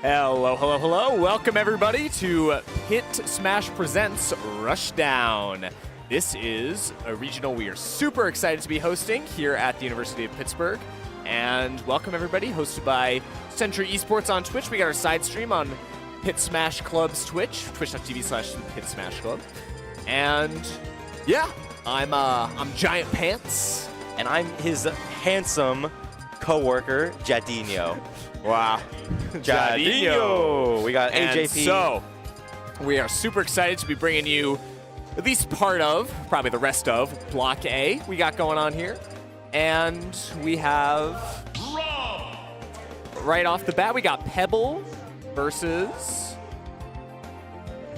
Hello, hello, hello. Welcome, everybody, to Pit Smash Presents Rushdown. This is a regional we are super excited to be hosting here at the University of Pittsburgh. And welcome, everybody, hosted by Century Esports on Twitch. We got our side stream on Pit Smash Club's Twitch, twitch.tv/Pit Smash Club. And yeah, I'm Giant Pants. And I'm his handsome co-worker, Jadinho. Wow. Jadinho! We got And AJP. so, we are super excited to be bringing you at least part of, probably the rest of, Block A we got going on here. And we have, right off the bat, we got Pebble versus...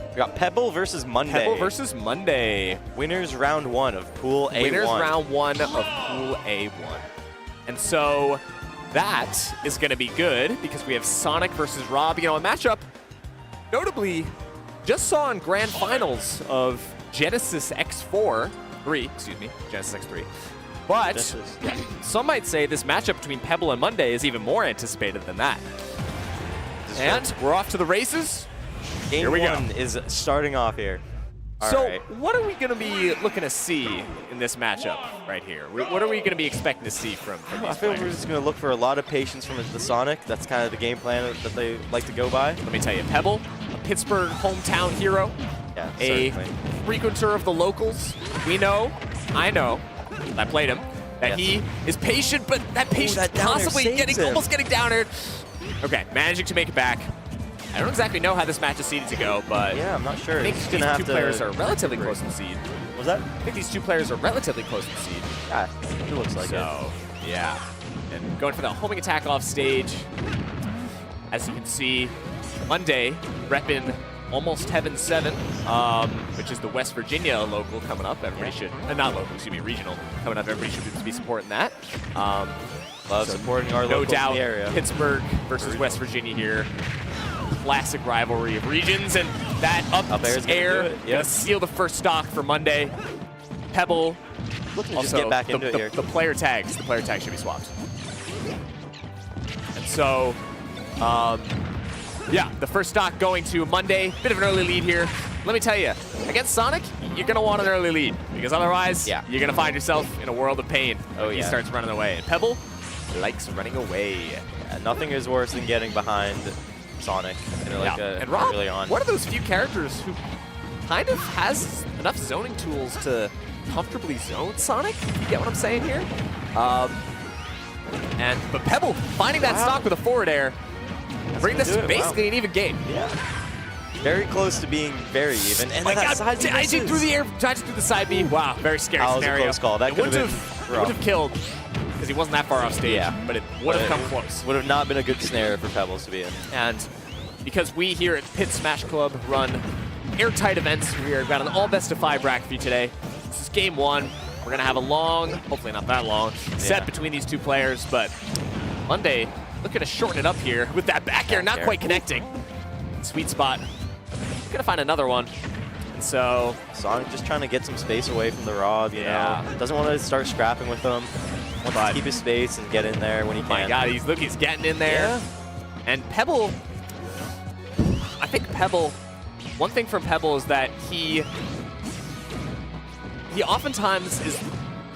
We got Pebble versus Monday. Pebble versus Monday. Winners round one of Pool A1. Winners round one of Pool A1. And so that is going to be good because we have Sonic versus Rob. You know, a matchup notably just saw in grand finals of Genesis X3. But some might say this matchup between Pebble and Monday is even more anticipated than that. And we're off to the races. Game Here we go. one is starting off here. So All right. what are we going to be looking to see in this matchup right here? What are we going to be expecting to see from I these feel players? we're just going to look for a lot of patience from the Sonic. That's kind of the game plan that they like to go by. Let me tell you, Pebble, a Pittsburgh hometown hero, Yeah, a certainly. frequenter of the locals. We know, I know, I played him, that he is patient, but that patience that down air possibly saves him. almost getting down aired. Okay, managing to make it back. I don't exactly know how this match is seeded to go, but Yeah, I'm not sure. I think He's these gonna have two to players are relatively close in the seed. Was that? I think these two players are relatively close in the seed. Yeah, it looks like it. So, yeah. And going for the homing attack off stage. As you can see, Monday repping Almost Heaven 7, which is the West Virginia local coming up. Everybody should, not local, excuse me, regional coming up. Everybody should be supporting that. Love supporting our No locals doubt, in the area. Pittsburgh versus West Virginia here. Classic rivalry of regions, and that up air's gonna air do it, gonna yep. seal the first stock for Monday. Pebble. Looking to Also, just get back into it here. the player tags should be swapped. And so, yeah, the first stock going to Monday. Bit of an early lead here. Let me tell you, against Sonic, you're going to want an early lead because otherwise, Yeah. you're going to find yourself in a world of pain when he yeah. starts running away. And Pebble likes running away. Yeah, nothing is worse than getting behind Sonic in like And Rob, early on. one of those few characters who kind of has enough zoning tools to comfortably zone Sonic. You get what I'm saying here? But Pebble finding that stock with a forward air, bring this to basically an even game. Yeah. Very close to being very even. And My that God, side B I did misses. through the air, tried to do the side B. Wow, very scary That was a scenario. close call. That It could wouldn't have have, been would have killed because he wasn't that far off stage. Yeah. But it would have But come close. Would have not been a good snare for Pebbles to be in. And because we here at Pit Smash Club run airtight events, we've got an all best of 5 bracket for you today. This is game 1. We're going to have a long, hopefully not that long, set between these two players. But Monday looking to shorten it up here with that back air, not quite connecting. Sweet spot. Gonna find another one. And so Sonic just trying to get some space away from the Rob, you know. Doesn't want to start scrapping with them. Wants to keep his space and get in there when he can. My God, he's getting in there. Yeah. And Pebble, I think Pebble, one thing from Pebble is that he oftentimes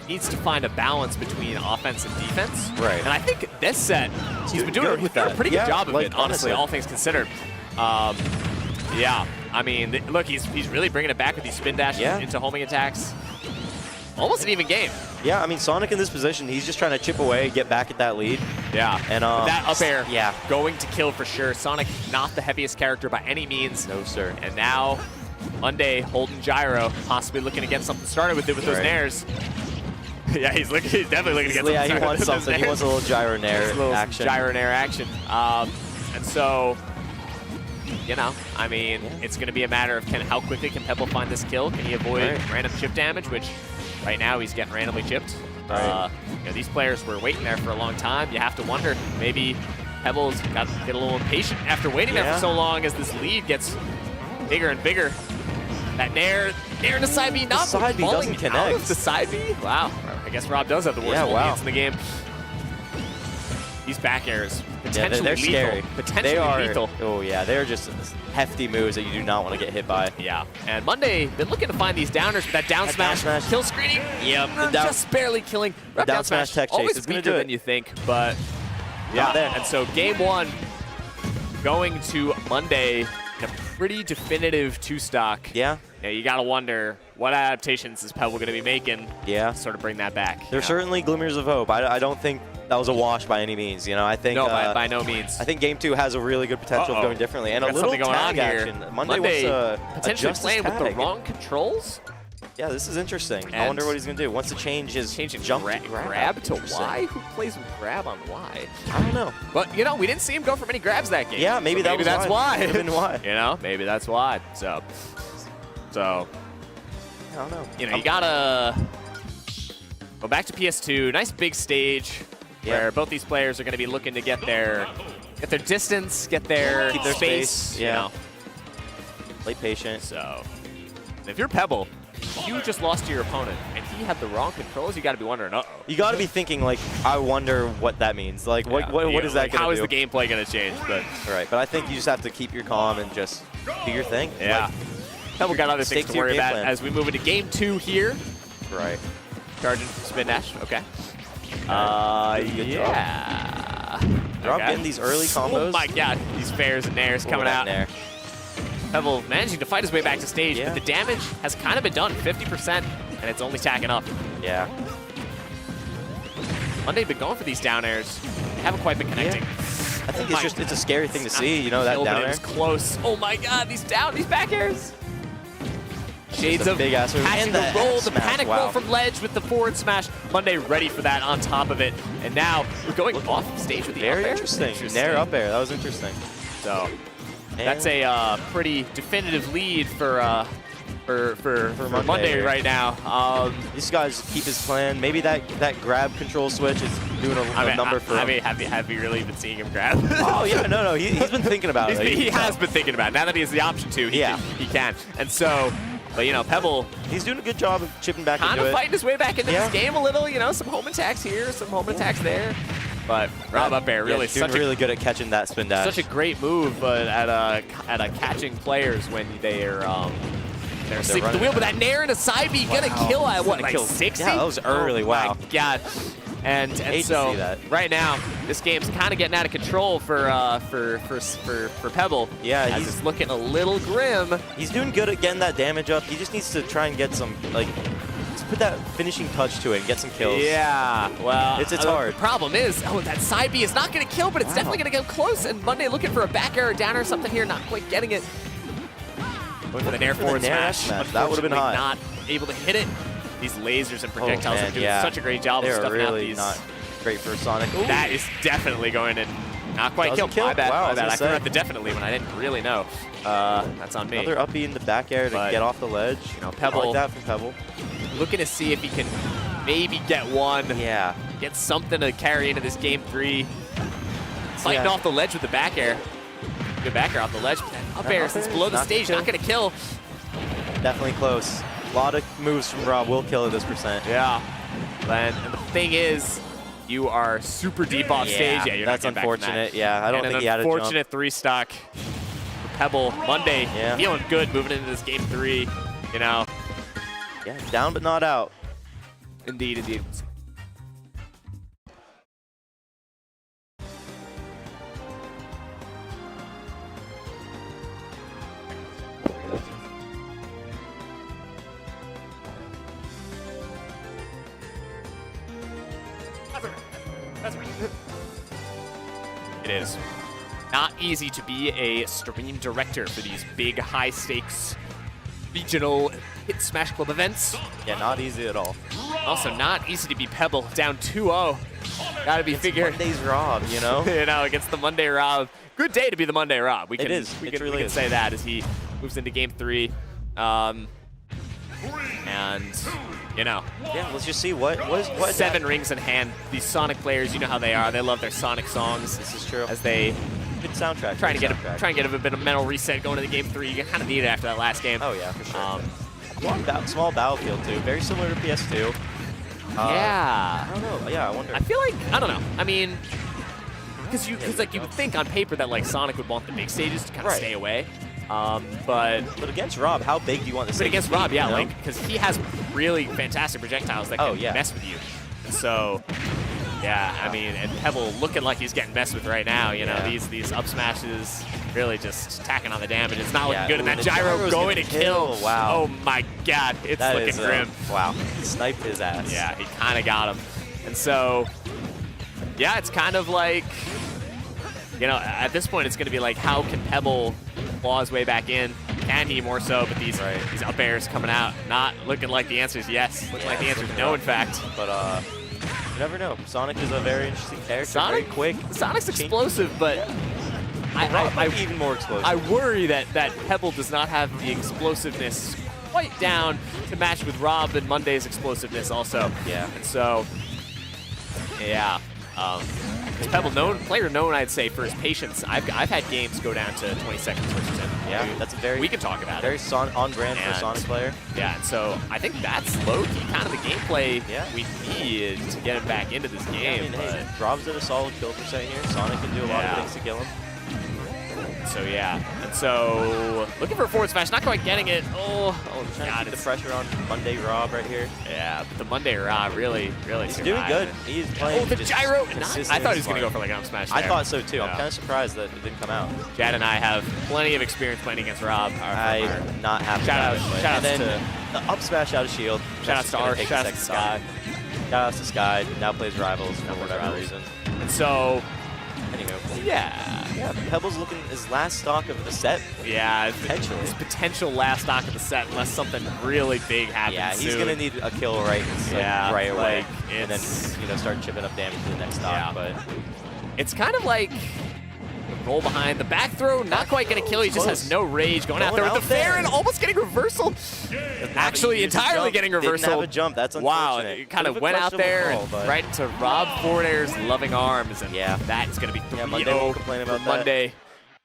needs to find a balance between offense and defense. Right. And I think this set, he's been doing a pretty good job of it, honestly, all things considered. Yeah, I mean, look, he's really bringing it back with these spin dashes into homing attacks. Almost an even game. Yeah, I mean, Sonic in this position, he's just trying to chip away, get back at that lead. Yeah, and that up air, yeah, going to kill for sure. Sonic, not the heaviest character by any means. No, sir. And now, Monday holding gyro, possibly looking to get something started with it with those nairs. Yeah, he's definitely looking to get something started. Yeah, he wants something. He wants a little gyro nair action. Gyro nair action. And so, you know, I mean, it's going to be a matter of how quickly can Pebble find this kill? Can he avoid random chip damage, which right now he's getting randomly chipped. You know, these players were waiting there for a long time. You have to wonder, maybe Pebble's got to get a little impatient after waiting there for so long as this lead gets bigger and bigger. That nair in the side B, not side B doesn't connect. Out of the side B? Wow, I guess Rob does have the worst leads in the game. These back airs, Yeah, potentially they're lethal. scary. Potentially They are, lethal. oh yeah, they're just hefty moves that you do not want to get hit by. Yeah, and Monday been looking to find these downers, but that down smash, kill screening, just barely killing. The down smash tech chase always is going to weaker do than it. you think, but yeah. there. And so game one going to Monday in a pretty definitive two-stock. Yeah. Yeah, you got to wonder what adaptations is Pebble going to be making. Yeah. To sort of bring that back. There's certainly glimmers of hope. I don't think that was a wash by any means. You know, I think no, by no means. I think game 2 has a really good potential of going differently, and a little going on tag here. action. Monday wants to potentially adjust playing his with the tag. wrong controls. Yeah, this is interesting. I And wonder what he's going to do. Wants to change his jump to grab to Y? Who plays with grab on Y? I don't know. But, you know, we didn't see him go for many grabs that game. Yeah, maybe, so that's why. Could have been why. You know, maybe that's why. So I don't know. you know, you gotta go back to PS2. Nice big stage where both these players are going to be looking to get their distance, keep their space. Yeah. You know. Play patient. So, if you're Pebble, you just lost to your opponent, and he had the wrong controls. You got to be wondering, uh-oh. You got to be thinking, like, I wonder what that means. Like, what is that going to do? How is the gameplay going to change? But right, but I think you just have to keep your calm and just do your thing. yeah. Like, Pebble got other things stick to to your worry game about plan. as we move into game 2 here. right. Charging spin dash. Okay. Good Yeah. Rob getting these early combos. Oh my god, these fairs and nairs coming out. Nair. Pebble managing to fight his way back to stage, Yeah. but the damage has kind of been done, 50%, and it's only tacking up. Yeah. Monday been going for these down airs. They haven't quite been connecting. I think it's a scary thing to see, you know, that Kill, but down it air. was close. Oh my god, these back airs. Shades of big ass move. catching And the the roll, F the smash, panic wow. roll from ledge with the forward smash. Monday ready for that on top of it. And now we're going off stage with the Very up air. interesting. Nair up air. That was interesting. So that's a pretty definitive lead for Monday right now. These guys keep his plan. Maybe that grab control switch is doing a number for him. Have you really been seeing him grab? Oh yeah, no. He's been thinking about it. He has been thinking about it. Now that he has the option to, he can. And so, but you know, Pebble, he's doing a good job of chipping back kind into of it. fighting his way back into this game a little. You know, some home attacks here, some home attacks there. But Rob up air really really good at catching that spin dash. such a great move, but at catching players when they're asleep at the wheel. But that nair and a side B gonna kill at what, like 60? Yeah, that was early. Oh wow. my god. And Hate to so see that. right now this game's kind of getting out of control for Pebble. Yeah, as it's looking a little grim. He's doing good at getting that damage up. He just needs to try and get some, like, just put that finishing touch to it and get some kills. Yeah, well, it's hard. The problem is, that side B is not going to kill, but it's definitely going to get close. And Monday looking for a back air or down or something here, not quite getting it. Going for the nair forward smash. That would have been hot. Not able to hit it. These lasers and projectiles are doing such a great job of They're stuffing really out these. not great for Sonic. Ooh. That is definitely going to not quite Doesn't kill. My bad. Wow, my bad. I say. forgot the definitely when I didn't really know. That's on me. Another up B in the back air to get off the ledge. You know, Pebble. I like that from Pebble. Looking to see if he can maybe get one. Yeah. Get something to carry into this game 3. Fighting off the ledge with the back air. Good back air off the ledge. But that up air, since below the stage, not going to kill. Definitely close. A lot of moves from Rob will kill at this percent. Yeah. And the thing is, you are super deep off stage. Yeah, you're that's not getting unfortunate. back from that. Yeah, I don't think he had a jump. Unfortunate 3-stock for Pebble. Monday feeling good moving into this game 3. You know. Yeah, down but not out. Indeed, indeed. It is not easy to be a stream director for these big, high-stakes regional hit Smash Club events. Yeah, not easy at all. Also, not easy to be Pebble down 2-0. Gotta be figured. Monday's Rob, you know? You know, against the Monday Rob. Good day to be the Monday Rob. We can, it is. We it can, really we can is. say that as he moves into game 3. And, you know. Yeah, let's just see what 7 rings in hand. These Sonic players, you know how they are. They love their Sonic songs. This is true. As they good soundtrack. trying to get a bit of mental reset going into game 3. You kind of need it after that last game. Oh yeah, for sure. Small battlefield too, very similar to PS2. Yeah. I don't know. Yeah, I wonder. I feel like, I don't know. I mean, because you would think on paper that like Sonic would want the big stages to kind of stay away. But against Rob, how big do you want the stage? But against Rob, yeah, like because he has really fantastic projectiles that can mess with you. And so, yeah, I mean, and Pebble looking like he's getting messed with right now. You know, these up smashes really just tacking on the damage. It's not looking good, and that gyro going to kill. Wow. Oh my God, it's looking grim. Wow, sniped his ass. Yeah, he kind of got him. And so, yeah, it's kind of like, you know, at this point, it's going to be like, how can Pebble claw his way back in? Can he more so? But these up airs coming out, not looking like the answer is yes. Looking like the answer is no, in fact. But you never know. Sonic is a very interesting character. Sonic, very quick. Sonic's explosive, but I even more explosive. I worry that Pebble does not have the explosiveness quite down to match with Rob and Monday's explosiveness also. Yeah. And so, yeah. Pebble, player known, I'd say, for his patience. I've had games go down to 20 seconds versus him. Yeah, that's a very. We can talk about very it. on brand for a Sonic player. Yeah, and so I think that's low-key kind of the gameplay we need to get him back into this game. Yeah, I mean, hey, Rob's at a solid kill percent here. Sonic can do a lot of things to kill him. So yeah, and so looking for a forward smash, not quite getting it. Oh God, the pressure on Monday Rob right here. Yeah, but the Monday Rob really He's doing good. He's playing. Oh, the gyro! I thought he was gonna go for like an up smash. I thought so too. I'm kind of surprised that it didn't come out. Chad and I have plenty of experience playing against Rob. I'm not happy. Shout out to the up smash out of shield. Shout out to our shout out to Sky. Shout out to Sky. Now plays Rivals for whatever reason. And so. Anyway, yeah, Pebble's looking his last stock of the set. Yeah, potentially. His potential last stock of the set, unless something really big happens. Yeah, he's gonna need a kill right away, and then start chipping up damage to the next stock. Yeah. But it's kind of like roll behind the back throw, not quite gonna kill. He just has no rage going out there with the fair and almost getting reversal. Actually, entirely getting reversal. Didn't have a jump. That's unfortunate. Wow, it kind of went out there and right into Rob forward air's loving arms, and that's gonna be 3-0 Monday won't complain about that. Monday.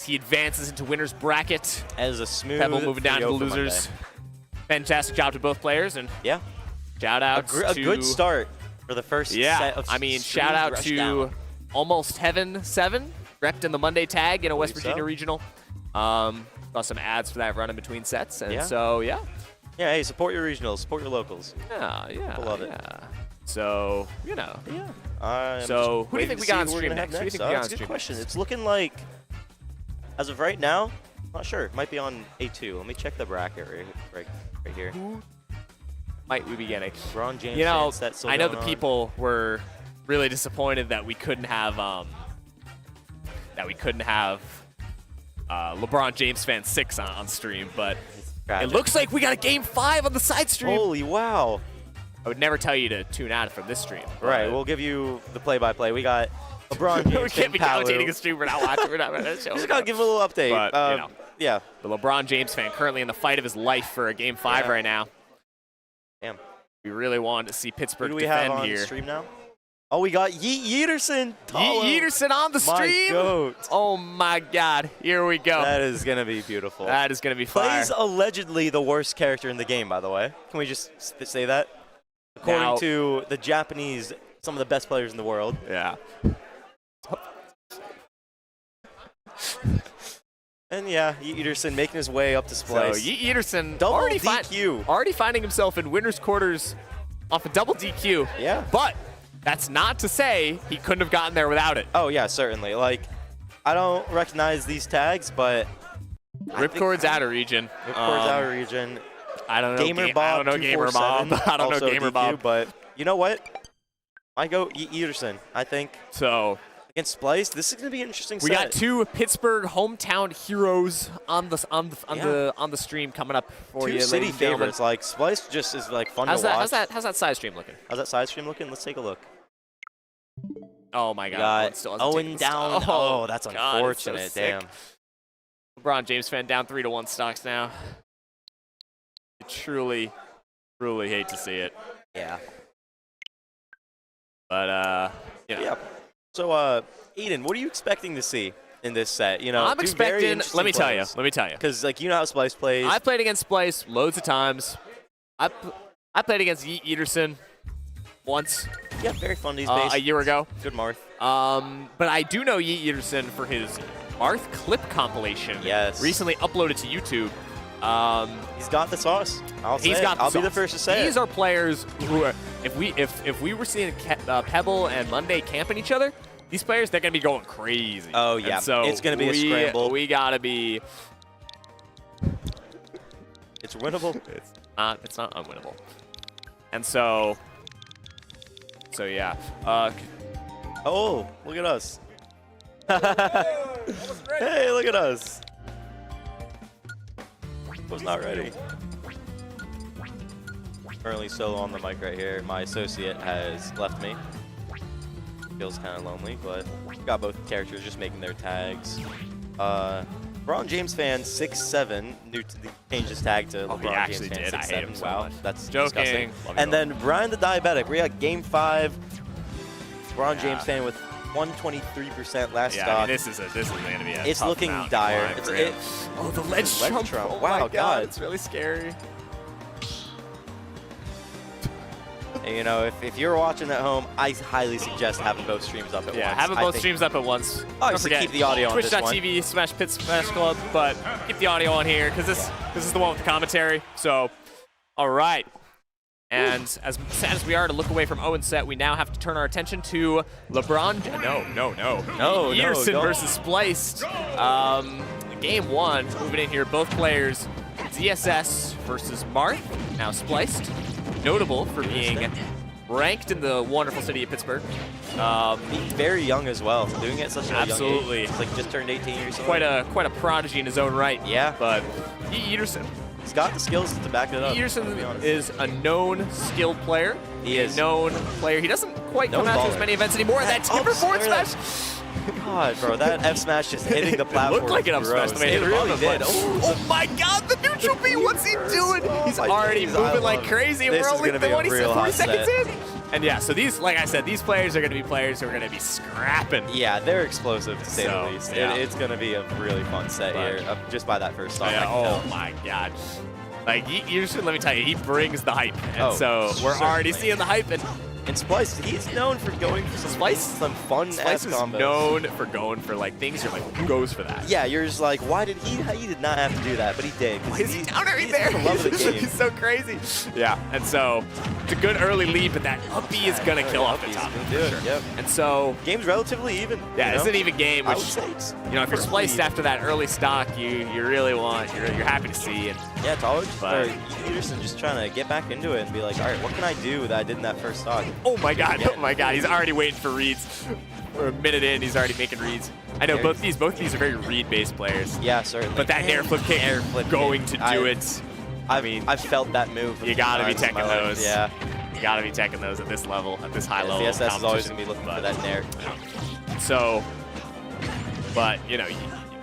He advances into winner's bracket. As a smooth Pebble moving down to the losers. Fantastic job to both players, and shout out a good start for the first set of shout out to Almost Heaven 7. Repped in the Monday tag in a West Virginia regional. Saw some ads for that run in between sets, and so Yeah, hey, support your regionals, support your locals. Yeah, love it. So, you know. So, who do you think we got on stream next? Who do you think we got on That's a stream good question. next? It's looking like, as of right now, not sure. It might be on A2. Let me check the bracket right here. Who might we be getting? LeBron James. You know, I know the people were really disappointed that we couldn't have LeBron James fan 6 on stream, but it looks like we got a game 5 on the side stream. Holy wow. I would never tell you to tune out from this stream. Right, we'll give you the play-by-play. We got LeBron James. We can't be commentating a stream. We're not watching. We're not show. Just got to give a little update. But, yeah. The LeBron James fan currently in the fight of his life for a game 5 right now. Damn. We really wanted to see Pittsburgh defend here. Who do we have on stream now? Oh, we got Yeet Yeaterson. Yeet Yeaterson on the stream. My goat. Oh my God. Here we go. That is going to be beautiful. That is going to be fire. Plays allegedly the worst character in the game, by the way. Can we just say that? According to the Japanese, some of the best players in the world. Yeah. And yeah, Yeet Yeaterson making his way up to Splice. So Yeet Yeaterson double DQ. Already finding himself in winner's quarters off a double DQ. Yeah. But that's not to say he couldn't have gotten there without it. Oh, yeah, certainly. Like, I don't recognize these tags, but... Ripcord's out of region. Ripcord's out of region. I don't know. Gamer Bob. I don't know Gamer Bob. I don't know Gamer DQ, Bob. But you know what? I go Yeet Yeaterson, I think. So... Against Splice, this is going to be an interesting set. We got 2 Pittsburgh hometown heroes on the stream coming up for you. 2 city favorites. Like Splice just is like fun to watch. How's that side stream looking? How's that side stream looking? Let's take a look. Oh my God! Owen down. Oh, that's unfortunate. So damn. LeBron James fan down 3-1 stocks now. I truly hate to see it. Yeah. But Yeah. So, Eden, what are you expecting to see in this set? You know, I'm expecting. Let me tell you. Because like you know how Splice plays. I've played against Splice loads of times. I played against Yeet Yeaterson once. Yeah, very fun these days. A year ago. Good Marth. But I do know Yeet Eaterson for his Marth clip compilation. Yes. Recently uploaded to YouTube. He's got the sauce. I'll be the first to say These are players who are, if we were seeing Pebble and Monday camping each other, these players, they're going to be going crazy. Oh, yeah. And so it's going to be a scramble. We got to be... It's winnable. It's not unwinnable. And so yeah. Oh, look at us. Hey, look at us. Was not ready. Currently solo on the mic right here. My associate has left me. Feels kind of lonely, but got both characters just making their tags. LeBron James fan 6'7" changed his tag to LeBron James fan 6'7". I hate him so wow, much. that's joking. disgusting. And then Brian the Diabetic. We got Game 5. LeBron James fan with 123% last stock. I mean, this is going to be a It's tough looking mountain dire. climb. Oh, the ledge jump. Oh wow, my God, it's really scary. And, you know, if you're watching at home, I highly suggest having both streams up at once. Yeah, having both streams up at once. Don't forget, keep the audio on this one. Twitch.tv / Pit Smash Club, but keep the audio on here because this is the one with the commentary. So, all right. And as sad as we are to look away from Owen's set, we now have to turn our attention to LeBron. No. Eaterson versus Spliced. Game 1, moving in here, both players. ZSS versus Marth, now Spliced. Notable for being ranked in the wonderful city of Pittsburgh. He's very young as well, doing it at such a young age. He's like just turned 18 years old. Quite a prodigy in his own right. Yeah. But Eaterson. He's got the skills to back it up. Eaterson is a known skilled player. He is. A known player. He doesn't quite come out to as many events anymore. That timber forward smash. God, bro, that F smash just hitting the platform. It looked like an up smash the way it really did. Oh my God, the neutral B, what's he doing? He's already moving like crazy, and we're only 40 seconds in. And yeah, so these, like I said, these players are going to be players who are going to be scrapping. Yeah, they're explosive to say the least. Yeah. It's going to be a really fun set here, just by that first stock. Oh my God. Like, let me tell you, he brings the hype. And so we're already seeing the hype. And Spliced, he's known for going for some fun-ass combos. Spliced is known for going for like things you're like, who goes for that? Yeah, you're just like, why did he did not have to do that, but he did. Why is he down right there? I love the game. He's so crazy. Yeah, and so it's a good early lead, but that up B is going to kill off the top. Yep. And so game's relatively even. Yeah, it's an even game, which, you know, if you're Spliced after that early stock, you really want, you're happy to see. And yeah, it's always Eaterson just trying to get back into it and be like, all right, what can I do that I did in that first stock? Oh my God. Oh my God, he's already waiting for reads. We're a minute in, he's already making reads. I know both these are very read-based players. Yeah, certainly. But that air flip kick, going to do it. I mean, I've felt that move. You gotta be teching those. Yeah. You gotta be teching those at this level, at this high level. CSS is always gonna be looking for that nair. So, but you know,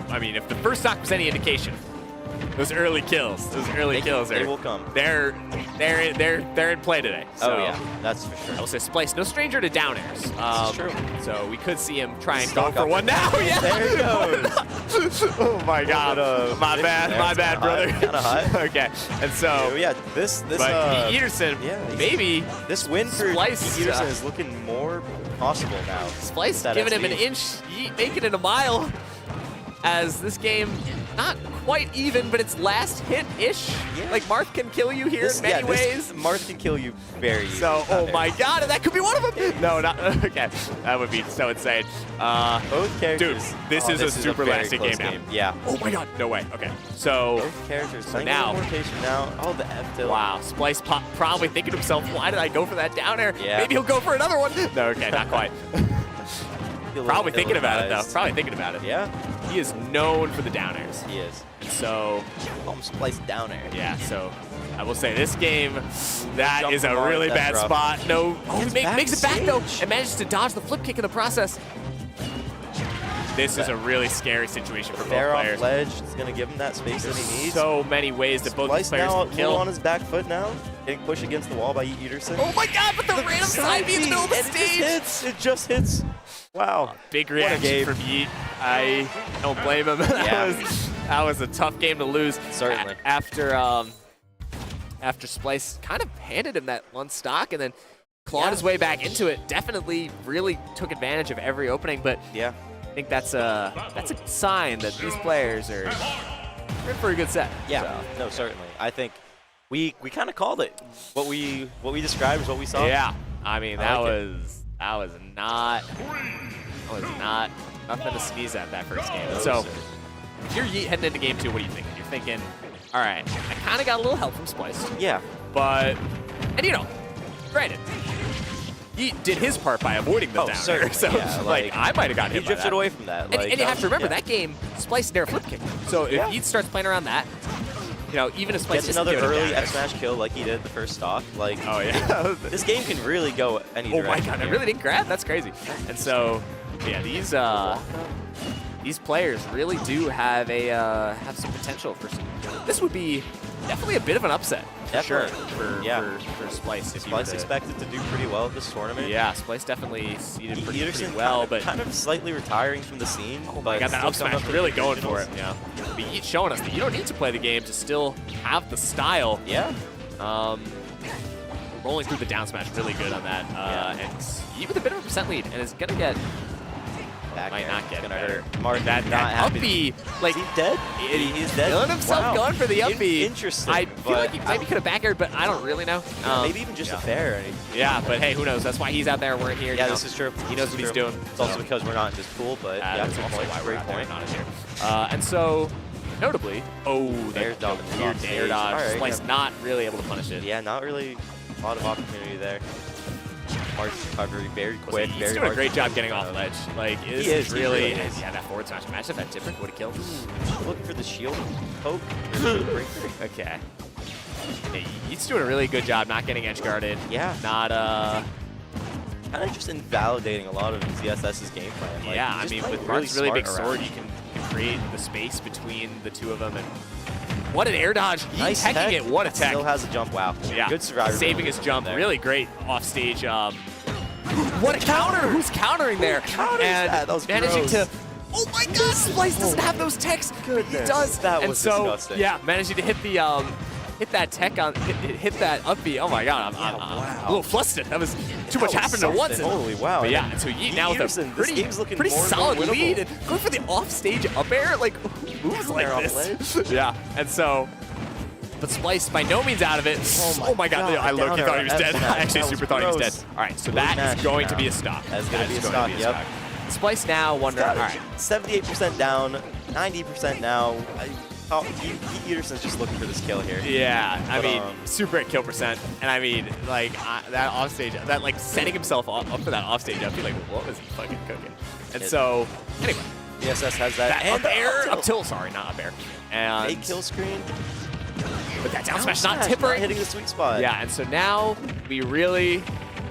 I mean, if the first stock was any indication, those early kills they will come. They're in play today. So, oh yeah, that's for sure. I will say Spliced, no stranger to down airs. That's true. So we could see him try and go for one now. Yeah. There he goes. Oh my God. My bad, brother. Kind of high. Okay. And so yeah, this but Eaterson, maybe this win for Eaterson is looking more possible now. Spliced giving him an inch, making it a mile. As this game, not quite even, but it's last hit-ish. Yeah. Like, Marth can kill you here in many ways. Marth can kill you very easily. So, oh my God, and that could be one of them. No, not, okay. That would be so insane. Both characters. Dude, this is a super lasting game now. Yeah. Oh my God, no way. Okay, so. Both characters. So now. Oh, the F tilt. Wow, Splice probably thinking to himself, why did I go for that down air? Yeah. Maybe he'll go for another one. No, okay, not quite. Probably thinking about it, though. Probably thinking about it. Yeah. He is known for the down airs. He is. So, Spliced down air. Yeah, so I will say this game, that is a really bad spot. No, he makes it back though, and manages to dodge the flip kick in the process. This is a really scary situation for both players. Off ledge is going to give him that space that he needs. So many ways that both these players can kill. On his back foot now, getting pushed against the wall by Eaterson. Oh my God, but the random side beat in the middle of the stage. It just hits. Wow. Big reaction from Yeet. I don't blame him. That was a tough game to lose. Certainly. After Splice kind of handed him that one stock and then clawed his way back into it. Definitely really took advantage of every opening, but Yeah. I think that's a sign that these players are in for a good set. Yeah, So. no, certainly. I think we kind of called it. What we described is what we saw. Yeah, I mean that like was not nothing to sneeze at that first game. No, So sir. if you're heading into game 2, what are you thinking? You're thinking, all right, I kind of got a little help from Splice, Yeah. but and you know, granted, he did his part by avoiding the down air. certainly. So Yeah, like I might have gotten He hit by drifted that. away from that. And, and you have to remember that game, Splice never flip kicked. So if Yeah. he starts playing around that, you know, even if Splice Gets isn't another doing it early down F smash kill like he did the first stock. Like, air- Oh yeah. this game can really go any Oh direction. my god, I here. really didn't grab? That's crazy. And so, yeah, these players really do have have some potential for some. This would be definitely a bit of an upset, for sure, Definitely. for Splice. If you Splice were to- expected to do pretty well at this tournament. Yeah, Splice definitely seeded pretty Yeaterson well, but kind of slightly retiring from the scene. oh my but god, that still up coming smash up to really the going for it. regionals. Yeah, but he's showing us that you don't need to play the game to still have the style. Yeah. Rolling through the down smash really good on that, and he with a bit of a percent lead, and is gonna get. Back Might air. not get It's gonna better. hurt. Mark That not happy. up B, like Is he dead? He's dead. feeling himself Wow. going for the up B. Interesting. I feel like he maybe could have back aired, but I don't really know. maybe even just yeah. a fair. Yeah, but hey, who knows? That's why he's out there. We're here. Yeah, you know. this is true. He knows what he's doing. It's also because we're not in this pool, but yeah, That's good also point. why we're Great out there, point. not in here. And so, notably, Air the dodge. weird air dodge. All right, Splice yeah. not really able to punish it. Yeah, not really a lot of opportunity there. Hard recovery, very quick, He's very doing a hard great to job get getting out off of. ledge. Like, this He is is, really, he really is. yeah, that forward smash. Imagine if that different would have killed. Looking for the shield poke. Okay. Yeah, he's doing a really good job not getting edge guarded. Yeah. Not, Kind of just invalidating a lot of ZSS's game plan. Like, yeah, he's I just mean, playing with Mark's really big smart sword, around. you can create the space between the two of them. And what an air dodge. He's Nice teching tech. it. What a tech. Still has a jump. Wow. Yeah. Good survivor. Saving his jump. there. Really great off stage. What a counter. Who's countering there? counters and that? That was managing gross. to. Oh my god, Splice doesn't have those techs. Goodness, He does. that and was so, disgusting. yeah, managing to hit the hit that tech on hit that up B. Oh my god, I'm wow. a little flustered. That was too much That was happening at once. something. Holy wow. But yeah, and so Yeet now with a Yeaterson, this game's looking pretty more and more solid winnable. lead and going for the off-stage up air. Like, who moves like Down there this? off Yeah, and so. But Splice by no means out of it. Oh my God, I low-key down thought he was air dead. F-smash. I actually That was super thought he was dead. gross. All right, so Blue that smash is going to now. be a stock. That's gonna That be is a going to stock, yep. Splice now wondering, all right. 78% down, 90% now. Yeaterson's just looking for this kill here. Yeah, I But, mean, super at kill percent. And I mean, like, that offstage, that, like, setting himself up for that offstage, I feel like, what was he fucking cooking? And so, anyway. VSS has that. That And up air, the up tilt, sorry, not up air. And, Fake kill screen. but that down smash not Not tippering. hitting the sweet spot. Yeah, and so now we really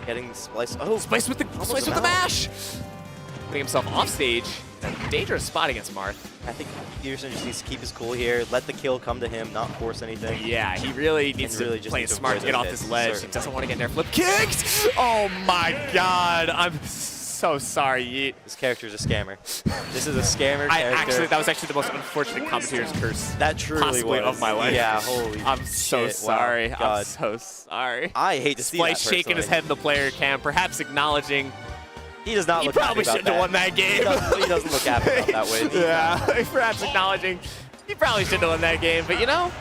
Getting spliced. Oh, Splice with the Almost with the a mash, putting himself off stage. A dangerous spot against Marth. I think Yeaterson just needs to keep his cool here, let the kill come to him, not force anything. Yeah, he really needs really to just play needs to smart to avoid get off those this hits, ledge. He certainly. doesn't want to get there flip kicked. Oh my god, I'm so sorry, Yeet. This character is a scammer. This is a scammer character. Actually, that was actually the most unfortunate commentator's curse that truly possibly was of my life. Yeah, holy I'm so shit, sorry. Wow, I'm God. so sorry. I hate to see that Splice shaking his personally. head in the player cam, perhaps acknowledging He does not he look happy probably about shouldn't have won that game. He doesn't look happy about that win. Yeah, perhaps acknowledging he probably shouldn't have won that game, but you know,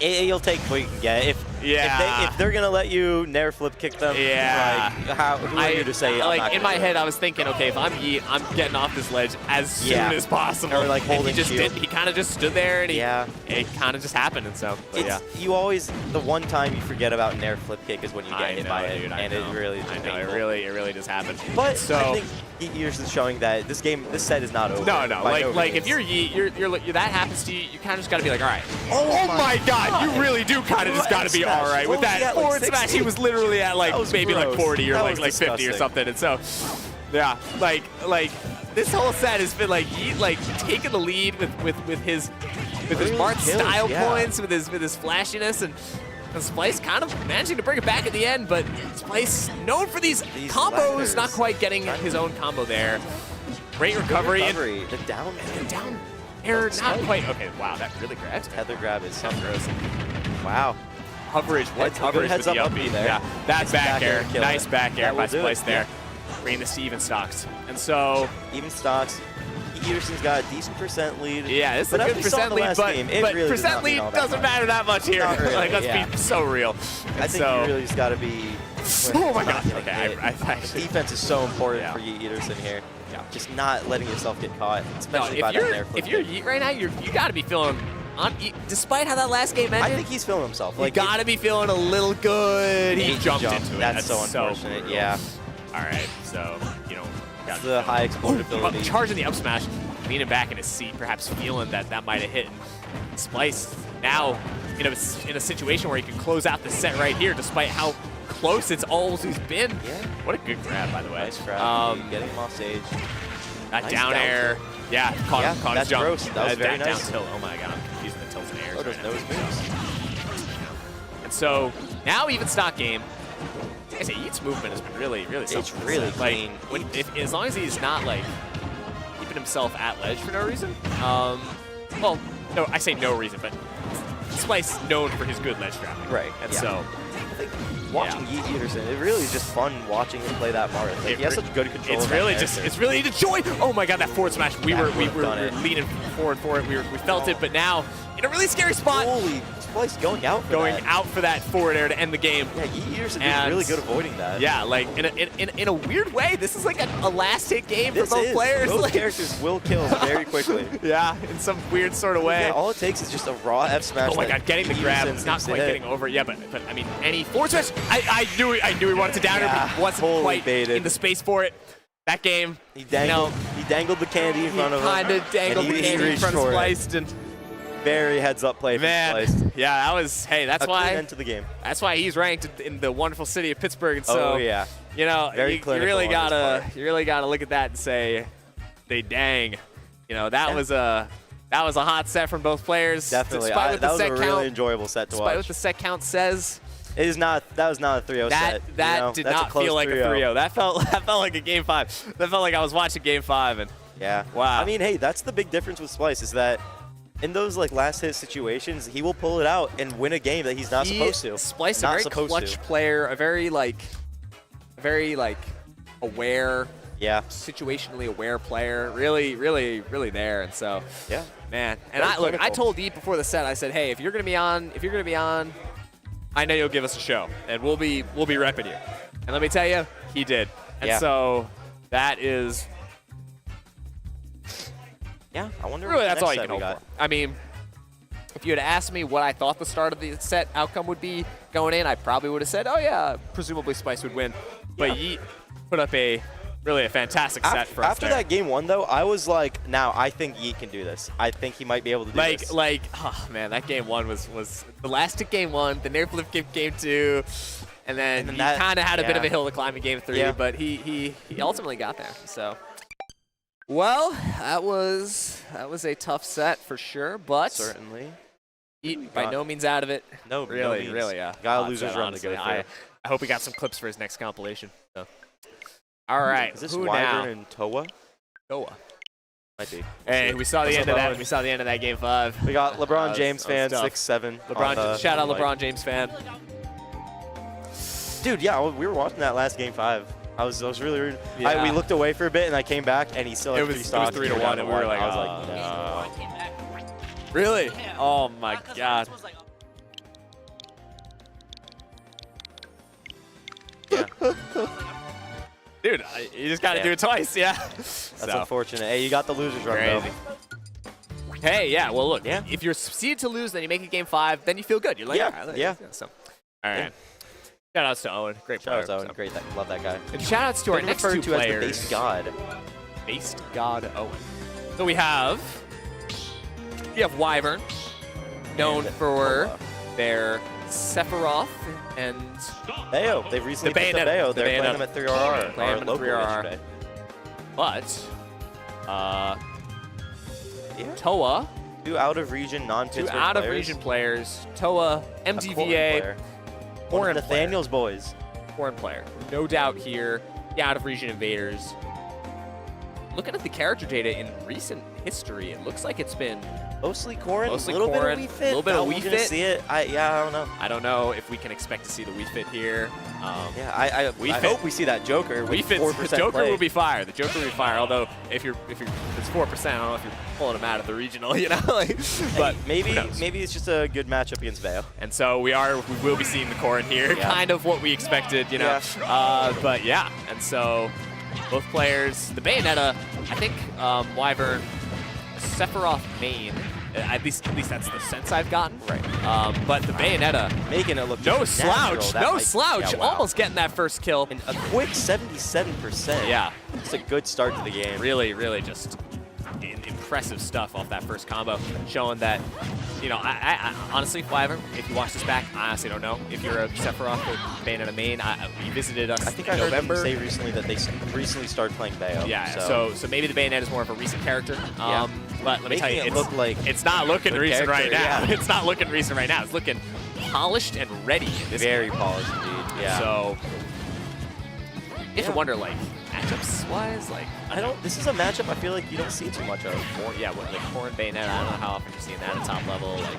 You'll take what you can get. If they're gonna let you nair flip kick them, Yeah. like, who are you to say? I'm like not in gonna my do head, it? I was thinking, okay, if I'm Yeet, I'm getting off this ledge as soon Yeah. as possible. Or, like, And holding he just shield. did. He kind of just stood there, and Yeah. it kind of just happened, and so but yeah. You always the one time you forget about nair flip kick is when you get I hit know, by it, dude, and it really is I know, painful. it really just happened. But so I think Yeaterson's showing that this set is not over. no, by like means. if you're Yeet, you're that happens to you, you kind of just got to be like, all right. Oh my God, you really do kind of just got to be Smash. all right What with was he that at, like forward smash. 60? He was literally at like That was maybe like gross. 40 or That like was 50 or disgusting. something, and so yeah, like this whole set has been like Yeet like taking the lead with his Early Marth kills, style yeah. points, with his flashiness, and Splice kind of managing to bring it back at the end, but Splice known for these combos, ladders. not quite getting his own combo there. Great recovery. The down And down air, not quite. Okay, wow, that really grabbed. tether grab is Sounds gross. wow. coverage. What That's a good coverage heads with the up up up B there. Yeah, that Nice back air. killer. Nice back air That by will do Splice it, there. yeah. Bringing this to even stocks. And so, Even stocks. Peterson's got a decent percent lead. yeah, this is but a as good we saw in percent the lead, last but, game, it really does percent not mean lead all that doesn't much. matter that much here. Not really, Like, let's yeah. be so real. I And think so, you really just got to be. oh my god. not Okay, getting hit. I actually. Defense is so important Yeah. for Yeet Peterson here. Yeah. Just not letting yourself get caught, No, especially by that there. if you're Yeet right now, you got to be feeling, despite how that last game ended, I think he's feeling himself. you Like got to be feeling a little good. He he jumped into it. That's so unfortunate. brutal. Yeah. All right, so, That's the high explodability. charging the up smash, leaning back in his seat, perhaps feeling that might have hit. Splice now in a situation where he can close out the set right here, despite how close it's always been. Yeah. What a good grab, by the way. Nice grab. Getting him off stage. That Nice down down air. tilt. Yeah, caught his that's jump. gross. That was very down nice. tilt. Oh my god, I'm confusing the tilts and airs. Oh, those right now. nose moves. And so now even stock game. I say Yeet's movement has been really It's something. really Like, clean. as long as he's not like keeping himself at ledge for no reason. Well, no, I say no reason, but Splice known for his good ledge trapping. Right, And yeah. so I think watching Yeet Peterson, it really is just fun watching him play that part. Like, he has such good control. It's of that really character. it's really the joy. Oh my god, that forward smash. We were done it. leaning forward for it. We felt it, but now in a really scary spot. Holy Splice going out for Going that. out for that forward air to end the game. Yeah, Yeet Peterson is And- really good avoiding that. Yeah, like in a weird way, this is like a last hit game This for both is. players. Both Like- characters will kill very quickly. Yeah, in some weird sort of way. Yeah, all it takes is just a raw F smash. Oh my that god, getting the Yeet grab. Peterson It's not seems to quite hit. getting over. Yeah, but I mean, any forward smash. I knew he wanted to down Yeah, her, but he wasn't totally quite baited. in the space for it. That game, He dangled the candy in he front of him. kind of dangled and the he candy in reached front of for it. Spliced, and Very heads up play man, from Splice. yeah, that was. Hey, that's A clean why. end to the game. That's why he's ranked in the wonderful city of Pittsburgh. And so, Oh yeah. you know, Very you clinical really on his gotta part. look at that and say, dang, you know, that Yeah. was a hot set from both players. Definitely. Despite what That the was a set really count, enjoyable set to despite what watch. the set count says, It is not. That was not a 3-0 set. that you know? did That's not a close feel like 3-0. a 3-0. That felt like a game 5. That felt like I was watching game 5, and Yeah. Wow. I mean, hey, that's the big difference with Splice is that in those like last hit situations, he will pull it out and win a game that he's not supposed to. Splice, a Not very supposed clutch to. player, a very aware, Yeah. situationally aware player. Really there, and so. Yeah. Man, and Very I clinical. told Deep before the set. I said, "Hey, if you're gonna be on, I know you'll give us a show, and we'll be repping you." And let me tell you, he did. And Yeah. so that is Yeah. I wonder. really what that's the all next you set can we hope got. for. I mean, if you had asked me what I thought the start of the set outcome would be going in, I probably would have said, "Oh yeah, presumably Spice would win." But Yeet put up a fantastic set for us After there. that game 1, though, I was like, now I think Yeet can do this. I think he might be able to do this. Oh man, that game 1 was the last hit game 1, the Nair flip game 2, and then he that- kind of had a bit yeah. of a hill to climb in game 3, Yeah. but he ultimately got there. So, well, that was a tough set for sure, but Certainly. Yeet by no means out of it. No, Really, no really, yeah. Got a Hot loser's set, run to go honestly. through. I hope he got some clips for his next compilation. So. All right, Is this who Wyvern now? and Toa? Toa. Might be. Hey, we saw the What's end up, of that. Owen? We saw the end of that game 5. We got LeBron That James was fan, tough. 6'7". Shout out mic. LeBron James fan. Dude, yeah, we were watching that last game 5. I was really rude. Yeah. We looked away for a bit, and I came back, and he still had It was 3 stocks. 3 to we 1, down and we were like, I was like, no. Really? Oh my god. Dude, you just got to Yeah. do it twice, yeah. That's unfortunate. Hey, you got the losers run, Crazy. though. Hey, yeah, well, look, Yeah. if you're seeded to lose, then you make it game 5, then you feel good. You're like, Yeah, all right, yeah. So, all right. Shout outs to Owen. Great Shout player. out to Owen. Great. Love that guy. And shout outs to our Been next referred two to players. as the base god. Based God Owen. So we have Wyvern, known And for Toa. their Sephiroth and Bayo. They've recently The picked up Bayonetta. Bayo. The They're playing Bayonetta. him at 3RR. Playing him at local 3RR. yesterday. but Yeah. Toa, 2 out-of-region, two non-Pittsburgh out-of-region players. Toa, MTVA, foreign Nathaniel's boys. foreign player. No doubt here, the out-of-region invaders. looking at the character data in recent history, it looks like it's been mostly Corrin, mostly a little Corrin, bit of Wii Fit. a little bit of Are we Wii gonna Fit. see it? I don't know. I don't know if we can expect to see the Wii Fit here. Yeah, I hope we see that Joker with Wii Fit, 4% the Joker play. will be fire. The Joker will be fire. Although if it's 4%, I don't know if you're pulling him out of the regional, you know. Like, but maybe who knows? it's just a good matchup against Veo. And so we will be seeing the Corrin here, Yeah. kind of what we expected, you know. Yeah. But yeah, and so both players, the Bayonetta, I think Wyvern, Sephiroth main. At least that's the sense I've gotten. Right. But the Bayonetta, Making it look no just natural. slouch, That no might- slouch, yeah, wow. almost getting that first kill. And a quick 77%. Yeah. It's a good start to the game. Really, really just impressive stuff off that first combo, showing that, you know, I honestly, Wyvern, if you watch this back, I honestly don't know if you're a Sephiroth or Bayonetta main. You visited us I think in I heard them November. say recently that they recently started playing Veo. Yeah, so so maybe the Bayonetta is more of a recent character. Yeah. But let me tell you, Making it look like it's not looking good recent right character, now. yeah. It's not looking recent right now. It's looking polished and ready in this very game. polished indeed. Yeah. So you have to Yeah. wonder, like, matchups-wise, like, This is a matchup I feel like you don't see too much of. like Corrin Bayonetta. I don't know how often you're seeing that at top level. Like,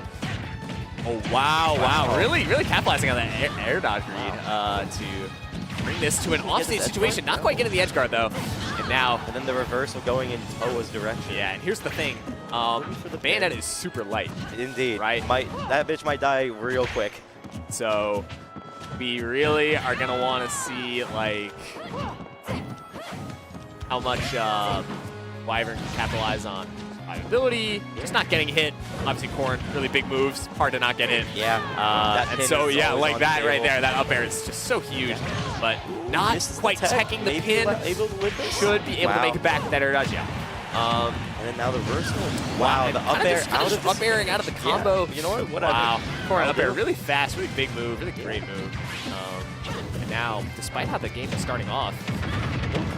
oh wow, really capitalizing on that air dodge read to bring this to an offstage situation. Not quite getting the edge guard though, and now. And then the reversal going in Toa's direction. Yeah, and here's the thing. The Bayonetta is super light, Indeed. right? That bitch might die real quick. so we really are gonna want to see like how much Wyvern can capitalize on survivability, just not getting hit. Obviously, Corrin, really big moves, hard to not get hit. Yeah. That And pin so is yeah, always like on that the right table. there, that up air is just so huge, but not This is quite the tech. teching the Maybe pin. able to live this? Should be able to Wow. make it back with that air dodge, yeah. And then now the reversal. Wow, and the kinda up air just out of the up airing out of the combo. Yeah. You know what? Whatever. Wow, Corrin I'll up air, do. really fast, really big move, really great move. And now, despite how the game is starting off,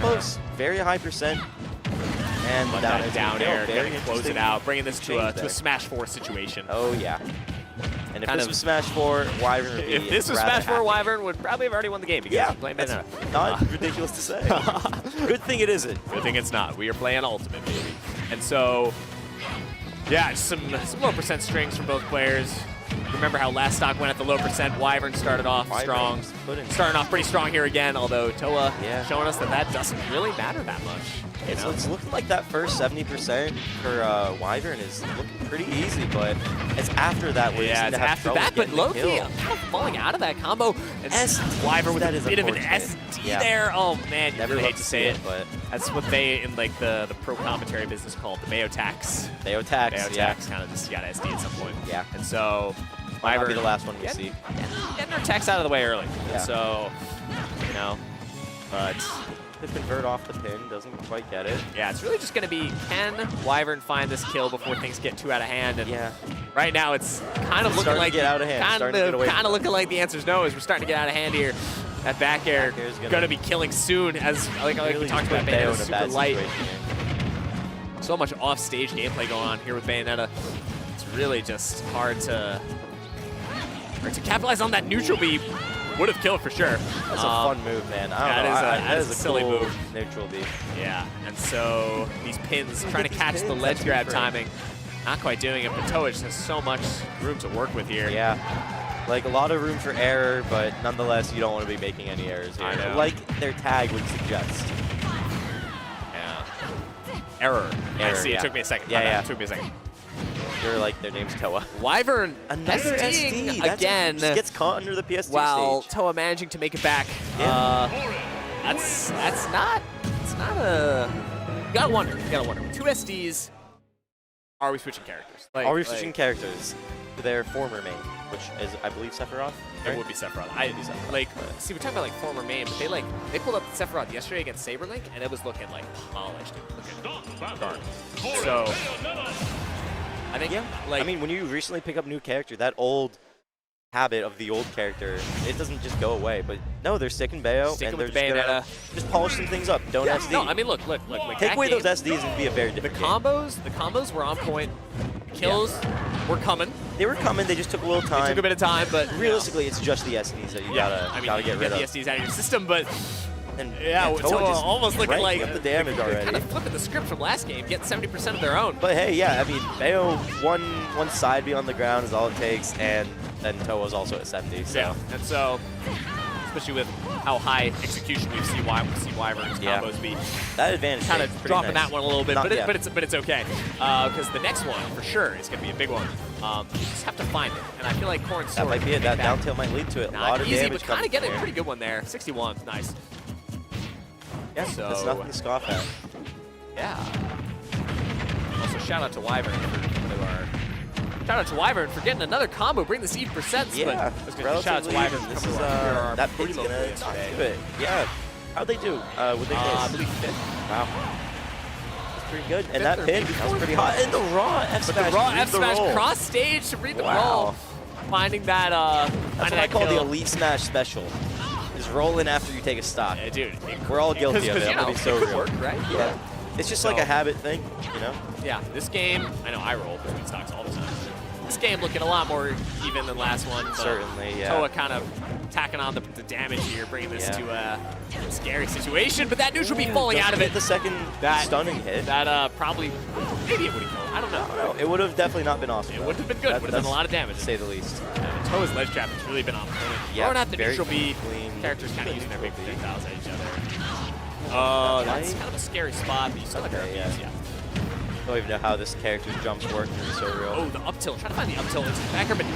Close. Very high percent. And but down, that down air, very gonna close it interesting out, bringing this to a change there. Smash 4 situation. Oh yeah. And if Kind this of- was Smash 4, Wyvern would be If this was rather Smash 4, happy. Wyvern would probably have already won the game because Yeah, we're playing that's Bayonetta. not ridiculous to say. Good thing it isn't. Good thing it's not. We are playing Ultimate, baby. And so, yeah, just some low percent strings from both players. Remember how last stock went at the low percent. Wyvern started off strong. Wyvern's putting- Starting off pretty strong here again, although Toa Yeah. showing us that doesn't really matter that much. You know? It's looking like that first 70% for Wyvern is looking pretty easy, but it's after that where you Yeah, seem it's to have after trouble that, but getting the low-key, kill. I'm kind of falling out of that combo. And SD, Wyvern with that a is bit of an unfortunate. SD Yeah. there. Oh, man, you Never really love hate to say it. but That's what they, in like the pro commentary business, called the Mayo tax. Bayo tax. Mayo Yeah. tax kind of just got SD at some point. Yeah. And so, Might not Wyvern be the last one we getting- see. Getting her tax out of the way early. Yeah. So, you know, but The convert off the pin doesn't quite get it. yeah, it's really just going to be, can Wyvern find this kill before things get too out of hand? And Yeah. right now, it's kind of looking starting to like get out of hand, starting to get away from looking like the answer's no. As we're starting to get out of hand here. That back air Back air's going to be killing soon. As like we Really talked about, put Bayo Bayonetta in a super bad light. situation here. So much off-stage gameplay going on here with Bayonetta. It's really just hard to capitalize on that neutral B. Would have killed for sure. That's a fun move, man. I don't know. that is a silly cool move. Neutral B. Yeah, and so these pins, trying to these catch the pins, ledge that's grab different. timing, not quite doing it, but Toa just has so much room to work with here. Yeah. Like a lot of room for error, but nonetheless, you don't want to be making any errors here. I know. Like their tag would suggest. Yeah. Error. I Error, see, yeah. it took me a second. Yeah, My bad. yeah. It took me a second. They're like, their name's Toa. Wyvern Another SDing SD. That's again. Just gets caught under the PS2 While stage. Toa managing to make it back. Yeah. It's not a. You gotta wonder. With 2 SDs, are we switching characters? Like, Are we switching characters to their former main, which is, I believe, Sephiroth? It would be Sephiroth. See, we're talking about like former main, but they pulled up Sephiroth yesterday against Saberlink, and it was looking like polished, looking dark. So I think, Yeah. like, I mean, when you recently pick up a new character, that old habit of the old character, it doesn't just go away. But no, they're sticking Bayo, Sticking and they're with just gonna Bayonetta. just polish some things up. Don't yeah, SD. no, I mean, look, like Take that away game, those SDs and be a very the different game. combos were on point. Kills were coming. They were coming, they just took a little It time. took a bit of time, but Realistically, it's just the SDs that you yeah, gotta, I mean, gotta you get rid get of. the SDs out of your system, but And Yeah, Toa Toa just almost looking cranking like up the damage already. kind of flipping the script from last game, getting 70% of their own. But hey, yeah, I mean, Bayo, one side B on the ground is all it takes, and then Toa's also at 70. So. Yeah, and so, especially with how high execution we see Wyvern's combos be, that advantage kind of dropping nice. that one a little bit, Not, but it's okay because the next one for sure is going to be a big one. You just have to find it, and I feel like Corn's that might be it. That down tilt might lead to it. A lot of easy, damage but kind of getting a there. pretty good one there. 61, nice. Yeah, So that's nothing to scoff at. yeah. Also, shout out to Wyvern for getting another combo, bring this even percents. Yeah, but shout out to Wyvern. This is that pit's gonna talk to it. Yeah, how'd they do? Would they I believe 5th. Wow. That's pretty good. And that or pin, maybe that was pretty 4th. hot. And the raw F But smash. the raw read F the smash roll. cross stage to read the Wow. roll. Finding that That's what I call the elite smash special. Is rolling after you take a stock. Yeah, dude. We're all guilty of it. I'm You gonna know, be so it could real. work, right? Yeah. It's just like a habit thing, you know? Yeah, this game, I know I roll between stocks all the time. This game looking a lot more even than last one. But Certainly, yeah. Toa kind of tacking on the damage here, bringing this to a scary situation. But that neutral be falling out of it. The second stunning hit. That probably, maybe it would have killed. I don't know. It would have definitely not been awesome. It would have been good. It would have done a lot of damage. To say the least. Toa's ledge trap has really been on point. Yeah, Throwing out the very neutral B, clean. characters kind of using their big projectiles at each other. Oh, that's kind of a scary spot, but you still have your yeah. I don't even know how this character's jumps work. It's so real. Oh, the up tilt. Trying to find the up tilt. It's backer, but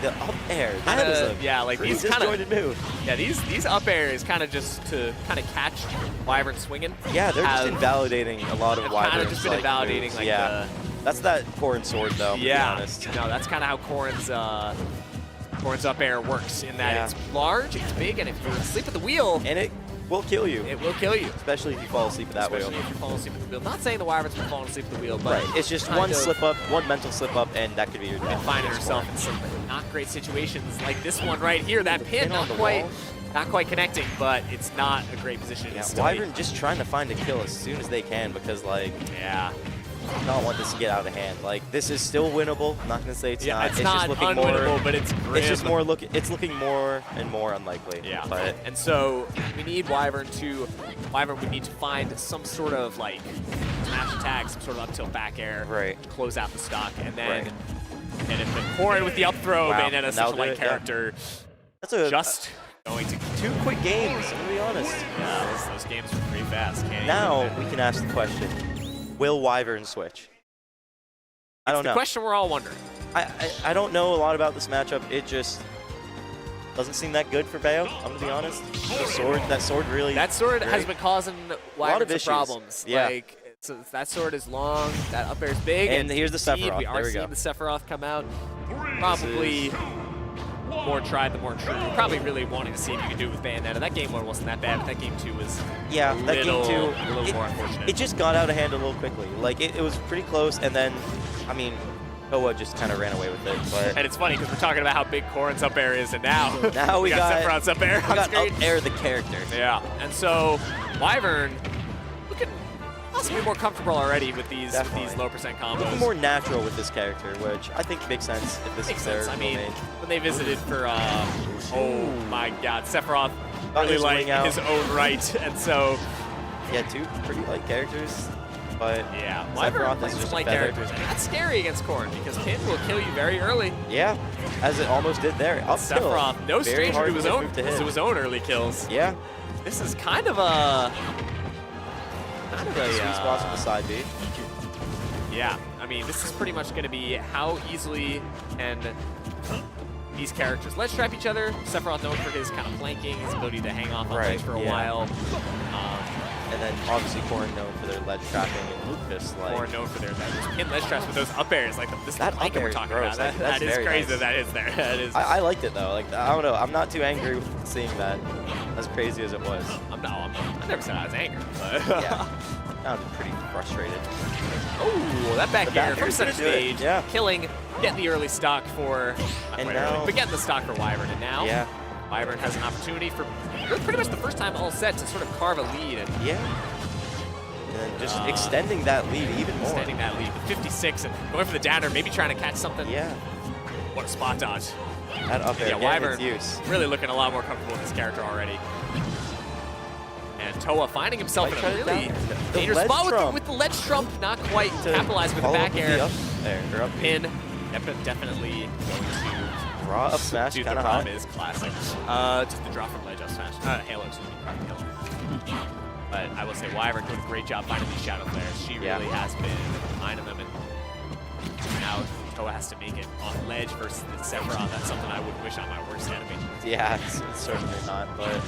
the up air. That is a yeah, like pretty these kind disjointed move. Yeah, these up airs kind of just to kind of catch Wyvern swinging. Yeah, they're just invalidating a lot of Wyvern's kind of just been invalidating moves. like yeah. That's that Corrin sword though. Yeah, to be honest. no, that's kind of how Corrin's up air works in that it's large, it's big, and if you're asleep at the wheel, and it will kill you. It will kill you. Especially if you fall asleep at that wheel. Especially if you're falling asleep at the wheel. Not saying the Wyvern's been falling asleep at the wheel, but right. It's just one slip up, one mental slip up, and that could be your death. And finding herself in some not great situations like this one right here. That pin not quite connecting, but it's not a great position. Yeah, Wyvern just trying to find a kill as soon as they can because I don't want this to get out of hand. Like, this is still winnable. I'm not going to say it's not. It's not just looking unwinnable, more, but it's grim. It's just more it's looking more and more unlikely. Yeah. But and so we need Wyvern would need to find some sort of like smash attack, some sort of up tilt back air to close out the stock, and then and if the Corrin with the up throw, man, that's such a light character. That's a just going to 2 quick games, to be honest. Yeah, those games are pretty fast. Now we can ask the question. Will Wyvern switch? I don't know. The question we're all wondering. I don't know a lot about this matchup. It just doesn't seem that good for Bayo, I'm going to be honest. That sword really... That sword has been causing Wyvern some problems. Yeah. Like, that sword is long, that up air is big. And here's the Sephiroth. We are seeing the Sephiroth come out. Probably more tried, the more true. Probably really wanting to see if you could do it with Bayonetta. That game 1 wasn't that bad, but that game 2 was that game 2, a little more unfortunate. It just got out of hand a little quickly. Like, it was pretty close, and then, I mean, Toa just kind of ran away with it. But and it's funny because we're talking about how big Corrin's up air is, and now we got Sephiroth's up air. We got up air the character. Yeah, and so Wyvern looking possibly more comfortable already with these low percent combos. Looking more natural with this character, which I think makes sense if this is their I mean, domain. when they visited for, oh my God, Sephiroth really like his own right, and so yeah, 2 pretty light characters. But yeah, Wyvern is just light characters. And that's scary against Corrin because Pin will kill you very early. Yeah, as it almost did there. Up Sephiroth, no stranger to his own early kills. Yeah. This is kind of a sweet spots on the side B. Yeah, I mean, this is pretty much going to be how easily can these characters ledge trap each other. Sephiroth known for his kind of flanking, his ability to hang off on ledge for a while. And then obviously Corrin known for their ledge trapping, and Lucas like Corrin known for their pin ledge traps with those up airs, like this flanking we're talking about. That is crazy. That is there. That is. I liked it though. Like, I don't know. I'm not too angry with seeing that. As crazy as it was. I never said I was angry. But yeah, I'm pretty frustrated. Oh, that back air from center stage, killing, getting the early stock for, but getting the stock for Wyvern, and now Wyvern has an opportunity for pretty much the first time all set to sort of carve a lead. And and just extending that lead even more. Extending that lead with 56 and going for the downer, maybe trying to catch something. Yeah. What a spot dodge. That up there, Wyvern really looking a lot more comfortable with this character already. Toa finding himself in a really The dangerous ledge spot trump. with the ledge trump, not quite To capitalizing with the follow back up with air. the up air, or up Pin, definitely going to raw up smash, dude, kind the of high. problem is classic. Just the drop from ledge up smash. Halo, excuse me. But I will say Wyvern doing a great job finding these shadow flares. She really has been finding them, and now Toa has to make it off ledge versus the Sephiroth. That's something I would wish on my worst enemy. Yeah, it's certainly not, but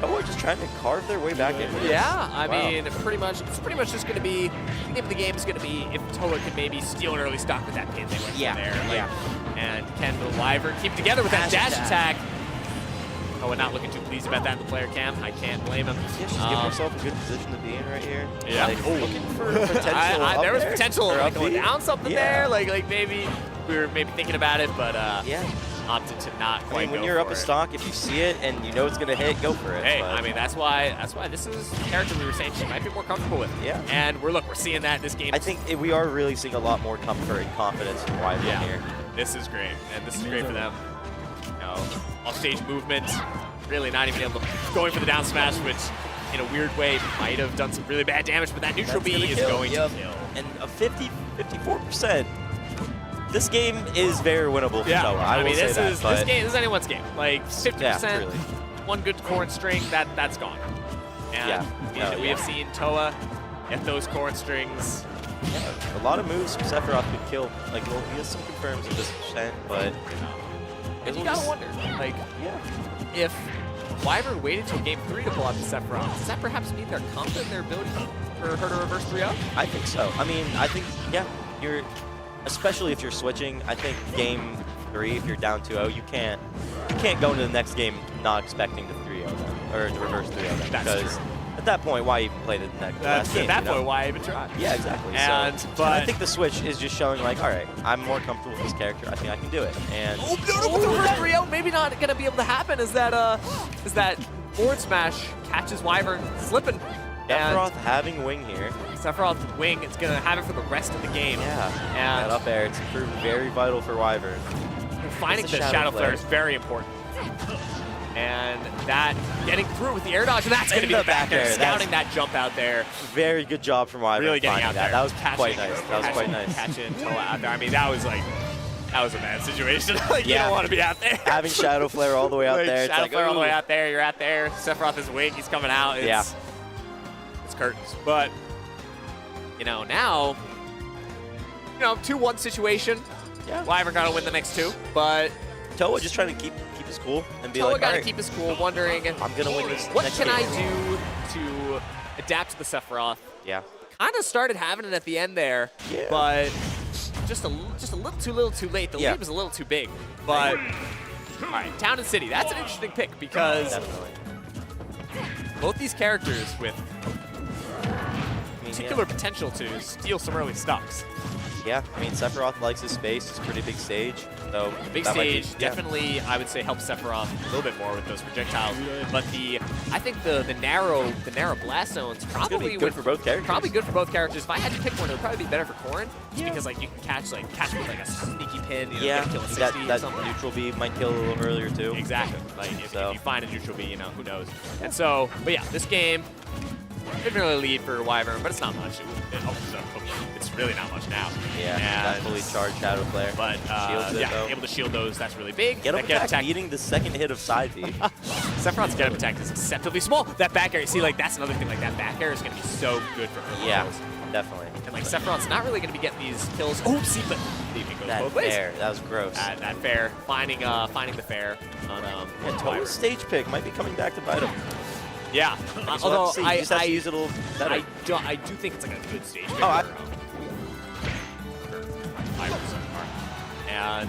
we're just trying to carve their way back in. Yeah, I mean, it's pretty much just going to be, the name of the game is going to be if Toa can maybe steal an early stock with that pin they went from there. And can the Wyvern keep together with that dash attack? Toa not looking too pleased about that in the player cam. I can't blame him. Yeah, she's giving herself a good position to be in right here. Yeah. Like, looking for potential there was potential or like, up going B. down something there. Like maybe we were thinking about it, but opted to not quite I mean, when go you're up for a it. stock, if you see it and you know it's gonna hit, go for it. Hey, but I mean that's why this is a character we were saying she might be more comfortable with. Yeah. And we're seeing that in this game. I think we are really seeing a lot more comfort and confidence in Wyvern here. This is great, and this is great for them. You know, off-stage movement, really not even able to going for the down smash, which in a weird way might have done some really bad damage, but that neutral B is going to kill. And a 54%. This game is very winnable for Toa. I will say this is anyone's game. Like 50%, really. one good corn string, that's gone. And we have seen Toa get those corn strings. Yeah, a lot of moves Sephiroth could kill. Like, well, he has some confirms at this percent, but And you gotta wonder, like, if Wyvern waited till game 3 to pull out the Sephiroth, does that perhaps mean they're confident in their ability for her to reverse 3-0? I think so. I mean, I think, you're, especially if you're switching, I think game 3, if you're down 2-0, you can't go into the next game not expecting to 3-0 them, or to reverse 3-0 them. That's true. At that point, why even play the last game? At that point, why even try? Yeah, exactly. And I think the switch is just showing like, all right, I'm more comfortable with this character. I think I can do it. And the reverse 3-0 maybe not gonna be able to happen. Is that forward smash catches Wyvern slipping? Sephiroth having wing here. Sephiroth wing is gonna have it for the rest of the game. Yeah. And that up air, it's proven very vital for Wyvern. Finding the shadow flare is very important. And that getting through with the air dodge, and that's going to be the back air. Scouting that jump out there. Very good job from Wyvern. Really getting out there. That was quite nice. That was quite nice. Catching Toa out there. I mean, that was a bad situation. Like, you don't want to be out there. Having shadow flare all the way out there. Shadow flare all the way out there. You're out there. Sephiroth is wing. He's coming out. It's curtains. But, now, 2-1 situation. Yeah. Wyvern got to win the next 2. But Toa just trying to keep his cool and be Toa like, got to keep his cool, wondering, I'm going to win this what next can game. I do to adapt to the Sephiroth? Yeah. Kind of started having it at the end there, but just a little too late. The lead was a little too big. But all right, Town and City. That's an interesting pick because both these characters with particular potential to steal some early stocks. Yeah, I mean, Sephiroth likes his space. It's a pretty big stage. So big stage definitely, I would say, helps Sephiroth a little bit more with those projectiles. But I think the narrow blast zones probably good for both characters. Probably good for both characters. If I had to pick one, it would probably be better for Corrin, just because you can catch with a sneaky pin. Get a kill at 60 or something. That neutral B might kill a little earlier too. Exactly. Like if you find a neutral B, who knows. And so, but yeah, this game didn't really lead for Wyvern, but it's not much. It's really not much now. Yeah, that fully charged Shadow Flare. But able to shield those, that's really big. Get up attack beating the second hit of side B. Sephiroth's get up attack is acceptably small. That back air, see, that's another thing. That back air is going to be so good for her. Yeah, definitely. And Sephiroth's not really going to be getting these kills. Oh, see, but that fair, that was gross. That fair, finding the fair on Toa's stage pick might be coming back to bite him. Yeah, although I just have to use it a little better. I do think it's a good stage. And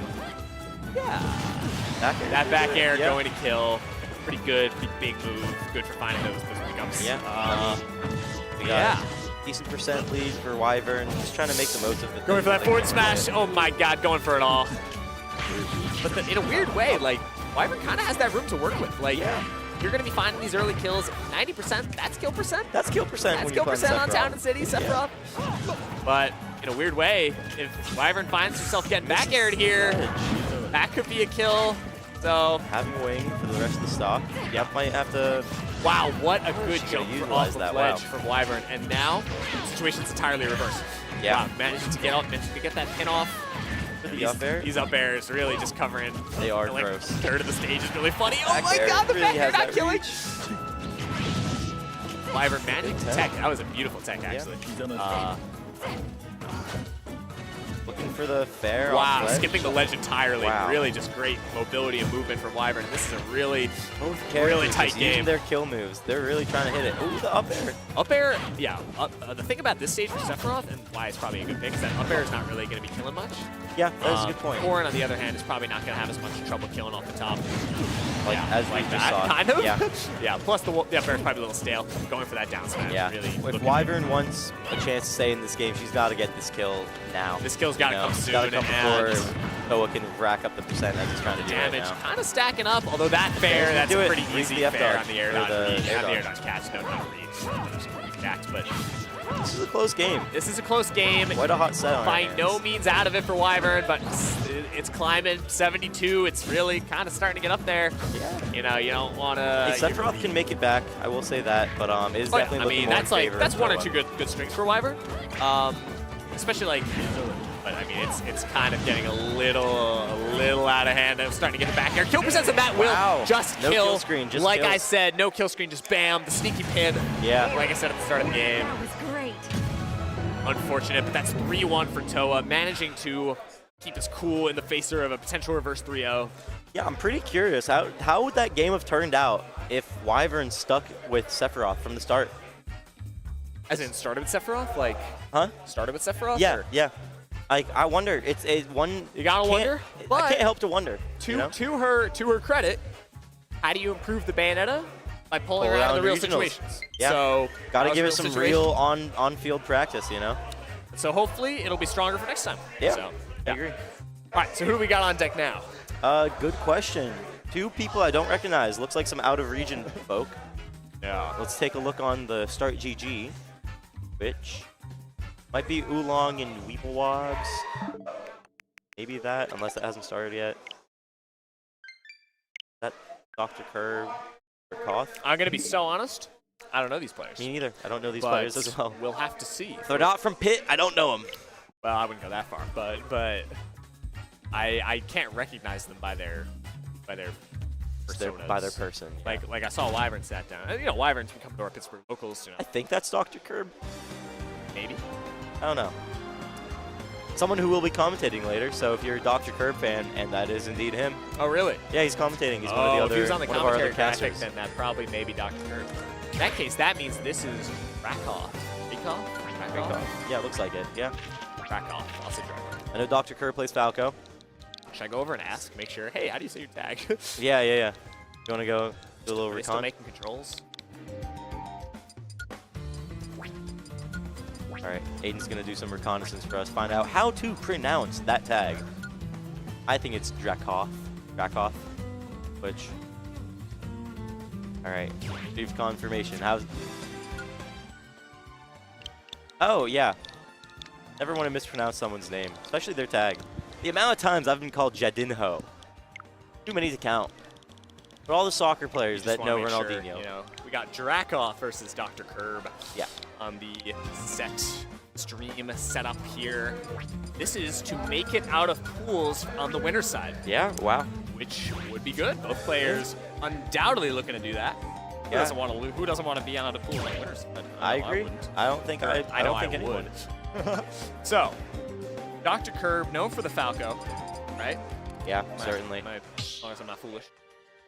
that back air going to kill. Pretty good, pretty big move. Good for finding those pickups. Yeah. Decent percent lead for Wyvern. Just trying to make the most of it. Going for that forward smash. Oh my God, going for it all. But in a weird way, Wyvern kind of has that room to work with. You're going to be finding these early kills. 90%, that's kill percent. That's kill percent. That's kill percent on Town and City, Sephiroth. But in a weird way, if Wyvern finds himself getting back aired here, that could be a kill. So having wing for the rest of the stock. Yep, might have to. wow, what a good She's jump gonna off utilize the that, ledge wow. from Wyvern, and now the situation's entirely reversed. Yeah. Wow, managing to get that pin off. For the up air. These up airs really just covering. They are like, gross. Third of the stage is really funny. Back Oh my air god, the really back air has not that killing. reach. Wyvern managing to Big tech. That was a beautiful tech, actually. Looking for the fair. Wow, off ledge. skipping the ledge entirely. Wow. Really just great mobility and movement from Wyvern. This is a really, Both really characters tight just using game. their kill moves. They're really trying to hit it. Ooh, the up air. Up air, yeah. The thing about this stage for Sephiroth, and why it's probably a good pick, is that up air is not really going to be killing much. Yeah, that's a good point. Corrin, on the other hand, is probably not going to have as much trouble killing off the top. Like, yeah, as we like just that, saw. kind of. Yeah. Yeah, plus the up air is probably a little stale. Going for that down smash. Yeah. Really If looking- Wyvern wants a chance to stay in this game, she's got to get this kill now. This kill's got to come It's soon. got to come and before Toa can rack up the percent that he's trying to do right damage now. kind of stacking up, although that fair, that's do a it. pretty Read easy the F fair dodge, on the air or dodge. the On the air air dodge. dodge catch. No, not read. Stacked, but This is a close game. this is a close game. Quite a hot set on our By hands. no means out of it for Wyvern, but it's climbing 72. It's really kind of starting to get up there. Yeah. You know, you don't want to. Hey, Sephiroth can make it back. I will say that, but it is definitely I looking mean, more that's in like favor that's of one or Toa. two good strings for Wyvern. Especially like, but I mean, it's kind of getting a little out of hand. I'm starting to get it back here. Kill percents of that Wow. will just No kill. kill screen, just like I kills. said, no kill screen, just bam, the sneaky pin. Yeah. Like I said at the start of the game. That was great. Unfortunate, but that's 3-1 for Toa, managing to keep us cool in the face of a potential reverse 3-0. Yeah, I'm pretty curious. How would that game have turned out if Wyvern stuck with Sephiroth from the start? As in, started with Sephiroth? Like, Huh? started with Sephiroth? Yeah, or- yeah. I wonder. It's one. You gotta can't- wonder, but I can't help to wonder. To, you know? to her credit, how do you improve the Bayonetta? By pulling her out of the real regionals. situations. Yeah. So Gotta that was give a it some situation. real on-field practice, you know? So hopefully it'll be stronger for next time. Yeah, So, I agree. All right, so who do we got on deck now? Good question. Two people I don't recognize. Looks like some out-of-region folk. Yeah. Let's take a look on the Start GG, which might be Oolong and Weeblewobs. Maybe that, unless it hasn't started yet. That Dr. Kirb or Koth? I'm gonna be so honest. I don't know these players. Me neither. I don't know these but players as well. We'll have to see. If they're not from Pitt, I don't know them. Well, I wouldn't go that far, but I can't recognize them by their personas. By their person. Yeah. Like I saw Wyvern sat down. And, you know, Wyvern's become to our Pittsburgh locals. You know, I think that's Dr. Kirb. maybe. I don't know. Someone who will be commentating later, so if you're a Dr. Kirb fan, and that is indeed him. Oh, really? Yeah, he's commentating. He's one of the other if he was on the one of our other commentary graphic, casters. then that probably maybe Dr. Kirb. In that case, that means this is Rakoff. Rakoff? Yeah, it looks like it. Yeah. Rakoff. I'll say Rakoff. I know Dr. Kirb plays Falco. Should I go over and ask? Make sure. Hey, how do you say your tag? Yeah. You want to go do a little Are they still recon? making controls? All right, Aiden's going to do some reconnaissance for us, find out how to pronounce that tag. I think it's Dracoff, which... All right, receive confirmation. How's... Oh, yeah. Never want to mispronounce someone's name, especially their tag. The amount of times I've been called Jadinho. Too many to count. For all the soccer players Just that know wanna make Ronaldinho. Sure, you know, we got Dracoff versus Dr. Kirb. Yeah. On the set stream setup here. This is to make it out of pools on the winner's side, Yeah, wow. which would be good. Both players undoubtedly looking to do that. Who Yeah. doesn't want to? Who doesn't want to be on a pool on the winner's side? I know agree. wouldn't. I don't think I know don't think I anyone. would. So, Dr. Kirb, known for the Falco, right? Yeah, certainly. As long as I'm not foolish.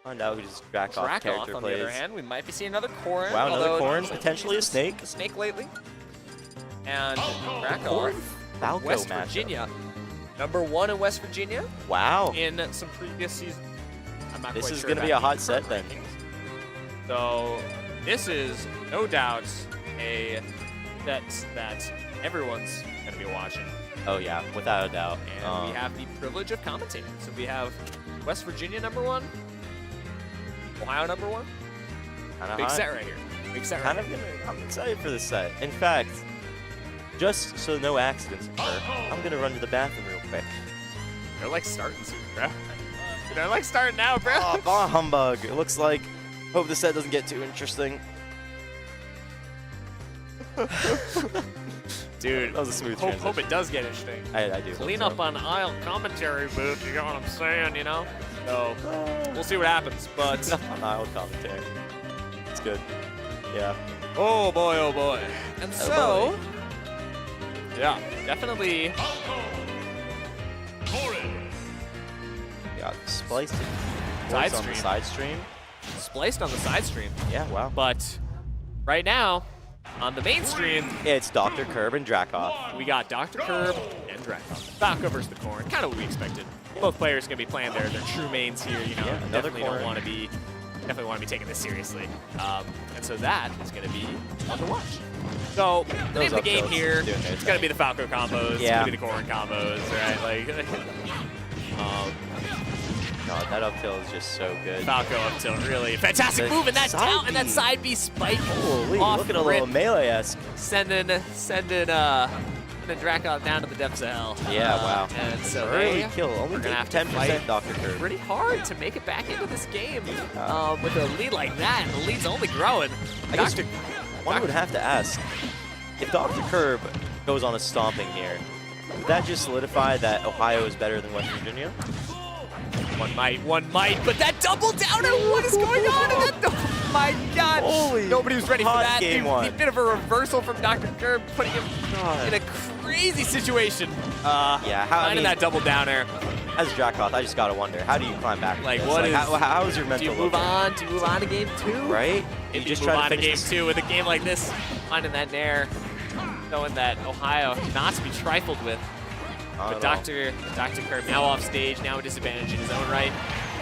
Find out who this Dracoff Dracoff, character on plays. the other hand, we might be seeing another Corrin. Wow, another although Corrin, it looks like potentially a he's snake. A snake lately. And Dracoff, Falco West matchup. Virginia. #1 in West Virginia Wow. in some previous seasons. I'm not This quite is sure gonna about be a the hot set current then. rankings. So this is no doubt a set that everyone's going to be watching. Oh yeah, without a doubt. And we have the privilege of commentating. So we have West Virginia #1, Ohio #1. Kinda Big hot. set right here. Big set right here. I'm excited for this set. In fact, just so no accidents occur, I'm gonna run to the bathroom real quick. They're like starting soon, bro. Dude, I like starting now, bro. Oh, bah humbug. It looks like. Hope the set doesn't get too interesting. Dude, that was a smooth hope transition. it does get interesting. I do. Clean up on aisle commentary booth, you know what I'm saying, you know? So, we'll see what happens, but... on aisle commentary. It's good. Yeah. Oh boy, oh boy. And Oh, so... boy. Yeah, definitely... Got spliced Side on stream. the side stream. Spliced on the side stream. Yeah, wow. But right now, on the main stream, It's Dr. Kirb and Dracoth. we got Dr. Kirb and Dracoth. Falco versus the Corn, kind of what we expected. Both players going to be playing their true mains here, you know. Yeah, another definitely Corn. don't want to be taking this seriously. And so that is going to be fun to watch. So, the name of the game uptilts here, doing their it's going to be the Falco combos, it's Yeah. going to be the Corn combos, right? Like, God, that uphill is just so good. Falco up tilt, really fantastic The move, and that side down, and that B. side B spike Holy, off look at a rip, little melee-esque. sending Dracoth down to the depths of hell. Yeah, wow. And so Early they kill, only are gonna have to 10% fight Dr. Kirb. pretty hard to make it back into this game with a lead like that, and the lead's only growing. I guess one would have to ask, if Dr. Kirb goes on a stomping here, would that just solidify that Ohio is better than West Virginia? One might, but that double downer, what is going on? And that, oh my God, Holy nobody was ready for hot that. game The one. bit of a reversal from Dr. Kirb, putting him in a crazy situation. Yeah, finding that double downer. As Dracoth, I just gotta wonder, how do you climb back? from Like, this? what is? how is your mental? Do you move look? on? Do you move on to game two? Right? Maybe just move try on to to finish game this. two with a game like this, finding that nair, knowing that Ohio not to be trifled with. Not But at all. Dr. Kirb now off stage, now a disadvantage in his own right.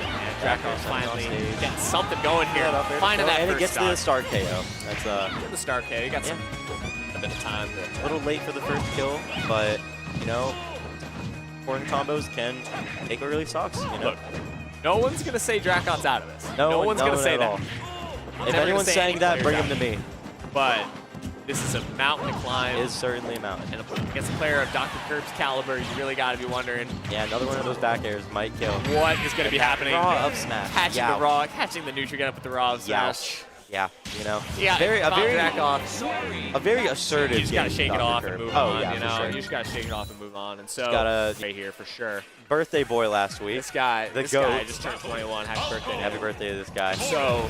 And Dracoth finally stage. getting something going here, Yeah, up there. finding that and it first gets stock. the star KO. That's The star K, you got Yeah. a bit of time to... a little late for the first kill, but you know, corn combos can take what really sucks. You know, Look, no one's going to say Dracoth's out of this. no one's going to say at that. all. Never If gonna anyone's say saying any that, bring player's him to me. But this is a mountain to climb. It is certainly a mountain. And against a player of Dr. Kirb's caliber, you really got to be wondering Yeah, another one of those back airs might kill. what is going to be happening. Raw up smash. Catching Yow. the raw, catching the neutral, get up with the raw smash. Youch. Yeah, you know, Yeah, back off. a very assertive. You just got to game shake from it Dr. off Kirb. and move Oh, on, yeah, you for know? sure. You just got to shake it off and move on. And so, gotta- right here for sure. Birthday boy last week. This guy The goat. just turned 21. Happy birthday. to Happy him. birthday to this guy. So,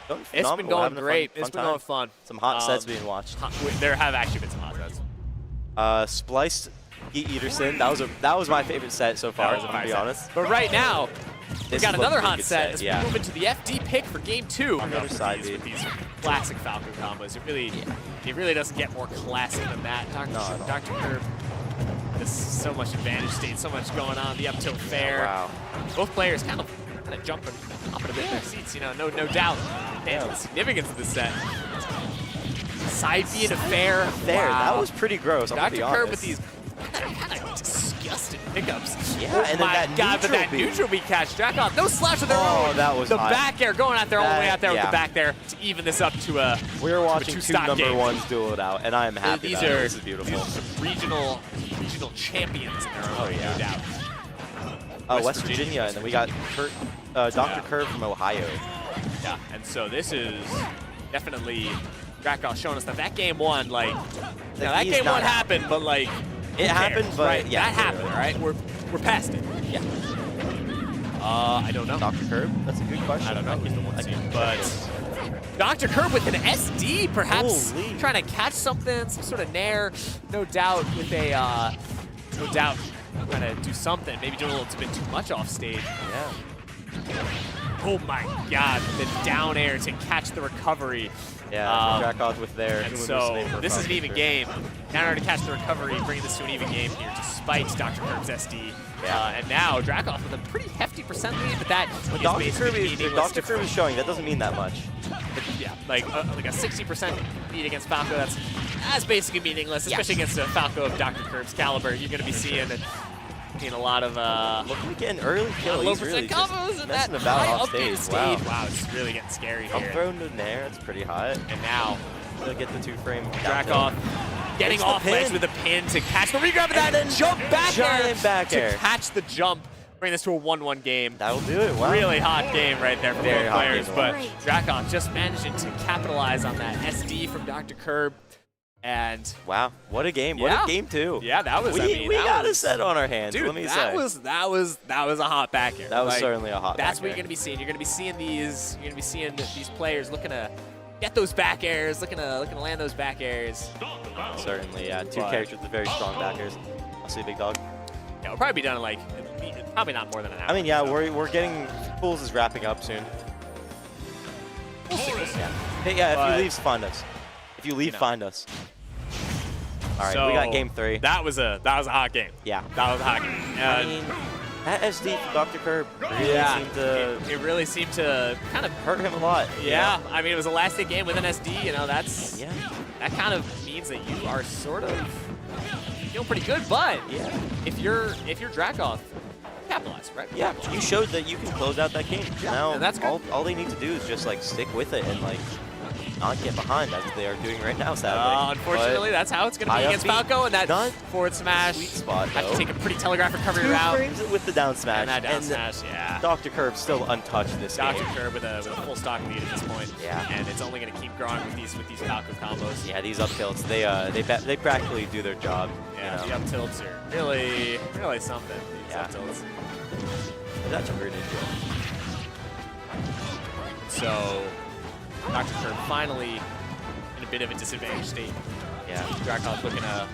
Going it's been phenomenal, going having a great. fun It's been time. going fun. Some hot sets being watched. There have actually been some hot sets. Spliced Heat Eaterson. That was my favorite set so far. That was a I'm hot gonna be set. honest. But right now, we This got is another looking hot good set set, as yeah. we move into the FD pick for game two. Another side B. With these classic Falco combos. It really doesn't get more classic than that. Dr. Kirb has so much advantage state, so much going on. The up tilt fair. Wow. Both players kind of jumping up a bit in their seats, you know, no doubt. Man, the significance of this set. Side B and a fair. There, Wow. that was pretty gross. I'm gonna Dr. be Kirb honest. with these kind of disgusting pickups. Yeah, Oh and then my that God, but neutral that B. neutral B catch. Dracoth, no slash of their Oh, own. that was the hot. back air going out there all the way out there with yeah. the back there to even this up to a. We were watching two two stock number games. ones duel it out, and I am happy. These about it. are This is beautiful. These are some regional champions in their own, Oh, yeah. no doubt. West Virginia, and then we got Dr. Kirb from Ohio. Yeah, and so this is definitely Dracoth showing us that game one, like, now that he's game not one happened, but like, It who happened, cares, but right? yeah, that happened, all right? We're past it. Yeah. I don't know. Dr. Kirb? That's a good question. I don't know. He's the one seen, but Dr. Kirb with an SD, perhaps Holy. trying to catch something, some sort of nair, no doubt with a, trying to do something, maybe doing a little bit too much off stage. Yeah. Oh my God, the down air to catch the recovery. Yeah, Dracoth with their And human so hallucinator this is an for even sure. game. Down air to catch the recovery, bringing this to an even game here, despite Dr. Kirb's SD. Yeah. And now Dracoth with a pretty hefty percent lead, but that But is Dr. basically Kirb is, meaningless. Dr. Kirb is showing that doesn't mean that much. Yeah, like a 60% lead against Falco, that's basically meaningless, especially against a Falco of Dr. Kirb's caliber. You're going to be seeing a lot of Look, we get an early kill. low He's really percent combos just and that messing about high off updated stage. Wow. Wow, it's really getting scary I'm here. throwing to Nair. That's pretty hot. And now He'll get the two-frame. Dracoth getting It's the off ledge pin. with a pin to catch the regrab of that, And then jump back giant air back to air. catch the jump bring this to a 1-1 game. That'll do it. Wow. Really hot game right there for Very both hot players, game. but Dracoth just managing to capitalize on that SD from Dr. Kirb. And Wow, what a game! Yeah. What a game too. yeah, that was. We, I mean, we that got a was, set on our hands. dude. Let me that say. was a hot back air. That was Like, certainly a hot. That's back what you're air. gonna be seeing. You're gonna be seeing these. You're gonna be seeing these players looking to get those back airs, looking to land those back airs. Certainly, yeah. Two But- characters with very strong backers. I'll see, big dog. Yeah, we'll probably be done in like probably not more than an hour. I mean, yeah, we're getting pools is wrapping up soon. We'll see. Yeah. Hey, yeah. If But- you leave, find us. If you leave, You know. find us. All right, So, we got game 3. That was a hot game. Yeah. That was a hot game. I And mean, that SD from Dr. Kirb really yeah, seemed to it really seemed to kind of hurt him a lot. you yeah. know? I mean, it was a last hit game with an SD. You know, that's Yeah. that kind of means that you are sort of feeling pretty good. But Yeah. if you're Dracoth, capitalize, right? Yeah, you showed that you can close out that game. Yeah, Now, and that's good. all they need to do is just like stick with it and like not get behind as they are doing right now, sadly. Unfortunately, that's how it's going to high be against up B, Falco, and that not forward smash. sweet spot, Have to though. take a pretty telegraph recovery 2 route. frames with the down smash. And that down smash, yeah. Dr. Kirb still untouched this Dr. game. Kirb with a full stock lead at this point. Yeah. And it's only going to keep growing with these Falco combos. Yeah, these up tilts, they practically do their job. Yeah, you the know? up tilts are really something. These Yeah. up tilts. That's a weird issue. So, Dr. Kirb finally in a bit of a disadvantaged state. Yeah. Dracoth looking to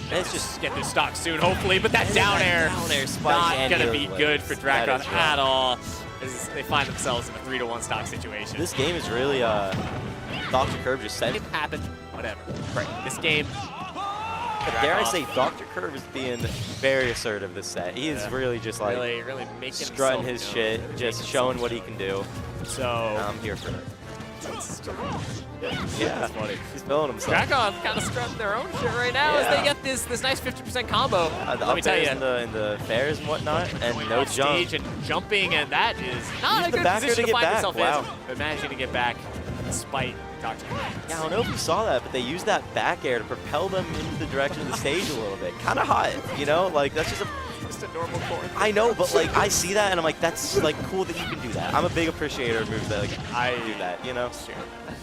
And it's just get this stock soon, hopefully, but that And down that air, down air spike not and going to those be legs. good for That Dracoth is at rough. all, as they find themselves in a 3-1 stock situation. this game is really Dr. Kirb just said. It happened, whatever. Right. This game, Dare I Dracoth say, Dr. Kirb is being very assertive this set. He is Yeah. really just like really making strutting himself his known, shit, making just himself showing what he known. can do. So, I'm here for it. yeah, that's funny. He's feeling himself. Dracoth kind of strutting their own shit right now as Yeah. they get this nice 50% combo. The Let me up tell airs you, in the fairs and whatnot, and no off jump. stage and jumping, and that is not Use a the good back air position to to get find back. yourself Wow. in, but managing to get back despite Dr. Kirb. Yeah, I don't know if you saw that, but they used that back air to propel them in the direction of the stage a little bit. Kind of hot, you know? Like, that's just Just a normal core. I know, but like, I see that and I'm like, that's like cool that you can do that. I'm a big appreciator of moves that like, I do that, you know?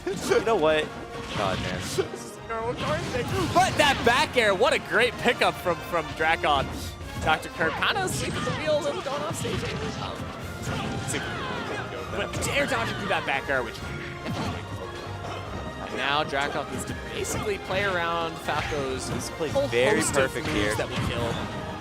You know what? God, man. This is a normal core thing. But that back air, what a great pickup from Dracoth. Dr. Kirb kind of sleeping the wheel a little going off stage. But dare Dr. do that back air, which now Dracoth needs to basically play around Falco's He's played whole very host perfect of moves here. that we killed.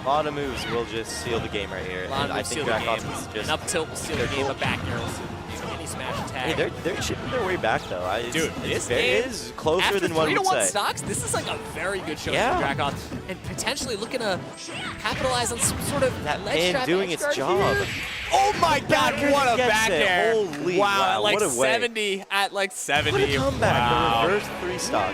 A lot of moves will just seal the game right here. A lot And of I moves think seal the Dracoth game. is An just. up tilt will seal the they're game. cool. A back air will seal any smash attack. Hey, they're chipping their way back though. Dude, this game it is closer after than one would 3-1 say. stocks, this is like a very good showing Yeah. for Dracoth, and potentially looking to capitalize on some sort of That ledge pin trap doing edge its guard job. here. Oh my God! Back air What a gets back it. air! Holy wow! wow, At like what a way. 70, at like 70. What a comeback! Wow. The reverse 3-stock.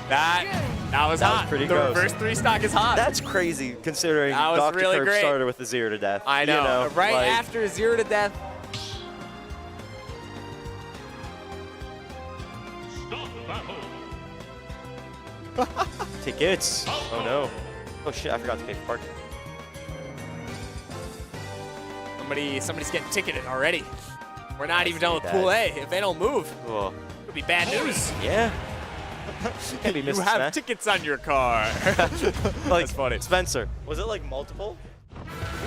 That was That hot. was pretty the gross. reverse 3-stock is hot. That's crazy considering That was Dr. really Kirb great. started with the 0 to death. I know. You know right like, after 0 to death. Tickets. Oh no. Oh shit! I forgot to pay for parking. Somebody's getting ticketed already. We're not even done with that. Pool A. If they don't move, Oh it'll be bad news. yeah. Can't be You missing have smash. tickets on your car. Like That's funny. Spencer. Was it like multiple?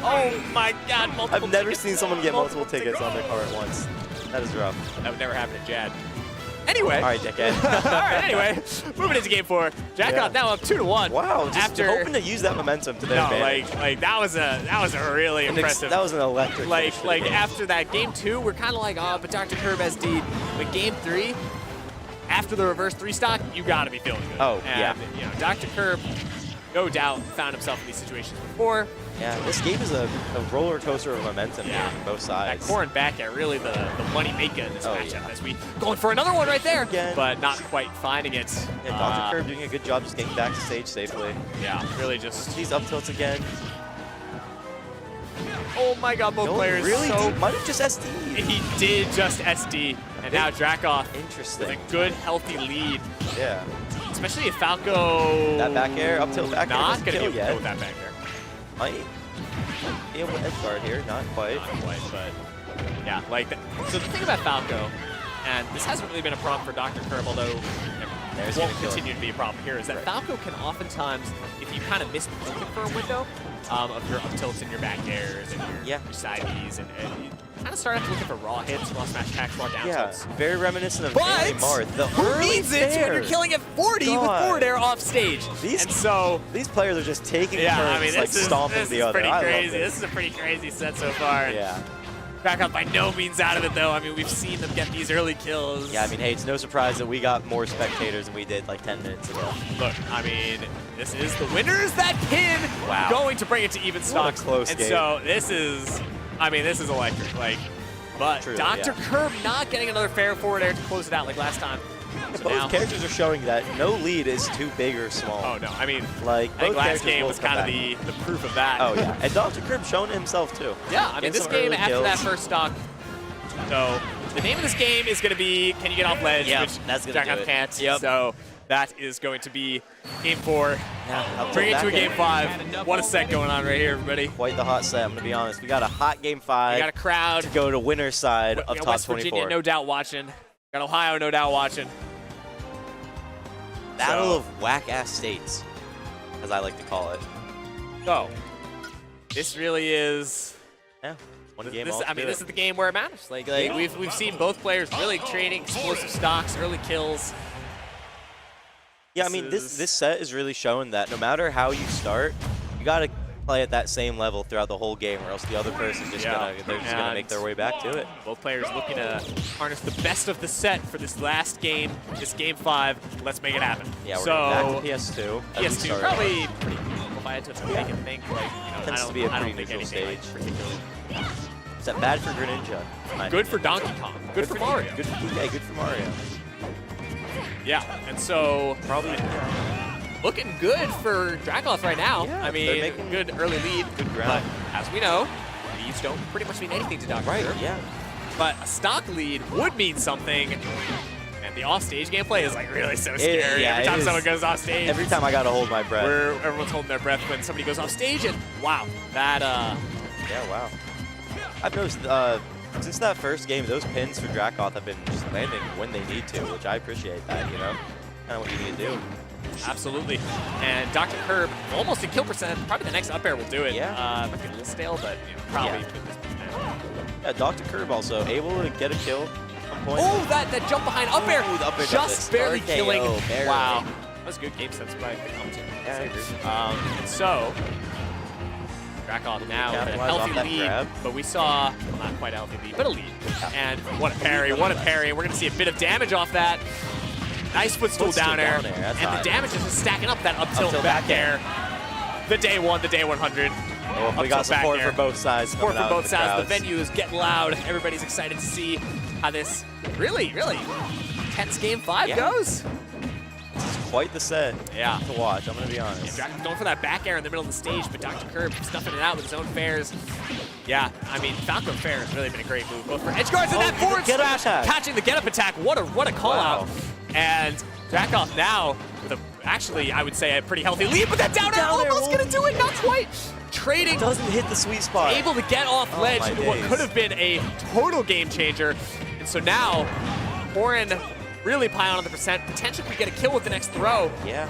Oh my God! Multiple I've never tickets. seen someone get multiple tickets on their car at once. That is rough. That would never happen to Jad. Anyway. All right, dickhead. All right. Anyway, moving into game 4. Dracoth Yeah. now up 2-1. Wow, just after hoping to use that momentum to their no, advantage. like that was a really impressive. That was an electric. finish to the game. After that game 2, we're kind of like, oh, but Dr. Kirb SD. But game 3, after the reverse 3-stock, you got to be feeling good. Oh, and, yeah. You know, Dr. Kirb, no doubt, found himself in these situations before. Yeah, this game is a roller coaster of momentum Yeah. here on both That sides. core and back air really the money maker in this Oh, matchup yeah. as we going for another one right there, Again. but not quite finding it. Yeah, Dr. Kirb doing a good job just getting back to stage safely. Yeah, really just. These up tilts again. Oh my God, both No, players really so. deep. Might have just SD. He did just SD, and now Dracoth with Interesting. a good, healthy lead. Yeah. Especially if Falco That back air, up tilt back air not doesn't going to be kill able to yet. go with that back air. Might. Be able to edge guard here, not quite. Not quite, but yeah, like, so the thing about Falco, and this hasn't really been a problem for Dr. Kirb, although it won't continue to be a problem here, is that Falco can oftentimes, if you kind of miss looking for a window of your up tilts and your back airs and your side Bs, and you kind of start out looking for raw hits, raw smash attacks, raw down tilts. Very reminiscent of But Marth. The who needs it when you're killing at 40 with forward air off stage? These players are just taking turns, I mean, like stomping the other. Pretty crazy. This is a pretty crazy set so far. Yeah. Crackoff by no means out of it, though. I mean, we've seen them get these early kills. Yeah, I mean, hey, it's no surprise that we got more spectators than we did like 10 minutes ago. Look, I mean, this is the winners that pin going to bring it to even stocks. Close game. So this is, I mean, this is electric. Like, but Truly, Dr. Kirb not getting another fair forward air to close it out like last time. So both characters are showing that no lead is too big or small. Oh, no. I mean, like, I think last game was kind of the proof of that. Oh, yeah. And Dr. Kirb showing it himself, too. Yeah, I mean, this game, after that first stock, so the name of this game is going to be Can You Get Off Ledge? Yep, which that's going to do it. Can't. Yep. So that is going to be game 4. Yeah, bring it to a game 5. What a set going on right here, everybody. Quite the hot set, I'm going to be honest. We got a hot game 5. We got a crowd. To go to winner's side of top West 24. Virginia, no doubt watching. Got Ohio, no doubt watching. Battle of whack-ass states, as I like to call it. So, this really is... Yeah. One game this is the game where it matters. Like we've seen both players really trading explosive stocks, early kills. Yeah, I mean this set is really showing that no matter how you start, you gotta play at that same level throughout the whole game, or else the other person's just gonna make their way back to it. Both players looking to harness the best of the set for this last game, this game 5. Let's make it happen. Yeah, we're back to PS2. PS2 probably pretty cool if I had to make it think. Like, tends to be a pretty neutral stage. Is that bad for Greninja? Good for Donkey Kong. Good for Mario. Good for Mario. Yeah, and so probably looking good for Dracoth right now. Yeah, I mean, good early lead. Good ground. But as we know, leads don't pretty much mean anything to Dr. Right, Kirb. yeah. But a stock lead would mean something. And the off-stage gameplay is like really so scary. Every time someone goes off stage. Every time I gotta hold my breath. Everyone's holding their breath when somebody goes off stage, and wow, that yeah, wow. I've noticed since that first game, those pins for Dracoth have been just landing when they need to, which I appreciate that, you know? Kind of what you need to do. Absolutely. And Dr. Kirb almost a kill percent. Probably the next up air will do it. Yeah. Might be a little stale, but probably. Yeah, Dr. Kirb also able to get a kill at some point. Oh, that jump behind up air. Ooh, the up air just barely killing. Barely. Wow. That was good game sense by the commentator. Yeah, I agree. So, Dracoth now with a healthy lead, grab. but we saw, well, not quite a healthy lead, but a lead. And what a parry, what a parry. We're going to see a bit of damage off that. Nice footstool down air. And the damage is just stacking up that up tilt back air. The day 1, the day 100. Oh, we got support for both sides. Support for both sides. The venue is getting loud. Everybody's excited to see how this really, really tense game 5 goes. Quite the set to watch, I'm going to be honest. Yeah, going for that back air in the middle of the stage, but Dr. Kirb stuffing it out with his own fairs. Yeah, I mean, Falco Fair has really been a great move, both for edge guards and that forward smash, catching the get-up attack. What a call-out. And Dracoth now with actually, I would say, a pretty healthy lead, but that down air almost going to do it, not quite. Trading. Doesn't hit the sweet spot. Able to get off ledge into what could have been a total game changer. And so now, Horan really piling on the percent. Potentially could get a kill with the next throw. Yeah.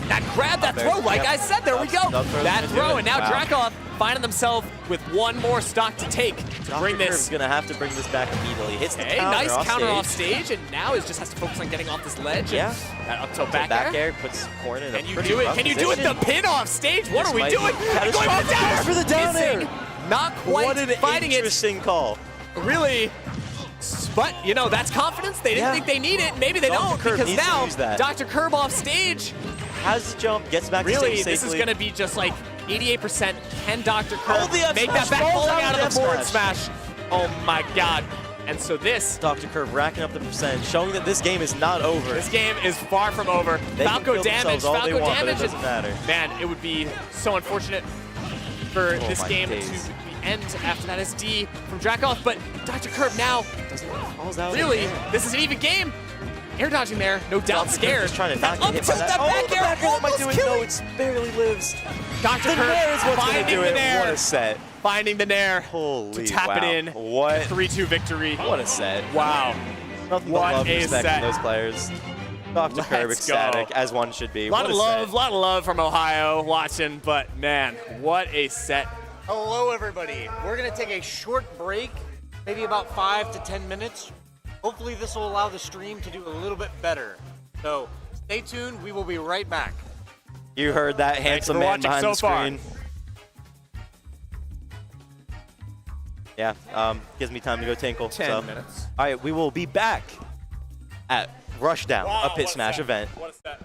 That grab, that throw, like I said, there we go. That throw, and now Dracoth finding themselves with one more stock to take to bring this. Kirb's gonna have to bring this back immediately. Hits the counter nice counter stage. off stage, and now is just has to focus on getting off this ledge. Yeah. That up tilt back air. Puts Horn in Can you do it? Can you do it? The pin off stage? What are we doing? Going for the down air. For the down air. Not quite what an fighting interesting call. Really. But, you know, that's confidence. They didn't think they need it. Maybe they don't, because now Dr. Kirb off stage has the jump, gets back to stage safely. This is going to be just like 88%. Can Dr. Kirb make that back falling out of the forward smash? Oh, my God. And so this... Dr. Kirb racking up the percent, showing that this game is not over. This game is far from over. Falco damage, Falco damage. It doesn't matter. Man, it would be so unfortunate for this game to end after that SD from Dracoth, but Dr. Kirb now, really, this is an even game. Air dodging there, no doubt scared. Just trying to not Up get hit tilt, by that back air that might do it. almost No, it barely lives. Dr. The Kirb nair is what's going to finding do the it. nair. What a set. Finding the nair Holy to tap wow. it in. What? 3-2 victory. What a set. Wow. Nothing What but love a and respect set. from those players. Dr. Kirb Let's ecstatic, go. as one should be. A lot What of a love, set. lot of love from Ohio watching, but man, what a set. Hello, everybody. We're going to take a short break, maybe about 5 to 10 minutes. Hopefully, this will allow the stream to do a little bit better. So stay tuned. We will be right back. You heard that handsome for man watching behind so the screen. far. Yeah, gives me time to go tinkle. 10 minutes. All right, we will be back at Rushdown, a Pit Smash event. What a set.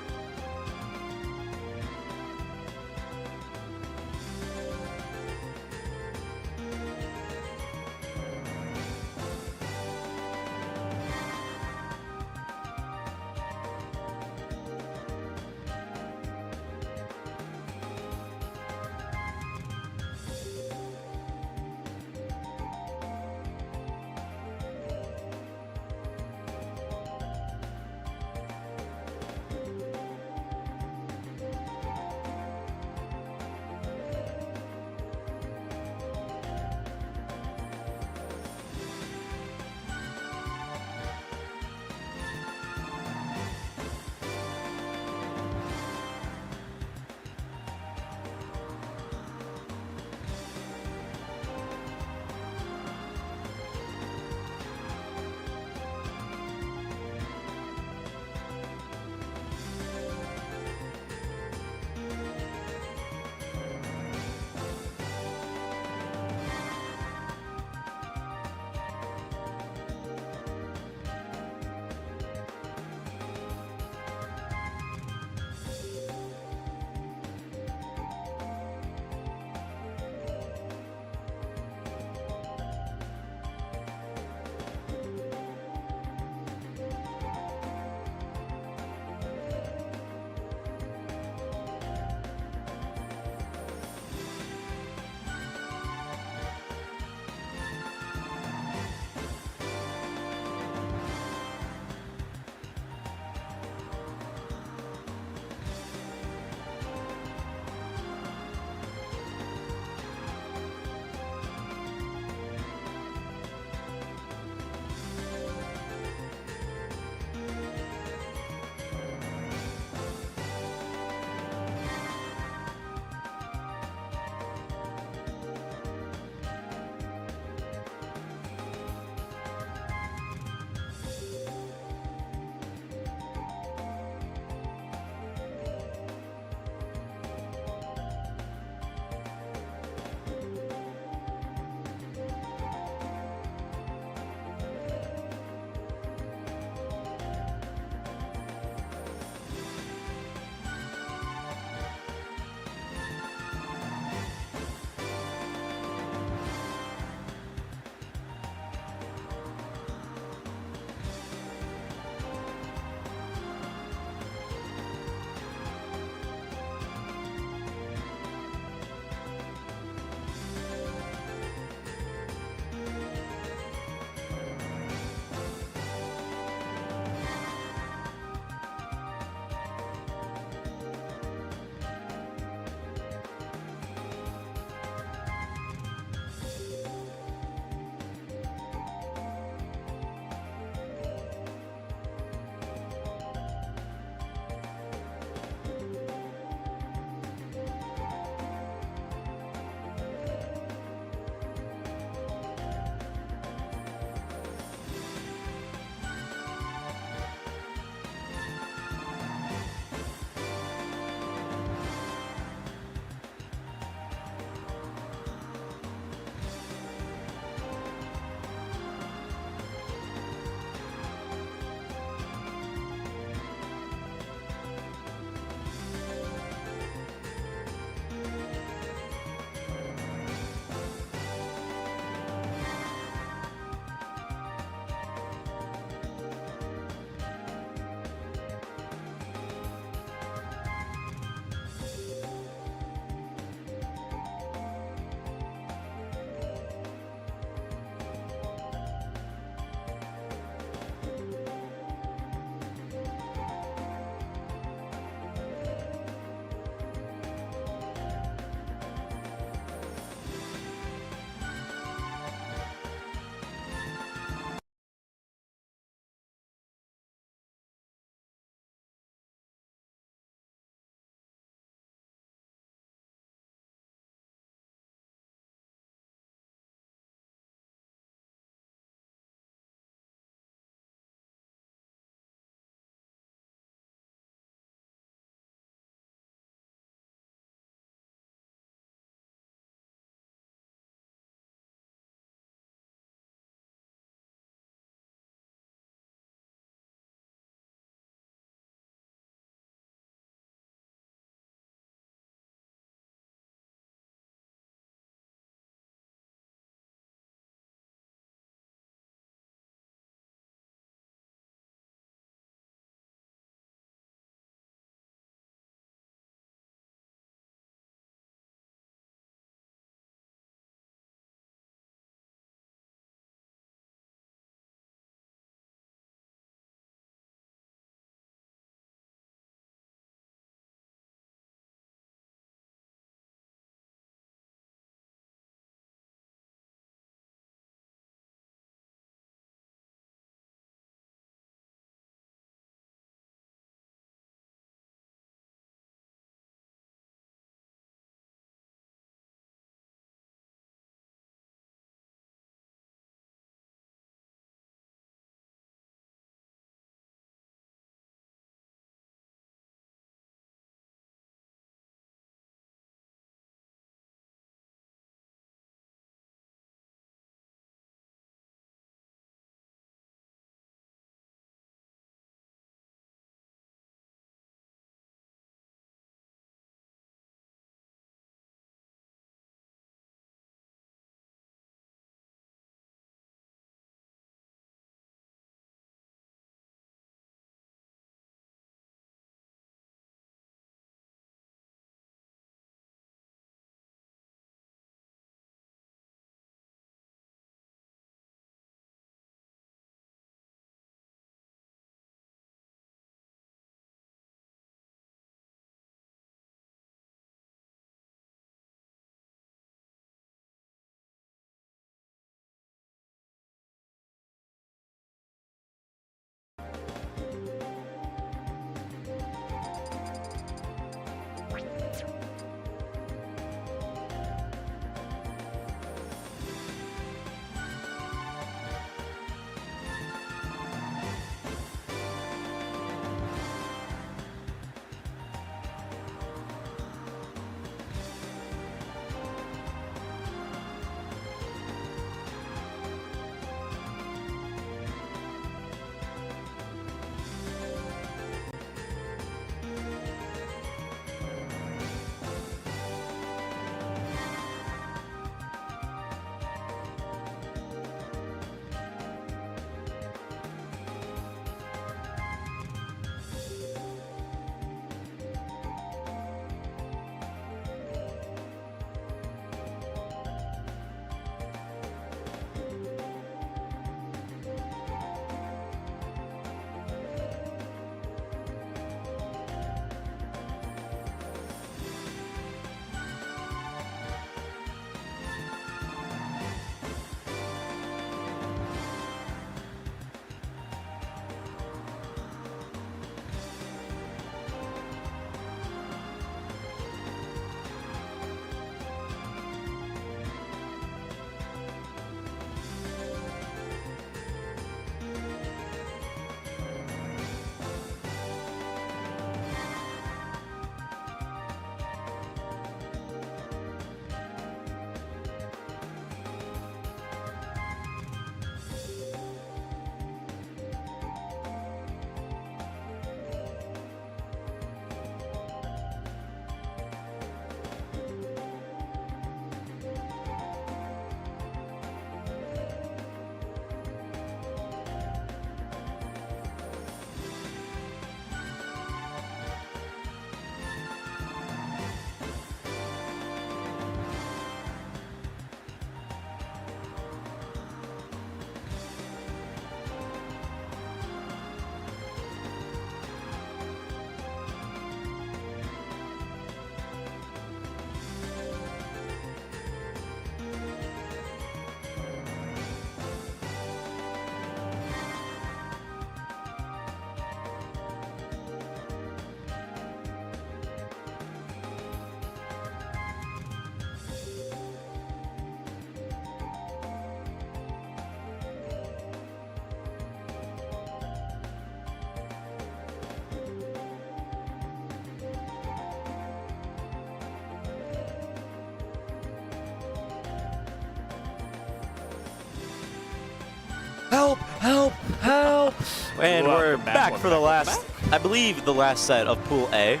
Help! Help! Help! And we're Welcome back for the welcome last, I believe, the last set of Pool A.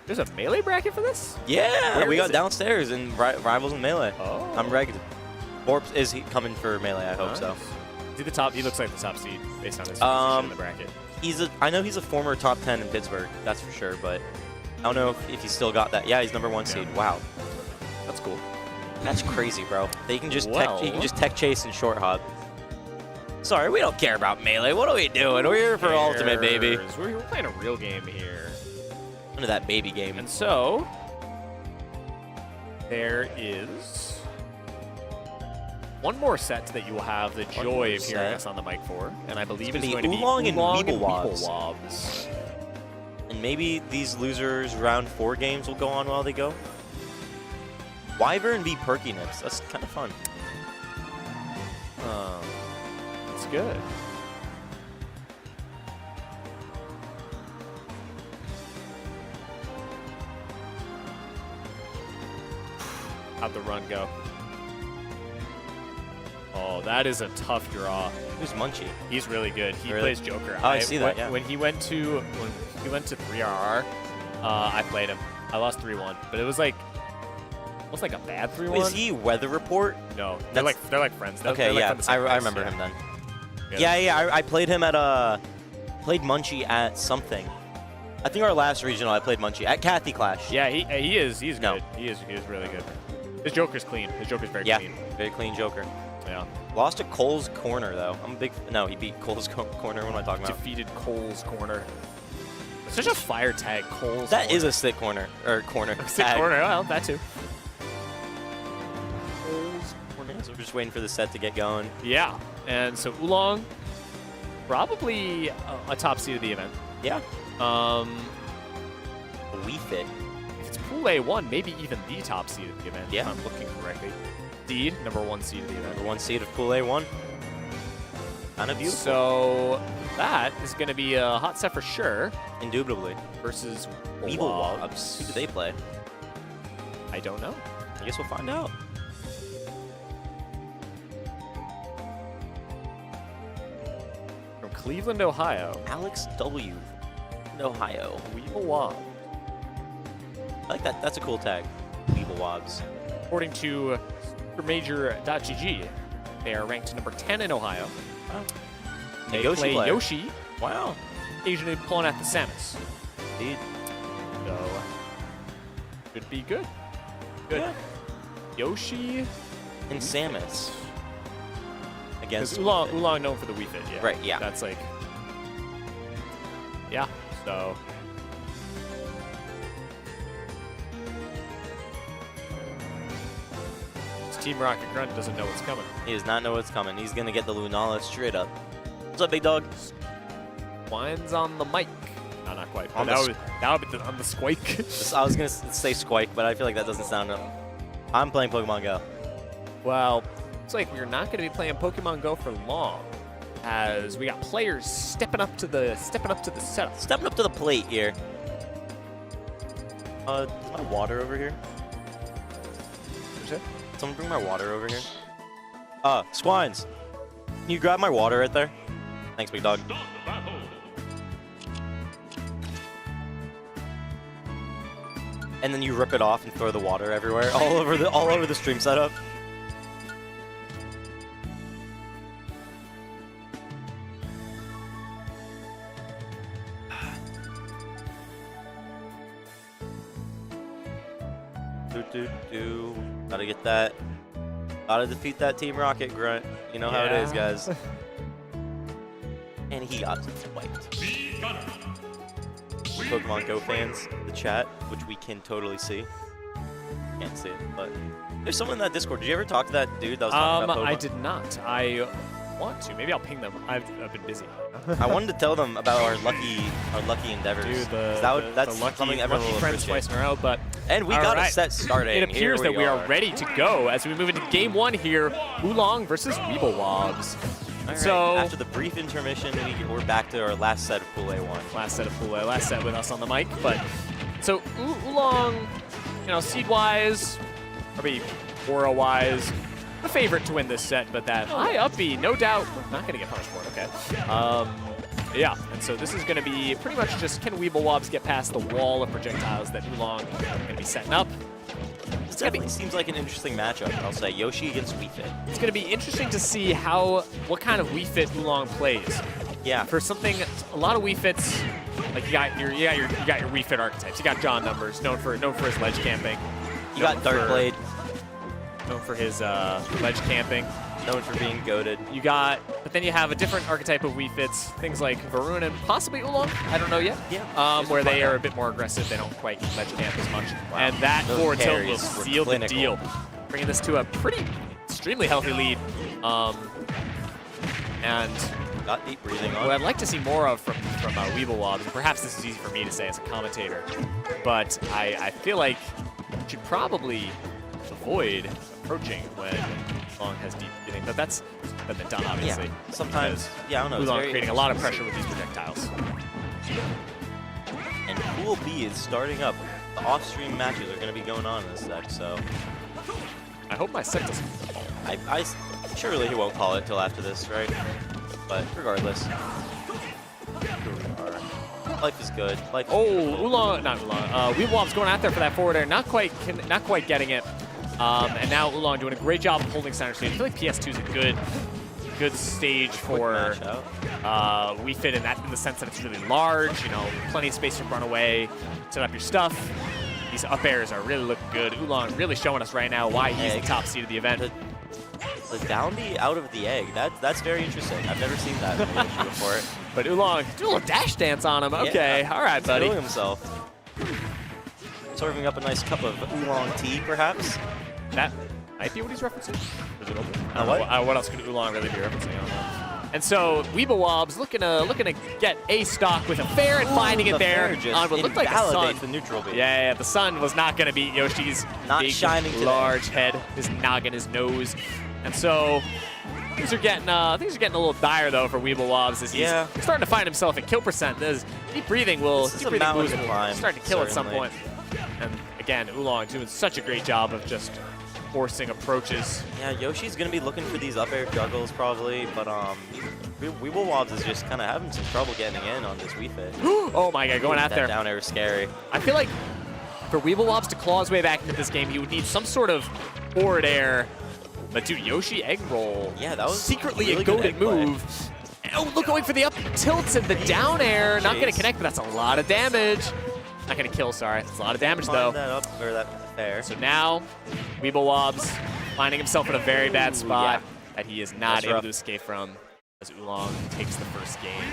There's a melee bracket for this? Yeah, Where we is got it? downstairs in Rivals and Melee. Oh. I'm regged. Orps, is he coming for Melee? I hope so. Nice. Is he the top? He looks like the top seed based on his position in the bracket. I know he's a former top 10 in Pittsburgh, that's for sure, but I don't know if he's still got that. Yeah, he's number 1 seed. Wow. That's cool. That's crazy, bro. They can just Well. he can just tech chase and short hop. Sorry, we don't care about Melee. What are we doing? We're here for Ultimate, baby. We're playing a real game here. Into that baby game. And so, there is one more set that you will have the One joy more of hearing set. us on the mic for, and I believe It's it's gonna going be to be Oolong and Weeblewobs. Weeblewobs. And maybe these losers round 4 games will go on while they go. Wyvern v Perkinips. That's kind of fun. That's good. How'd the run go? Oh, that is a tough draw. Who's Munchie? He's really good. He Really? plays Joker. Oh, I see that, yeah. When he went to 3RR, I played him. I lost 3-1, but it was like almost like a bad 3-1. Is he Weather Report? No, they're like friends. They're Okay, like yeah, from the same I place, remember him then. Yeah. Yeah, I played him at played Munchie at something. I think our last regional I played Munchie at Kathy Clash. Yeah, he is. He's No. good. He is really good. His Joker's clean. His Joker's very Yeah, clean. very clean Joker. Yeah. Lost to Cole's Corner though. I'm a big. No, he beat Cole's Corner. What am I talking about? Defeated Cole's Corner. It's such a fire tag, Cole's That Corner. is a stick corner or corner. Stick tag. corner. Well, that too. Cole's Corner. So we're just waiting for the set to get going. Yeah. And so Oolong, probably a top seed of the event. Yeah. We fit. If it's Pool A1, maybe even the top seed of the event. Yeah. If I'm looking correctly. Seed, number 1 seed of the event. Number 1 seed of Pool A1. Kind of beautiful. So that is going to be a hot set for sure Indubitably. versus Weeblewobs. Who do they play? I don't know. I guess we'll find out. From Cleveland, Ohio, Alex W. in Ohio. Weeblewobs. I like that. That's a cool tag. Weeblewobs. According to supermajor.gg, they are ranked number 10 in Ohio. Wow. They A Yoshi play player. Yoshi, Wow. occasionally pulling at the Samus. Indeed. So, should be good. Good. Yeah. Yoshi, And Samus. Against because Oolong known for the Wii Fit, yeah. Right, yeah. That's like, yeah, so. This Team Rocket Grunt doesn't know what's coming. He does not know what's coming. He's going to get the Lunala straight up. What's up, big dog? Wines on the mic. No, not quite. On That the would be on the squike. I was going to say Squike, but I feel like that doesn't sound enough. I'm playing Pokemon Go. Well, it's like we're not going to be playing Pokemon Go for long, as we got players stepping up to the setup. Stepping up to the plate here. Is my water over here? Someone bring my water over here. Squines. Can you grab my water right there? Thanks, big dog. And then you rip it off and throw the water everywhere, all over the stream setup. Gotta get that. Gotta defeat that Team Rocket grunt. You know how it is, Yeah. guys. And he got wiped. Pokemon Go fans, the chat, which we can totally see. Can't see it, but there's someone in that Discord. Did you ever talk to that dude that was talking about Pokemon? I did not. I want to. Maybe I'll ping them. I've been busy. I wanted to tell them about our lucky endeavors. Dude, 'Cause that's the lucky, something everyone lucky will friends appreciate. twice in a row, but And we all got right. a set starting. It appears Here that we are ready to go as we move into game 1 here. Oolong versus Weeblewobs. All right, So after the brief intermission, we're back to our last set of Pool A1. last set of Pool A, last set with us on the mic, but so Oolong, seed-wise, probably aura-wise, the favorite to win this set, but that high up B, no doubt, not going to get punished for it, okay. Yeah, and so this is going to be pretty much just can Weeblewobs get past the wall of projectiles that Oolong is going to be setting up. This definitely seems like an interesting matchup, I'll say. Yoshi against Wii Fit. It's going to be interesting to see what kind of Wii Fit Oolong plays. Yeah. For something, a lot of Wii Fits, like you got your Wii Fit archetypes. You got John Numbers, known for his ledge camping. You got Darkblade, known for his ledge camping. known for being goated. But then you have a different archetype of Wii Fits, things like Varun and possibly Oolong. I don't know yet. Yeah. Where they are a bit more aggressive. They don't quite ledge camp as much. Wow. And that Those forward tilt will carries were seal the clinical. deal, bringing this to a extremely healthy lead. And Got deep breathing on. what I'd like to see more of from Weeblewobs, and perhaps this is easy for me to say as a commentator, but I feel like you should probably avoid approaching when Oolong has deep breathing, but that's been done, obviously. Yeah. Sometimes, I don't know. it's Oolong very creating a lot of interesting pressure to with these projectiles. see. And Pool B is starting up. The off-stream matches are going to be going on in this deck, so I hope my set doesn't. I surely he won't call it till after this, right? But regardless, here we are. Life is good. Life is beautiful. Oolong, not Oolong. Weeblewobs going out there for that forward air, not quite getting it. And now Oolong doing a great job of holding center stage. I feel like PS2 is a good stage for Wii Fit in the sense that it's really large. Plenty of space to run away, set up your stuff. These up airs are really looking good. Oolong really showing us right now why he's the top seed of the event. The down B out of the egg, that's very interesting. I've never seen that in Yoshi before. But Oolong, do a little dash dance on him. Okay, all right, buddy. Killing himself. Serving up a nice cup of Oolong tea, perhaps. That might be what he's referencing. What else could Oolong really be referencing? I don't know. And so Weeblewobs looking to get a stock with a fair and finding it there on what looked like the sun. The neutral B. Yeah, the sun was not going to beat Yoshi's Not big, shining today. large head, his noggin, his nose. And so things are getting a little dire though for Weeblewobs as he's starting to find himself at kill percent. His deep breathing moves will start to kill at some point. And again, Oolong doing such a great job of just forcing approaches. Yeah, Yoshi's gonna be looking for these up air juggles probably, but Weeblewobs is just kind of having some trouble getting in on this Wii Fit. Oh my god, going out that there. Down air is scary. I feel like for Weeblewobs to claw his way back into this game, he would need some sort of forward air. But dude, Yoshi egg roll. Yeah, that was secretly really a good goated egg play. move. Oh, look, going for the up tilts and the down air. Not going to connect, but that's a lot of damage. Not going to kill, sorry. It's a lot of damage, though. That up, or that fair. So now, Weeblewobs finding himself in a very bad spot that he is not able to escape from as Oolong takes the first game.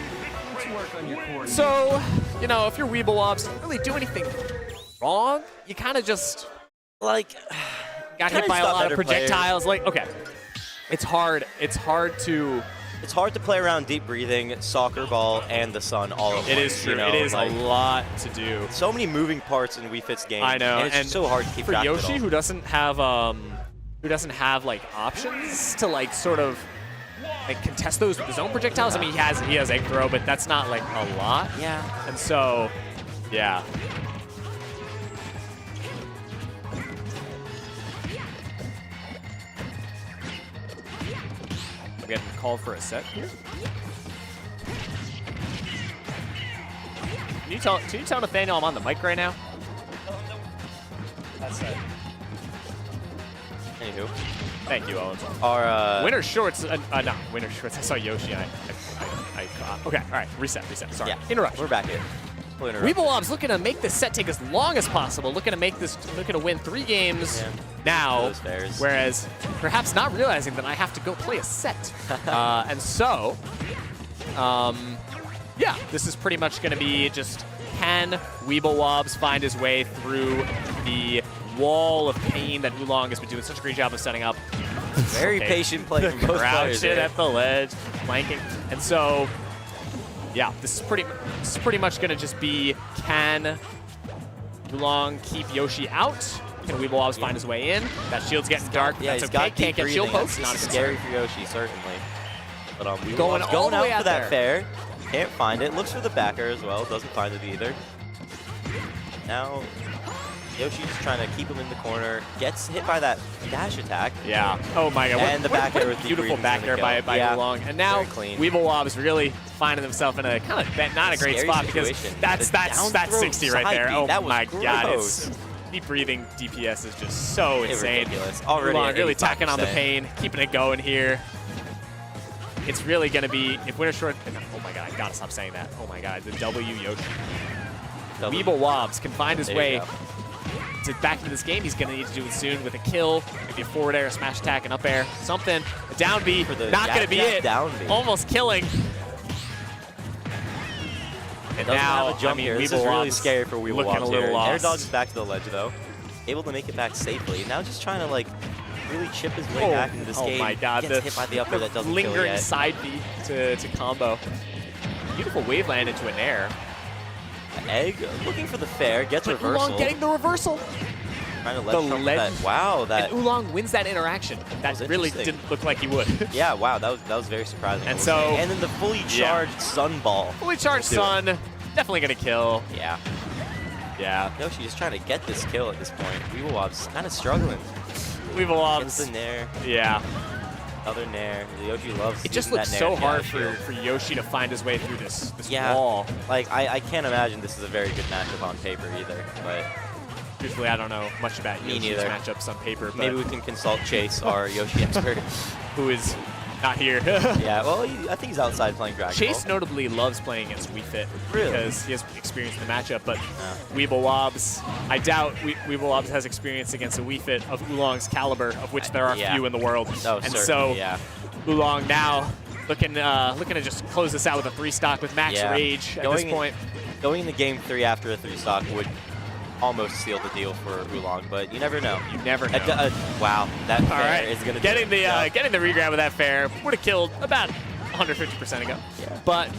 So, if you're Weeblewobs, you don't really do anything wrong. You kind of just got hit by a lot of projectiles. Okay, it's hard to play around deep breathing, soccer ball, and the sun all at once. It is true. It is a lot to do. So many moving parts in Wii Fit's game. I know, and it's just so hard to keep track of it all. For Yoshi, who doesn't have options to sort of contest those with his own projectiles. I mean, he has egg throw, but that's not a lot. Yeah. And so, yeah. We have to call for a set here. Can you tell Nathaniel I'm on the mic right now? That's it. Anywho. Thank you, Owen. Our winter shorts. No, winter shorts. I saw Yoshi. Okay, all right. Reset. Sorry. Yeah. Interrupt. We're back here. Weeblewobs looking to make this set take as long as possible. Looking to win 3 games now. Whereas perhaps not realizing that I have to go play a set. And so, yeah, this is pretty much going to be just can Weeblewobs find his way through the wall of pain that Oolong has been doing such a great job of setting up. Very patient play from both players. Crouching at the ledge, flanking, and so. Yeah, this is pretty much going to just be, can Oolong keep Yoshi out? Can Weeblewobs find his way in? That shield's getting dark. Yeah, that's he's okay. got Can't get shield pokes. Not scary for Yoshi, certainly. But Weeblewobs going out out for that fair. Can't find it. Looks for the backer as well. Doesn't find it either. Now, Yoshi's trying to keep him in the corner, gets hit by that dash attack. Yeah. Oh my god. And the back air with beautiful deep back air by Oolong. And now Weeblewob's really finding himself in a kind of not a great spot because that's 60 right there. Oh my god. It's deep breathing DPS is just so insane. Ridiculous. Already Oolong really tacking on the pain, keeping it going here. It's really going to be, if Winter Short, oh my god, I gotta stop saying that. Oh my god, the W Yoshi. Weeblewobs can find his way to back into this game. He's going to need to do it soon with a kill, maybe a forward air, a smash attack, an up air, something. A down B, not going to be it. Almost killing. And now, have a jump here. This is really scary for Weeblewobs looking a little lost. Air dodges back to the ledge though, able to make it back safely. Now just trying to like really chip his way back into this game. Oh my god, gets hit by the up air that doesn't kill yet. Lingering side B to combo. Beautiful wave land into an air. Egg looking for the fair, gets reversal. Oolong getting the reversal. Trying to ledge that. Wow, that. And Oolong wins that interaction. That really didn't look like he would. Yeah, wow, that was very surprising. And so. And then the fully charged Sun Ball. Fully charged Sun, definitely gonna kill. Yeah. Yeah. Yoshi's just trying to get this kill at this point. Weeblewob's kind of struggling. Weeblewob's. Gets the nair. Yeah. Other nair. Yoshi loves it. Just looks so hard for Yoshi to find his way through this wall. Like I can't imagine this is a very good matchup on paper either. But truthfully, I don't know much about Yoshi's matchups on paper. But maybe we can consult Chase, our Yoshi expert, who is not here. Yeah, well, I think he's outside playing Dragon Ball. Chase notably loves playing against Wii Fit because he has experience in the matchup, but yeah. Weeblewobs, I doubt Weeblewobs has experience against a Wii Fit of Oolong's caliber, of which there are few in the world. Oh, and so Oolong now looking to just close this out with a 3-stock with max rage at this point. Going into game 3 after a 3-stock would almost seal the deal for Oolong, but you never know. You never know. Wow, that fair is going to getting the regrab with that fair would have killed about 150% ago. Yeah. But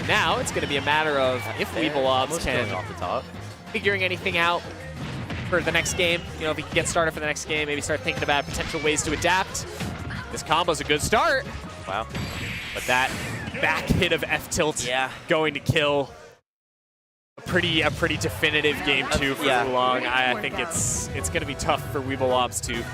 now it's going to be a matter of if Weeblewobs can off the top, figuring anything out for the next game. If he can get started for the next game, maybe start thinking about potential ways to adapt. This combo's a good start. Wow. But that back hit of F tilt going to kill. A pretty definitive game 2 for Oolong. I think it's going to be tough for Weeblewobs to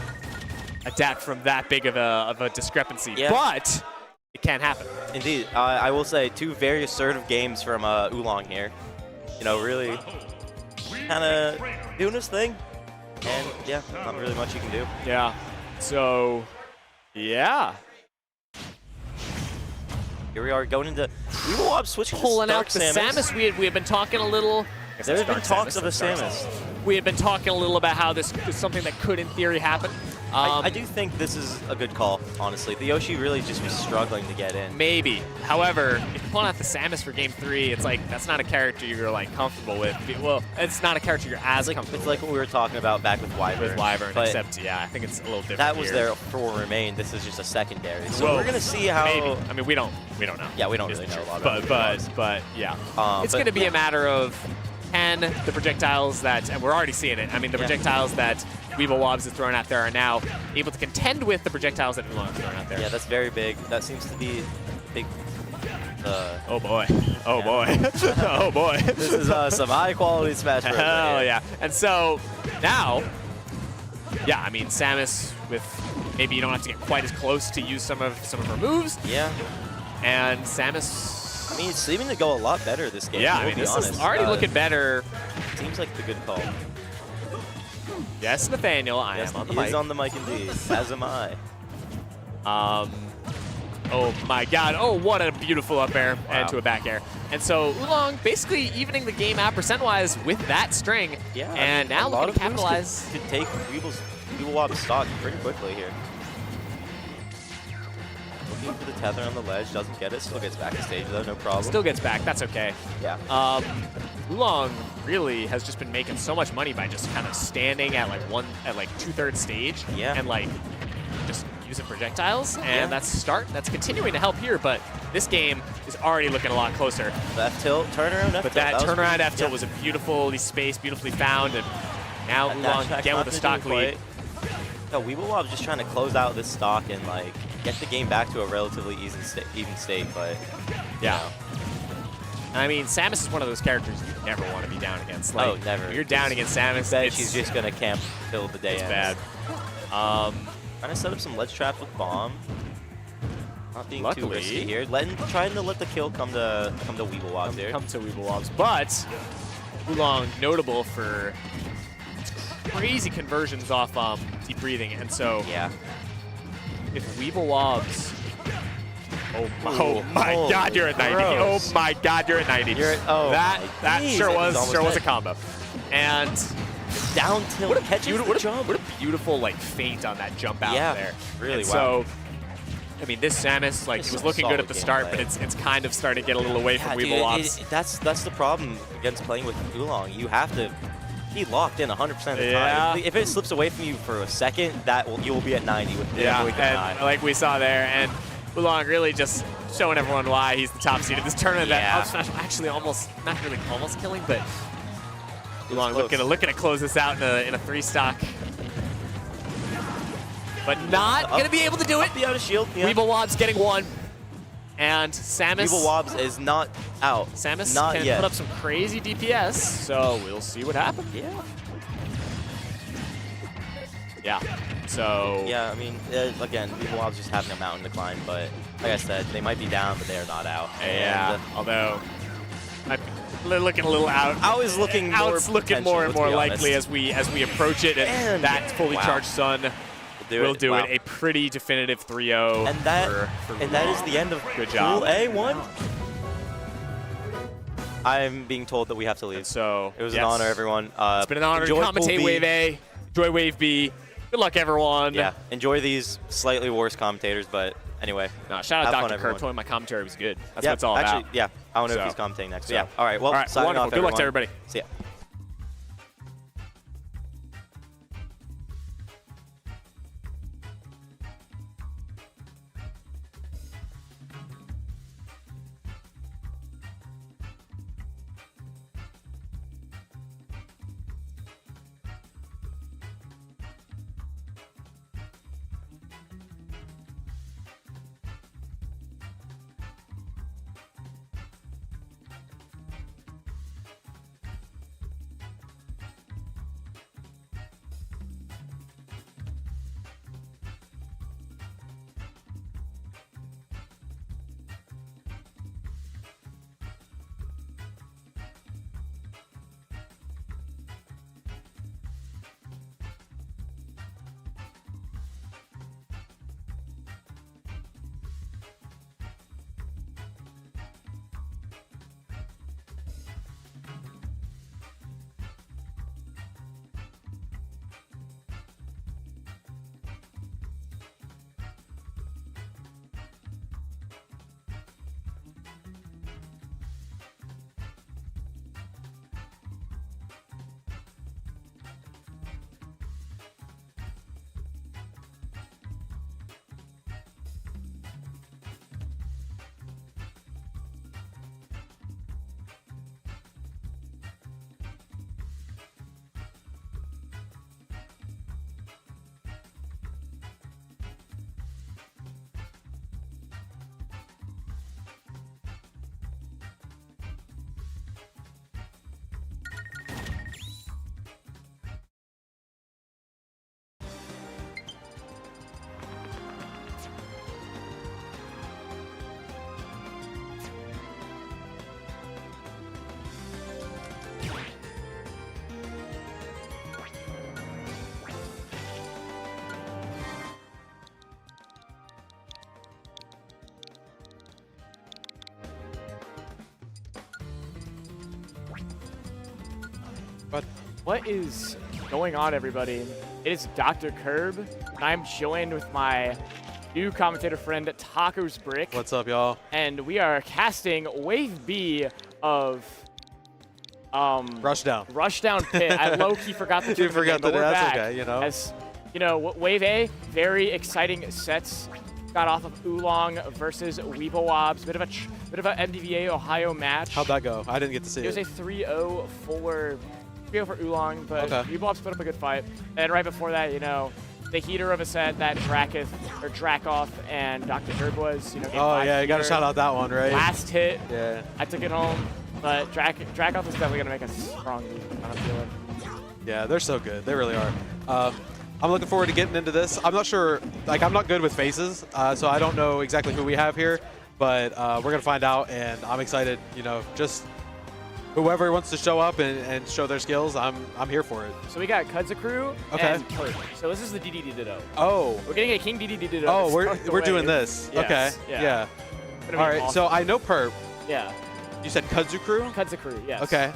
adapt from that big of a discrepancy. Yeah. But it can happen. Indeed. I will say 2 very assertive games from Oolong here. Really kind of doing his thing. And yeah, not really much you can do. Yeah. So, yeah. Here we are going into Weeblewobs switching pulling to out the Samus. We had been talking a little. There have been talks of a Samus. We had been talking a little about how this is something that could, in theory, happen. I do think this is a good call, honestly. The Yoshi really just was struggling to get in. Maybe. However, if you're pulling out the Samus for game 3, it's like that's not a character you're comfortable with. Well, it's not a character you're as comfortable with. It's like what we were talking about back with Wyvern. Except I think it's a little different. That was there for Remain. This is just a secondary. So we're gonna see how. Maybe. I mean, we don't know. Yeah, we don't really know a lot about it. But yeah, it's gonna be a matter of can the projectiles and we're already seeing it. I mean, the projectiles that Weeblewobs is throwing out there are now able to contend with the projectiles that Oolong is throwing out there. Yeah, that's very big. That seems to be big. Oh boy. Oh boy. Oh boy. This is some high quality Smash Bros. Hell yeah. And so now, I mean, Samus with maybe you don't have to get quite as close to use some of her moves. Yeah. And Samus. I mean, it's seeming to go a lot better this game. Yeah, I mean, this is already looking better. Seems like the good call. Yes, Nathaniel, I am on the mic. He's on the mic indeed, as am I. Oh my god, what a beautiful up air and to a back air. And so Oolong basically evening the game out percent-wise with that string. Yeah, and now looking to capitalize. Could take Weeblewob's stock pretty quickly here. Looking for the tether on the ledge, doesn't get it, still gets back to stage though, no problem. Still gets back, that's okay. Yeah. Oolong really has just been making so much money by just kind of standing at like 2/3 stage and just using projectiles, and that's continuing to help here, but this game is already looking a lot closer. The F-tilt, turnaround F-tilt. But that turnaround F-tilt was a beautifully spaced, beautifully found, and now Oolong again with a stock lead. No, Weeblewob's just trying to close out this stock and get the game back to a relatively even state, but I mean, Samus is one of those characters you never want to be down against. Like, Oh, never. If you're down against Samus, Bet she's just gonna camp till the day it's ends. bad. Trying to set up some ledge traps with bomb. Not being too Luckily- risky here. Trying to let the kill come to Weeblewobs here. Come to Weeblewobs. But Oolong notable for crazy conversions off deep breathing, and so Yeah. if Weeblewobs. Oh Ooh, my holy God, you're at 90. gross. Oh my God, you're at 90. my that geez, sure that was almost a dead. combo. And Down tilt catches the jump. what a beautiful like feint on that jump out Yeah, there. really And wow. So, I mean, this Samus like Just he was some looking good solid at the start, gameplay. but it's kind of starting to get a little away from Yeah, Weeblewobs. dude, that's the problem against playing with Oolong. You have to be locked in 100% of the Yeah. time. If it slips away from you for a second, you will be at 90 with Yeah, avoid the and nine. like we saw there, and Oolong really just showing everyone why he's the top seed of this tournament. Yeah. That up smash actually almost killing, but Oolong close. looking to close this out in a 3-stock. But not going to be able to do it. Be out of shield. Yeah. Weeblewobs getting one. And Samus Weeblewobs is not out. Samus not can yet. put up some crazy DPS, so we'll see what happens. Yeah. Yeah. So Yeah, I mean, again, Weeblewobs just having a mountain to climb, but like I said, they might be down, but they are not out. yeah. And, Although might be looking a little out. out is looking more Out's looking more and potential, more let's be likely honest. as we approach it, and And- that fully wow. charged Sun will do Wow. it. A pretty definitive 3-0. And that for and that is the end of Good job. Pool A1. I'm being told that we have to leave. So It was yes. an honor, everyone. It's been an honor to enjoy Pool commentate B. Wave A. Enjoy Wave B. Good luck, everyone. Yeah, enjoy these slightly worse commentators, but anyway. No, shout out have fun, Dr. Kirb. everyone. Told me my commentary was good. That's Yeah, what it's all actually, about. yeah. I don't know So- if he's commentating next. so- Yeah. All right. Well, All right, signing wonderful. off, Good luck to everybody. See ya. But what is going on, everybody? It is Dr. Kirb, and I'm joined with my new commentator friend, Taco's Brick. What's up, y'all? And we are casting Wave B of Rushdown. Rushdown Pit. I low-key forgot the You tournament forgot name, but that- we're that's back. okay, you know. As, you know, Wave A, very exciting sets. Got off of Oolong versus Weeblewobs. Bit of a MDVA Ohio match. How'd that go? I didn't get to see It was a it. 3-0 for Oolong, but Okay. Weeblewobs put up a good fight. And right before that, you know, the heater of a set that Dracoff and Dr. Kirb was, you know, game Oh, five yeah, you got to heater. shout out that one, right? Last hit, Yeah. I took it home. But Dracoth is definitely going to make a strong lead, I'm feeling. Yeah, they're so good. They really are. I'm looking forward to getting into this. I'm not sure, like I'm not good with faces, so I don't know exactly who we have here, but we're going to find out, and I'm excited, you know, just whoever wants to show up and show their skills, I'm here for it. So we got Kudzakru and Kirb. So this is the DDD Ditto. Oh. We're getting a King DDD Ditto. Oh, we're doing this. Yes, Okay. yeah. All right, awesome. so I know Perp. Yeah. You said Kudzakru? Kudzakru, yes. Okay.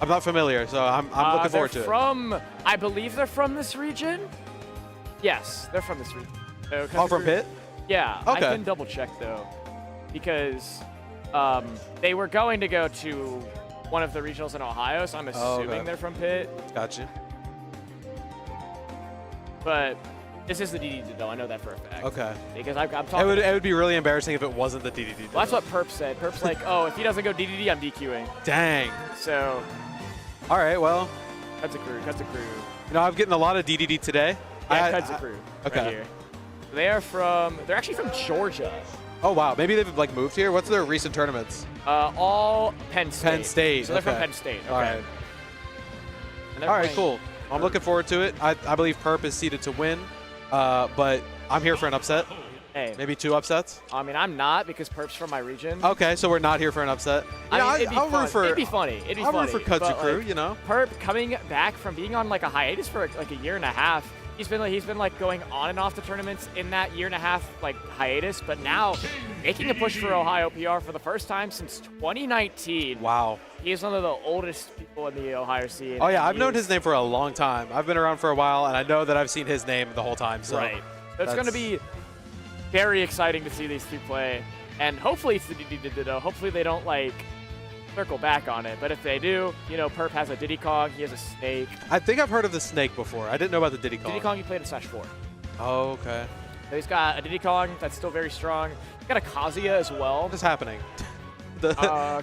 I'm not familiar, so I'm looking forward to it. I believe they're from this region. Yes, they're from this region. So All from Pitt? Yeah. Okay. I can double check though, because they were going to go to one of the regionals in Ohio, so I'm assuming they're from Pitt. Gotcha. But this is the DDD Ditto. I know that for a fact. Okay. Because I'm talking. It would be really embarrassing if it wasn't the DDD. Well, that's what Perp said. Perp's like, oh, if he doesn't go DDD, I'm DQing. Dang. So. All right, well. Kudzakru. You know, I'm getting a lot of DDD today. Yeah, Kudzakru. Okay. Right here. They're actually from Georgia. Oh, wow. Maybe they've, like, moved here? What's their recent tournaments? All Penn State. Penn State. So they're from okay. Penn State. Okay. All right. And All right, cool. I'm looking forward to it. I believe Perp is seeded to win, but I'm here for an upset. Hey. Maybe 2 upsets. I mean, I'm not because Perp's from my region. Okay, so we're not here for an upset. It'd be I'll root for. It'd be funny. I'll root for Kudzakru, like, you know. Perp coming back from being on like a hiatus for like a year and a half. He's been like going on and off the tournaments in that year and a half like hiatus, but now making a push for Ohio PR for the first time since 2019. Wow. He's one of the oldest people in the Ohio scene. Oh yeah, I've known his name for a long time. I've been around for a while, and I know that I've seen his name the whole time. So right. So it's going to be very exciting to see these two play, and hopefully it's the DDD Ditto. Hopefully they don't like circle back on it, but if they do, you know, Perp has a Diddy Kong, he has a Snake. I think I've heard of the Snake before. I didn't know about the Diddy Kong. Diddy Kong he played in Smash 4. Oh, okay. So he's got a Diddy Kong that's still very strong. He's got a Kazuya as well. What is happening?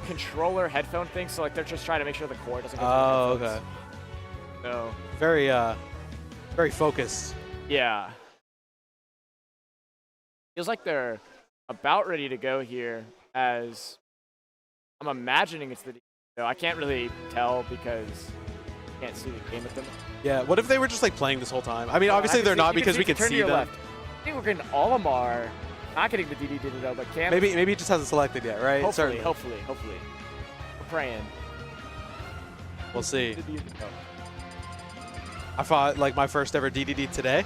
Controller headphone thing, so like they're just trying to make sure the cord doesn't go through the okay. headphones. So Very focused. yeah. Feels like they're about ready to go here, as I'm imagining it's the DDD. I can't really tell because I can't see the game with them. Yeah, what if they were just like playing this whole time? I mean, obviously they're not because we can see them. Left. I think we're getting Olimar, not getting the DDD Ditto, but can Maybe he just hasn't selected yet, right? Hopefully, Certainly. hopefully. We're praying. We'll see. DDD Ditto. I fought like my first ever DDD today.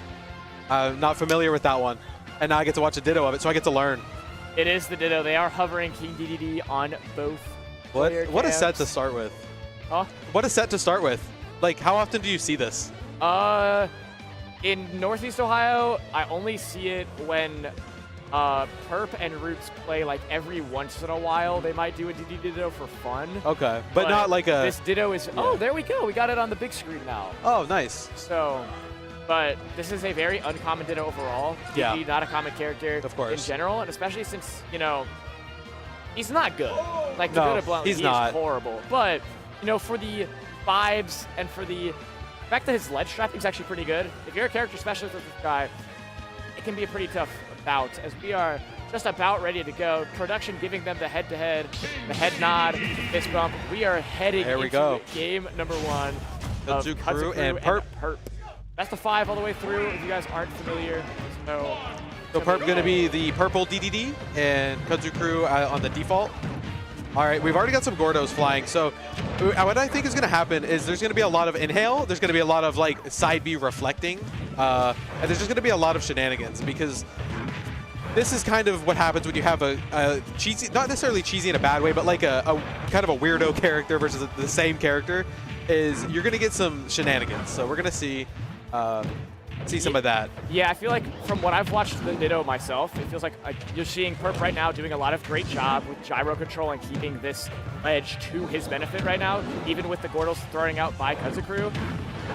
I'm not familiar with that one, and now I get to watch a Ditto of it, so I get to learn. It is the Ditto. They are hovering King DDD on both. What a set to camps. start with. Huh? What a set to start with. Like, how often do you see this? In Northeast Ohio, I only see it when Perp and Roots play like every once in a while. They might do a DDD Ditto for fun. Okay, but not like a. This Ditto is. Oh, there we go. We got it on the big screen now. Oh, nice. So, but this is a very uncommon Ditto overall. Yeah. DDD, not a common character. Of course. In general, and especially since, you know, he's not good. Like, to No, put it bluntly, he's he not. is horrible. But, you know, for the vibes and for the fact that his ledge trapping is actually pretty good, if you're a character specialist with this guy, it can be a pretty tough bout, as we are just about ready to go. Production giving them the head-to-head, the head nod, fist bump. We are heading into game number 1 of Kudzakru and Perp. That's the 5 all the way through, if you guys aren't familiar. So Perp going to be the purple DDD, and Kudzakru on the default. All right, we've already got some Gordos flying. So what I think is going to happen is there's going to be a lot of inhale. There's going to be a lot of like side B reflecting. And there's just going to be a lot of shenanigans, because this is kind of what happens when you have a cheesy, not necessarily cheesy in a bad way, but like a kind of a weirdo character versus the same character, is you're going to get some shenanigans. So we're going to see some of that. Yeah, I feel like from what I've watched the Ditto myself, it feels like you're seeing Perp right now doing a lot of great job with gyro control and keeping this ledge to his benefit right now, even with the Gordos throwing out by Kudzakru.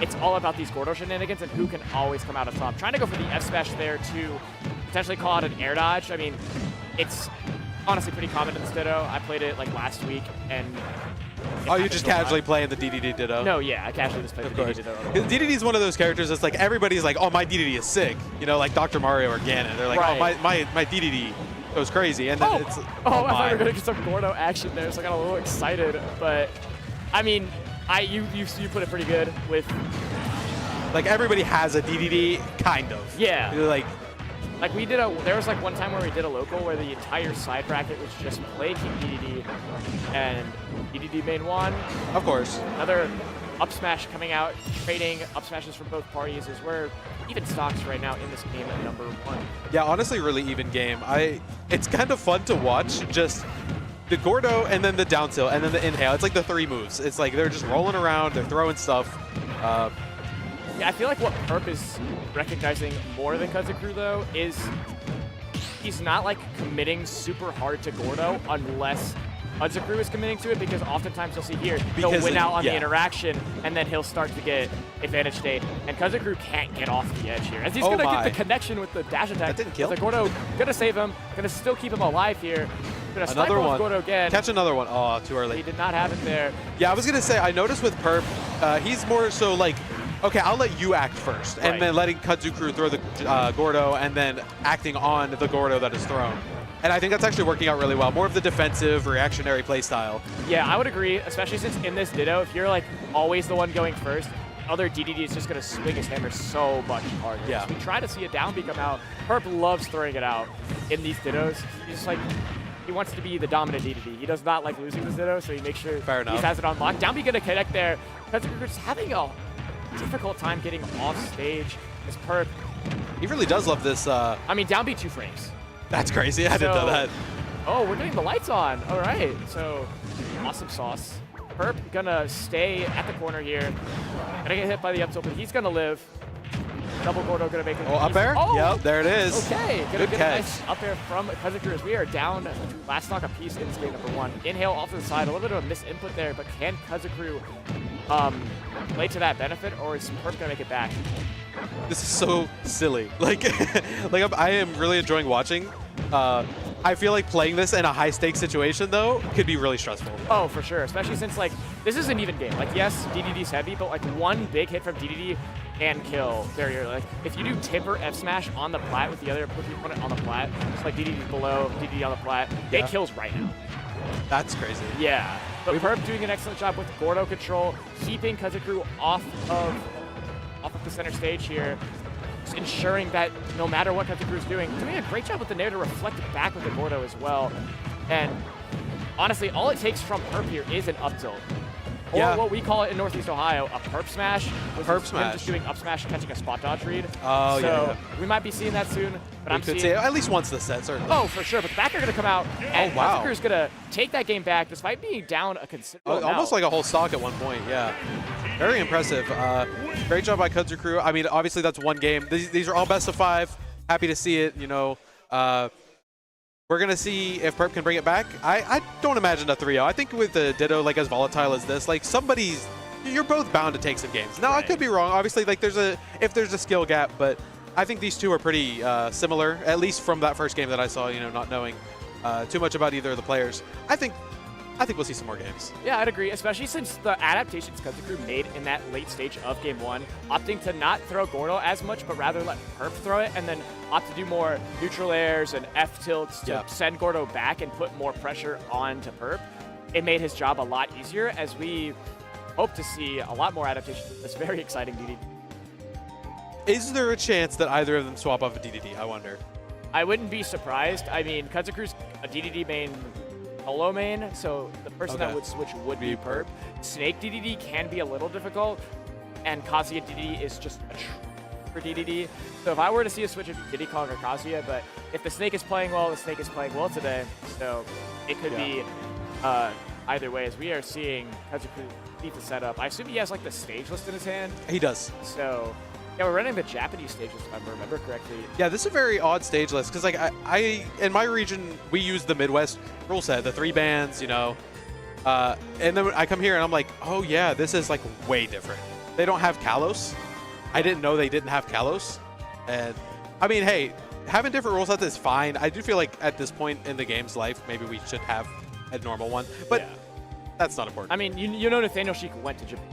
It's all about these Gordo shenanigans and who can always come out on top. Trying to go for the F-Smash there to potentially call out an air dodge. I mean, it's honestly pretty common in this Ditto. I played it like last week, and oh, you just casually playing the DDD Ditto? No, yeah, I casually just played the DDD Ditto. DDD is one of those characters that's like everybody's like, oh, my DDD is sick. You know, like Dr. Mario or Ganon. They're like, right. oh, my DDD goes crazy, and then it's I thought we my. were gonna get some Gordo action there, so I got a little excited. But I mean, you put it pretty good with. Like everybody has a DDD, kind of. Yeah. Like we did there was like one time where we did a local where the entire side bracket was just play King DDD and DDD main one. of course. Another up smash coming out, trading up smashes from both parties is where even stocks right now in this game at #1. Yeah, honestly, really even game. It's kind of fun to watch. Just the Gordo and then the down tilt and then the inhale. It's like the 3 moves. It's like they're just rolling around, they're throwing stuff. Yeah, I feel like what Perp is recognizing more than Kazakuru though is he's not like committing super hard to Gordo unless Kazakuru is committing to it, because oftentimes you'll see here he'll win out on the interaction and then he'll start to get advantage state, and Kazakuru can't get off the edge here as he's gonna get the connection with the dash attack. That didn't kill. The Gordo gonna save him, gonna still keep him alive here. Gonna snipe Another off one. Gordo again. Catch another one. Oh, too He early. did not have it there. Yeah, I was gonna say I noticed with Perp, he's more so like, okay, I'll let you act first, and Right. then letting Kazakuru throw the Gordo, and then acting on the Gordo that is thrown. And I think that's actually working out really well. More of the defensive, reactionary play style. Yeah, I would agree, especially since in this Ditto, if you're like always the one going first, other DDD is just going to swing his hammer so much harder. Yeah. So we try to see a down B come out. Perp loves throwing it out in these Dittos. He's just like, he wants to be the dominant DDD. He does not like losing this Ditto, so he makes sure Fair enough. he has it on lock. Down B going to connect there. Kazakuru's having a difficult time getting off stage. This Perp, He really does love this. I mean, down B 2 frames. That's crazy. I didn't know So- that. Oh, we're getting the lights on. All right, so awesome sauce. Perp gonna stay at the corner here. Gonna get hit by the up tilt, but he's gonna live. Double Gordo gonna make it. Oh, up air? Oh, Yep, there it is. okay. Gonna Good get catch. a nice up air from Kazakuru as we are down to last stock apiece in game #1. Inhale off to the side, a little bit of a misinput there, but can Kazakuru play to that benefit, or is Perp gonna make it back? This is so silly. Like I am really enjoying watching. I feel like playing this in a high-stakes situation, though, could be really stressful. Oh, for sure. Especially since, like, this is an even game. Like, yes, DDD's heavy, but, like, one big hit from DDD can kill very early. Like, if you do Timber F smash on the plat with the other opponent on the plat, just like DDD's below, DDD on the plat, they kills right now. That's crazy. Yeah. But Perp doing an excellent job with Gordo control, keeping Kazakuru off of the center stage here. Just ensuring that no matter what Kazakuru is doing a great job with the nair to reflect it back with the Gordo as well. And honestly, all it takes from Perp here is an up tilt. Or Yeah. what we call it in Northeast Ohio, a Perp smash. Which Perp is smash. him just doing up smash, catching a spot dodge read. Oh, so yeah. we might be seeing that soon, but We I'm could seeing... say at least once this set, certainly. Oh, for sure, but the back are going to come out, and wow. Kazakuru's going to take that game back despite being down a considerable amount. Almost like a whole stock at one point, yeah. Very impressive. Great job by Kazakuru. I mean, obviously that's one game. These are all best of 5. Happy to see it, you know. We're going to see if Perp can bring it back. I don't imagine a 3-0. I think with the Ditto, like, as volatile as this, like, you're both bound to take some games. Now, I could be wrong. Obviously, like, if there's a skill gap, but I think these two are pretty similar, at least from that first game that I saw, you know, not knowing too much about either of the players. I think we'll see some more games. Yeah, I'd agree, especially since the adaptations Kazakuru made in that late stage of game 1, opting to not throw Gordo as much, but rather let Perp throw it, and then opt to do more neutral airs and F tilts to send Gordo back and put more pressure onto Perp. It made his job a lot easier, as we hope to see a lot more adaptations of this very exciting DDD. Is there a chance that either of them swap off a DDD? I wonder. I wouldn't be surprised. I mean, Kazakuru's a DDD main, solo main, so the person that would switch would be Perp. Snake DDD can be a little difficult, and Kazuya DDD is just a for DDD. So if I were to see a switch, it'd be Diddy Kong or Kazuya, but if the Snake is playing well, the Snake is playing well today, so it could be either way, as we are seeing Kazakuru beat the setup. I assume he has like the stage list in his hand. He does. So yeah, we're running the Japanese stage list, if I remember correctly. Yeah, this is a very odd stage list because, like, I in my region we use the Midwest rule set, the 3 bands, you know, and then I come here and I'm like, oh yeah, this is like way different. They don't have Kalos. I didn't know they didn't have Kalos, and I mean, hey, having different rule sets is fine. I do feel like at this point in the game's life, maybe we should have a normal one, but that's not important. I mean, you know Nathaniel Shika went to Japan.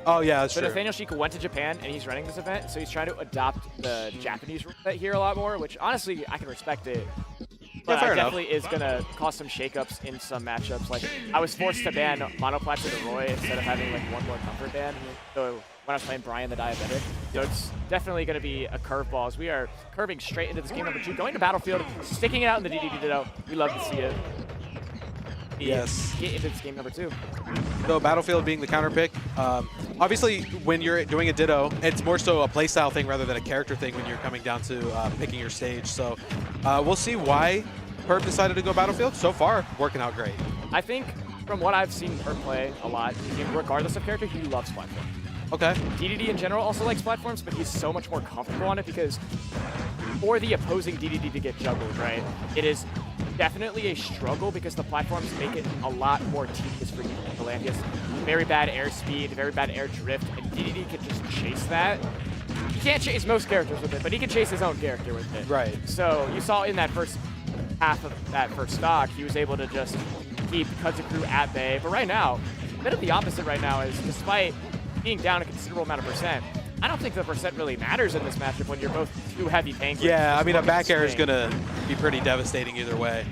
Oh yeah, that's So true. Nathaniel Shika went to Japan, and he's running this event, so he's trying to adopt the Japanese rule set here a lot more, which honestly, I can respect it. But fair it enough. definitely is going to cause some shakeups in some matchups. Like, I was forced to ban Monoplat to the Roy instead of having, like, one more comfort ban. So when I was playing Brian the Diabetic. So it's definitely going to be a curveball as we are curving straight into this game number 2. Going to Battlefield, sticking it out in the DDD Ditto. We love to see it. Yes. Get into this game number 2. So Battlefield being the counter pick. Obviously, when you're doing a Ditto, it's more so a playstyle thing rather than a character thing when you're coming down to picking your stage. So we'll see why Perp decided to go Battlefield. So far, working out great. I think from what I've seen Perp play a lot, regardless of character, he loves platforms. Okay. DDD in general also likes platforms, but he's so much more comfortable on it because for the opposing DDD to get juggled, right, it is definitely a struggle because the platforms make it a lot more tedious for you to land. He has very bad airspeed, very bad air drift, and DDD can just chase that. He can't chase most characters with it, but he can chase his own character with it. Right. So you saw in that first half of that first stock, he was able to just keep Kudzu at bay. But right now, a bit of the opposite right now is despite being down a considerable amount of percent, I don't think the percent really matters in this matchup when you're both two heavy tanks. Yeah, I mean, a back air is going to be pretty devastating either way.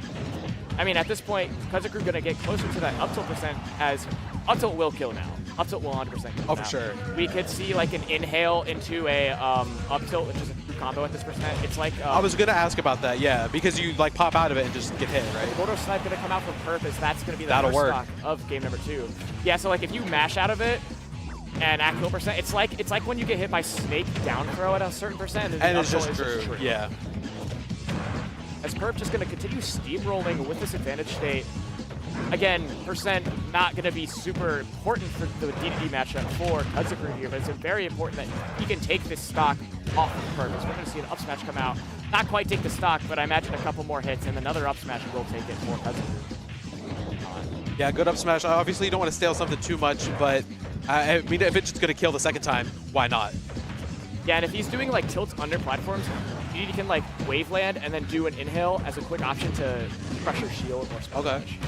I mean, at this point, Kudzu going to get closer to that up tilt percent as up tilt will kill now. Up tilt will 100% kill Oh, now. for sure. We could see like an inhale into a up tilt, which is a true combo at this percent. It's like I was going to ask about that, yeah, because you like pop out of it and just get hit, right? Gordo Snipe going to come out from purpose. That's going to be the That'll first work. stock of game number 2. Yeah, so like if you mash out of it and at kill percent, it's like when you get hit by Snake down throw at a certain percent. And it's up just tilt is true, yeah. As Perp just going to continue steamrolling with this advantage state. Again, percent not going to be super important for the DDD matchup for Kudzu here, but it's very important that he can take this stock off of purpose. We're going to see an up smash come out. Not quite take the stock, but I imagine a couple more hits, and another up smash will take it for Kudzu. Yeah, good up smash. Obviously, you don't want to stale something too much, but I mean, if it's just going to kill the second time, why not? Yeah, and if he's doing like tilts under platforms, DDD can like wave land and then do an inhale as a quick option to pressure shield or spell damage.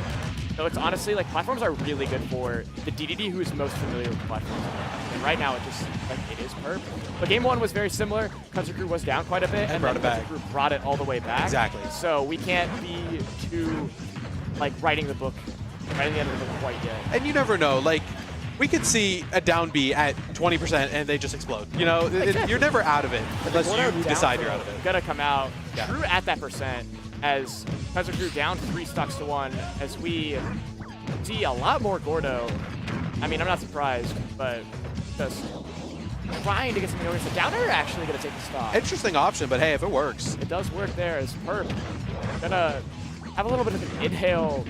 So it's honestly like platforms are really good for the DDD who is most familiar with platforms. And right now it just like it is Perp. But game 1 was very similar. Kudzu was down quite a bit and brought then it back. Kudzu brought it all the way back. Exactly. So we can't be too like writing the end of the book quite yet. And you never know, like, we could see a down B at 20% and they just explode. You know, you're never out of it unless you decide you're out of it. Gonna come out Yeah. true at that percent as Kudzu down 3 stocks to 1 as we see a lot more Gordo. I mean, I'm not surprised, but just trying to get something over. So Downer actually gonna take the stock. Interesting option, but hey, if it works. It does work there as Perp gonna have a little bit of an inhale.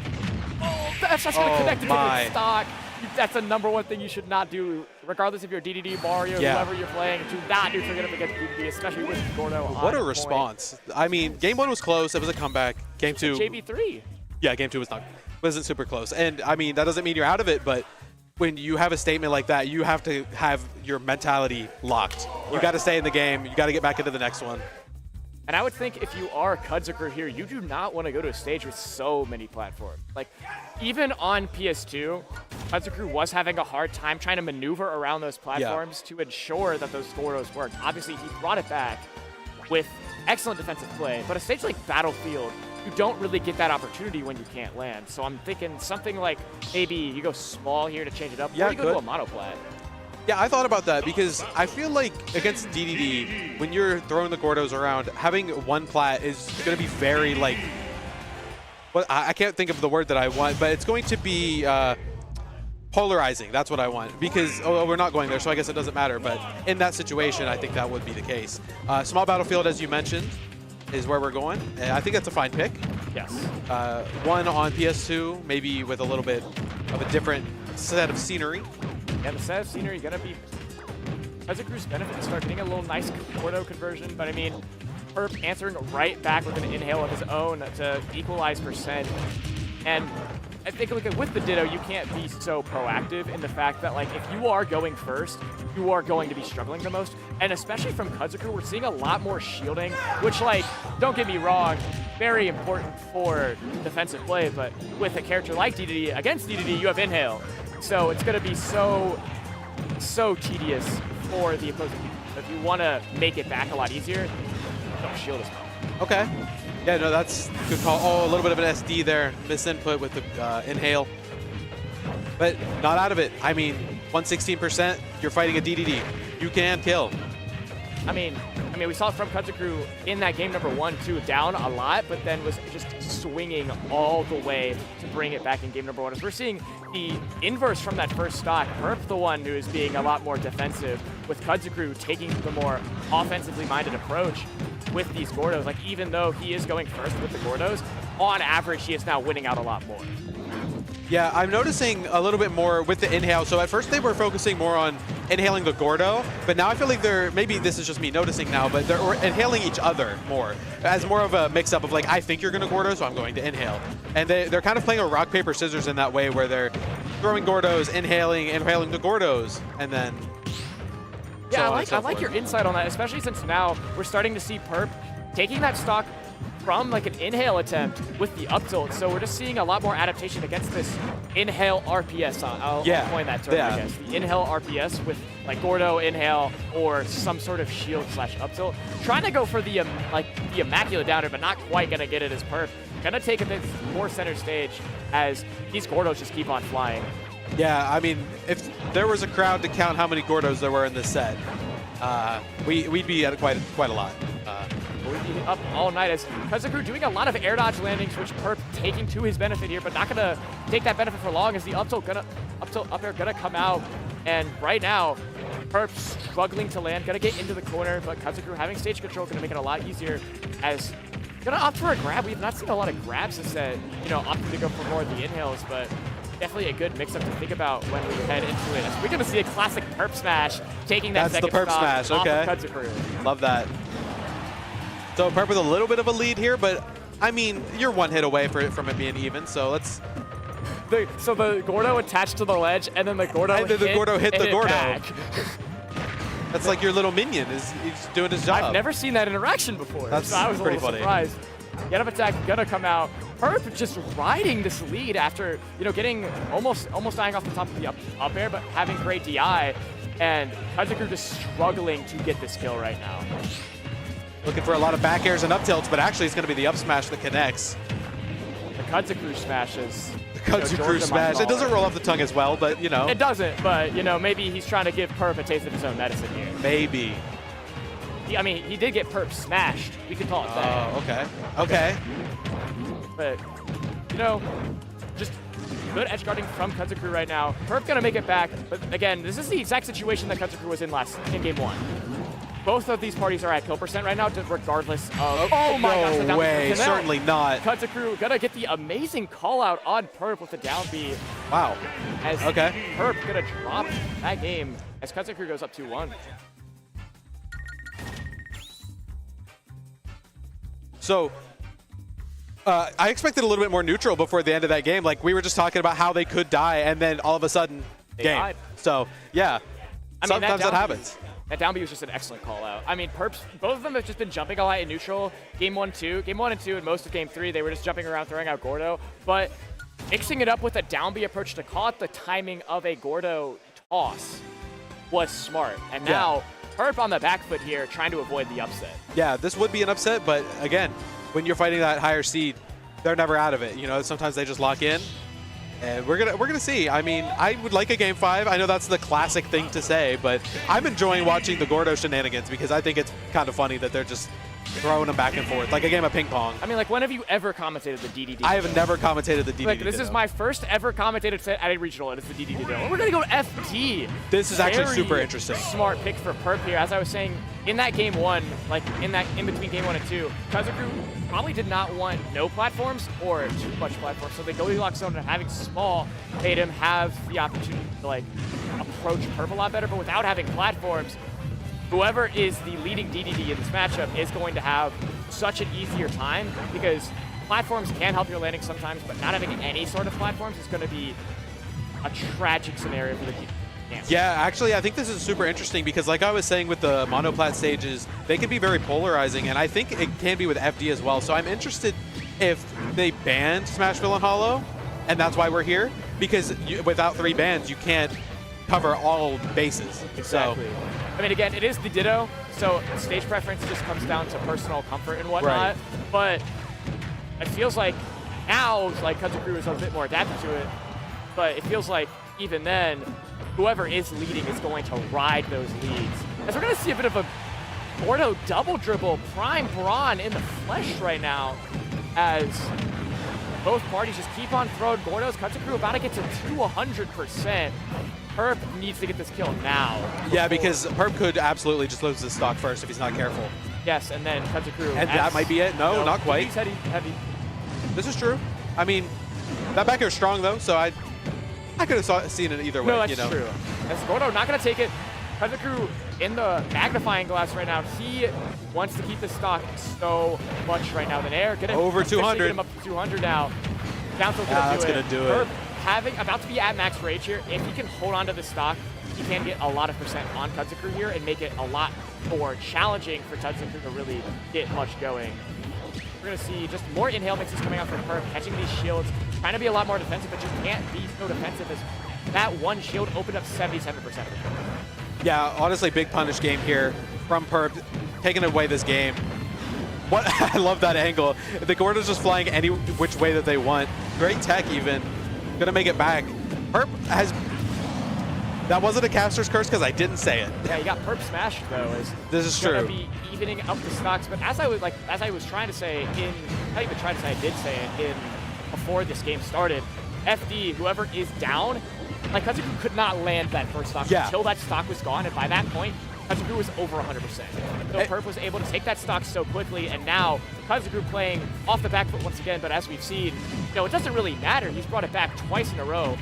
Oh, that's just gonna connect it to the stock. That's the #1 thing you should not do, regardless if you're DDD, Mario, whoever you're playing, to not do trigger up against DDD, especially with Gordo on What a point. response. I mean, game 1 was close. It was a comeback. Game 2. JB3. Yeah, game 2 wasn't super close. And I mean, that doesn't mean you're out of it, but when you have a statement like that, you have to have your mentality locked. You got to stay in the game. You got to get back into the next one. And I would think if you are Kudzu here, you do not want to go to a stage with so many platforms. Like, even on PS2, Kudzu was having a hard time trying to maneuver around those platforms to ensure that those Gordos worked. Obviously, he brought it back with excellent defensive play, but a stage like Battlefield, you don't really get that opportunity when you can't land. So I'm thinking something like maybe you go small here to change it up, or you go to a monoplat. Yeah, I thought about that because I feel like against DDD, when you're throwing the Gordos around, having one plat is going to be very, like, well, I can't think of the word that I want, but it's going to be polarizing. That's what I want because, we're not going there, so I guess it doesn't matter. But in that situation, I think that would be the case. Small Battlefield, as you mentioned, is where we're going. And I think that's a fine pick. Yes. One on PS2, maybe with a little bit of a different set of scenery. Yeah, the set of scenery gonna be Kudzu's benefit to start getting a little nice Gordo conversion, but I mean, Perp answering right back with an inhale of his own to equalize percent. And I think like, with the Ditto, you can't be so proactive in the fact that like if you are going first, you are going to be struggling the most. And especially from Kudzu, we're seeing a lot more shielding, which like, don't get me wrong, very important for defensive play, but with a character like DDD, against DDD, you have inhale. So it's going to be so tedious for the opposing team. So if you want to make it back a lot easier, don't shield as well. Okay. Yeah, no, that's a good call. Oh, a little bit of an SD there. Misinput with the inhale. But not out of it. I mean, 116%, you're fighting a DDD. You can kill. I mean, we saw it from Kudzu in that game number 1, too, down a lot, but then was just swinging all the way to bring it back in game number 1. As we're seeing the inverse from that first stock, Perp the one who is being a lot more defensive, with Kudzu taking the more offensively minded approach with these Gordos. Like, even though he is going first with the Gordos, on average, he is now winning out a lot more. Yeah, I'm noticing a little bit more with the inhale. So at first they were focusing more on inhaling the Gordo, but now I feel like they're, maybe this is just me noticing now, but they're inhaling each other more. As more of a mix-up of like, I think you're gonna Gordo, so I'm going to inhale. And they're kind of playing a rock, paper, scissors in that way, where they're throwing Gordos, inhaling the Gordos, and then yeah, I like your insight on that, especially since now we're starting to see Perp taking that stock from like an inhale attempt with the up tilt. So we're just seeing a lot more adaptation against this inhale RPS. I'll coin that term, I guess. The inhale RPS with like Gordo inhale or some sort of shield / up tilt. Trying to go for the the immaculate downer, but not quite gonna get it as Perp. Gonna take a bit more center stage as these Gordos just keep on flying. Yeah, I mean, if there was a crowd to count how many Gordos there were in this set, we'd be at quite a lot. We'd be up all night as Kudzu doing a lot of air dodge landings, which Perp taking to his benefit here, but not gonna take that benefit for long as the up tilt up air gonna come out. And right now, Perp struggling to land, gonna get into the corner, but Kudzu having stage control gonna make it a lot easier as gonna opt for a grab. We've not seen a lot of grabs this set, opting to go for more of the inhales, but definitely a good mix-up to think about when we head into it. As we're gonna see a classic Perp smash, taking that second That's the Perp stock smash, off okay. of Kudzu. Love that. So Perp with a little bit of a lead here, but I mean, you're one hit away from it being even, so let's... So the Gordo attached to the ledge, and then the Gordo hit the Gordo. Back. That's like your little minion is he's doing his job. I've never seen that interaction before. That's so I was pretty a little funny. surprised. Get up attack gonna come out. Perp just riding this lead after getting almost dying off the top of the up air, but having great DI, and Kudzu just struggling to get this kill right now. Looking for a lot of back airs and up tilts, but actually it's going to be the up smash that connects. The Kudzu smashes. The Kudzu smash. It doesn't roll off the tongue as well, but It doesn't, but maybe he's trying to give Perp a taste of his own medicine here. Maybe. I mean, he did get Perp smashed. We could call it that. Oh, okay. Okay. But, just good edge guarding from Kudzu right now. Perp gonna make it back, but again, this is the exact situation that Kudzu was in in game 1. Both of these parties are at kill percent right now, regardless of... Oh my gosh, the down no way, B. certainly not. Kudzu gonna get the amazing call out on Perp with the down B. Wow. As okay. Perp gonna drop that game as Kudzu goes up 2-1. So, I expected a little bit more neutral before the end of that game. Like, we were just talking about how they could die, and then all of a sudden, game. Died. So, yeah. Sometimes that happens. That down B was just an excellent call out. I mean, Perps, both of them have just been jumping a lot in neutral. Game 1 and 2, and most of game 3, they were just jumping around, throwing out Gordo. But mixing it up with a down B approach to caught the timing of a Gordo toss was smart. And now, Perp on the back foot here, trying to avoid the upset. Yeah, this would be an upset, but again, when you're fighting that higher seed, they're never out of it. Sometimes they just lock in. And we're gonna see. I mean, I would like a game 5. I know that's the classic thing to say, but I'm enjoying watching the Gordo shenanigans because I think it's kind of funny that they're just throwing them back and forth like a game of ping pong. I mean, like, when have you ever commentated the DDD? I have never commentated the DDD. Like, this is my first ever commentated set at a regional, and it's the DDD. We're gonna go FD. This is actually super interesting. Smart pick for Perp here. As I was saying, in that game 1, like in between game 1 and 2, Kudzu probably did not want no platforms or too much platforms. So the Goldilocks zone and having small made him have the opportunity to approach Perp a lot better, but without having platforms, whoever is the leading DDD in this matchup is going to have such an easier time because platforms can help your landing sometimes, but not having any sort of platforms is going to be a tragic scenario for the DDD. Yeah, actually, I think this is super interesting because like I was saying with the monoplat stages, they can be very polarizing, and I think it can be with FD as well. So I'm interested if they banned Smash Villain Hollow, and that's why we're here, because without 3 bans, you can't cover all bases. Exactly. I mean, again, it is the Ditto, so stage preference just comes down to personal comfort and whatnot. Right. But it feels like now, like Kudzu is a bit more adapted to it. But it feels like even then, whoever is leading is going to ride those leads. As we're going to see a bit of a Gordo double dribble, Prime Brawn in the flesh right now, as both parties just keep on throwing Gordos. Kudzu about to get to 200%. Perp needs to get this kill now. Yeah, because Perp could absolutely just lose his stock first if he's not careful. Yes, and then Kudzu. And that might be it. No, not quite. He's heavy. This is true. I mean, that back air is strong though, so I could have seen it either way. No, that's you know? true. As Gordo not going to take it. Kudzu in the magnifying glass right now. He wants to keep the stock so much right now. The Nair gonna over 200. Get him up to 200 now. Down tilt gonna do it. Perp about to be at max rage here. If he can hold on to the stock, he can get a lot of percent on Kudzu here and make it a lot more challenging for Kudzu to really get much going. We're going to see just more inhale mixes coming out from Perp, catching these shields, trying to be a lot more defensive, but you can't be so defensive as that one shield opened up 77% of the kill. Yeah, honestly, big punish game here from Perp, taking away this game. What I love that angle. The Gordo's just flying any which way that they want. Great tech even. Gonna make it back. Perp has... That wasn't a caster's curse because I didn't say it. Yeah, you got Perp smashed though. This is gonna true. Be evening up the stocks, but as I was trying to say in, not even trying to say, I did say it in before this game started. FD, whoever is down, like Kudzu could not land that first stock until that stock was gone, and by that point, Kudzu was over 100%. So Perp was able to take that stock so quickly, and now Kudzu playing off the back foot once again, but as we've seen, it doesn't really matter. He's brought it back twice in a row.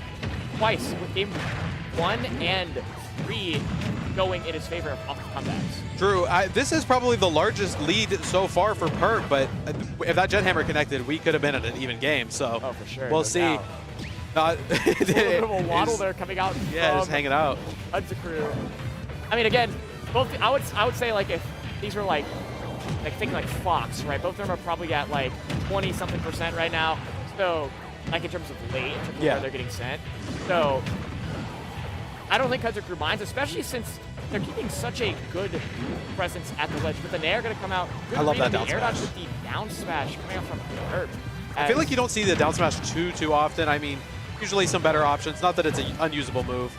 Twice with game 1 and 3 going in his favor off the comebacks. True. This is probably the largest lead so far for Perp, but if that Jet Hammer connected, we could have been at an even game. So for sure. We'll see. A little bit of a waddle there coming out. Yeah, just hanging out. Kudzu. I mean, again, both. I would say like if these were like think like Fox, right? Both of them are probably at like 20-something% right now. So like in terms of late, in terms of where they're getting sent. So I don't think Kudzu minds, especially since they're keeping such a good presence at the ledge. But the Nair going to come out. I love that down air smash. dodge with the down smash coming out from Kirb. I feel like you don't see the down smash too often. I mean, usually some better options. Not that it's an unusable move.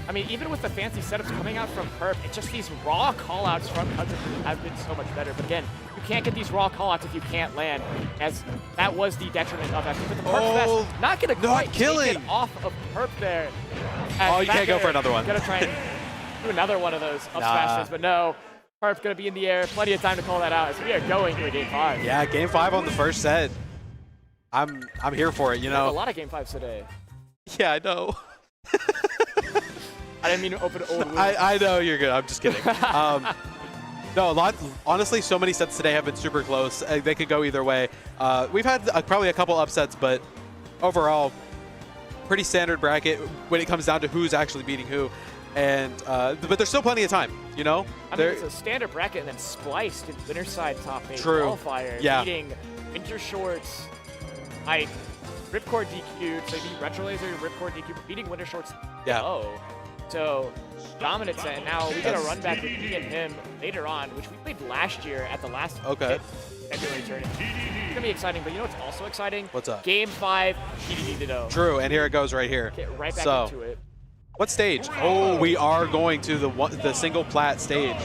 I mean, even with the fancy setups coming out from Kirb, it's just these raw callouts from Kudzu have been so much better. But again, you can't get these raw callouts if you can't land, as that was the detriment of that. But the Perp smash not going to quite take it off of Perp there. Oh, you can't go for another one. Going to try and do another one of those up smashes, but no. Perp's going to be in the air. Plenty of time to call that out as we are going to game 5. Yeah, game 5 on the first set. I'm here for it, you know. There's a lot of game 5s today. Yeah, I know. I didn't mean to open old wounds. I know, you're good. I'm just kidding. No, honestly, so many sets today have been super close. They could go either way. We've had probably a couple upsets, but overall, pretty standard bracket when it comes down to who's actually beating who. And but there's still plenty of time, you know? I mean, it's a standard bracket and then spliced in Winterside top 8 qualifier, beating Winter Shorts, Ripcord DQ, so beat Retro Laser, Ripcord DQ, beating Winter Shorts. So dominant set, and now we get a run back with me and him later on, which we played last year at the last February tournament. It's gonna be exciting, but you know what's also exciting? What's up? Game 5, TDD Ditto. True, and here it goes right here. Get right back into it. What stage? Oh, we are going to the single plat stage.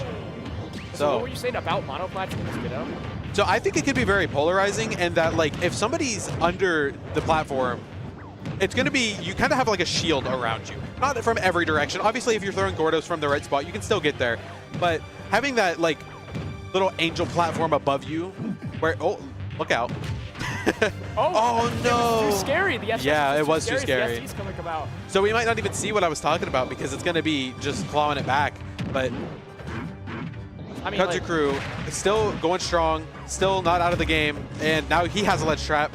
So what were you saying about monoplats in this Ditto? So I think it could be very polarizing, and that like if somebody's under the platform, it's going to be, you kind of have like a shield around you. Not from every direction. Obviously, if you're throwing Gordos from the right spot, you can still get there. But having that like little angel platform above you, where, oh, look out. Oh no! It was too scary. The it was too scary. The SD's coming out. So we might not even see what I was talking about because it's going to be just clawing it back. But I mean, Kudzu Crew is still going strong, still not out of the game, and now he has a ledge trap.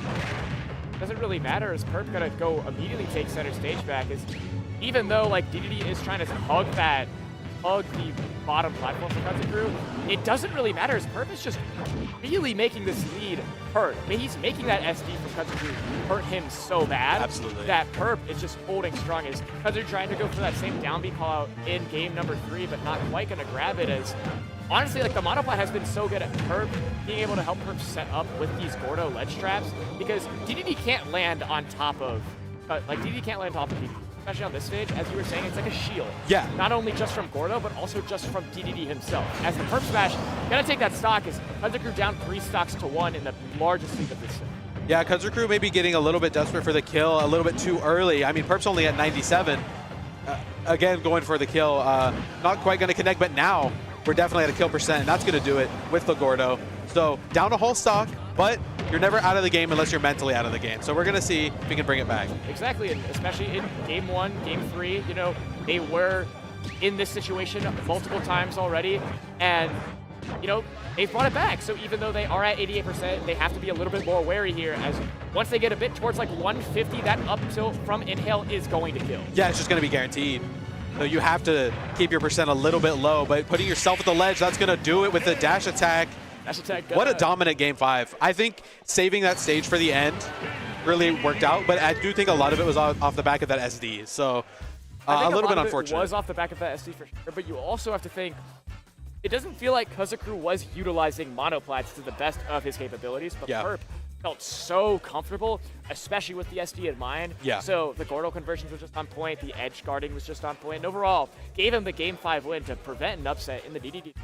Doesn't really matter as Perp gonna go immediately take center stage back. Is even though like DDD is trying to hug the bottom platform for Kazakuru, it doesn't really matter as Perp is just really making this lead hurt. I mean, he's making that SD from Kazakuru hurt him so bad Absolutely. that Perp is just holding strong. As Kazakuru trying to go for that same down B call out in game number 3, but not quite going to grab it as honestly, like the monoplat has been so good at Perp being able to help Perp set up with these Gordo ledge traps because DDD can't land on top of, DDD can't land on top of DDD. Especially on this stage, as you were saying, it's like a shield. Yeah. Not only just from Gordo, but also just from DDD himself. As the Perp Smash, gonna take that stock as Kazakuru down 3 stocks to 1 in the largest lead of this set. Yeah, Kazakuru may be getting a little bit desperate for the kill, a little bit too early. I mean, Perp's only at 97. Again, going for the kill. Not quite going to connect, but now we're definitely at a kill percent, and that's going to do it with the Gordo. So down a whole stock, but you're never out of the game unless you're mentally out of the game. So we're going to see if we can bring it back. Exactly, and especially in game 1, game 3, you know, they were in this situation multiple times already, and, you know, they've brought it back. So even though they are at 88%, they have to be a little bit more wary here, as once they get a bit towards like 150, that up tilt from Inhale is going to kill. Yeah, it's just going to be guaranteed. So you have to keep your percent a little bit low, but putting yourself at the ledge, that's going to do it with the dash attack. What a dominant game 5. I think saving that stage for the end really worked out, but I do think a lot of it was off the back of that SD. So a little bit unfortunate. It was off the back of that SD for sure, but you also have to think, it doesn't feel like Kazakuru was utilizing monoplats to the best of his capabilities, but Yeah. Perp felt so comfortable, especially with the SD in mind. Yeah. So the Gordo conversions were just on point, the edge guarding was just on point, and overall gave him the game 5 win to prevent an upset in the DDD.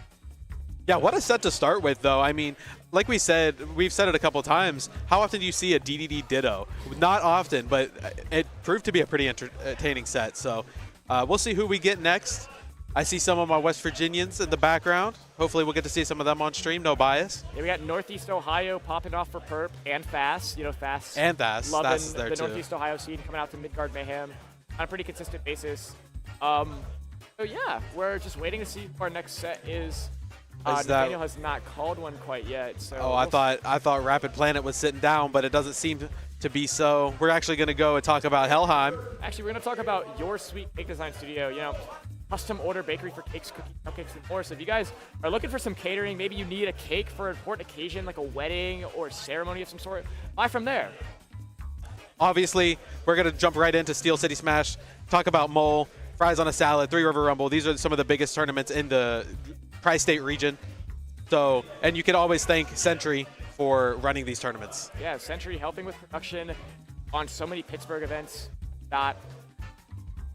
Yeah, what a set to start with, though. I mean, like we said, we've said it a couple times. How often do you see a DDD Ditto? Not often, but it proved to be a pretty entertaining set. So we'll see who we get next. I see some of my West Virginians in the background. Hopefully we'll get to see some of them on stream, no bias. Yeah, we got Northeast Ohio popping off for Perp and Thass. You know, Thass. And Thass. Loving Thass is there the too. Northeast Ohio scene coming out to Midgard Mayhem on a pretty consistent basis. So yeah, we're just waiting to see who our next set is. Nathaniel has not called one quite yet. So Oh, I thought Rapid Planet was sitting down, but it doesn't seem to be so. We're actually going to go and talk about Helheim. Actually, we're going to talk about Your Sweet Cake Design Studio. You know, custom order bakery for cakes, cookies, cupcakes, and more. So if you guys are looking for some catering, maybe you need a cake for an important occasion like a wedding or a ceremony of some sort, buy from there. Obviously, we're going to jump right into Steel City Smash, talk about Mole, Fries on a Salad, Three River Rumble. These are some of the biggest tournaments in the Tri-State region. So, and you can always thank Sentry for running these tournaments. Yeah, Sentry helping with production on so many Pittsburgh events.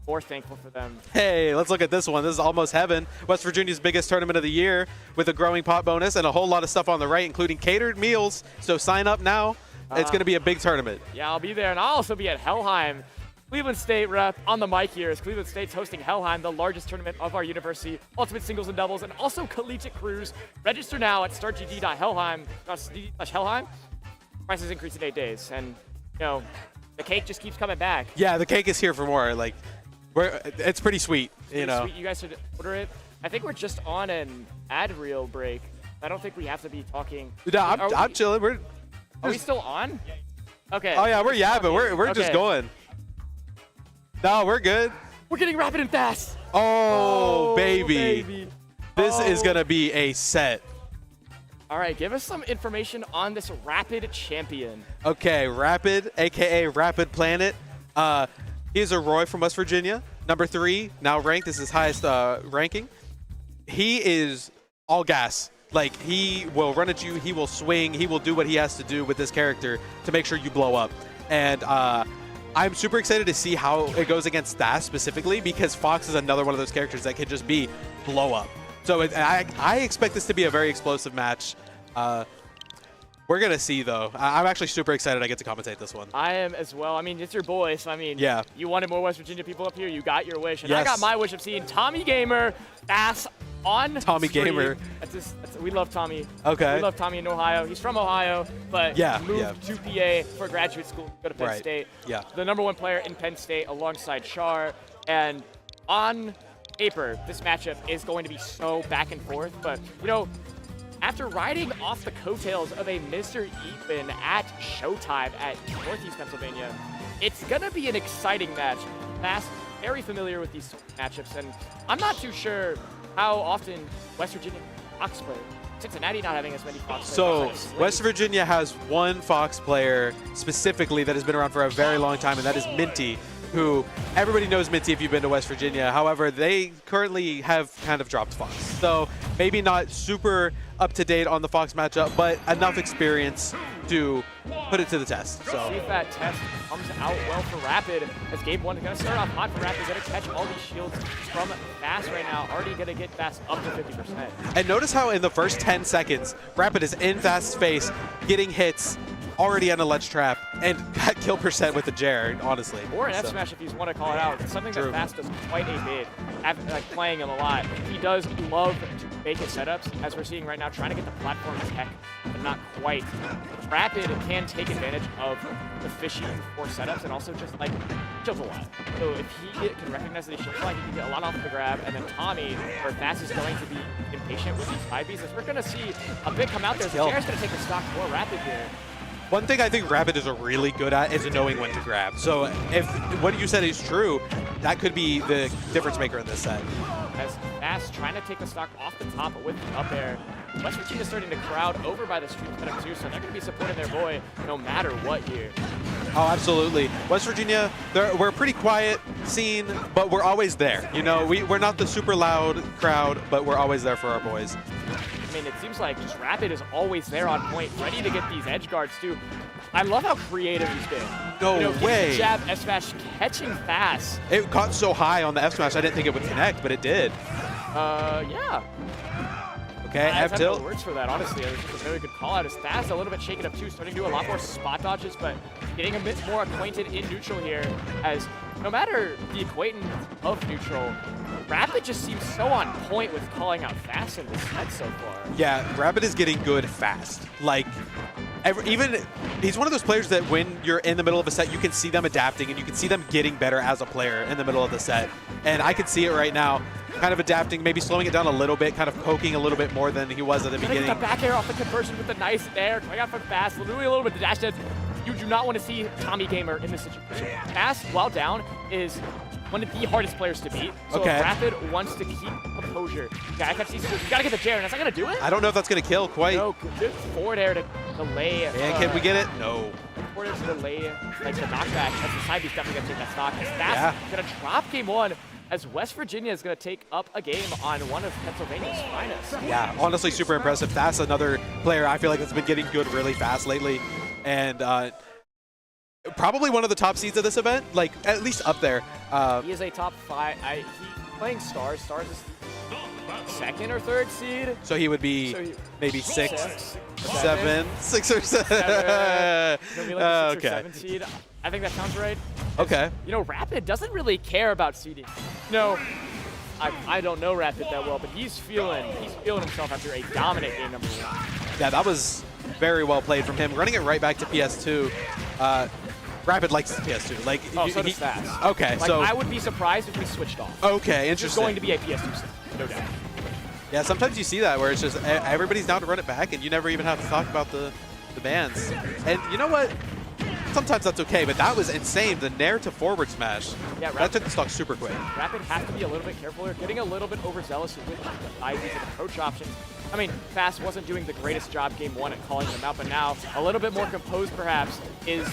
More thankful for them. Hey, let's look at this one. This is almost heaven. West Virginia's biggest tournament of the year with a growing pot bonus and a whole lot of stuff on the right, including catered meals. So sign up now. It's going to be a big tournament. Yeah, I'll be there, and I'll also be at Helheim. Cleveland State rep on the mic here as Cleveland State's hosting Helheim, the largest tournament of our university, ultimate singles and doubles, and also collegiate crews. Register now at startgd.helheim. Prices increase in 8 days, and you know the cake just keeps coming back. Yeah, the cake is here for more. Like, it's pretty sweet. You know, sweet. You guys should order it. I think we're just on an ad reel break. I don't think we have to be talking. No, I'm chilling. Are we still on? Okay. Oh yeah, we're yapping. We're just going. No, we're good. We're getting Rapid and Thass. Oh, baby. This is going to be a set. All right, give us some information on this Rapid champion. Okay, Rapid, a.k.a. Rapid Planet. He's a Roy from West Virginia, number 3, now ranked. This is his highest ranking. He is all gas. Like, he will run at you, he will swing, he will do what he has to do with this character to make sure you blow up. And I'm super excited to see how it goes against Thass specifically, because Fox is another one of those characters that can just be blow up. So I expect this to be a very explosive match. We're going to see, though. I'm actually super excited I get to commentate this one. I am as well. I mean, it's your boy, so I mean, yeah. You wanted more West Virginia people up here, you got your wish. And yes. I got my wish of seeing Tommy Gamer, Thass on Tommy stream. Gamer. We love Tommy. Okay. We love Tommy in Ohio. He's from Ohio, but moved to PA for graduate school to go to Penn State. Yeah. The #1 player in Penn State alongside Char. And on paper, this matchup is going to be so back and forth. But, you know, after riding off the coattails of a Mr. Ethan at Showtime at Northeast Pennsylvania, it's going to be an exciting match. Thass very familiar with these matchups, and I'm not too sure how often West Virginia Fox player, Cincinnati not having as many Fox So players. West Virginia has one Fox player specifically that has been around for a very long time, and that is Minty, who everybody knows Minty if you've been to West Virginia. However, they currently have kind of dropped Fox. So maybe not super up to date on the Fox matchup, but enough experience to put it to the test. See So if that test comes out well for Rapid, as game one is going to start off hot for Rapid. Going to catch all these shields from Thass right now. Already going to get Thass up to 50%. and notice how in the first 10 seconds, Rapid is in Thass's face, getting hits, already on a ledge trap, and got kill percent with the Jer, honestly. Or an F So- smash if you want to call it out. It's something True. that Thass does quite a bit, like playing him a lot. He does love to make his setups, as we're seeing right now, trying to get the platform tech, but not quite. Rapid can take advantage of the fishy for setups and also just like shields a lot. So if he can recognize that he shields a lot, he can get a lot off the grab. And then Tommy, where Thass is going to be impatient with these 5Bs, as we're going to see a bit come out there. Kill. Jer's going to take the stock for Rapid here. One thing I think Rapid is really good at is knowing when to grab. So if what you said is true, that could be the difference maker in this set. As Thass trying to take the stock off the top with the up air. West Virginia starting to crowd over by the stream setup too, so they're going to be supporting their boy no matter what here. Oh, absolutely. West Virginia, we're a pretty quiet scene, but we're always there. You know, we're not the super loud crowd, but we're always there for our boys. I mean, it seems like just Rapid is always there on point, ready to get these edge guards too. I love how creative he's been. No getting way. the jab, S-Smash, catching Thass. It caught so high on the F smash, I didn't think it would connect, but it did. Yeah. Okay, I F have no tilt. words for that, honestly. It was just a very good call out. As Thass a little bit shaken up too, starting to do a lot more spot dodges, but getting a bit more acquainted in neutral here, as no matter the acquaintance of neutral, Rapid just seems so on point with calling out Thass in this set so far. Yeah, Rapid is getting good fast. Like, even he's one of those players that when you're in the middle of a set, you can see them adapting and you can see them getting better as a player in the middle of the set. And I can see it right now, kind of adapting, maybe slowing it down a little bit, kind of poking a little bit more than he was at the beginning. The back air off the conversion with the nice air, coming out from Thass, doing a little bit of dash dance. You do not want to see Tommy Gamer in this situation. Thass, while down, is one of the hardest players to beat. So Okay. if Rapid wants to keep composure, you gotta catch these. You gotta get the Jaren. That's not gonna do it. I don't know if that's going to kill quite. No, good forward air to delay. And can we get it? No. Forward air to delay, like the knockback. As the side B's definitely gonna take that stock. As Thass Yeah. gonna drop game one. As West Virginia is going to take up a game on one of Pennsylvania's finest. Yeah, honestly, super impressive. That's another player I feel like that's been getting good really fast lately. And probably one of the top seeds of this event, like at least up there. He is a top 5. He's playing Stars. Stars is second or third seed. So he would be So maybe six, 6 or 7. He'll be like a 6 or Okay. 7 seed. I think that sounds right. Okay. You know, Rapid doesn't really care about seeding. No, I don't know Rapid that well, but he's feeling himself after a dominant game number 1. Yeah, that was very well played from him. Running it right back to PS2. Rapid likes PS2. Like, Oh, so does Thass. Okay, Like, so I would be surprised if we switched off. okay, It's interesting. going to be a PS2 set, no doubt. Yeah, sometimes you see that where it's just everybody's down to run it back, and you never even have to talk about the bans. And you know what? Sometimes that's okay, but that was insane. The nair to forward smash. Yeah, That took the stock super quick. Rapid has to be a little bit careful. They're getting a little bit overzealous with the IVs and approach options. I mean, Thass wasn't doing the greatest job game 1 at calling them out, but now a little bit more composed perhaps is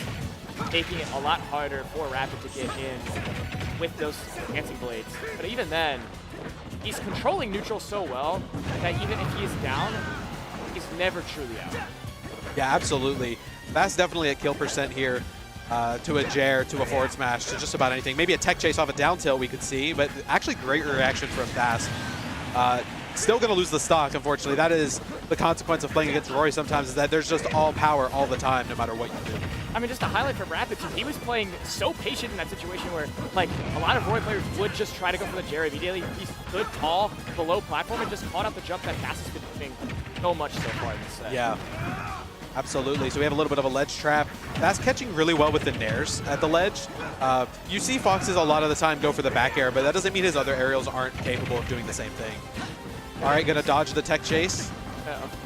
making it a lot harder for Rapid to get in with those dancing blades. But even then, he's controlling neutral so well that even if he's down, he's never truly out. Yeah, absolutely. That's definitely a kill percent here to a Jer, to a forward smash, to just about anything. Maybe a tech chase off a down tilt we could see, but actually great reaction from Thass. Still going to lose the stock, unfortunately. That is the consequence of playing against Roy sometimes, is that there's just all power all the time, no matter what you do. I mean, just a highlight from Rapid, too. He was playing so patient in that situation where, like, a lot of Roy players would just try to go for the Jerry immediately. He stood tall below platform and just caught out the jump that Thass has been doing so much so far in this set. Yeah, absolutely. So we have a little bit of a ledge trap. That's catching really well with the nairs at the ledge. You see Foxes a lot of the time go for the back air, but that doesn't mean his other aerials aren't capable of doing the same thing. All right, gonna dodge the tech chase.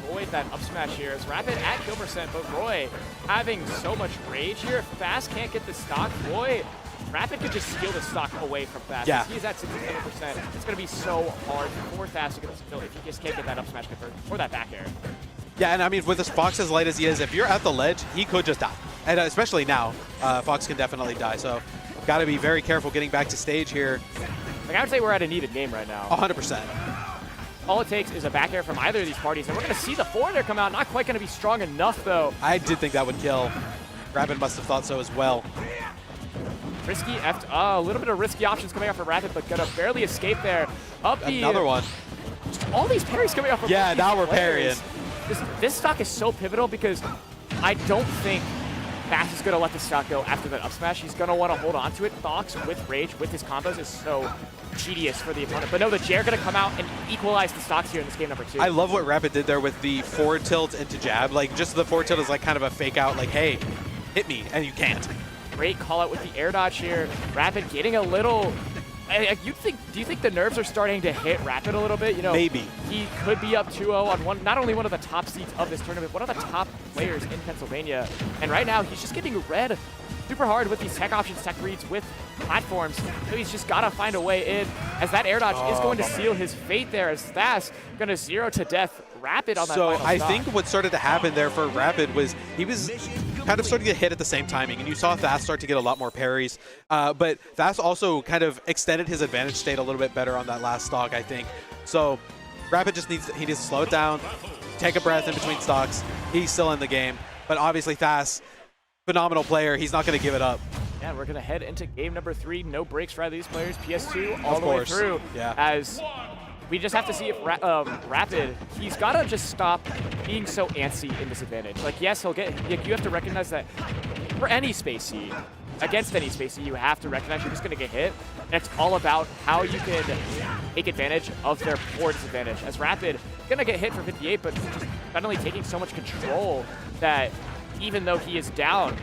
Avoid that up smash here. As Rapid at kill percent, but Roy having so much rage here. If Thass can't get the stock, Roy Rapid could just steal the stock away from Thass. Yeah. He's at 67%. It's going to be so hard for Thass to get the steal if he just can't get that up smash convert or that back air. Yeah, and I mean, with this Fox as light as he is, if you're at the ledge, he could just die. And especially now, Fox can definitely die. So got to be very careful getting back to stage here. Like, I would say we're at a needed game right now. 100%. All it takes is a back air from either of these parties, and we're going to see the forward air come out. Not quite going to be strong enough, though. I did think that would kill. Rapid must have thought so as well. Risky a little bit of risky options coming out for Rapid, but gonna barely escape there. Up the Another one. All these parries coming out from Yeah, now we're players. parrying. This stock is so pivotal because I don't think Thass is gonna let the stock go after that up smash. He's gonna want to hold on to it. Fox with Rage, with his combos, is so tedious for the opponent. But no, the Jair gonna come out and equalize the stocks here in this game number 2. I love what Rapid did there with the forward tilt into jab. Like, just the forward tilt is like kind of a fake out, like, hey, hit me, and you can't. Great call out with the air dodge here. Rapid getting a little. Do you think the nerves are starting to hit Rapid a little bit? You know, Maybe. He could be up 2-0 on not only one of the top seeds of this tournament, one of the top players in Pennsylvania. And right now, he's just getting read super hard with these tech options, tech reads with platforms. So he's just got to find a way in, as that air dodge is going to seal his fate there, as Thass going to 0 to death Rapid on that So final I stop. think what started to happen there for Rapid was he was kind of starting to get hit at the same timing, and you saw Thass start to get a lot more parries. But Thass also kind of extended his advantage state a little bit better on that last stock, I think. So Rapid just needs to slow it down, take a breath in between stocks. He's still in the game, but obviously Thass, phenomenal player. He's not going to give it up. Yeah, we're going to head into game number 3. No breaks for either of these players. PS2 all Of the way course. through. Yeah. As we just have to see if Rapid, he's got to just stop being so antsy in this advantage. Like, yes, he'll get, like, you have to recognize that for any space seed, against any space seed, you have to recognize you're just going to get hit. And it's all about how you can take advantage of their poor disadvantage. As Rapid, going to get hit for 58, but just suddenly taking so much control that even though he is down,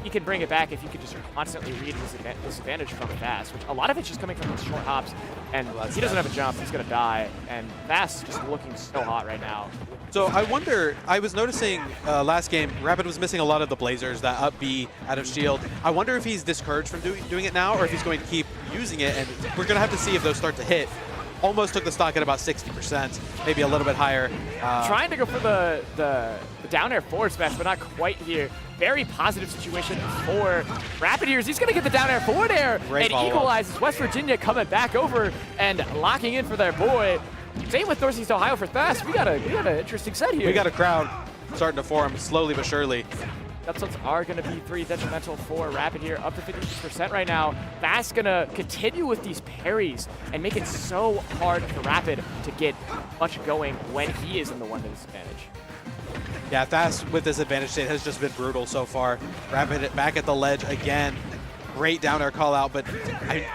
he can bring it back if you could just constantly read his disadvantage from Thass, which a lot of it's just coming from these short hops, and he doesn't have a jump, he's going to die, and Thass just looking so hot right now. So I wonder, I was noticing last game, Rapid was missing a lot of the Blazers, that up B out of shield. I wonder if he's discouraged from doing it now, or if he's going to keep using it, and we're going to have to see if those start to hit. Almost took the stock at about 60%, maybe a little bit higher. Trying to go for the down air forward smash, but not quite here. Very positive situation for Rapid here. He's going to get the down air forward air Great and equalizes West Virginia coming back over and locking in for their boy. Same with Northeast Ohio for Thass. We got an interesting set here. We got a crowd starting to form slowly but surely. Upsets are going to be 3 detrimental for Rapid here, up to 56% right now. Thass going to continue with these parries and make it so hard for Rapid to get much going when he is in the 1 disadvantage. Yeah, Thass with this advantage state has just been brutal so far. Rapid back at the ledge again. Great down air call out, but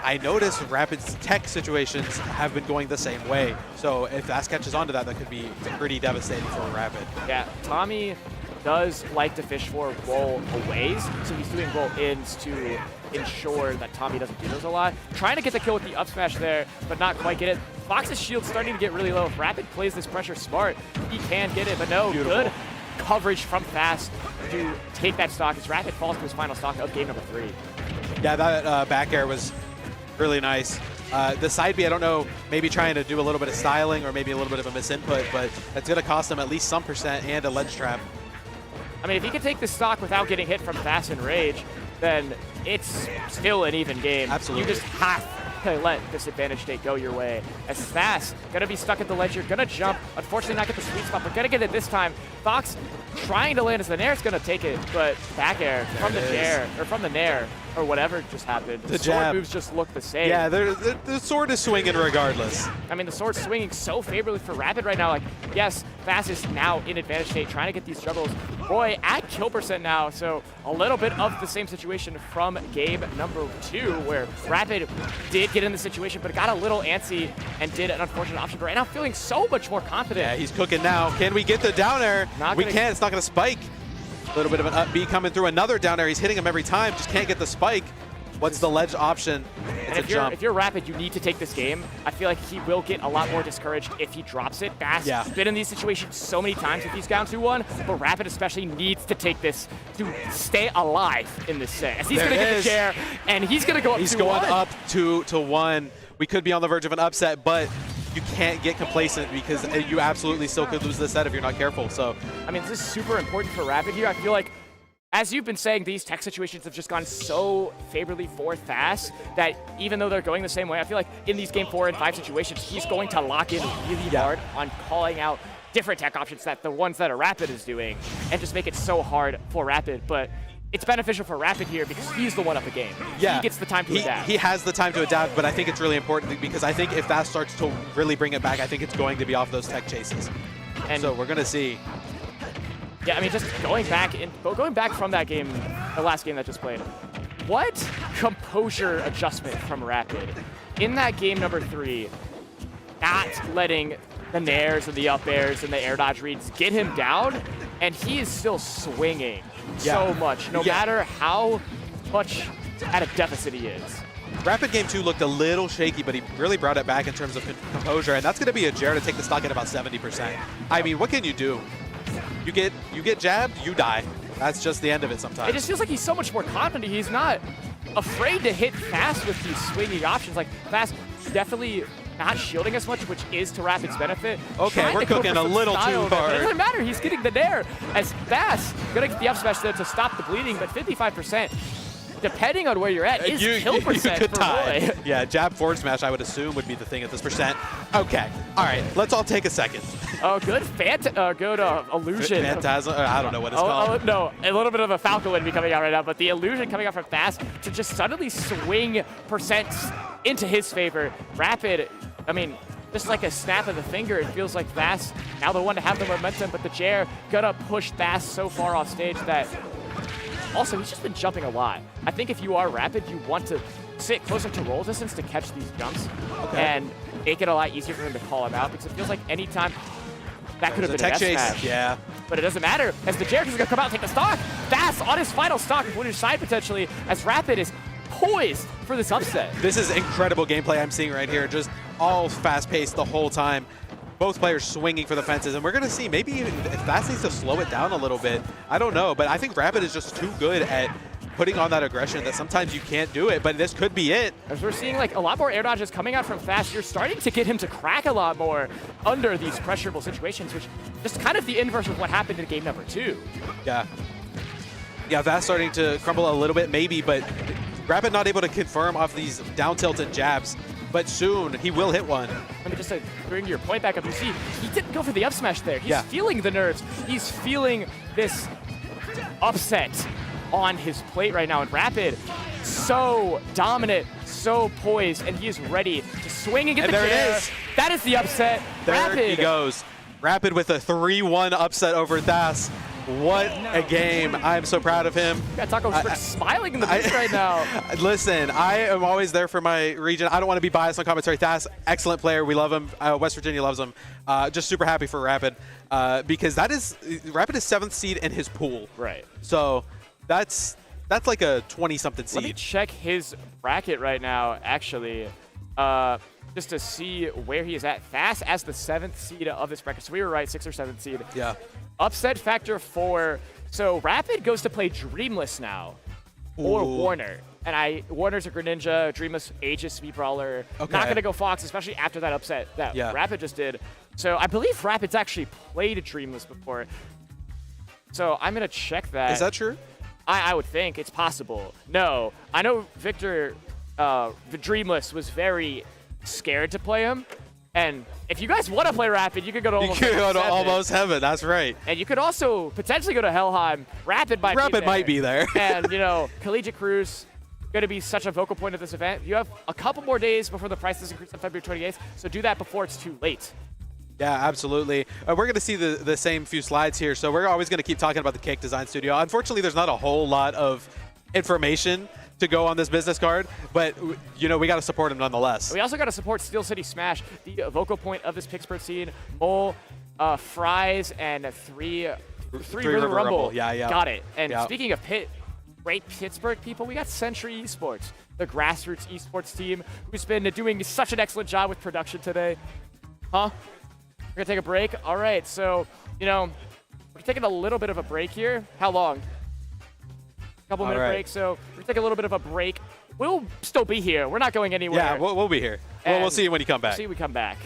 I noticed Rapid's tech situations have been going the same way. So if Thass catches on to that, that could be pretty devastating for Rapid. Yeah, Tommy does like to fish for roll aways, so he's doing roll ins to ensure that Tommy doesn't do those a lot. Trying to get the kill with the up smash there, but not quite get it. Fox's shield's starting to get really low. If Rapid plays this pressure smart, he can get it, but no, Beautiful. Good coverage from Thass to take that stock as Rapid falls to his final stock of game number 3. Yeah, that back air was really nice. The side B, I don't know, maybe trying to do a little bit of styling or maybe a little bit of a misinput, but that's going to cost him at least some percent and a ledge trap. I mean, if he can take the stock without getting hit from Thass and Rage, then it's still an even game. Absolutely. You just have to let this advantage state go your way. As Thass gonna be stuck at the ledge, you're gonna jump. Unfortunately, not get the sweet spot, but gonna get it this time. Fox trying to land as the Nair's gonna take it, but back air from the Jair, or from the Nair, or whatever just happened. The sword jab. moves just look the same. Yeah, the sword is swinging regardless. I mean, the sword's swinging so favorably for Rapid right now. Like, yes, Thass is now in advantage state, trying to get these juggles. Roy at kill percent now, so a little bit of the same situation from game number 2, where Rapid did get in the situation, but got a little antsy and did an unfortunate option. But right now, feeling so much more confident. Yeah, he's cooking now. Can we get the down air? We can. It's not going to spike. A little bit of an up B coming through. Another down air. He's hitting him every time. Just can't get the spike. What's the ledge option? And It's a jump. if you're Rapid, you need to take this game. I feel like he will get a lot more discouraged if he drops it. Thass has been in these situations so many times if he's down 2-1, but Rapid especially needs to take this to stay alive in this set. As he's going to get the chair, and he's going to go up 2-1. He's going up 2-1. We could be on the verge of an upset, but you can't get complacent because you absolutely still could lose this set if you're not careful. So, I mean, this is super important for Rapid here. I feel like, as you've been saying, these tech situations have just gone so favorably for Thass that even though they're going the same way, I feel like in these game 4 and 5 situations, he's going to lock in really hard on calling out different tech options that the ones that a Rapid is doing and just make it so hard for Rapid. But it's beneficial for Rapid here because he's the one up the game. Yeah. He gets the time to adapt. He has the time to adapt, but I think it's really important because I think if Thass starts to really bring it back, I think it's going to be off those tech chases. And so we're going to see. Yeah, I mean, just going back from that game, the last game that just played, what composure adjustment from Rapid. In that game number 3, not letting the nairs and the up airs and the air dodge reads get him down, and he is still swinging so much, no matter how much at a deficit he is. Rapid game 2 looked a little shaky, but he really brought it back in terms of composure, and that's going to be a Jared to take the stock at about 70%. I mean, what can you do? You get jabbed, you die. That's just the end of it sometimes. It just feels like he's so much more confident. He's not afraid to hit Thass with these swinging options. Like, Thass definitely not shielding as much, which is to Rapid's benefit. Okay, we're cooking a little too hard. It doesn't matter. He's getting the nair as Thass going to get the up smash there to stop the bleeding, but 55%. Depending on where you're at, is kill percent could for tie. Roy. Yeah, jab forward smash, I would assume, would be the thing at this percent. Okay, all right, let's all take a second. Oh, good illusion. Phantasm, I don't know what it's called. No, a little bit of a Falcon would be coming out right now, but the illusion coming out from Thass to just suddenly swing percents into his favor. Rapid, I mean, just like a snap of the finger, it feels like Thass now the one to have the momentum, but the chair gonna push Thass so far off stage that. Also, he's just been jumping a lot. I think if you are Rapid, you want to sit closer to roll distance to catch these jumps and make it a lot easier for him to call him out because it feels like any time that could have been a tech S chase. Yeah. But it doesn't matter as the Jericho's going to come out and take the stock. Thass on his final stock with his side potentially as Rapid is poised for this upset. This is incredible gameplay I'm seeing right here. Just all fast-paced the whole time. Both players swinging for the fences, and we're going to see maybe if Thass needs to slow it down a little bit. I don't know, but I think Rapid is just too good at putting on that aggression that sometimes you can't do it, but this could be it. As we're seeing like a lot more air dodges coming out from Thass, you're starting to get him to crack a lot more under these pressurable situations, which is kind of the inverse of what happened in game number 2. Yeah. Yeah, Thass starting to crumble a little bit maybe, but Rapid not able to confirm off these down tilted jabs. But soon, he will hit one. I mean, just to bring your point back up, you see, he didn't go for the up smash there. He's feeling the nerves. He's feeling this upset on his plate right now. And Rapid, so dominant, so poised, and he is ready to swing and get the chair. There it is. That is the upset. There Rapid. he goes. Rapid with a 3-1 upset over Thass. What a game. I'm so proud of him. Yeah, Taco's smiling in the booth right now. Listen, I am always there for my region. I don't want to be biased on commentary. Thass, excellent player. We love him. West Virginia loves him. Just super happy for Rapid because Rapid is 7th seed in his pool. Right. So that's like a 20-something seed. Let me check his bracket right now, actually, just to see where he is at. Thass as the 7th seed of this bracket. So we were right, 6th or 7th seed. Yeah. Upset factor 4. So Rapid goes to play Dreamless now, or Warner. And Warner's a Greninja, Dreamless Aegis Speed Brawler. Okay. Not going to go Fox, especially after that upset that Rapid just did. So I believe Rapid's actually played a Dreamless before. So I'm going to check that. Is that true? I would think it's possible. No, I know Victor, the Dreamless, was very scared to play him. And if you guys want to play Rapid, you could go to Almost Heaven. You could go to Almost Heaven, that's right. And you could also potentially go to Helheim. Rapid might be there. And, you know, Collegiate Cruise, going to be such a vocal point of this event. You have a couple more days before the prices increase on February 28th, so do that before it's too late. Yeah, absolutely. We're going to see the same few slides here, so we're always going to keep talking about the Cake Design Studio. Unfortunately, there's not a whole lot of information to go on this business card, but you know we got to support him nonetheless. We also got to support Steel City Smash, the vocal point of this Pittsburgh scene. Mole, Fries, and three River Rumble. Yeah. Got it. And speaking of Pit, great Pittsburgh people. We got Century Esports, the grassroots esports team, who's been doing such an excellent job with production today. Huh? We're gonna take a break? All right, so, you know, we're taking a little bit of a break here. How long? Couple minute break, so we're gonna take a little bit of a break. We'll still be here. We're not going anywhere. Yeah, we'll be here. We'll see you when you come back. See you when we come back.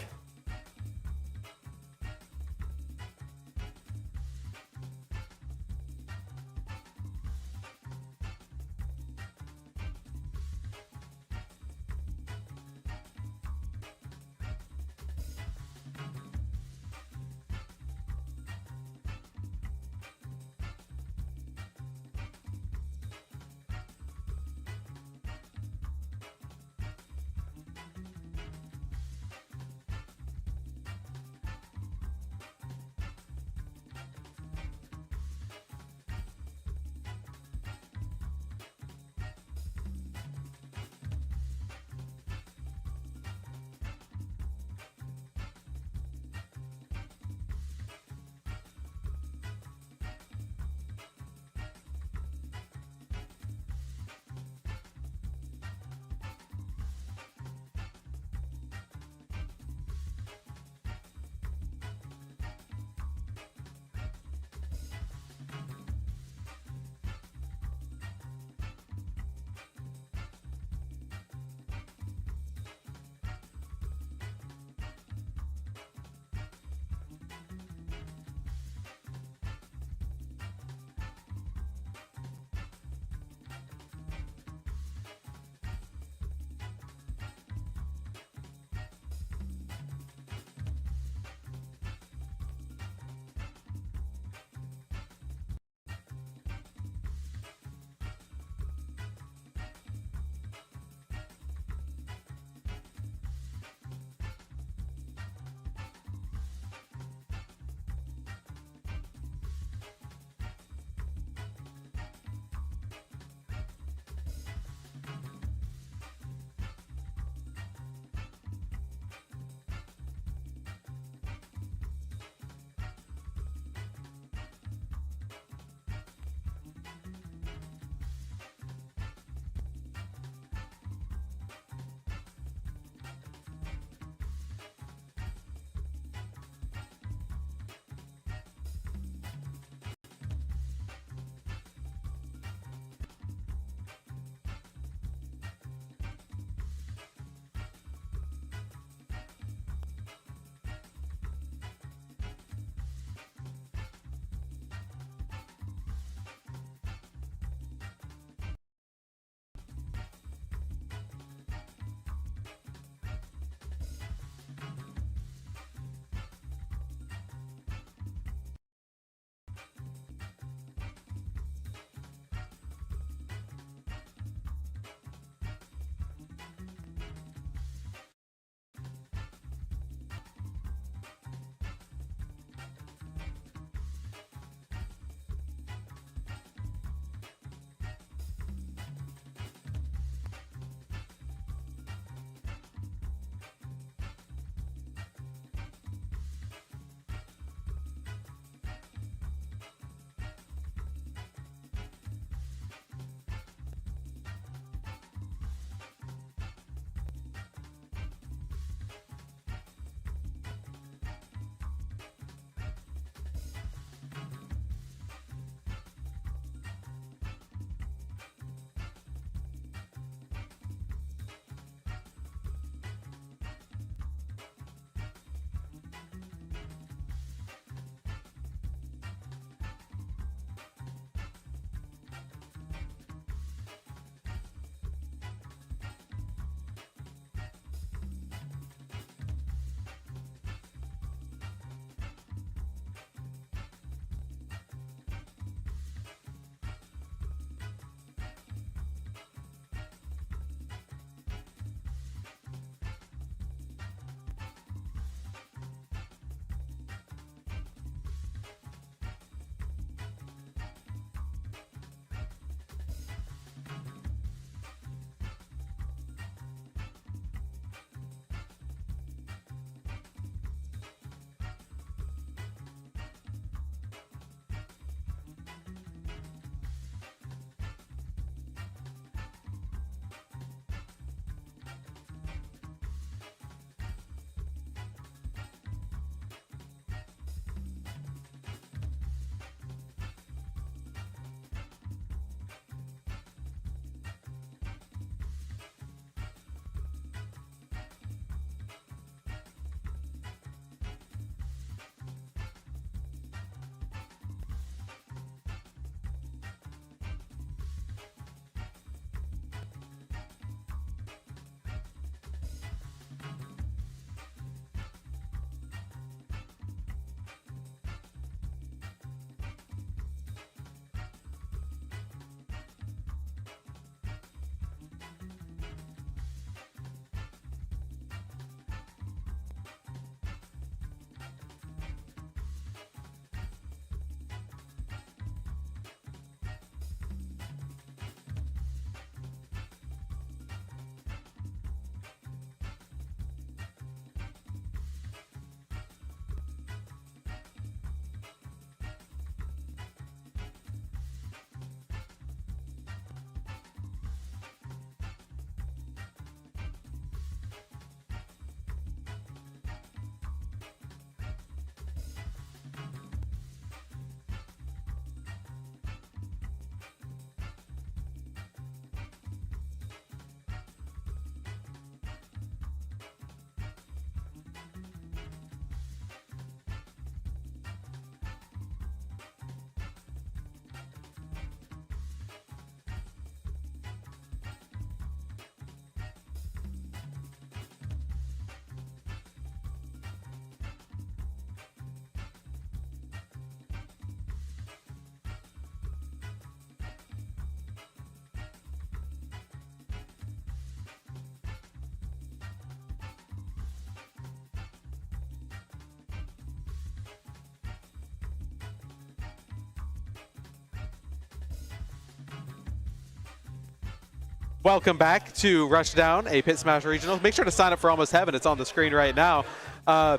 welcome back to Rushdown, a Pit Smash Regional. Make sure to sign up for Almost Heaven. It's on the screen right now. We're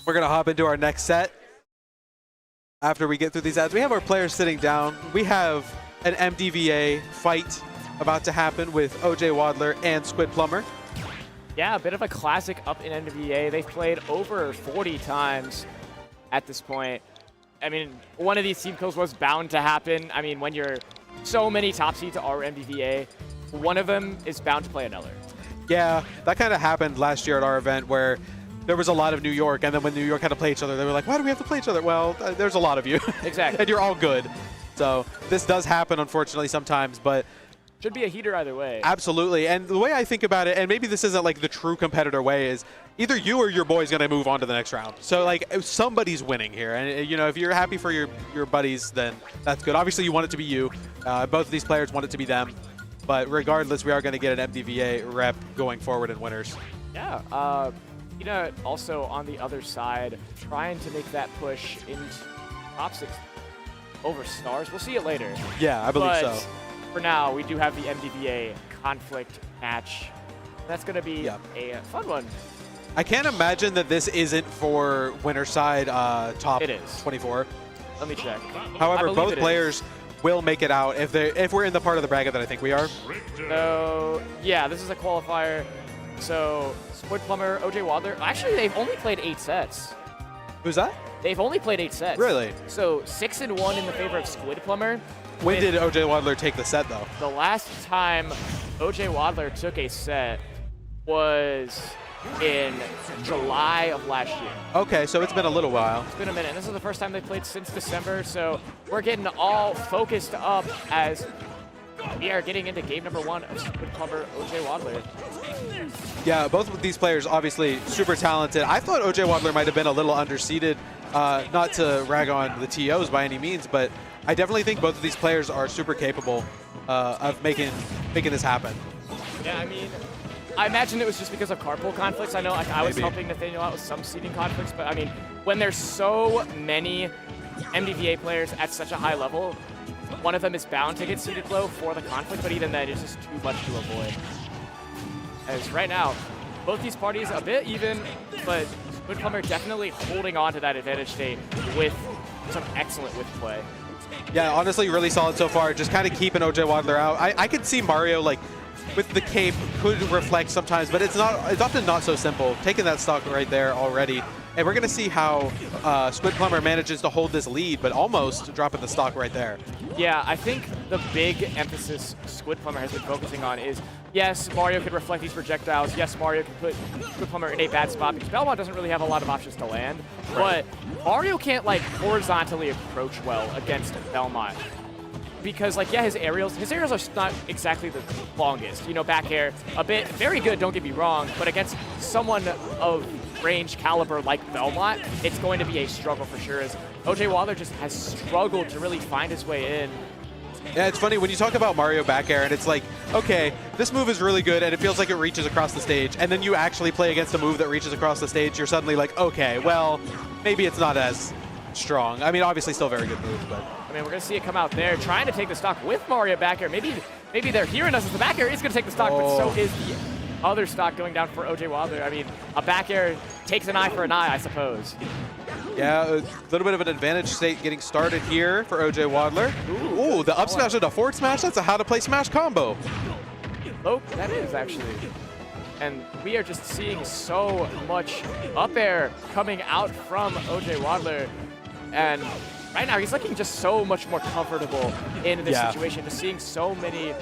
going to hop into our next set. After we get through these ads, we have our players sitting down. We have an MDVA fight about to happen with OJ Wadler and Squidplumber. Yeah, a bit of a classic up in MDVA. They've played over 40 times at this point. I mean, one of these team kills was bound to happen. I mean, when you're so many top seeds are MDVA, one of them is bound to play another. Yeah, that kind of happened last year at our event where there was a lot of New York, and then when New York had to play each other, they were like, why do we have to play each other? Well, there's a lot of you. Exactly. And you're all good. So this does happen, unfortunately, sometimes, but should be a heater either way. absolutely. And the way I think about it, and maybe this isn't like the true competitor way, is either you or your boy's going to move on to the next round. So like somebody's winning here. And you know, if you're happy for your buddies, then that's good. Obviously you want it to be you. Both of these players want it to be them. But regardless, we are going to get an MDVA rep going forward in winners. Yeah. You know, also on the other side, trying to make that push into top 6 over stars. We'll see it later. Yeah, I believe But so. for now, we do have the MDVA conflict match. That's going to be a fun one. I can't imagine that this isn't for winner side top It is. 24. Let me check. However, I believe both it players will make it out if we're in the part of the bracket that I think we are. So, yeah, this is a qualifier. So, Squidplumber, OJ Wadler. Actually, they've only played 8 sets. Who's that? They've only played 8 sets. Really? So, 6-1 in the favor of Squidplumber. When did OJ Wadler take the set, though? The last time OJ Wadler took a set was in July of last year. Okay, so it's been a little while. It's been a minute. This is the first time they've played since December, so we're getting all focused up as we are getting into game number 1 of Squidplumber, OJ Wadler. Yeah, both of these players obviously super talented. I thought OJ Wadler might have been a little underseeded, not to rag on the TOs by any means, but I definitely think both of these players are super capable of making this happen. Yeah, I mean, I imagine it was just because of carpool conflicts. I know like, I was Maybe. helping Nathaniel out with some seeding conflicts, but I mean, when there's so many MDVA players at such a high level, one of them is bound to get seeded low for the conflict, but even then, it's just too much to avoid. As right now, both these parties a bit even, but Squidplumber definitely holding on to that advantage state with some excellent whip play. Yeah, honestly, really solid so far. Just kind of keeping OJ Wadler out. I could see Mario, like, with the cape could reflect sometimes, but it's often not so simple. Taking that stock right there already. And we're going to see how Squidplumber manages to hold this lead, but almost dropping the stock right there. Yeah, I think the big emphasis Squidplumber has been focusing on is, yes, Mario could reflect these projectiles. Yes, Mario can put Squidplumber in a bad spot because Belmont doesn't really have a lot of options to land. Right. But Mario can't, like, horizontally approach well against Belmont. Because, like, yeah, his aerials are not exactly the longest. You know, back air, a bit, very good, don't get me wrong, but against someone of range caliber like Belmont, it's going to be a struggle for sure, as OJ Wadler just has struggled to really find his way in. Yeah, it's funny when you talk about Mario back air and it's like, okay, this move is really good and it feels like it reaches across the stage, and then you actually play against a move that reaches across the stage, you're suddenly like, okay, well, maybe it's not as strong. I mean, obviously still very good move, but I mean, we're going to see it come out there, trying to take the stock with Mario back air. Maybe they're hearing us as the back air is going to take the stock, but so is the other stock going down for OJ Wadler. I mean, a back air takes an eye for an eye, I suppose. yeah, a little bit of an advantage state getting started here for OJ Wadler. Ooh, the up smash into forward smash, that's a how to play smash combo. Oh, that is actually. And we are just seeing so much up air coming out from OJ Wadler. And right now, he's looking just so much more comfortable in this situation. Just seeing so many,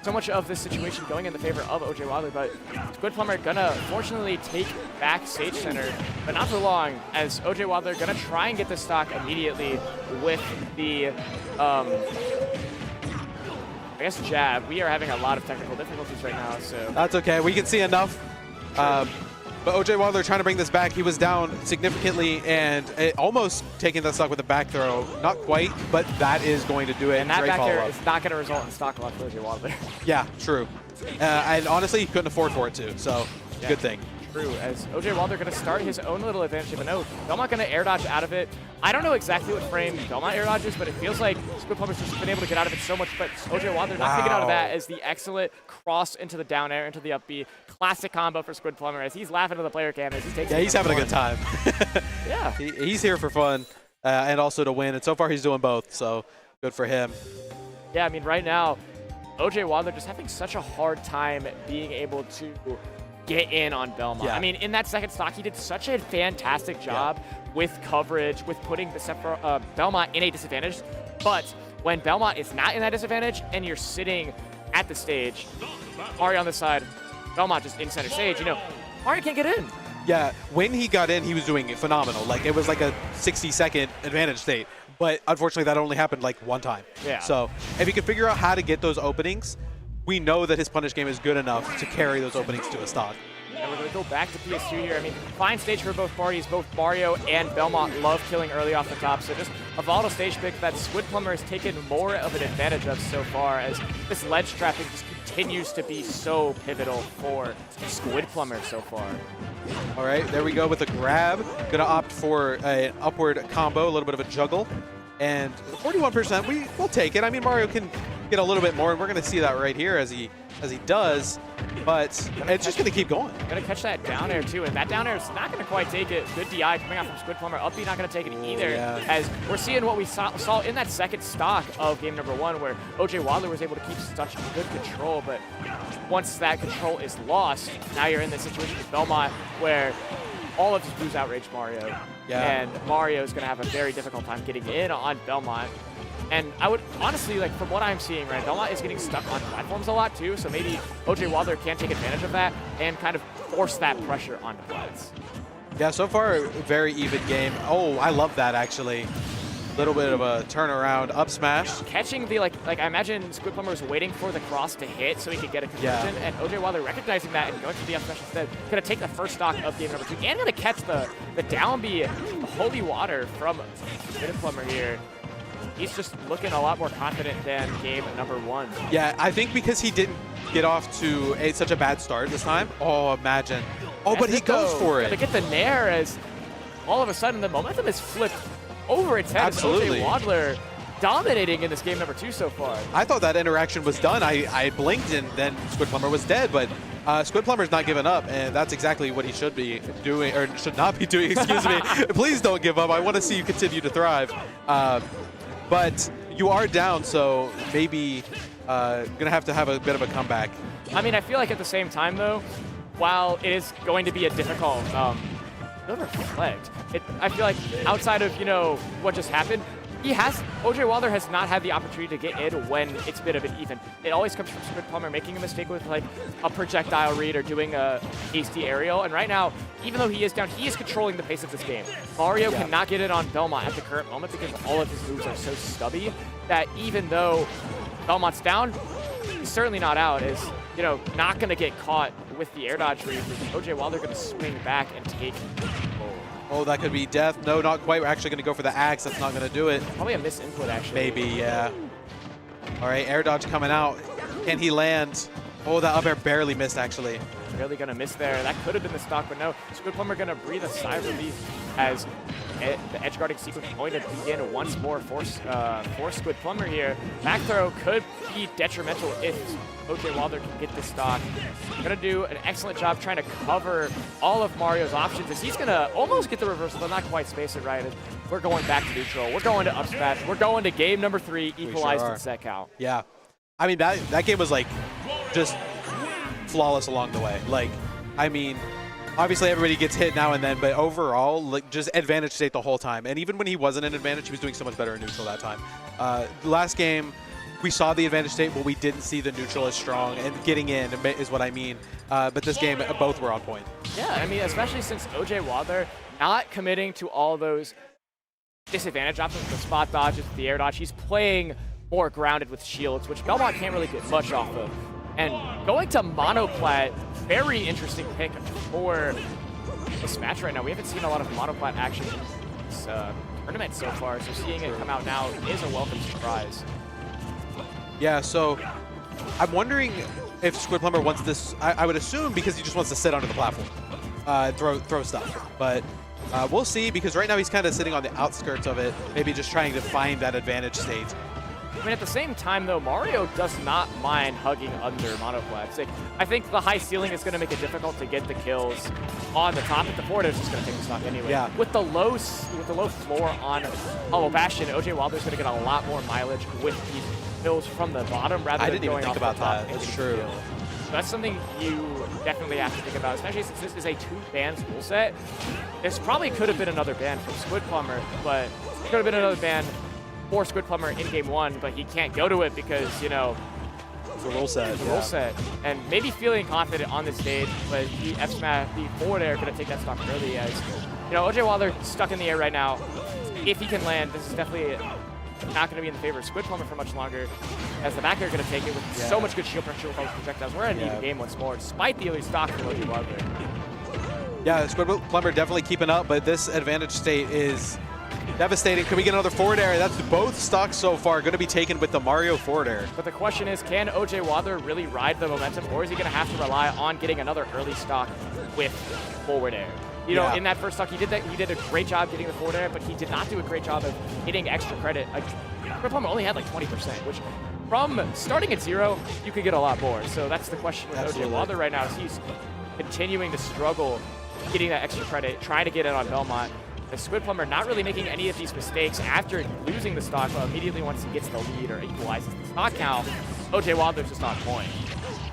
so much of this situation going in the favor of OJ Wadler. But Squidplumber gonna fortunately take back stage center, but not for long, as OJ Wadler gonna try and get the stock immediately with the, I guess, jab. We are having a lot of technical difficulties right now, so. That's okay, we can see enough. But OJ Wadler trying to bring this back. He was down significantly and almost taking that stock with a back throw. Not quite, but that is going to do it. And that Great back there follow-up. is not going to result in stock loss for OJ Wadler. Yeah, true. And honestly, he couldn't afford for it too, so good thing. Crew, as OJ Wilder going to start his own little advantage. But no, Belmont going to air dodge out of it. I don't know exactly what frame Belmont air dodges, but it feels like Squidplumber's just been able to get out of it so much. But OJ Wilder not picking out of that as the excellent cross into the down air, into the up B. Classic combo for Squidplumber as he's laughing to the player cam as he takes. Yeah, he's having a good time. Yeah. He's here for fun and also to win. And so far he's doing both. So good for him. Yeah, I mean, right now, OJ Wilder just having such a hard time being able to get in on Belmont. Yeah. I mean, in that second stock, he did such a fantastic job with coverage, with putting the Belmont in a disadvantage. But when Belmont is not in that disadvantage and you're sitting at the stage, Mario on the side, Belmont just in center stage, Mario can't get in. Yeah, when he got in, he was doing phenomenal. Like, it was like a 60-second advantage state. But unfortunately, that only happened like one time. Yeah. So if he can figure out how to get those openings, we know that his punish game is good enough to carry those openings to a stock. And we're going to go back to PS2 here. I mean, fine stage for both parties. Both Mario and Belmont love killing early off the top. So just a volatile stage pick that Squidplumber has taken more of an advantage of so far, as this ledge trapping just continues to be so pivotal for Squidplumber so far. All right, there we go with the grab. Going to opt for an upward combo, a little bit of a juggle. And 41%, we'll take it. I mean, Mario can get a little bit more, and we're going to see that right here as he does. But it's just going to keep going. Going to catch that down air, too. And that down air is not going to quite take it. Good DI coming out from Squidplumber. Up B not going to take it either. Yeah. As we're seeing what we saw in that second stock of game number 1, where OJ Wilder was able to keep such good control. But once that control is lost, now you're in this situation with Belmont where all of his blues outrage Mario. Yeah. And Mario is going to have a very difficult time getting in on Belmont. And I would honestly, like, from what I'm seeing, right, Belmont is getting stuck on platforms a lot too, so maybe OJ Wilder can take advantage of that and kind of force that pressure onto Platts. Yeah, so far, very even game. Oh, I love that, actually. Little bit of a turnaround, up smash. Catching the, like I imagine Squidplumber was waiting for the cross to hit so he could get a conversion, and OJ Wilder recognizing that and going for the up smash instead, going to take the first stock of game number 2, and going to catch the down B, holy water from Squidplumber here. He's just looking a lot more confident than game number 1. Yeah, I think because he didn't get off to such a bad start this time. Oh, imagine. Oh, but he goes for it. To get the nair as all of a sudden the momentum is flipped over its head. Absolutely. OJ Wilder dominating in this game number 2 so far. I thought that interaction was done. I blinked and then Squidplumber was dead, but Squidplumber's not giving up, and that's exactly what he should be doing, or should not be doing, excuse me. Please don't give up. I want to see you continue to thrive. But you are down, so maybe going to have a bit of a comeback. I mean, I feel like at the same time, though, while it is going to be a difficult reflect, I feel like outside of, what just happened, OJ Wilder has not had the opportunity to get in when it's been a bit even. It always comes from Squidplumber making a mistake with like a projectile read or doing a hasty aerial. And right now, even though he is down, he is controlling the pace of this game. Mario cannot get it on Belmont at the current moment because all of his moves are so stubby that even though Belmont's down, he's certainly not out. Is not going to get caught with the air dodge read. OJ Wilder going to swing back and take. Oh, that could be death. No, not quite. We're actually going to go for the axe. That's not going to do it. Probably a misinput, actually. Maybe, yeah. All right, air dodge coming out. Can he land? Oh, that up air barely missed, actually. Really going to miss there. That could have been the stock, but no. Squidplumber going to breathe a sigh of relief as the edge guarding sequence going to begin once more for Squidplumber here. Back throw could be detrimental if OJ Wilder can get this stock. Going to do an excellent job trying to cover all of Mario's options as he's going to almost get the reversal, but not quite space it right. We're going back to neutral. We're going to up smash. We're going to game number 3, equalized in set count. Yeah. I mean, that game was like just flawless along the way. Like, I mean, obviously everybody gets hit now and then, but overall, like, just advantage state the whole time. And even when he wasn't in advantage, he was doing so much better in neutral that time. Last game, we saw the advantage state, but we didn't see the neutral as strong, and getting in is what I mean. But this game, both were on point. Yeah, I mean, especially since OJ Wilder not committing to all those disadvantage options, the spot dodges, the air dodge. He's playing more grounded with shields, which Belmont can't really get much off of. And going to monoplat, very interesting pick for this match right now. We haven't seen a lot of monoplat action in this tournament so far, so seeing it come out now is a welcome surprise. Yeah, so I'm wondering if Squidplumber wants this, I would assume because he just wants to sit under the platform. throw stuff. But we'll see, because right now he's kind of sitting on the outskirts of it, maybe just trying to find that advantage state. I mean, at the same time, though, Mario does not mind hugging under Monoplex. Like, I think the high ceiling is going to make it difficult to get the kills on the top, but the forward is just going to take the stock anyway. Yeah. With the low floor on Hollow Bastion, OJ Wilder's going to get a lot more mileage with these kills from the bottom rather than going off the top. that. That's true. So that's something you definitely have to think about, especially since this is a 2-ban rule set. This probably could have been another ban for Squidplumber, but it could have been another ban for Squidplumber in game 1, but he can't go to it because, you know, It's a rule set. rule set. And maybe feeling confident on this stage, but the F smash, the forward air, going to take that stock early as, you know, OJ Wilder stuck in the air right now. If he can land, this is definitely not going to be in the favor of Squidplumber for much longer, as the back air going to take it with so much good shield pressure with all those projectiles. We're in an even game once more, despite the early stock from OJ Wilder. Yeah, Squidplumber definitely keeping up, but this advantage state is devastating. Can we get another forward air? That's both stocks so far going to be taken with the Mario forward air. But the question is, can OJ Wilder really ride the momentum, or is he going to have to rely on getting another early stock with forward air? You know, in that first stock, he did a great job getting the forward air, but he did not do a great job of getting extra credit. Squidplumber only had like 20%, which from starting at 0, you could get a lot more. So that's the question with OJ Wilder right now, is he's continuing to struggle getting that extra credit, trying to get it on Belmont. The Squidplumber not really making any of these mistakes after losing the stock, but immediately once he gets the lead or equalizes the stock count, OJ Wilder's just on point.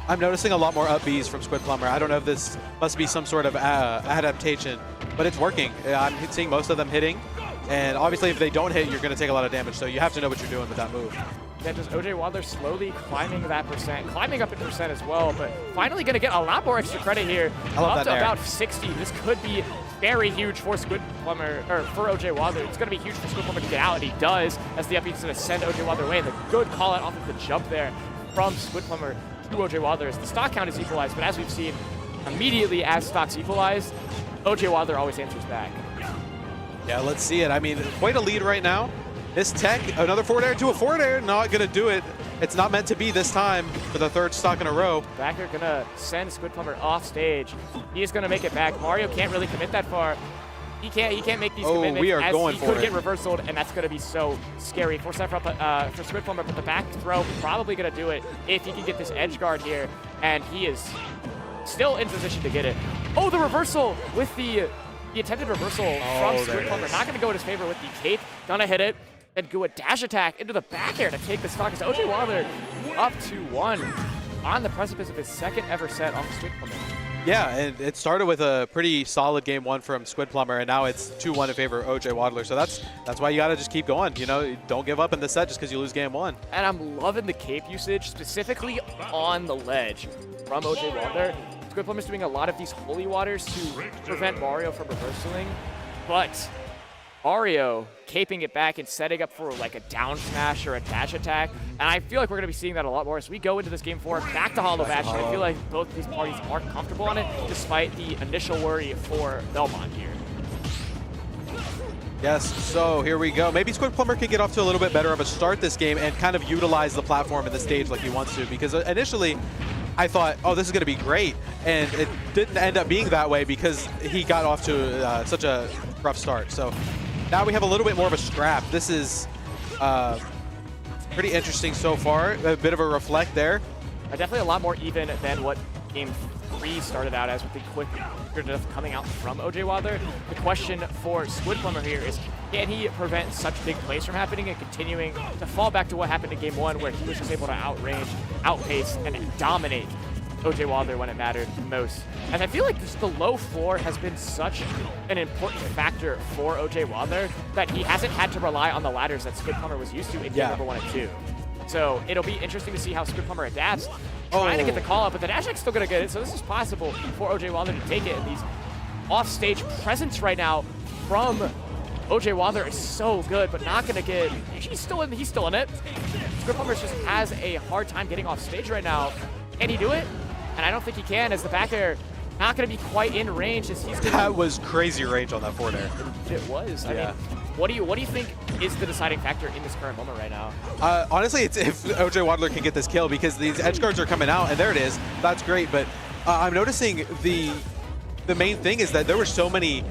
I'm noticing a lot more up Bs from Squidplumber. I don't know if this must be some sort of adaptation, but it's working. I'm seeing most of them hitting, and obviously if they don't hit, you're going to take a lot of damage, so you have to know what you're doing with that move. Then just OJ Wilder slowly climbing that percent, climbing up in percent as well, but finally going to get a lot more extra credit here. I love up that to nair. about 60. This could be very huge for Squidplumber, or for OJ Wilder. It's going to be huge for Squidplumber to get out, and he does, as the up is going to send OJ Wilder away. And the good call out off of the jump there from Squidplumber to OJ Wilder as the stock count is equalized, but as we've seen, immediately as stocks equalize, OJ Wilder always answers back. Yeah, let's see it. I mean, quite a lead right now. This tech, another forward air to a forward air, not going to do it. It's not meant to be this time for the third stock in a row. Backer going to send Squidplumber off stage. He is going to make it back. Mario can't really commit that far. He can't make these commitments, we are as going he for could it. get reversaled, and that's going to be so scary for Squidplumber. But the back throw probably going to do it if he can get this edge guard here, and he is still in position to get it. Oh, the reversal with the attempted reversal from Squidplumber. Not going to go in his favor with the cape. Gonna hit it. Then go a dash attack into the back air to take the stock. As OJ Wilder up 2-1 on the precipice of his second ever set off of Squidplumber. Yeah, and it started with a pretty solid game 1 from Squidplumber, and now it's 2-1 in favor of OJ Wilder. So that's why you got to just keep going. You know, don't give up in the set just because you lose game 1. And I'm loving the cape usage, specifically on the ledge from OJ Wilder. Squidplumber's doing a lot of these holy waters to prevent Mario from reversaling, but Mario caping it back and setting up for like a down smash or a dash attack. And I feel like we're going to be seeing that a lot more as we go into this game 4. Back to Hollow Bastion. I feel like both of these parties are comfortable on it, despite the initial worry for Belmont here. Yes, so here we go. Maybe Squidplumber can get off to a little bit better of a start this game and kind of utilize the platform and the stage like he wants to, because initially I thought, oh, this is going to be great, and it didn't end up being that way because he got off to such a rough start. So now we have a little bit more of a scrap. This is pretty interesting so far. A bit of a reflect there. Definitely a lot more even than what game 3 started out as, with the quick death coming out from OJ Wilder. The question for Squidplumber here is, can he prevent such big plays from happening and continuing to fall back to what happened in game 1, where he was just able to outrange, outpace, and dominate OJ Wilder when it mattered most. And I feel like just the low floor has been such an important factor for OJ Wilder that he hasn't had to rely on the ladders that Squidplumber was used to in game number 1 and 2. So it'll be interesting to see how Squidplumber adapts, trying to get the call up, but the dash attack's still going to get it, so this is possible for OJ Wilder to take it. And these off-stage presence right now from OJ Wilder is so good, but not going to get... He's still in it. Squidplumber just has a hard time getting off stage right now. Can he do it? And I don't think he can, as the back air not going to be quite in range. As he's That was crazy range on that forward air. It was. I mean, what do you think is the deciding factor in this current moment right now? Honestly, it's if OJ Wilder can get this kill, because these edge guards are coming out, and there it is. That's great, but I'm noticing the the main thing is that there were so many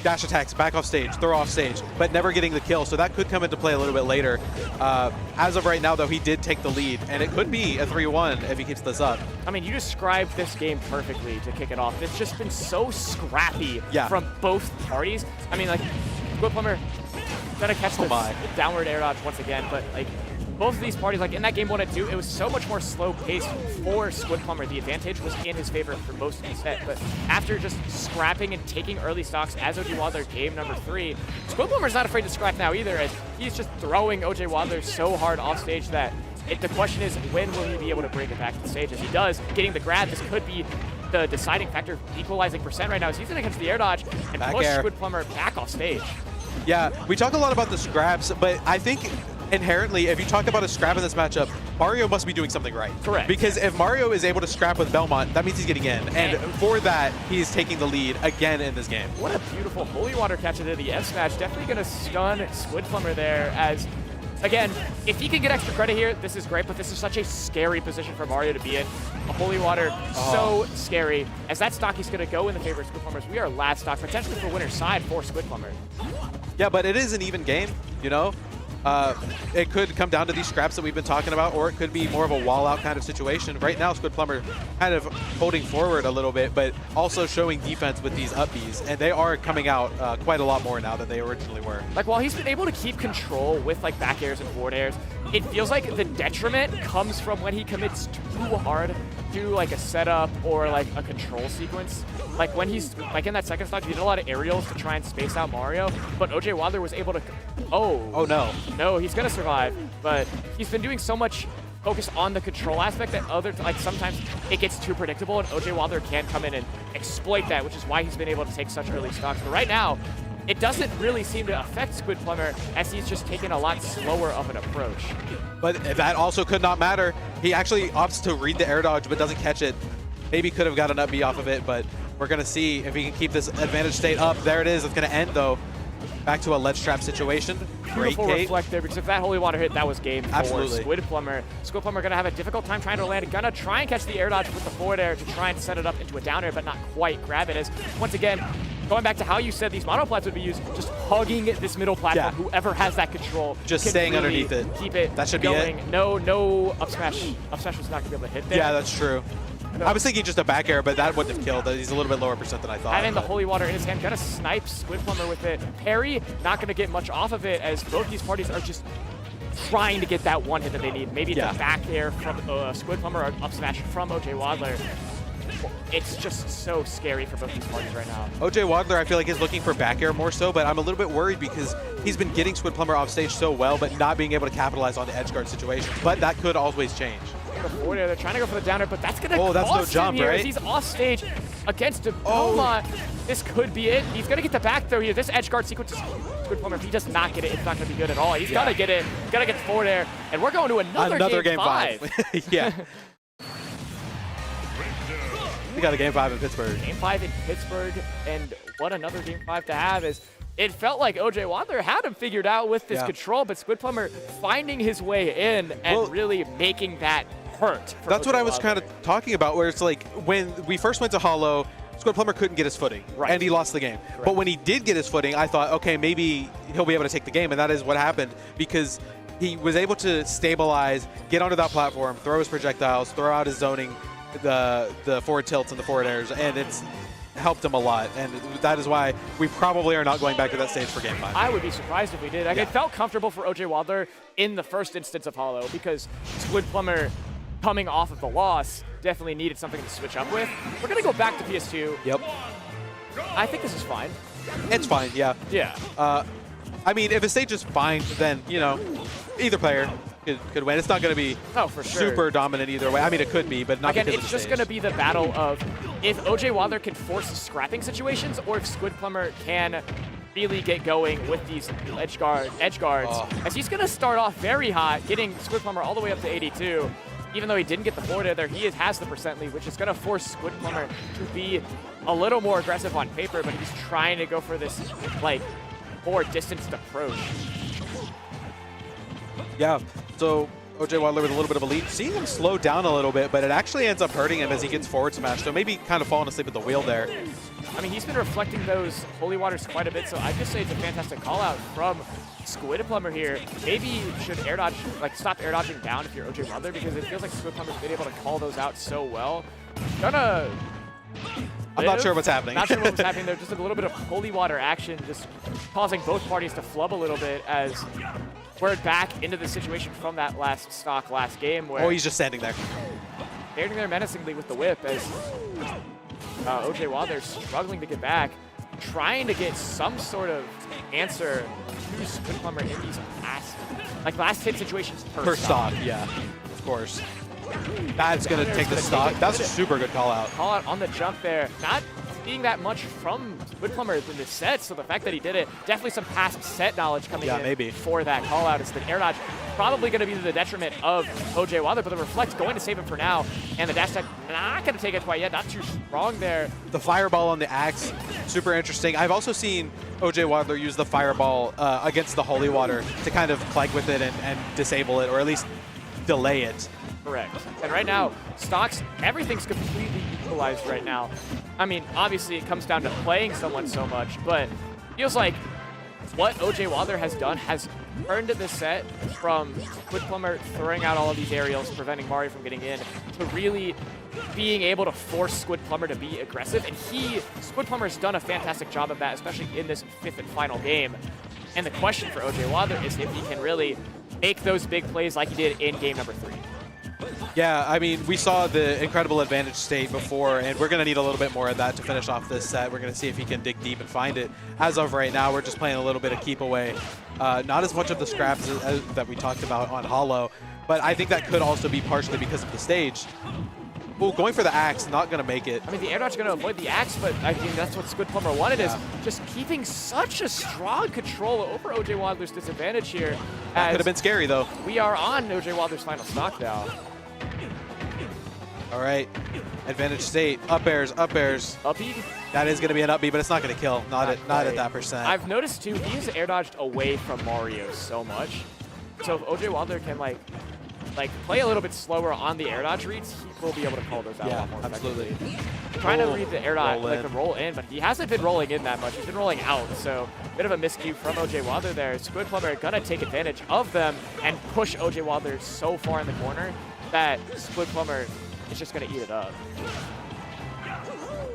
dash attacks, back off stage, throw off stage, but never getting the kill. So that could come into play a little bit later. As of right now, though, he did take the lead, and it could be a 3-1 if he keeps this up. I mean, you described this game perfectly to kick it off. It's just been so scrappy from both parties. I mean, like, Squidplumber gonna catch the downward air dodge once again, but like both of these parties, like in that game 1 and 2, it was so much more slow paced for Squidplumber. The advantage was in his favor for most of the set, but after just scrapping and taking early stocks as OJ Wadler game number 3, Squidplumber's not afraid to scrap now either, as he's just throwing OJ Wadler so hard off stage that the question is, when will he be able to bring it back to the stage? As he does, getting the grab, this could be the deciding factor, equalizing percent right now, as he's going to catch the air dodge and push Squidplumber back off stage. Yeah, we talk a lot about the scraps, but I think inherently, if you talk about a scrap in this matchup, Mario must be doing something right. Correct. Because if Mario is able to scrap with Belmont, that means he's getting in. And for that, he's taking the lead again in this game. What a beautiful Holy Water catch into the F smash. Definitely going to stun Squidplumber there as, again, if he can get extra credit here, this is great, but this is such a scary position for Mario to be in. A Holy Water, so scary. As that stock is going to go in the favor of Squidplumbers, we are last stock, potentially for winner's side for Squidplumber. Yeah, but it is an even game, you know? It could come down to these scraps that we've been talking about, or it could be more of a wall-out kind of situation. Right now, Squidplumber kind of holding forward a little bit, but also showing defense with these up Bs, and they are coming out quite a lot more now than they originally were. Like, while he's been able to keep control with, like, back airs and forward airs, it feels like the detriment comes from when he commits too hard to, like, a setup or, like, a control sequence. Like, when he's, like, in that second stock, he did a lot of aerials to try and space out Mario, but OJ Wadler was able to... Oh, no. No, he's going to survive, but he's been doing so much focus on the control aspect that like, sometimes it gets too predictable, and OJ Wadler can come in and exploit that, which is why he's been able to take such early stocks. But right now, it doesn't really seem to affect Squidplumber, as he's just taking a lot slower of an approach. But that also could not matter. He actually opts to read the air dodge, but doesn't catch it. Maybe could have got an up B off of it, but we're going to see if he can keep this advantage state up. There it is. It's going to end, though. Back to a ledge trap situation. Beautiful reflect there, because if that Holy Water hit, that was game for Absolutely. Squidplumber. Squidplumber going to have a difficult time trying to land. Going to try and catch the air dodge with the forward air to try and set it up into a down air, but not quite grab it. As, once again, going back to how you said these monoplats would be used, just hugging this middle platform, whoever has that control. Just staying really underneath it. Keep it That should going. be it. No up smash. Up smash was not going to be able to hit there. Yeah, that's true. No. I was thinking just a back air, but that wouldn't have killed. He's a little bit lower percent than I thought. Having the Holy Water in his hand, gonna snipe Squidplumber with it. Parry, not gonna get much off of it, as both these parties are just trying to get that one hit that they need. Maybe the back air from Squidplumber or up smash from OJ Wadler. It's just so scary for both these parties right now. OJ Wadler, I feel like, is looking for back air more so, but I'm a little bit worried because he's been getting Squidplumber off stage so well, but not being able to capitalize on the edge guard situation. But that could always change. The forward air, they're trying to go for the down air, but that's gonna cost that's no jump, him here, right? as he's off stage against Belmont. This could be it. He's gonna get the back throw here. This edge guard sequence is Squidplumber. If he does not get it, it's not gonna be good at all. He's gotta get it. Gotta get the forward air, and we're going to another game 5. Yeah. We got a game 5 in Pittsburgh. Game 5 in Pittsburgh, and what another game 5 to have is. It felt like OJ Wadler had him figured out with this control, but Squidplumber finding his way in and really making that hurt. That's what I was kind of talking about, where it's like when we first went to Hollow, Squidplumber couldn't get his footing, and he lost the game. Correct. But when he did get his footing, I thought, okay, maybe he'll be able to take the game, and that is what happened, because he was able to stabilize, get onto that platform, throw his projectiles, throw out his zoning, the forward tilts and the forward airs, and it's helped him a lot, and that is why we probably are not going back to that stage for game 5. I would be surprised if we did. Like, it felt comfortable for OJ Wadler in the first instance of Hollow, because Squidplumber coming off of the loss definitely needed something to switch up with. We're going to go back to PS2. Yep. I think this is fine. It's fine, yeah. Yeah. I mean, if a stage is fine, then, you know, either player could win. It's not going to be super dominant either way. I mean, it could be, but not Again, because it's just going to be the battle of if OJ Wadler can force scrapping situations, or if Squidplumber can really get going with these edge guards. As he's going to start off very hot, getting Squidplumber all the way up to 82. Even though he didn't get the forward air there, he has the percent lead, which is going to force Squidplumber to be a little more aggressive on paper, but he's trying to go for this, like, more distanced approach. Yeah, so OJ Wadler with a little bit of a lead. Seeing him slow down a little bit, but it actually ends up hurting him as he gets forward smash. So maybe kind of falling asleep at the wheel there. I mean, he's been reflecting those holy waters quite a bit, so I just say it's a fantastic call out from Squidplumber here. Maybe should air dodge, like stop air dodging down if you're OJ Wadler, because it feels like Squidplumber's been able to call those out so well. I'm not sure what's happening. Not sure what was happening there. Just a little bit of holy water action, just causing both parties to flub a little bit as we're back into the situation from that last game where he's just standing there. standing there menacingly with the whip as OJ Wadler's struggling to get back, trying to get some sort of answer to Squidplumber in these last hit situations per stock. Yeah, of course. That's going to take the stock. That's a super good call out. Call out on the jump there. Not seeing that much from Squidplumber in this set, so the fact that he did it, definitely some past set knowledge coming in for that call out. Is the air dodge probably going to be to the detriment of OJ Wadler, but the reflect's going to save him for now, and the dash attack not going to take it quite yet. Not too strong there. The fireball on the axe, super interesting. I've also seen OJ Wadler use the fireball against the holy water to kind of plague with it and disable it, or at least delay it. Correct. And right now, stocks, everything's completely equalized right now. I mean, obviously it comes down to playing someone so much, but it feels like what OJ Wadler has done has turned this set from Squidplumber throwing out all of these aerials, preventing Mario from getting in, to really being able to force Squidplumber to be aggressive. And Squidplumber has done a fantastic job of that, especially in this fifth and final game. And the question for OJ Wadler is if he can really make those big plays like he did in game number 3. Yeah, I mean, we saw the incredible advantage state before, and we're going to need a little bit more of that to finish off this set. We're going to see if he can dig deep and find it. As of right now, we're just playing a little bit of keep away. Not as much of the scraps that we talked about on Hollow, but I think that could also be partially because of the stage. Well, going for the axe, not going to make it. I mean, the air dodge is going to avoid the axe, but I think that's what Squidplumber wanted, is just keeping such a strong control over OJ Wadler's disadvantage here. That could have been scary, though. We are on OJ Wadler's final stock now. All right, advantage state, up airs, up airs. Up B? That is going to be an up B, but it's not going to kill. Not at that percent. I've noticed too, he's air dodged away from Mario so much. So if OJ Wadler can like play a little bit slower on the air dodge reads, he will be able to call those out a lot more effectively. Trying to read the air dodge, the roll in, but he hasn't been rolling in that much. He's been rolling out, so a bit of a miscue from OJ Wadler there. Squidplumber gonna take advantage of them and push OJ Wadler so far in the corner that Squidplumber is just going to eat it up.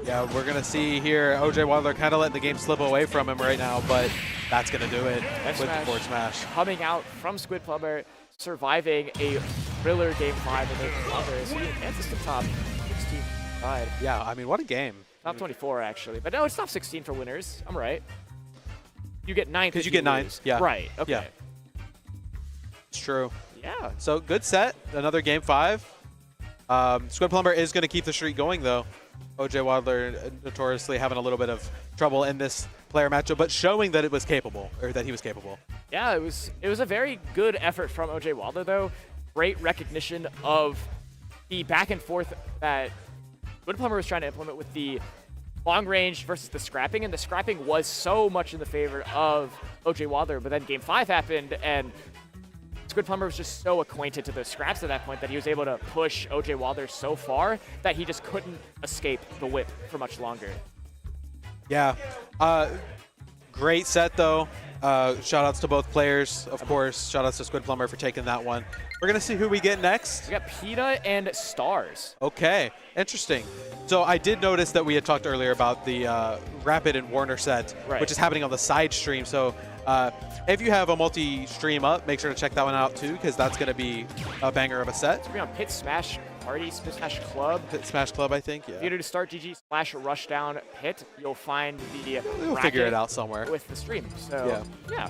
Yeah, we're going to see here OJ Wadler kind of letting the game slip away from him right now, but that's going to do it with the forward smash. Coming out from Squidplumber, surviving a thriller game 5 in the others. He advances to top 16 side. Yeah, I mean, what a game. Top 24, actually. But no, it's top 16 for winners. I'm right. You get 9. Because you get 9. Yeah. Right, okay. Yeah. It's true. Yeah. So, good set. Another game 5. Squidplumber is going to keep the streak going, though. OJ Wadler notoriously having a little bit of trouble in this player matchup, but showing that it was capable, or that he was capable. Yeah, it was a very good effort from OJ Wadler, though. Great recognition of the back and forth that Squidplumber was trying to implement with the long range versus the scrapping, and the scrapping was so much in the favor of OJ Wadler, but then game 5 happened, and Squidplumber was just so acquainted to the scraps at that point that he was able to push OJ Wadler so far that he just couldn't escape the whip for much longer. Yeah. Great set, though. Shout-outs to both players, of course. Shout-outs to Squidplumber for taking that one. We're going to see who we get next. We got Peanut and Stars. Okay, interesting. So I did notice that we had talked earlier about the Rapid and Warner set, which is happening on the side stream. So if you have a multi-stream up, make sure to check that one out too, because that's going to be a banger of a set. It's going to be on Pit Smash Party, Pit Smash Club. Pit Smash Club, I think, yeah. If you do to start GG/Rushdown Pit, you'll find the we'll figure it out somewhere with the stream. So, yeah.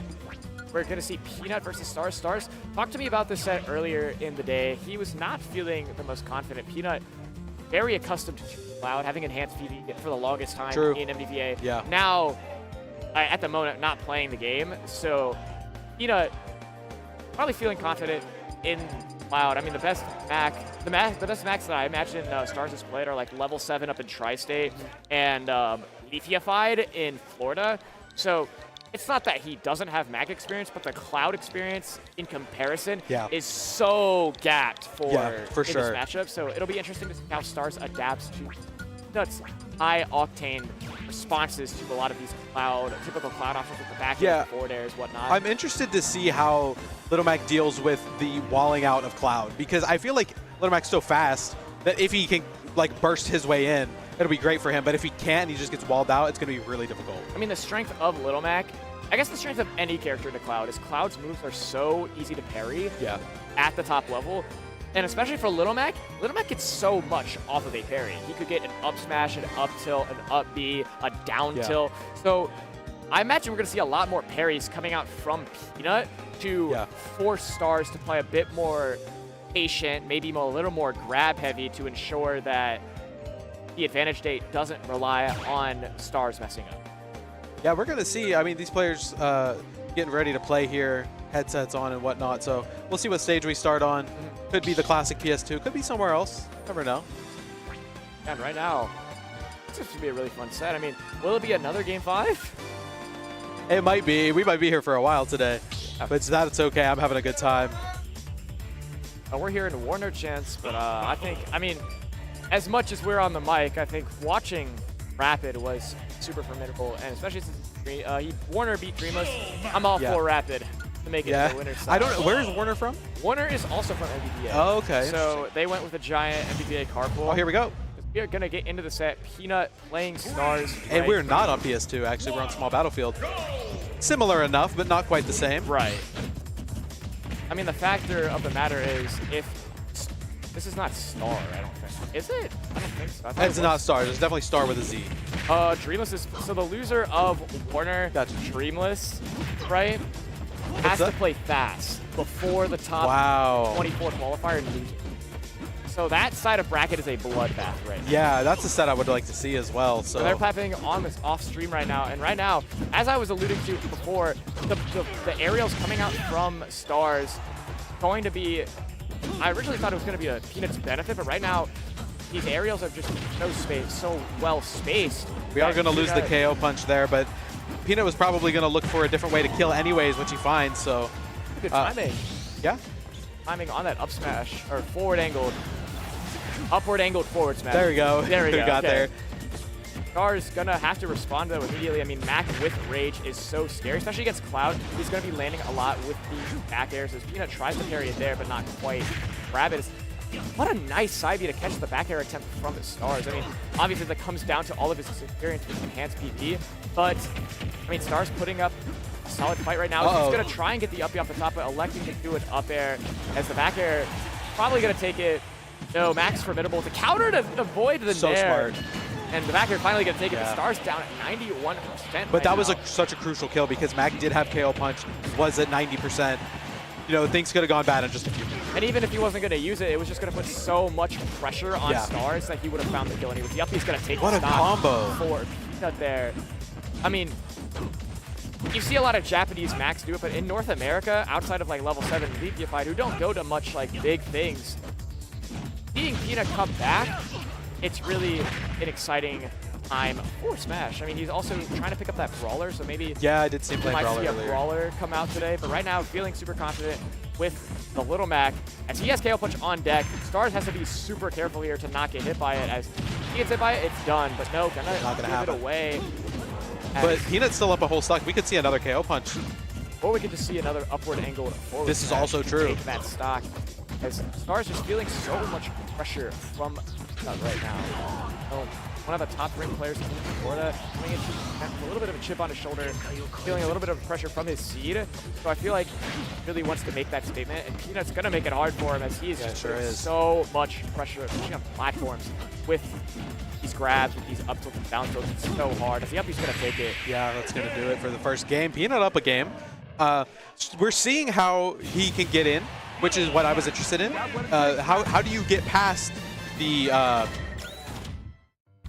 We're going to see Peanut versus Stars. Stars, talk to me about this set earlier in the day. He was not feeling the most confident. Peanut, very accustomed to Cloud, having enhanced PV for the longest time in MDVA. Yeah. Now, at the moment, not playing the game. So, Peanut, probably feeling confident in Cloud. I mean, the best max that I imagine Stars has played are like level 7 up in Tri-State and Leafyified in Florida. So, it's not that he doesn't have Mac experience, but the Cloud experience in comparison Yeah. is so gapped for, for in sure. this matchup. So it'll be interesting to see how Stars adapts to nuts high-octane responses to a lot of these typical Cloud options with the back Yeah. forward airs, whatnot. I'm interested to see how Little Mac deals with the walling out of Cloud, because I feel like Little Mac's so fast that if he can like burst his way in, it'll be great for him. But if he can't and he just gets walled out, it's going to be really difficult. I mean, the strength of Little Mac, I guess the strength of any character to Cloud is Cloud's moves are so easy to parry Yeah. at the top level. And especially for Little Mac gets so much off of a parry. He could get an up smash, an up tilt, an up B, a down tilt. So I imagine we're going to see a lot more parries coming out from Peanut to force Stars to play a bit more patient, maybe a little more grab heavy to ensure that the advantage state doesn't rely on Stars messing up. Yeah, we're going to see. I mean, these players getting ready to play here, headsets on and whatnot. So we'll see what stage we start on. Could be the classic PS2. Could be somewhere else. Never know. And right now, this is going to be a really fun set. I mean, will it be another Game 5? It might be. We might be here for a while today. But that's okay. I'm having a good time. We're here in Warner Chance, but I mean, as much as we're on the mic, I think watching Rapid was super formidable, and especially since Warner beat Dreamless, I'm all for Rapid to make it to the winner's side. I don't know. Where is Warner from? Warner is also from MBBA. Oh, okay. So they went with a giant MBBA carpool. Oh, here we go. We are going to get into the set. Peanut playing Stars. And we're not on PS2, actually. We're on Small Battlefield. Similar enough, but not quite the same. Right. I mean, the factor of the matter is if this is not Star, I don't think. Is it? I don't think so. It's not Star. There's definitely Star with a Z. Dreamless is so the loser of Warner Dreamless, right? Has to play Thass before the top 24 qualifier and lose. So that side of bracket is a bloodbath right now. Yeah, that's a set I would like to see as well. So they're playing on this off stream right now, and right now, as I was alluding to before, the aerials coming out from Stars going to be. I originally thought it was going to be a Peanut's benefit, but right now, these aerials are just so well spaced. We are going to lose the KO punch there, but Peanut was probably going to look for a different way to kill anyways, which he finds. So good timing. Yeah. Timing on that up smash or upward angled forward smash. There we go. There we go. Got there. Star's gonna have to respond to that immediately. I mean, Mac with Rage is so scary, especially against Cloud. He's gonna be landing a lot with the back airs as Peanut tries to parry it there, but not quite. Grab it. What a nice side B to catch the back air attempt from the Stars. I mean, obviously that comes down to all of his experience with enhanced PP, but I mean, Star's putting up a solid fight right now. He's gonna try and get the up B off the top, but electing to do an up air as the back air probably gonna take it. No, Mac's formidable to counter to avoid the so nair. smart. And the back air finally going to take it. The Stars down at 91%. But that was such a crucial kill because Mac did have KO punch, was at 90%. You know, things could have gone bad in just a few minutes. And even if he wasn't going to use it, it was just going to put so much pressure on Stars that he would have found the kill. And the up he's going to take what the a stock combo for Peanut there. I mean, you see a lot of Japanese Macs do it, but in North America, outside of like level 7 Leafified, who don't go to much like big things, seeing Peanut come back, it's really an exciting time for Smash. I mean, he's also trying to pick up that Brawler, so maybe I did see him play Brawler might see earlier. a Brawler come out today, but right now feeling super confident with the Little Mac. As he has KO Punch on deck, Stars has to be super careful here to not get hit by it. As he gets hit by it, it's done, but no, gonna not gonna give happen. it away. But Peanut's still up a whole stock. We could see another KO punch. Or we could just see another upward angle forward. This is also true. Take that stock. As Stars just feeling so much pressure from right now. One of the top ranked players in Florida, coming in with a little bit of a chip on his shoulder, feeling a little bit of pressure from his seed. So I feel like he really wants to make that statement, and Peanut's gonna make it hard for him as he's so much pressure, especially on platforms with these grabs, with these up tilts and down tilts. It's so hard. As the up, he's gonna take it. Yeah, that's gonna do it for the first game. Peanut up a game. We're seeing how he can get in, which is what I was interested in. How do you get past the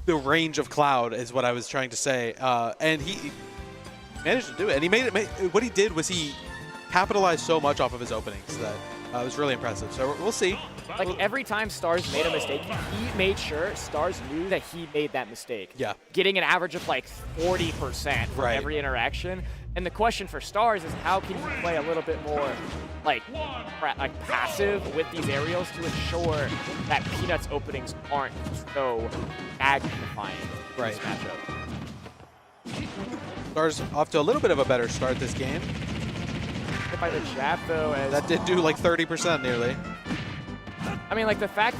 range of Cloud is what I was trying to say. And he managed to do it. And he made it. What he did was he capitalized so much off of his openings that it was really impressive. So we'll see. Like every time Stars made a mistake, he made sure Stars knew that he made that mistake. Yeah. Getting an average of like 40% for every interaction. And the question for Stars is how can you play a little bit more like passive with these aerials to ensure that Peanut's openings aren't so magnifying in this matchup. Stars off to a little bit of a better start this game. Hit by the jab though, as That did do like 30% nearly. I mean, like the fact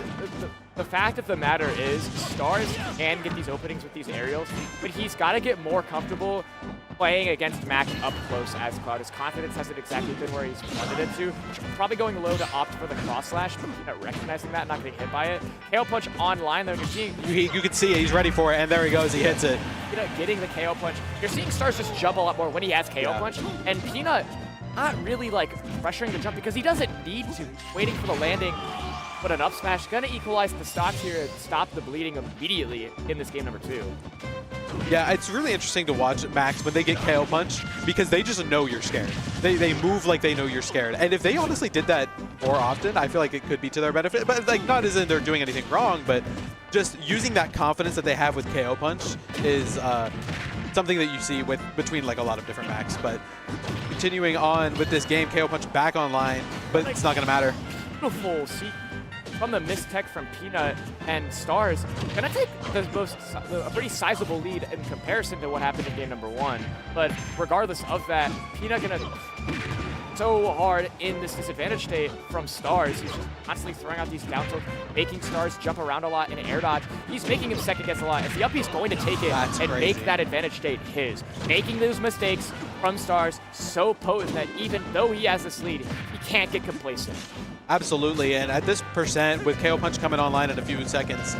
of the matter is Stars can get these openings with these aerials, but he's got to get more comfortable playing against Mac up close as Cloud. His confidence hasn't exactly been where he's wanted it to. Probably going low to opt for the cross slash, but Peanut recognizing that, not getting hit by it. KO punch online though, you're seeing You can see it, he's ready for it, and there he goes, he hits it. Peanut getting the KO punch. You're seeing Stars just jump a lot more when he has KO punch, and Peanut not really like pressuring the jump because he doesn't need to. He's waiting for the landing. But an up smash gonna equalize the stocks here and stop the bleeding immediately in this game number 2. Yeah, it's really interesting to watch Max when they get KO punch because they just know you're scared. They move like they know you're scared. And if they honestly did that more often, I feel like it could be to their benefit. But like not as in they're doing anything wrong, but just using that confidence that they have with KO punch is something that you see between like a lot of different Max. But continuing on with this game, KO punch back online, but it's not gonna matter. Beautiful see from the mistech from Peanut and Stars. Gonna take a pretty sizable lead in comparison to what happened in game number 1. But regardless of that, Peanut gonna so hard in this disadvantage state from Stars. He's just constantly throwing out these down tilts, making Stars jump around a lot in air dodge. He's making him second guess a lot. As the up B's going to take it and make that advantage state his. Making those mistakes from Stars so potent that even though he has this lead, he can't get complacent. Absolutely, and at this percent, with KO punch coming online in a few seconds,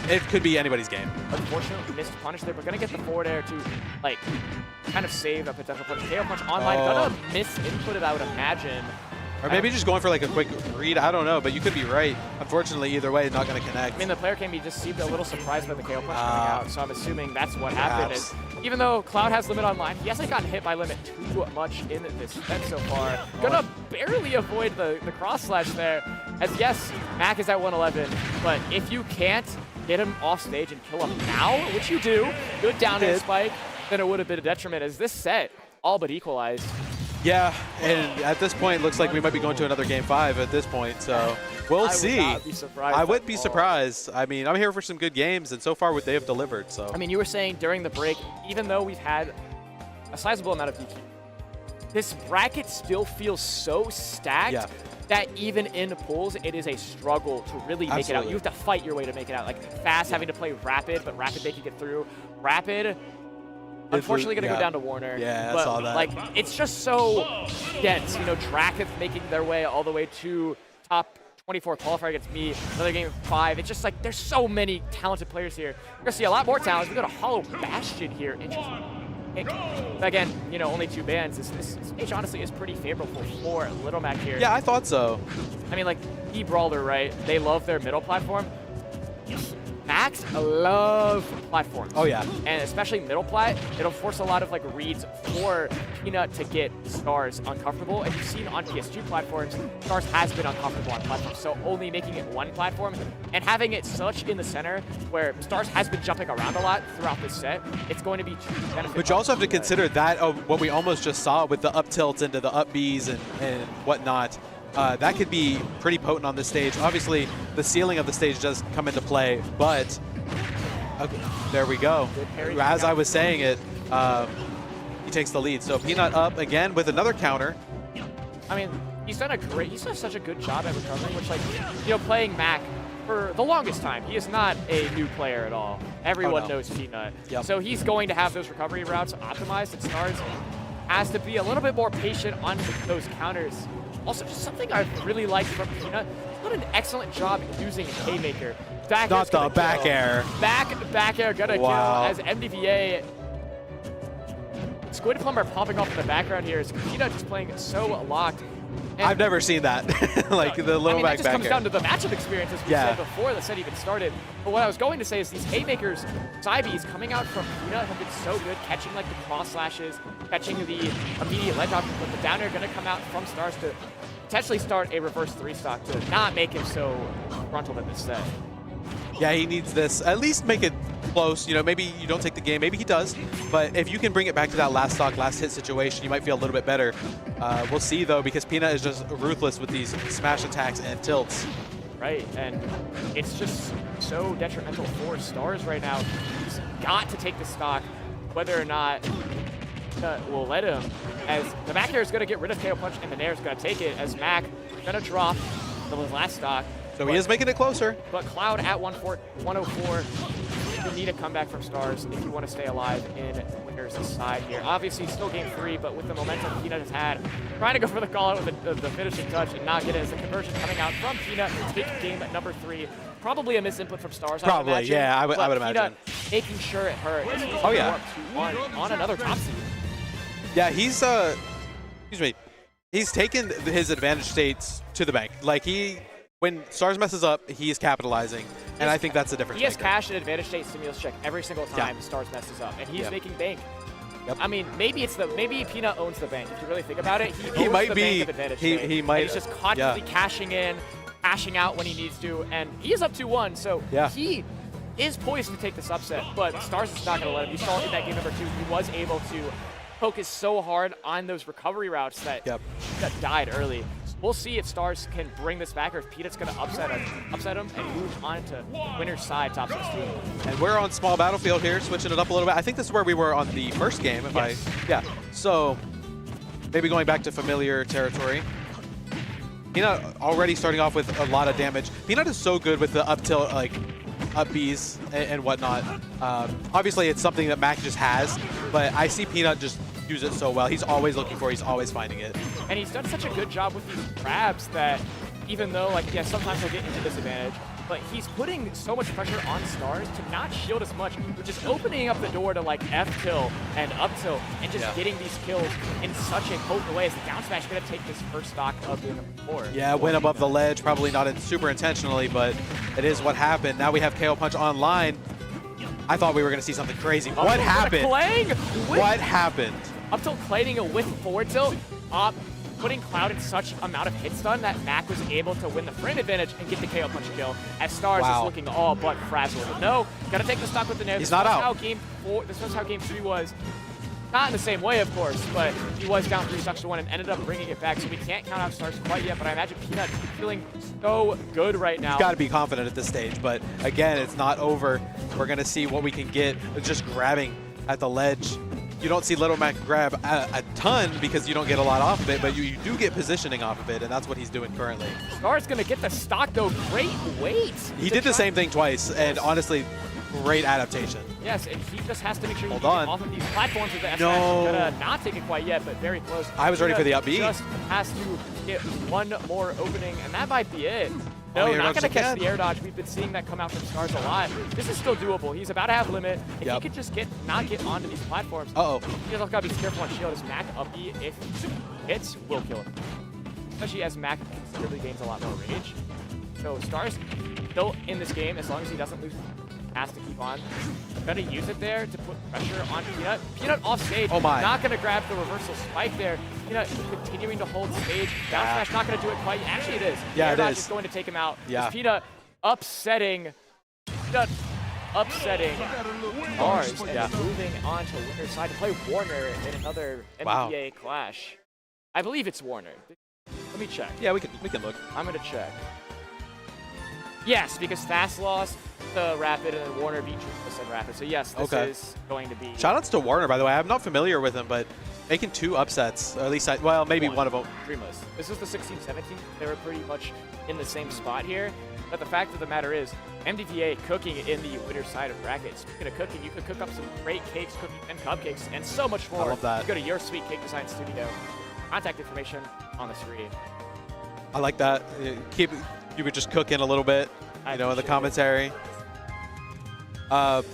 it could be anybody's game. Unfortunately, missed punish there, but gonna get the forward air to, like, kind of save a potential punch. KO punch online, gonna misinput it, I would imagine. Or maybe just going for like a quick read, I don't know, but you could be right. Unfortunately, either way, not gonna connect. I mean, the player can be just seemed a little surprised by the KO punch coming out, so I'm assuming that's what happened. Is, even though Cloud has limit online, he hasn't gotten hit by limit too much in this set so far. Gonna barely avoid the cross slash there, as yes, Mac is at 111, but if you can't get him off stage and kill him now, which you do, good down air spike, then it would have been a detriment, as this set all but equalized. Yeah, and at this point, it looks like we might be going to another Game 5 at this point, so we'll see. I would not be surprised. I wouldn't be surprised. I mean, I'm here for some good games, and so far what they have delivered, so. I mean, you were saying during the break, even though we've had a sizable amount of DQ, this bracket still feels so stacked that even in pools, it is a struggle to really make it out. You have to fight your way to make it out. Like Thass having to play Rapid, but Rapid making it through. Rapid, unfortunately, going to go down to Warner. Yeah, but, I saw that. Like, it's just so dense. You know, Drakath making their way all the way to top 24 qualifier against me. Another game 5. It's just like there's so many talented players here. We're going to see a lot more talent. We got a Hollow Bastion here. Interesting. Again, you know, only 2 bans. This stage honestly is pretty favorable for Little Mac here. Yeah, I thought so. I mean, like, E-Brawler, right? They love their middle platform. Max love platforms. Oh, yeah. And especially middle plat, it'll force a lot of like reads for Peanut to get Stars uncomfortable. And you've seen on PS2 platforms, Stars has been uncomfortable on platforms. So only making it one platform and having it such in the center where Stars has been jumping around a lot throughout this set, it's going to be to benefit. But you also have to consider that what we almost just saw with the up tilts into the up Bs and whatnot. That could be pretty potent on this stage. Obviously, the ceiling of the stage does come into play, but okay, there we go. As I was saying it, he takes the lead. So Peanut up again with another counter. I mean, he's done such a good job at recovering, which, like, you know, playing Mac for the longest time, he is not a new player at all. Everyone knows Peanut. Yep. So he's going to have those recovery routes optimized, and Stars has to be a little bit more patient on those counters. Also, just something I really liked from Peanut, he's done an excellent job using Haymaker. Not the back air. Back air gonna kill as MDVA. Squidplumber popping off in the background here is Peanut just playing so locked. And I've never seen that. Like the little back that just comes down to the matchup experience, as we said before the set even started. But what I was going to say is these Haymakers, Psybes coming out from Peanut have been so good, catching like the cross slashes, catching the immediate ledge options, but the down air going to come out from Stars to potentially start a reverse 3-stock to not make him so frontal in this set. Yeah, he needs this. At least make it close. You know, maybe you don't take the game. Maybe he does. But if you can bring it back to that last stock, last hit situation, you might feel a little bit better. We'll see, though, because Peanut is just ruthless with these smash attacks and tilts. Right, and it's just so detrimental for Stars right now. He's got to take the stock, whether or not will let him, as the back air is going to get rid of KO Punch and the Nair is going to take it, as Mac going to drop the last stock. So he is making it closer. But Cloud at 104, you need a comeback from Stars if you want to stay alive in Winner's side here. Obviously, still game 3, but with the momentum Peanut has had, trying to go for the call out with the finishing touch and not get it, as the conversion coming out from Peanut to take game at number 3. Probably a misinput from Stars, Probably, I would imagine. yeah, I would imagine. Peanut making sure it hurt. Oh, yeah. On another top seed. Yeah, he's, excuse me, he's taken his advantage states to the bank. Like, when Stars messes up, he's capitalizing, and I think that's the difference. He has cash and advantage state stimulus check every single time Stars messes up, and he's making bank. Yep. I mean, maybe Peanut owns the bank. If you really think about it, he owns might the be. bank of advantage state. He might. And he's just constantly cashing in, cashing out when he needs to, and he is up 2-1, so he is poised to take this upset, but Stars is not going to let him. You saw in that game number 2, he was able to focus so hard on those recovery routes that died early. We'll see if Stars can bring this back, or if Peanut's going to upset him and move on to Winner's side, top 16. And we're on small battlefield here, switching it up a little bit. I think this is where we were on the first game, So maybe going back to familiar territory. Peanut already starting off with a lot of damage. Peanut is so good with the up tilt, like up Bs and whatnot. Obviously, it's something that Mac just has, but I see Peanut just use it so well. He's always looking for it. He's always finding it. And he's done such a good job with these grabs that even though, like, sometimes he'll get into disadvantage, but he's putting so much pressure on Stars to not shield as much, which is opening up the door to, like, F-tilt and up-tilt and just getting these kills in such a potent way, as the down smash is going to take this first stock of game number 4. Yeah, went above the ledge, probably not super intentionally, but it is what happened. Now we have KO Punch online. I thought we were going to see something crazy. What happened? What happened? Up tilt claiming it with forward tilt, putting Cloud in such amount of hit stun that Mac was able to win the frame advantage and get the KO Punch kill, as Stars is looking all but frazzled. No, gotta take the stock with the Nair. He's not out. This was how game 3 was. Not in the same way, of course, but he was down 3 stocks to 1 and ended up bringing it back, so we can't count out Stars quite yet, but I imagine Peanut feeling so good right now. He's got to be confident at this stage, but again, it's not over. We're going to see what we can get just grabbing at the ledge. You don't see Little Mac grab a ton because you don't get a lot off of it, but you do get positioning off of it, and that's what he's doing currently. Stars going to get the stock, though. Great weight. He did the same thing twice, and honestly, great adaptation. Yes, and he just has to make sure he Hold can on. get off of these platforms with the S-Smash. Gonna not take it quite yet, but very close. I was ready for the up B. Just has to get one more opening, and that might be it. No, not going to catch the air dodge. We've been seeing that come out from Stars a lot. This is still doable. He's about to have limit. If he could just not get onto these platforms, he just got to be careful on shield. As Mac up B, if hits, will kill him. Especially as Mac considerably gains a lot more rage. So Stars still in this game, as long as he doesn't lose, has to keep on. Gonna use it there to put pressure on Peanut. Peanut off stage. Oh my. Not gonna grab the reversal spike there. Peanut continuing to hold stage. Down smash not gonna do it quite. Actually, it is. Yeah, Air it dodge is. is going to take him out. Yeah. Peanut upsetting. Peanut upsetting Stars. Moving on to Winner's side to play Warner in another NBA clash. I believe it's Warner. Let me check. Yeah, we can look. I'm gonna check. Yes, because Thass lost to Rapid and then Warner beat Dreamless and Rapid. So yes, this is going to be. Shoutouts to Warner, by the way. I'm not familiar with him, but making 2 upsets, or at least, maybe one of them. Dreamless. This was the 16-17. They were pretty much in the same spot here. But the fact of the matter is, MDVA cooking in the winner's side of bracket. Speaking of cooking, you could cook up some great cakes, cookies, and cupcakes, and so much more. I love that. You go to Your Sweet Cake Design Studio. Contact information on the screen. I like that. You would just cook in a little bit, in the commentary. Shout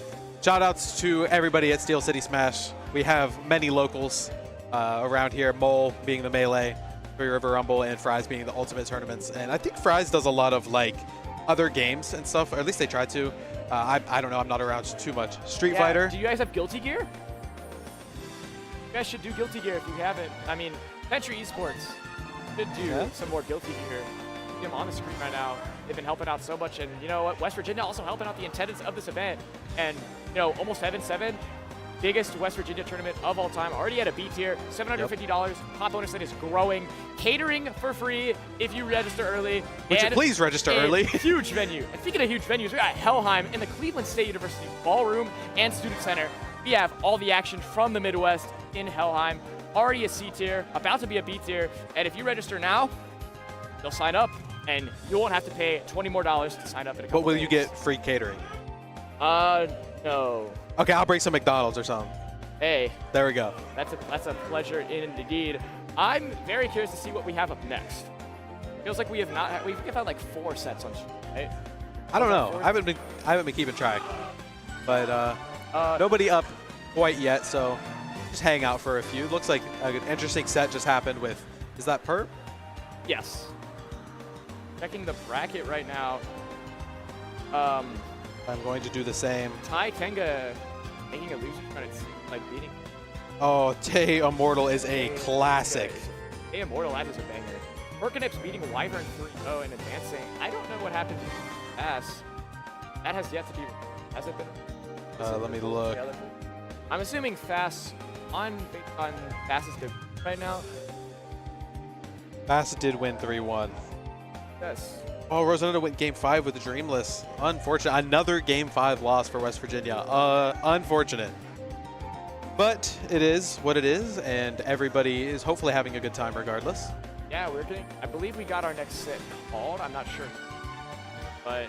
outs to everybody at Steel City Smash. We have many locals around here, Mole being the Melee, Three River Rumble, and Fries being the Ultimate Tournaments. And I think Fries does a lot of other games and stuff, or at least they try to. I don't know, I'm not around too much. Street Fighter. Do you guys have Guilty Gear? You guys should do Guilty Gear if you haven't. I mean, Century Esports should do some more Guilty Gear. see them on the screen right now. They've been helping out so much, and you know what? West Virginia also helping out the attendance of this event. And you know, almost 7-7, biggest West Virginia tournament of all time. Already at a B tier, $750. Top bonus that is growing. Catering for free if you register early. Would you And please register early? Huge venue. And speaking of huge venues, we got Helheim in the Cleveland State University Ballroom and Student Center. We have all the action from the Midwest in Helheim. Already a C tier, about to be a B tier. And if you register now, you'll sign up, and you won't have to pay $20 more to sign up in a couple But will you days. get free catering? No. Okay, I'll bring some McDonald's or something. Hey, There we go. that's a pleasure indeed. I'm very curious to see what we have up next. Feels like we have not we've had like 4 sets on stream, right? I don't know. Fourth? I haven't been keeping track. But nobody up quite yet, so just hang out for a few. Looks like an interesting set just happened with, is that Perp? Yes. Checking the bracket right now. I'm going to do the same. Tai Tenga making a loser run, it's like beating. Oh, Tay Immortal is a classic. Hey, Immortal, that is a banger. Perkinips beating Wyvern 3-0 and advancing. I don't know what happened to Thass. That has yet to be. Has it been? Let me look. I'm assuming Thass on Thass's debut right now. Bassett did win 3-1. Yes. Oh, Rosarito went Game 5 with the Dreamless. Unfortunate. Another Game 5 loss for West Virginia. Unfortunate. But it is what it is, and everybody is hopefully having a good time regardless. Yeah, we're getting. I believe we got our next set called. I'm not sure, but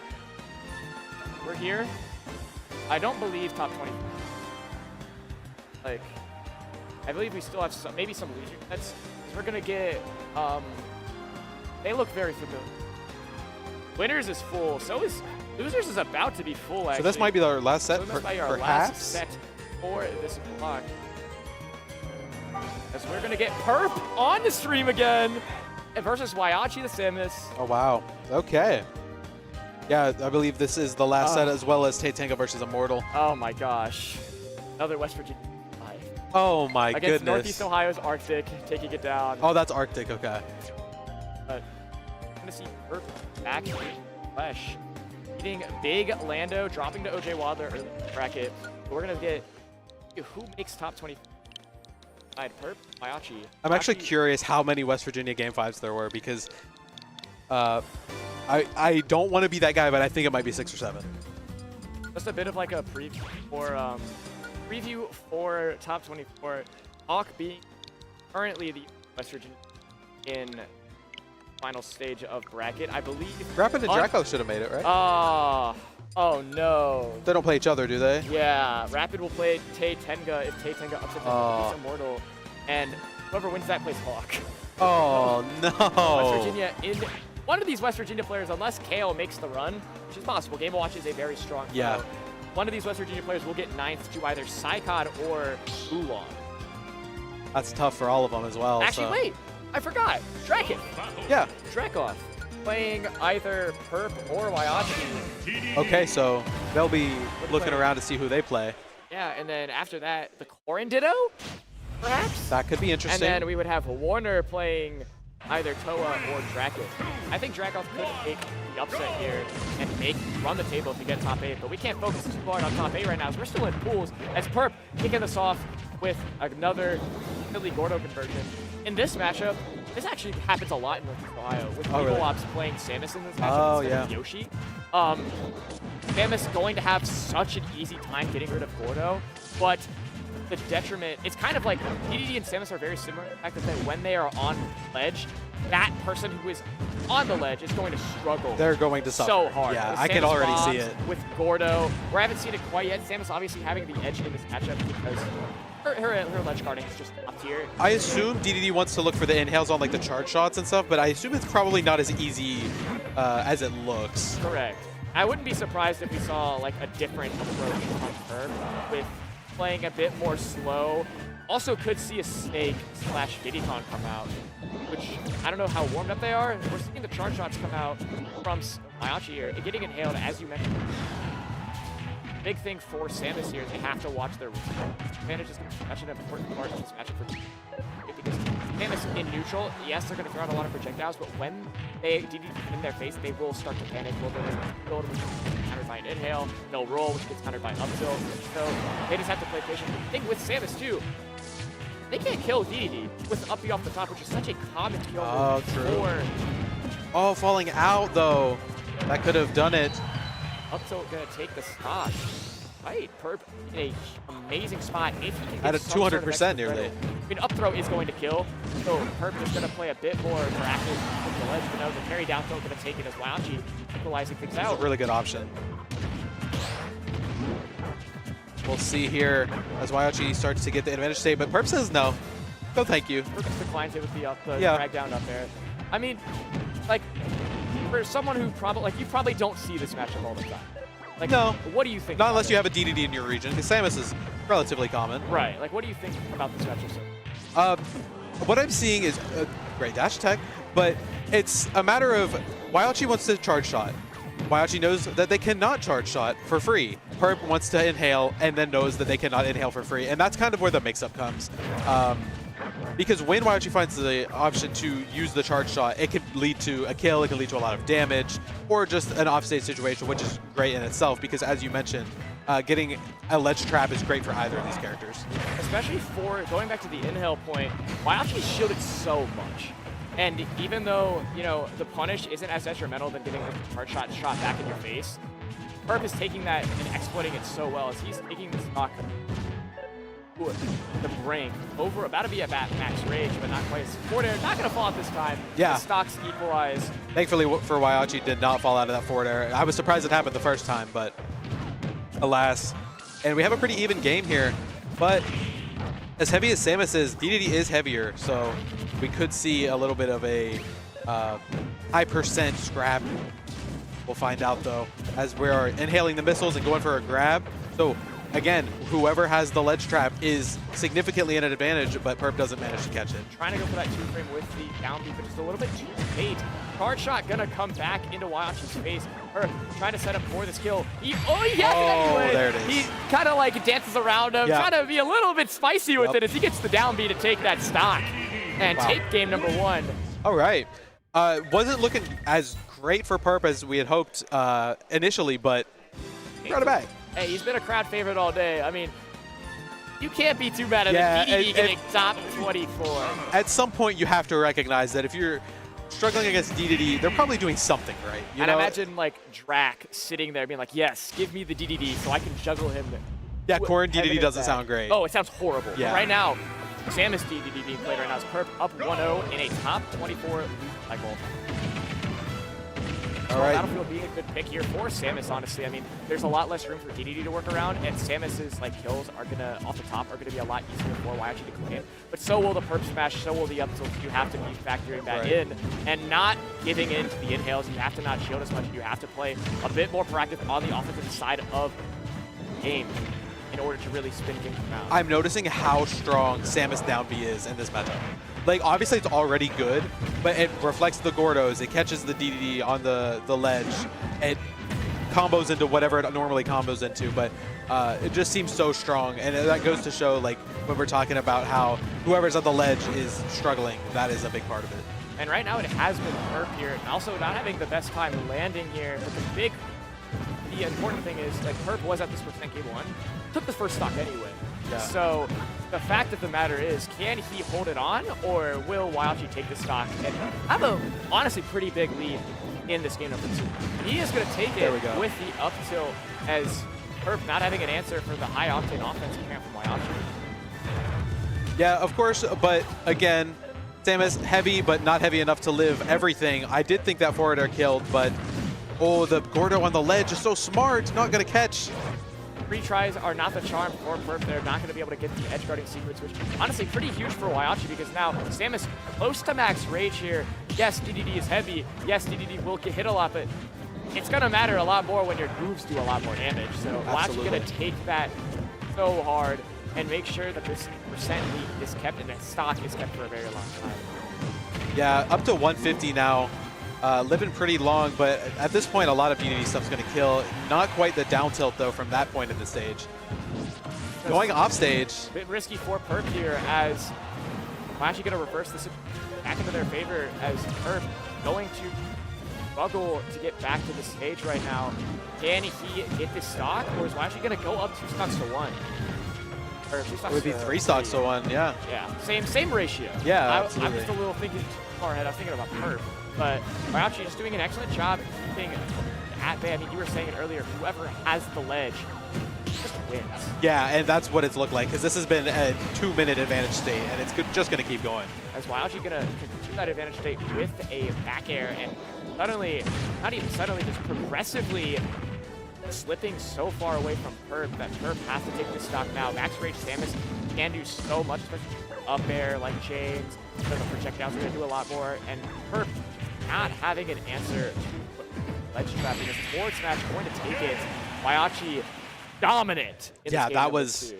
we're here. I don't believe top 20. Like, I believe we still have some, maybe some leisure sets. We're gonna get. They look very familiar. Winners is full. So is losers is about to be full. Actually. So this might be our last set, So this might be our perhaps? last set for this block. As we're gonna get Perp on the stream again versus Waiachi the Samus. Oh, wow. Okay. Yeah, I believe this is the last set, as well as Tay Tango versus Immortal. Oh my gosh. Another West Virginia live. Oh, my Against goodness. Northeast Ohio's Arctic, taking it down. Oh, that's Arctic. Okay. But I'm gonna see Perp back in flesh. Beating Big Lando, dropping to OJ Wilder early in the bracket. But we're gonna get who makes top 20. Perp, Waiachi. I'm actually Waiachi- curious how many West Virginia Game 5s there were, because I don't want to be that guy, but I think it might be 6 or 7. Just a bit of like a preview for top 24. Hawk being currently the West Virginia in final stage of bracket, I believe. Rapid and Draco should have made it, right? Oh no. They don't play each other, do they? Yeah, Rapid will play Tay Tenga if Tay Tenga upsets him, Immortal, and whoever wins that plays Hawk. Oh, West no. Virginia in one of these West Virginia players, unless Kale makes the run, which is possible. Game Watch is a very strong Yeah. player. One of these West Virginia players will get 9th to either PsyKoD or Oolong. That's tough for all of them as well. Actually, so. wait, I forgot. Draken. Yeah. Dracoff. Playing either Perp or Waiachi. Okay, so they'll be looking around to see who they play. Yeah, and then after that, the Corin Ditto, perhaps? That could be And interesting. then we would have Warner playing either Toa or Draken. I think Dracoff could make the upset here and run the table if we get top 8, but we can't focus too hard on top 8 right now, so we're still in pools as Perp kicking us off with another Philly Gordo conversion. In this matchup, this actually happens a lot in Northeast Ohio, with Eagle really? Ops playing Samus in this matchup instead of Yoshi. Samus going to have such an easy time getting rid of Gordo, but the detriment, it's kind of like DDD and Samus are very similar in the fact that when they are on ledge, that person who is on the ledge is going to struggle. They're going to suffer. So hard. Yeah, With I can Samus already see bombs, it. With Gordo, we haven't seen it quite yet. Samus obviously having the edge in this matchup because her ledge guarding is just up tier. I assume DDD wants to look for the inhales on like the charge shots and stuff, but I assume it's probably not as easy as it looks. Correct. I wouldn't be surprised if we saw like a different approach on Kirb with playing a bit more slow. Also could see a Snake / Diddycon come out, which I don't know how warmed up they are. We're seeing the charge shots come out from Waiachi here, getting inhaled, as you mentioned. Big thing for Samus here is they have to watch their advantage is such an important part of this matchup for because Samus in neutral, yes, they're going to throw out a lot of projectiles, but when they DDD in their face, they will start to panic. Will build which gets countered by an inhale. They'll roll, which gets countered by an up tilt. So they just have to play patient. The thing with Samus too, they can't kill DDD with up B off the top, which is such a common kill. Oh, true. For Oh, falling out though. That could have done it. up tilt gonna take the stock. Right, Perp in a amazing spot. If he can At get a some sort of 200% extra nearly. credit. I mean, up throw is going to kill, so Perp is going to play a bit more proactive with the ledge, but no, the carry down throw going to take it as Wyochi equalizing things That's out. a really good option. We'll see here as Wyochi starts to get the advantage state, but Perp says no. No, thank you. Perp declines it with the Yeah. drag down up there. I mean, like, for someone who probably, like, you probably don't see this matchup all the time. Like, No. what do you think? Not about unless it? you have a DDD in your region, because Samus is relatively common. Right, like, what do you think about this matchup? So What I'm seeing is a great dash attack, but it's a matter of Wyochi wants to charge shot. Wyochi knows that they cannot charge shot for free. Perp wants to inhale and then knows that they cannot inhale for free, and that's kind of where the mix-up comes. Because when Wyochi finds the option to use the charge shot, it can lead to a kill, it can lead to a lot of damage, or just an offstage situation, which is great in itself because, as you mentioned, getting a ledge trap is great for either of these characters. especially for going back to the inhale point, Wyochi's shielded so much. And even though, you know, the punish isn't as detrimental than getting a charge shot back in your face, Perp is taking that and exploiting it so well as he's taking this knock the brink over, about to be at max rage, but not quite. Forward air, not going to fall out this time. Yeah. The stocks equalize. Thankfully for Wyochi, did not fall out of that forward air. I was surprised it happened the first time, but alas. And we have a pretty even game here, but as heavy as Samus is, DDD is heavier, so we could see a little bit of a high percent scrap. We'll find out though, as we are inhaling the missiles and going for a grab. So again, whoever has the ledge trap is significantly at an advantage, but Perp doesn't manage to catch it. Trying to go for that 2-frame with the down B, but just a little bit too late. Charge shot gonna come back into Wyochi's face. Perp trying to set up for this kill. Anyway. There it is. He kind of like dances around him, Yeah. trying to be a little bit spicy with Yep. it as he gets the down B to take that stock and Wow. take game number 1. All right. Wasn't looking as great for Perp as we had hoped initially, but brought it back. Hey, he's been a crowd favorite all day. I mean, you can't be too mad at Yeah, the DDD and- getting top 24. At some point, you have to recognize that if you're struggling against DDD, they're probably doing something right. You And know? imagine like Drac sitting there being like, yes, give me the DDD so I can juggle him. Yeah, Corrin Having DDD it doesn't back. sound great. Oh, it sounds horrible. Yeah. But right now, Samus DDD being played right now is Perp up 1-0 in a top 24 loot cycle. All So right. Battlefield being a good pick here for Samus, honestly. I mean, there's a lot less room for DDD to work around, and Samus's like kills are gonna, off the top, are gonna be a lot easier for Wyochi to claim. But so will the perp smash, so will the up tilts. You have to be factoring that Right. in and not giving in to the inhales. You have to not shield as much. You have to play a bit more proactive on the offensive side of the game in order to really spin things around. I'm noticing how strong Samus down B is in this matchup. Like, obviously it's already good, but it reflects the Gordos, it catches the DDD on the ledge, it combos into whatever it normally combos into, but it just seems so strong, and that goes to show, like, when we're talking about how whoever's on the ledge is struggling, that is a big part of it. And right now it has been Perp here, and also not having the best time landing here, but the important thing is, like, Perp was at this percent game 1, took the first stock anyway. Yeah. So the fact of the matter is, can he hold it on, or will Wyochi take the stock and have a honestly pretty big lead in this game number 2? He is going to take There it we go. with the up tilt as Perp not having an answer for the high octane offense coming from Wyochi. Yeah, of course, but again, Samus heavy, but not heavy enough to live everything. I did think that forward air killed, but oh, the Gordo on the ledge is so smart, not going to catch. Retries are not the charm for Perp. They're not going to be able to get the edge guarding secrets, which honestly pretty huge for Wyochi because now Samus close to max rage here. Yes, DDD is heavy. Yes, DDD will get hit a lot, but it's going to matter a lot more when your moves do a lot more damage. So Wyochi's Absolutely. going to take that so hard and make sure that this percent lead is kept and that stock is kept for a very long time. Yeah, up to 150 now. Living pretty long, but at this point, a lot of DDD stuff's going to kill. Not quite the down tilt, though, from that point in the stage. Going off stage. A bit risky for Perp here as Wyochi going to reverse this back into their favor as Perp going to struggle to get back to the stage right now. Can he get this stock, or is Wyachi going to go up 2 stocks to 1? Or 2 stocks It would be 3 stocks to 1, yeah. Yeah, same ratio. Yeah, I'm absolutely. just a little thinking too far ahead. I was thinking about Perp, but Wyachi is doing an excellent job keeping at bay. I mean, you were saying it earlier, whoever has the ledge just wins. Yeah, and that's what it's looked like, because this has been a 2-minute advantage state, and it's just going to keep going. As Wyachi going to continue that advantage state with a back air, and suddenly, not even suddenly, just progressively slipping so far away from Perp that Perp has to take this stock now. Max Rage Samus can do so much, especially up air like chains, so the projectiles are going to do a lot more, and Perp not having an answer to ledge trapping. This forward smash going to take it. Wyachi dominant. In Yeah, this game that number was 2.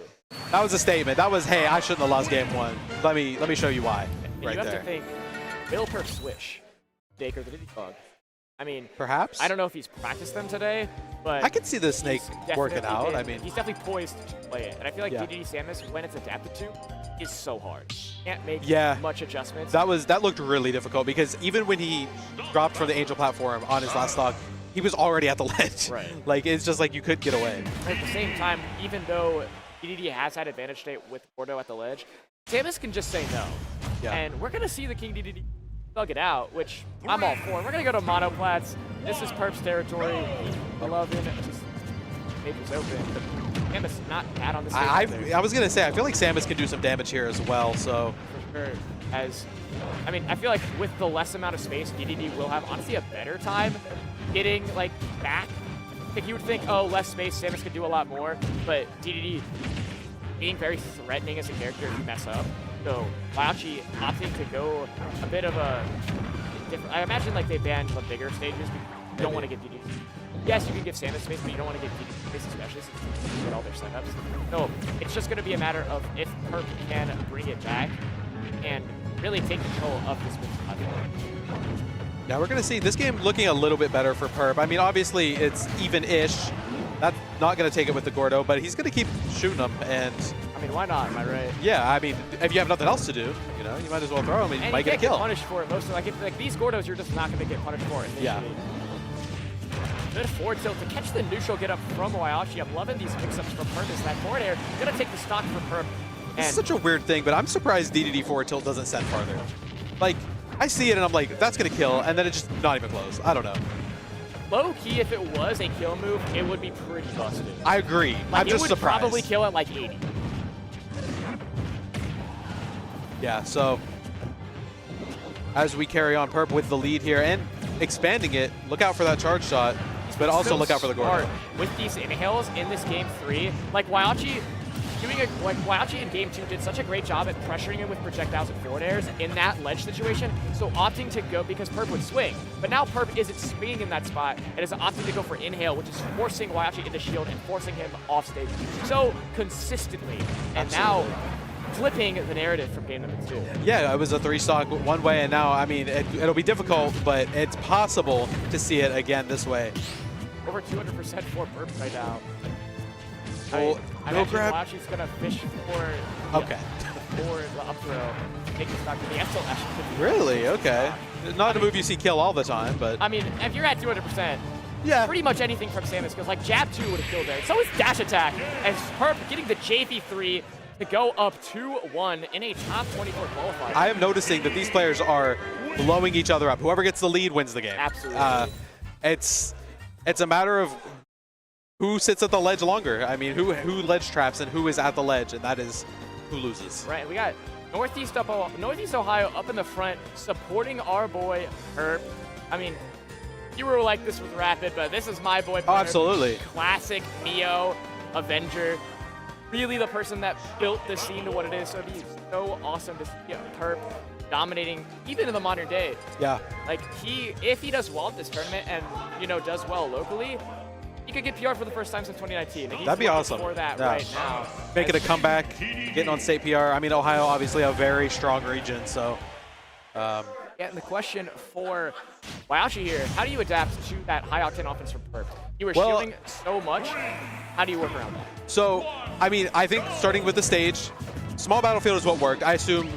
that was a statement. That was, hey, I shouldn't have lost game 1. Let me show you why. And Right you have there. to think, will Perp switch Daker the Diddy Dog? I mean, Perhaps. I don't know if he's practiced them today, but I could see the snake he's working definitely out. been- I mean, he's definitely poised to play it, and I feel like Yeah. DDD Samus, when it's adapted to, is so hard. Can't make Yeah. much adjustments. that looked really difficult, because even when he dropped from the Angel platform on his last stock, he was already at the ledge. Right. Like, it's just like you couldn't get away. At the same time, even though DDD has had advantage state with Gordo at the ledge, Samus can just say no. Yeah. And we're going to see the King DDD thug it out, which I'm all for. We're going to go to monoplats. This is Perp's territory. 11, just pages open. But Samus not bad on the stage. I was going to say, I feel like Samus can do some damage here as well, so. For sure. I mean, I feel like with the less amount of space, DDD will have, honestly, a better time getting, like, back. Like, you would think, oh, less space, Samus could do a lot more, but DDD being very threatening as a character if you mess up. So, Wyachi opting to go a bit of a different... I imagine, like, they banned the bigger stages because you don't want to give DDD... Yes, you can give Samus space, but you don't want to give DDD space, especially since you get all their setups. So, it's just going to be a matter of if Perp can bring it back and really take control of this platform. Now we're going to see this game looking a little bit better for Perp. I mean, obviously, it's even-ish. That's not going to take it with the Gordo, but he's going to keep shooting them, and... I mean, why not? Am I right? Yeah, I mean, if you have nothing else to do, you know, you might as well throw him and you And might you get a can't get kill. punished for it. Mostly, like these Gordos, you're just not going to get punished for it. Yeah. Good forward tilt to catch the neutral get up from Wyachi. I'm loving these mix-ups from Perp. That forward air going to take the stock from Perp. This is And such a weird thing, but I'm surprised DDD forward tilt doesn't send farther. Like, I see it and I'm like, that's going to kill, and then it's just not even close. I don't know. low-key, if it was a kill move, it would be pretty busted. I agree. Like, I'm just it would surprised. probably kill at like 80. Yeah, so as we carry on, Perp with the lead here and expanding it, look out for that charge shot, but also So look out for the Gordo. smart with these inhales in this game 3. Like Wyachi in game 2 did such a great job at pressuring him with projectiles and forward airs in that ledge situation. So opting to go because Perp would swing, but now Perp isn't swinging in that spot and is opting to go for inhale, which is forcing Wyachi into shield and forcing him off stage so consistently. And now flipping the narrative from game number 2. Yeah, it was a 3-stock one way, and now, I mean, it'll be difficult, but it's possible to see it again this way. Over 200% for Perp right now. Oh, I no imagine grab. Wyachi's gonna fish for Okay. for the up throw, take the stock to the SL actually. Really? Okay. Not a move you see kill all the time, but I mean, if you're at 200%, yeah. pretty much anything from Samus, because like jab 2 would have killed there. So is dash attack, as Perp getting the JV3 to go up 2-1 in a top 24 qualifier. I am noticing that these players are blowing each other up. Whoever gets the lead wins the game. Absolutely. It's a matter of who sits at the ledge longer. I mean, who ledge traps and who is at the ledge, and that is who loses. Right, we got Northeast Ohio up in the front, supporting our boy Herb. I mean, you were like this with Rapid, but this is my boy. Oh, Herb. absolutely. Classic Neo Avenger. Really the person that built the scene to what it is. So it'd be so awesome to see Herb dominating even in the modern day. Yeah. Like if he does well at this tournament and does well locally, he could get PR for the first time since 2019. And he's That'd be looking awesome. for that Yeah. right now. Making a comeback, getting on state PR. I mean, Ohio, obviously a very strong region, so. Yeah, and the question for Wyachi here, how do you adapt to that high-octane offense from Perp? You were shielding so much. How do you work around that? So, I mean, I think starting with the stage, small battlefield is what worked. I assume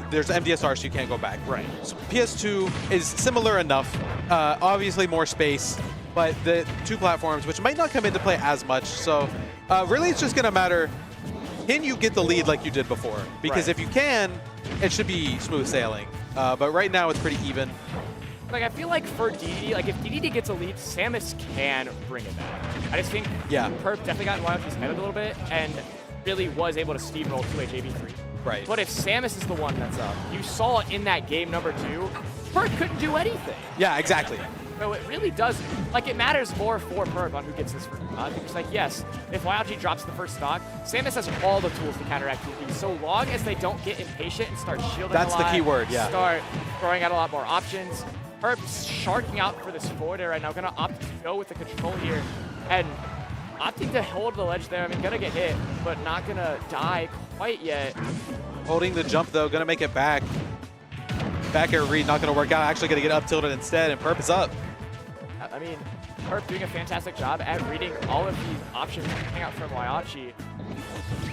there's MDSR, so you can't go back. Right. So PS2 is similar enough. Obviously more space, but the 2 platforms, which might not come into play as much. So really it's just going to matter, can you get the lead like you did before? Because if you can, it should be smooth sailing. But right now it's pretty even. Like, I feel like for DDD, like, if DDD gets a lead, Samus can bring it back. I just think Kirb definitely got in YLG's head a little bit and really was able to steamroll 2H AB3. Right. But if Samus is the one that's up, you saw in that game number 2, Kirb couldn't do anything. Yeah, exactly. So it really does, like, it matters more for Kirb on who gets this first stock. Because, like, yes, if YLG drops the first stock, Samus has all the tools to counteract DDD, so long as they don't get impatient and start shielding That's a lot, the key word, start throwing out a lot more options. Kirb's sharking out for this forward air right now, gonna opt to go with the control here, and opting to hold the ledge there. I mean, gonna get hit, but not gonna die quite yet. Holding the jump though, gonna make it back. Back air read, not gonna work out. Actually gonna get up tilted instead, and Perp is up. I mean, Kirb doing a fantastic job at reading all of these options coming out from Waiachi.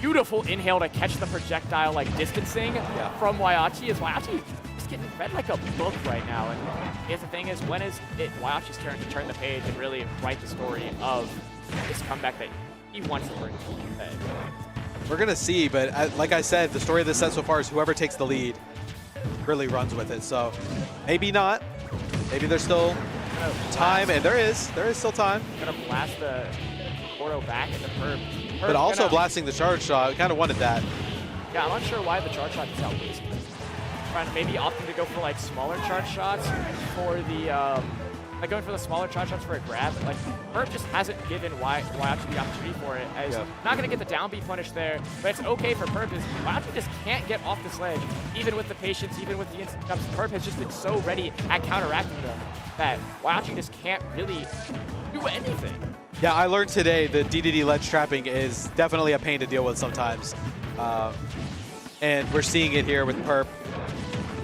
Beautiful inhale to catch the projectile, like, distancing from Waiachi, as Waiachi is getting read like a book right now. And here's the thing is, when is it Waiachi's turn to turn the page and really write the story of this comeback that he wants to bring to the head? We're gonna see, but like I said, the story of this set so far is whoever takes the lead really runs with it. So maybe not. Maybe there's still time, and there is still time. Gonna blast the Gordo back at the Kirb. But also blasting the charge shot. Kind of wanted that. Yeah, I'm not sure why the charge shot is out wasted. Trying to maybe opting to go for like smaller charge shots for the like going for the smaller charge shots for a grab. Like Kirb just hasn't given Waiachi the opportunity for it. As not gonna get the down B punish there, but it's okay for Kirb. Waiachi just can't get off this ledge, even with the patience, even with the instant jumps. Kirb has just been so ready at counteracting them that Waiachi just can't really do anything. Yeah, I learned today that DDD ledge trapping is definitely a pain to deal with sometimes. And we're seeing it here with Perp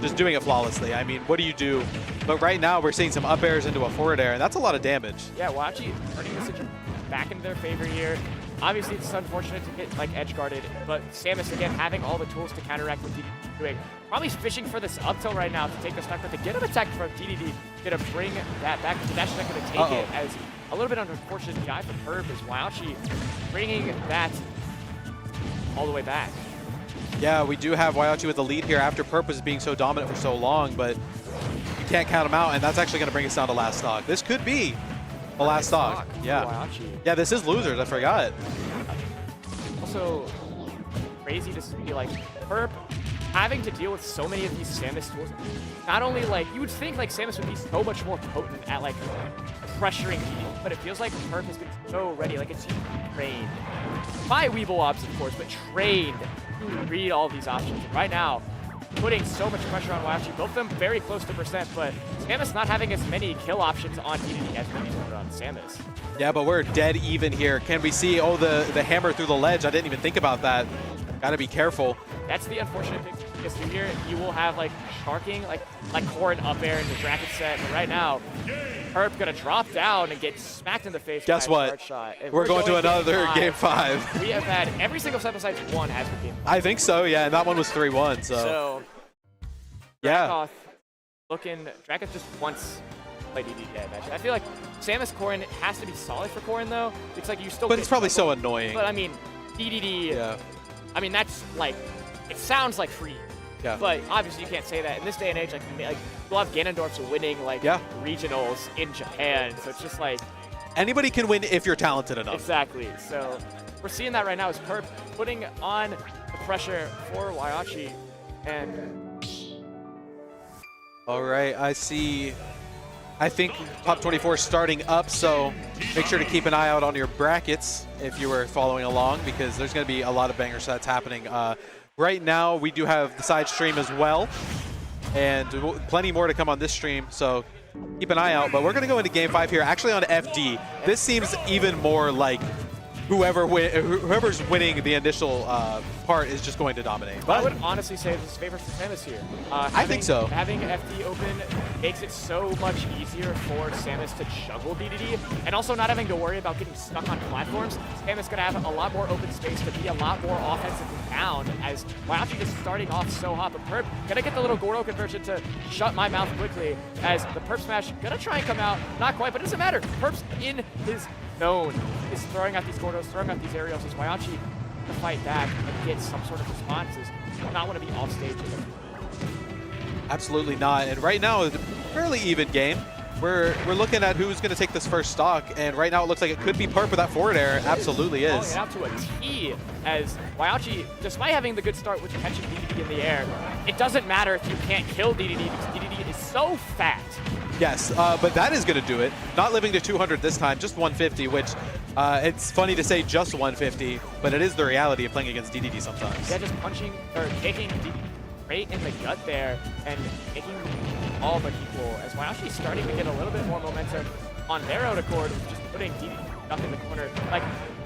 just doing it flawlessly. I mean, what do you do? But right now we're seeing some up airs into a forward air, and that's a lot of damage. Yeah, Waiachi turning the situation back into their favor here. Obviously, it's unfortunate to get like edge guarded, but Samus again having all the tools to counteract what DDD doing. Probably fishing for this up tilt right now to take the stock, but to get an attack from DDD, gonna bring that back. Dash not gonna take it as a little bit unfortunate DI for Kirb as Waiachi bringing that all the way back. Yeah, we do have Waiachi with the lead here after Perp was being so dominant for so long, but you can't count him out, and that's actually going to bring us down to last stock. This could be the last stock. Yeah. Yeah, this is losers. I forgot. Also, crazy to see like Perp having to deal with so many of these Samus tools. Not only like you would think like Samus would be so much more potent at like pressuring DDD, but it feels like Perp has been so ready, like it's trained by Weeble Ops, of course, but trained to read all these options. And right now, putting so much pressure on Waiachi, both of them very close to percent, but Samus not having as many kill options on DDD as many on Samus. Yeah, but we're dead even here. Can we see, the hammer through the ledge? I didn't even think about that. Gotta be careful. That's the unfortunate thing. Because here you will have like sharking, like Corrin up air in the bracket set, but right now, Kirb gonna drop down and get smacked in the face. Guess by a what? Shot. We're going to another game 5. We have had every single set besides one has been game 5. I think so, yeah, and that one was 3-1, so yeah. Dracoth just wants to play DDD match. I feel like Samus Corrin has to be solid for Corrin though. It's like you still. But it's probably so annoying. But I mean, DDD. Yeah. I mean that's like, it sounds like free. Yeah. But obviously you can't say that in this day and age. Like you'll have Ganondorf's winning like regionals in Japan, so it's just like anybody can win if you're talented enough. Exactly. So we're seeing that right now as Kirb putting on the pressure for Waiachi, and all right, I think Top 24 is starting up, so make sure to keep an eye out on your brackets if you were following along, because there's going to be a lot of banger sets happening. Right now, we do have the side stream as well, and plenty more to come on this stream, so keep an eye out. But we're going to go into Game 5 here, actually on FD. This seems even more like whoever's winning the initial part is just going to dominate. I But would honestly say this favors for Samus here. I think so. Having FD open makes it so much easier for Samus to juggle DDD, and also not having to worry about getting stuck on platforms. Samus going to have a lot more open space to be a lot more offensively bound, as Wyachi just starting off so hot. But Perp going to get the little Gordo conversion to shut my mouth quickly, as the Perp smash going to try and come out. Not quite, but it doesn't matter. Perp's in his zone, is throwing out these Gordos, throwing out these aerials, as Wyachi to fight back and get some sort of responses. Not want to be off stage. absolutely not. And right now, it's a fairly even game. We're looking at who's going to take this first stock, and right now it looks like it could be Perp with that forward air. Absolutely is. Calling it out to a T, as Wyachi, despite having the good start with catching DDD in the air, it doesn't matter if you can't kill DDD because DDD is so fat. Yes, but that is going to do it. Not living to 200 this time, just 150, which it's funny to say just 150, but it is the reality of playing against DDD sometimes. Yeah, just punching or taking DDD right in the gut there and making all but equal, as Wyachi's starting to get a little bit more momentum on their own accord, just putting DDD up in the corner. Like,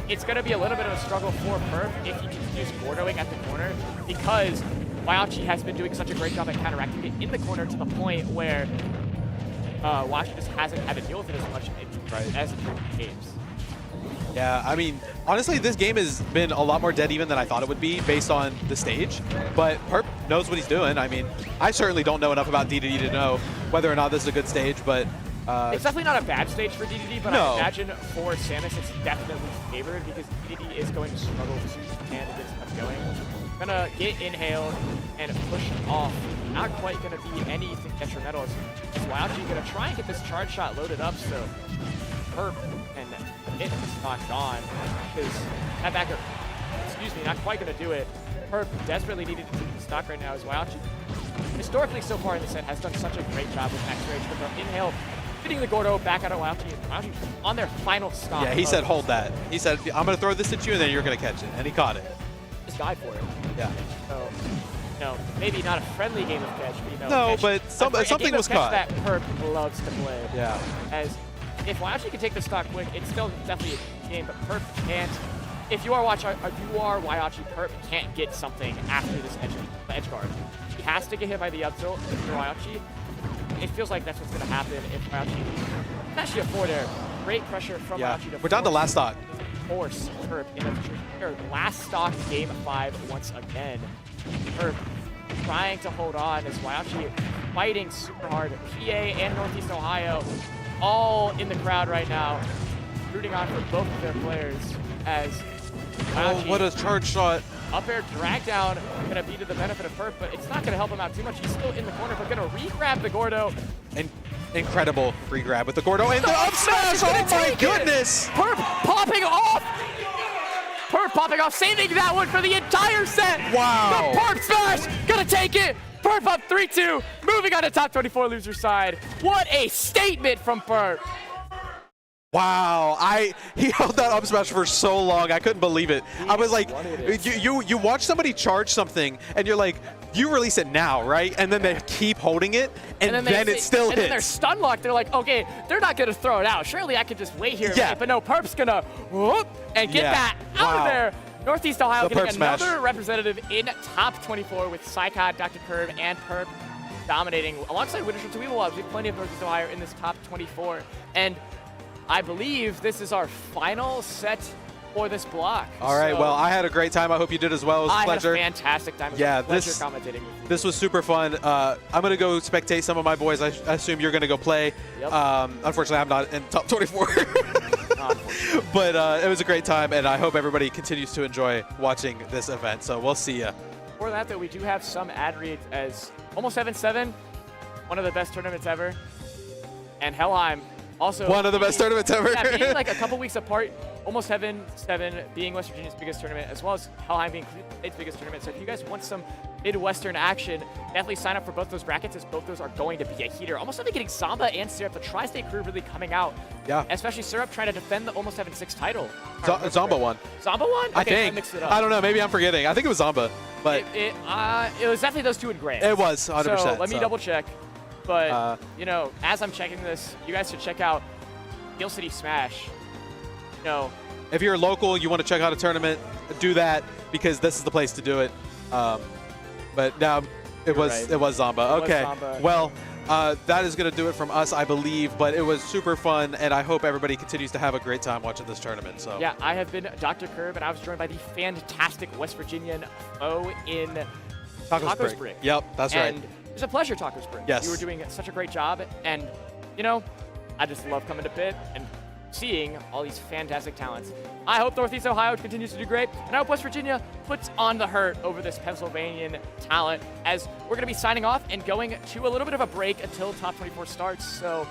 it's going to be a little bit of a struggle for Perp if he continues Gordoing at the corner, because Wyachi has been doing such a great job at counteracting it in the corner to the point where Wyachi just hasn't had to deal with it as much as in games. Yeah, I mean, honestly, this game has been a lot more dead even than I thought it would be based on the stage, but Perp knows what he's doing. I mean, I certainly don't know enough about DDD to know whether or not this is a good stage, but it's definitely not a bad stage for DDD, but no. I imagine for Samus it's definitely favored because DDD is going to struggle to stand and get stuff going. Gonna get inhaled and push off. Not quite gonna be anything detrimental. As Wyachi gonna try and get this charge shot loaded up so Perp and it is knocked on, because that backer, excuse me, not quite gonna do it. Perp desperately needed to keep the stock right now as Wyachi, historically so far in the set, has done such a great job with Max Rage with the inhale, hitting the Gordo back out of Wyachi, and Wyachi on their final stop. yeah, he said hold that. He said, I'm going to throw this at you and then you're going to catch it, and he caught it. Just died for it. Yeah. So, you know, maybe not a friendly game of catch, but you know, No, catch, but something was was caught. That Perp loves to play. Yeah. As if Wyachi can take the stock quick, it's still definitely a game, but Perp can't. If you are Wyachi, Perp can't get something after this edge guard. He has to get hit by the up tilt if you're Wyachi. It feels like that's what's going to happen if Wyachi. It's actually a forward air. Great pressure from Wyachi to we're down to last stock. force Kirb in the last stock game 5 once again. Kirb trying to hold on as Wyachi fighting super hard. PA and Northeast Ohio all in the crowd right now, rooting on for both of their players as Wyachi, what a charge shot. up air drag down, gonna be to the benefit of Perp, but it's not gonna help him out too much. He's still in the corner, but gonna re-grab the Gordo. And incredible free grab with the Gordo and the up smash. Oh my goodness! Perp popping off! Perp popping off, saving that one for the entire set! Wow! The Perp smash! Gonna take it! Perp up 3-2, moving on to top 24 loser side. What a statement from Perp! Wow, he held that up smash for so long. I couldn't believe it. I was like, you watch somebody charge something, and you're like, you release it now, right? And then they keep holding it, and then it still hits. And then they're stun locked. They're like, okay, they're not gonna throw it out. Surely I could just wait here. Yeah. Right? But no, Perp's gonna whoop and get that out of there. Northeast Ohio The getting Perp another smash. representative in top 24 with PsyKoD, Dr. Kirb, and Perp dominating alongside Winners from Weevil. We have plenty of Northeast Ohio in this top 24. And I believe this is our final set for this block. All right, so well, I had a great time. I hope you did as well. It was a pleasure. I had a fantastic time. It was Yeah, a pleasure this- commentating with you. This was super fun. I'm going to go spectate some of my boys. I assume you're going to go play. Yep. Unfortunately, I'm not in top 24. But it was a great time, and I hope everybody continues to enjoy watching this event. So we'll see ya. Before that, though, we do have some ad reads as Almost 7-7, one of the best tournaments ever, and Helheim also One of the best tournaments ever. Yeah, being like a couple weeks apart. Almost 7-7 being West Virginia's biggest tournament, as well as Helheim being Cleveland State's biggest tournament. So if you guys want some Midwestern action, definitely sign up for both those brackets, as both those are going to be a heater. Almost Seven getting Zamba and Syrup, the Tri-State crew really coming out. Yeah. Especially Syrup trying to defend the Almost 7-6 title. Zamba won. Zamba won? Okay, I think. I mixed it up. I don't know. Maybe I'm forgetting. I think it was Zamba. But It was definitely those two in grand. it was 100%. So let me double check. But, you know, as I'm checking this, you guys should check out Steel City Smash. You know, if you're local, you want to check out a tournament, do that because this is the place to do it. But now it was right. it was Zamba. It was Okay, Zamba. well, that is going to do it from us, I believe. But it was super fun, and I hope everybody continues to have a great time watching this tournament. So Yeah, I have been Dr. Kirb, and I was joined by the fantastic West Virginian O in Taco Spring. Yep, that's right. And it was a pleasure, Taco Spring. Yes. You were doing such a great job, and you know, I just love coming to Pitt and seeing all these fantastic talents. I hope Northeast Ohio continues to do great, and I hope West Virginia puts on the hurt over this Pennsylvanian talent, as we're going to be signing off and going to a little bit of a break until Top 24 starts. So,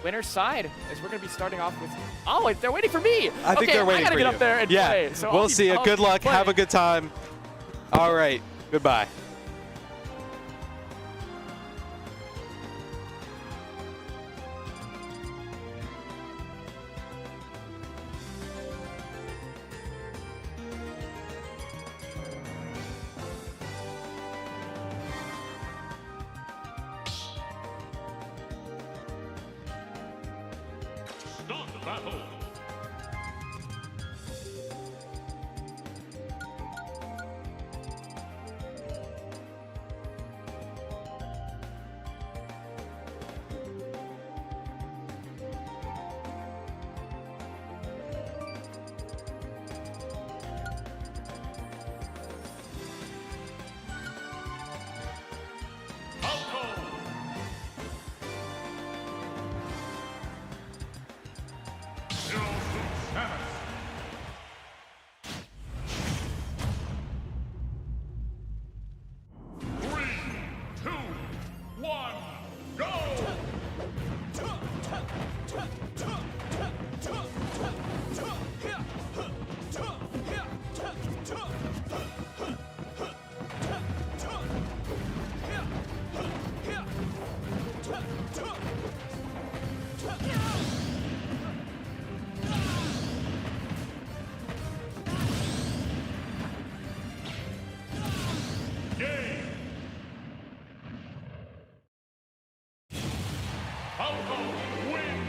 winner's side, as we're going to be starting off with. Oh, wait, they're waiting for me. I think they're waiting I gotta for get you. up there and yeah. play. So we'll see you. Good luck. play. Have a good time. All right. Goodbye. Start the battle.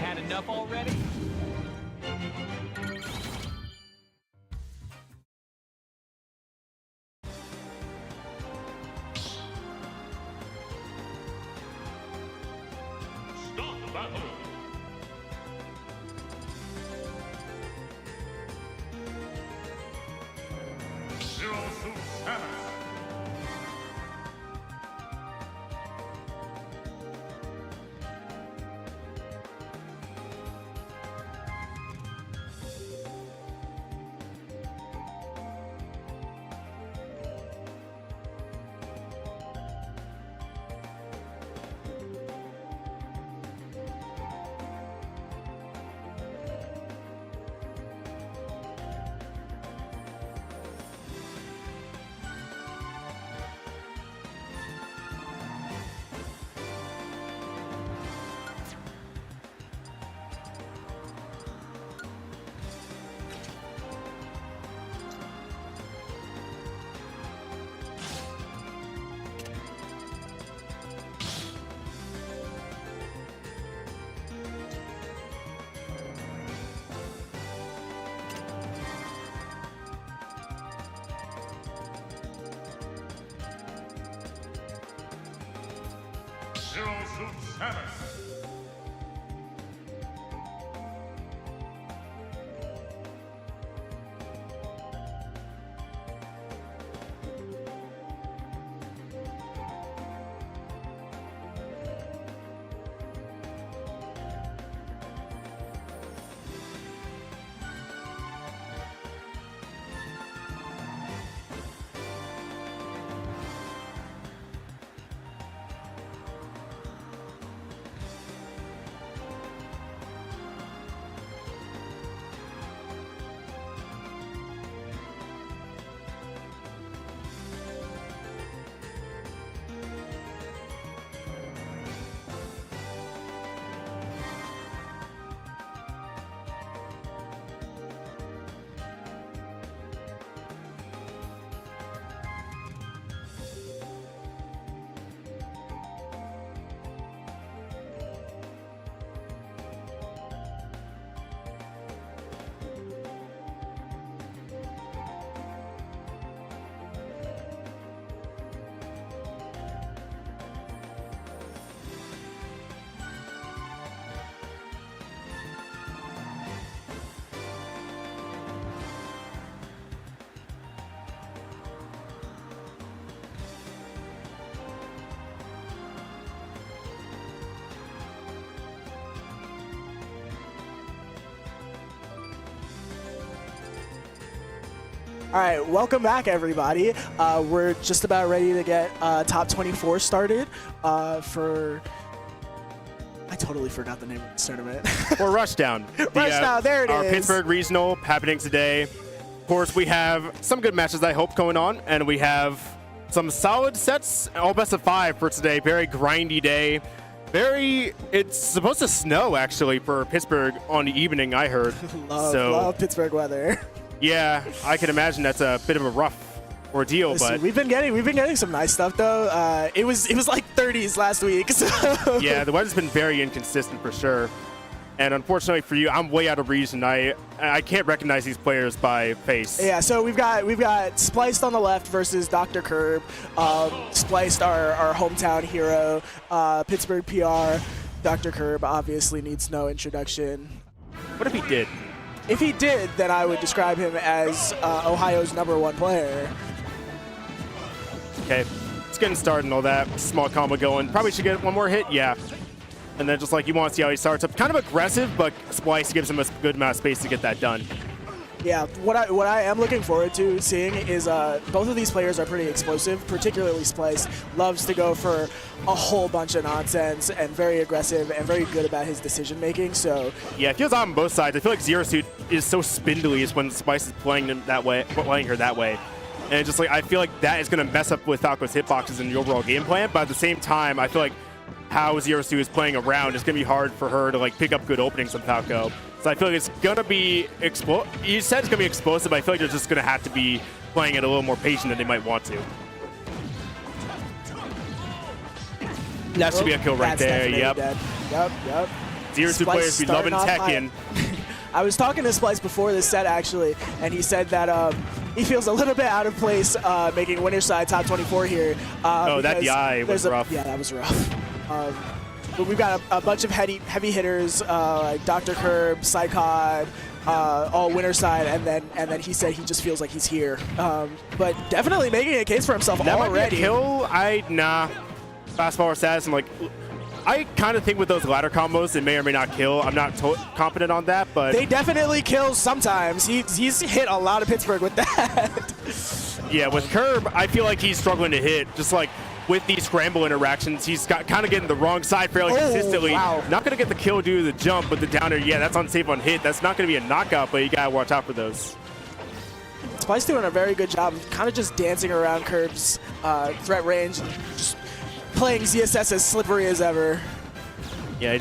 Had enough already? Start the battle. Zero Suit Samus. Zero Suit Samus. All right, welcome back, everybody. We're just about ready to get top 24 started for... I totally forgot the name of this tournament. Or Rushdown. Rushdown, there it our is. Pittsburgh Regional happening today. Of course, we have some good matches, I hope, going on, and we have some solid sets, all best of 5 for today. Very grindy day. It's supposed to snow, actually, for Pittsburgh on the evening, I heard. love Pittsburgh weather. Yeah, I can imagine that's a bit of a rough ordeal. Listen, but we've been getting some nice stuff though. It was like 30s last week. So. Yeah, the weather's been very inconsistent for sure. And unfortunately for you, I'm way out of region. I can't recognize these players by face. Yeah, so we've got Spliced on the left versus Dr. Kirb. Spliced, our hometown hero, Pittsburgh PR. Dr. Kirb obviously needs no introduction. What if he did? If he did, then I would describe him as Ohio's #1 player. Okay, it's getting started and all that. Small combo going. Probably should get one more hit, yeah. And then just like you want to see how he starts up. Kind of aggressive, but Splice gives him a good amount of space to get that done. Yeah, what I am looking forward to seeing is both of these players are pretty explosive, particularly Splice. Loves to go for a whole bunch of nonsense and very aggressive and very good about his decision making. So yeah, it feels on both sides. I feel like Zero Suit is so spindly is when Splice is playing him that way, playing her that way. And it's just like I feel like that is going to mess up with Falco's hitboxes and the overall game plan. But at the same time, I feel like how Zero Suit is playing around is going to be hard for her to like pick up good openings on Falco. So I feel like it's going to be you said it's going to be explosive, but I feel like they're just going to have to be playing it a little more patient than they might want to. That should be a kill right there. Yep. Yep. Zero Suit players be loving Tekken. I was talking to Splice before this set actually, and he said that he feels a little bit out of place making winner's side top 24 here. Oh, that DI was rough. Yeah, that was rough. But we've got a bunch of heavy hitters like Dr. Kirb, PsyKoD, all winner's side, and then he said he just feels like he's here. But definitely making a case for himself that already. Might be a kill. Nah. Fast forward status. I'm like, I kind of think with those ladder combos, it may or may not kill. I'm not confident on that, but they definitely kill sometimes. He's hit a lot of Pittsburgh with that. Yeah, with Kirb, I feel like he's struggling to hit. Just like with these scramble interactions, he's got kind of getting the wrong side fairly consistently. Wow. Not going to get the kill due to the jump, but the downer, yeah, that's unsafe on hit. That's not going to be a knockout, but you got to watch out for those. Splice doing a very good job of kind of just dancing around Kirb's threat range, and just playing ZSS as slippery as ever. Yeah,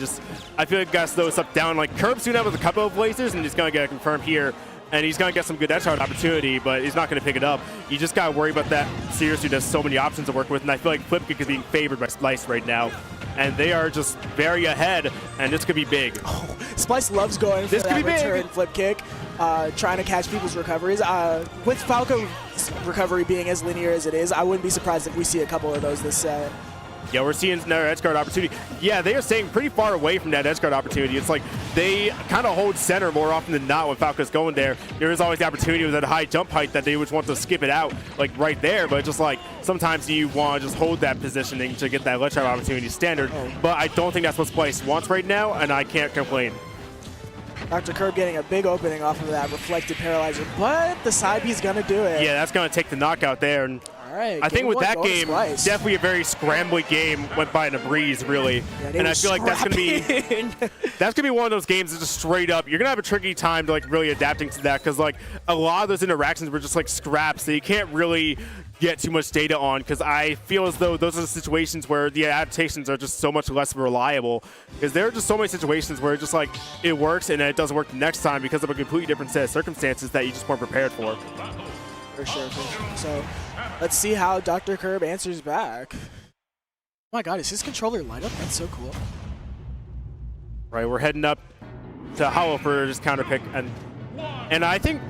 I feel like got to slow stuff down. Like Kirb's doing that with a couple of lasers, and he's going to get it confirmed here. And he's going to get some good edge opportunity, but he's not going to pick it up. You just got to worry about that. Seriously, there's so many options to work with, and I feel like Flip Kick is being favored by Splice right now. And they are just very ahead, and this could be big. Oh, Splice loves going for that return flip kick, trying to catch people's recoveries. With Falco's recovery being as linear as it is, I wouldn't be surprised if we see a couple of those this set. Yeah, we're seeing another edge guard opportunity. Yeah, they are staying pretty far away from that edge guard opportunity. It's like they kind of hold center more often than not when Falco's going there. There is always the opportunity with that high jump height that they would want to skip it out, like right there. But just like sometimes you want to just hold that positioning to get that ledge guard opportunity standard. But I don't think that's what Splice wants right now, and I can't complain. Dr. Kirb getting a big opening off of that reflected paralyzer, but the side B's going to do it. Yeah, that's going to take the knockout there. And right, I think with that game, definitely a very scrambly game went by in a breeze, really. Yeah, and I feel like that's gonna be one of those games that's just straight up. You're gonna have a tricky time to like really adapting to that because like a lot of those interactions were just like scraps that you can't really get too much data on because I feel as though those are the situations where the adaptations are just so much less reliable because there are just so many situations where it's just like it works and then it doesn't work the next time because of a completely different set of circumstances that you just weren't prepared for. For sure. So let's see how Dr. Kirb answers back. Oh my god, is his controller light up? That's so cool. Right, we're heading up to Hollow for just counter pick and I think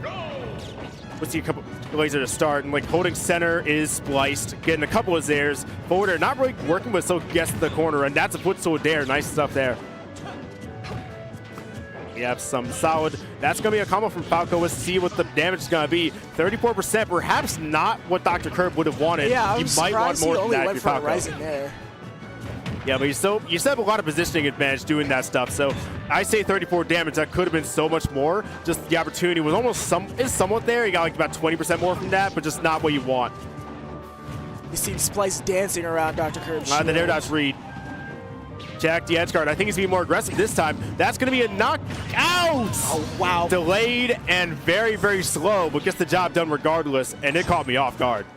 we'll see a couple laser to start and like holding center is Spliced, getting a couple of Zairs. Forwarder not really working with so guess the corner and that's a footstool there. Nice stuff there. We have some solid. That's going to be a combo from Falco. Let's see what the damage is going to be. 34%, perhaps not what Dr. Kirb would have wanted. Yeah, you might want more than that if you're Falco. Rising there. Yeah, but you still have a lot of positioning advantage doing that stuff. So I say 34 damage. That could have been so much more. Just the opportunity was somewhat there. You got like about 20% more from that, but just not what you want. You see Splice dancing around Dr. Kirb's shield. The air dodge read. Check the edge guard. I think he's being more aggressive this time. That's going to be a knockout. Oh, wow. Delayed and very, very slow, but gets the job done regardless, and it caught me off guard.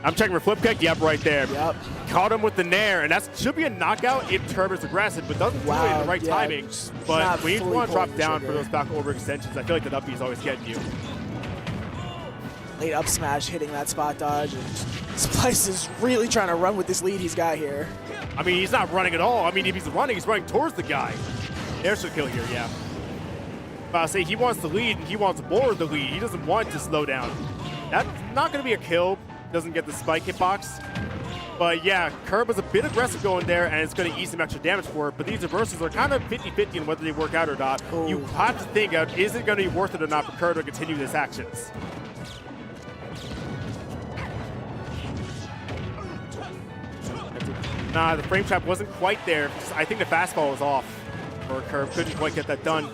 I'm checking for flip kick. Yep, right there. Yep. Caught him with the nair, and that should be a knockout if Kirb is aggressive, but doesn't do it in the right timing. But when you want to drop down for those back overextensions, I feel like the up B is always getting you. Late up smash hitting that spot dodge, and Splice is really trying to run with this lead he's got here. I mean, he's not running at all. I mean, if he's running towards the guy. There's a kill here, yeah. But I'll say he wants the lead, and he wants more of the lead. He doesn't want to slow down. That's not going to be a kill. Doesn't get the spike hitbox. But yeah, Kirb was a bit aggressive going there, and it's going to ease some extra damage for it. But these reversals are kind of 50-50 in whether they work out or not. Ooh. You have to think out, is it going to be worth it or not for Kirb to continue his actions? Nah, the frame trap wasn't quite there. I think the fastball was off for Kirb. Couldn't quite get that done.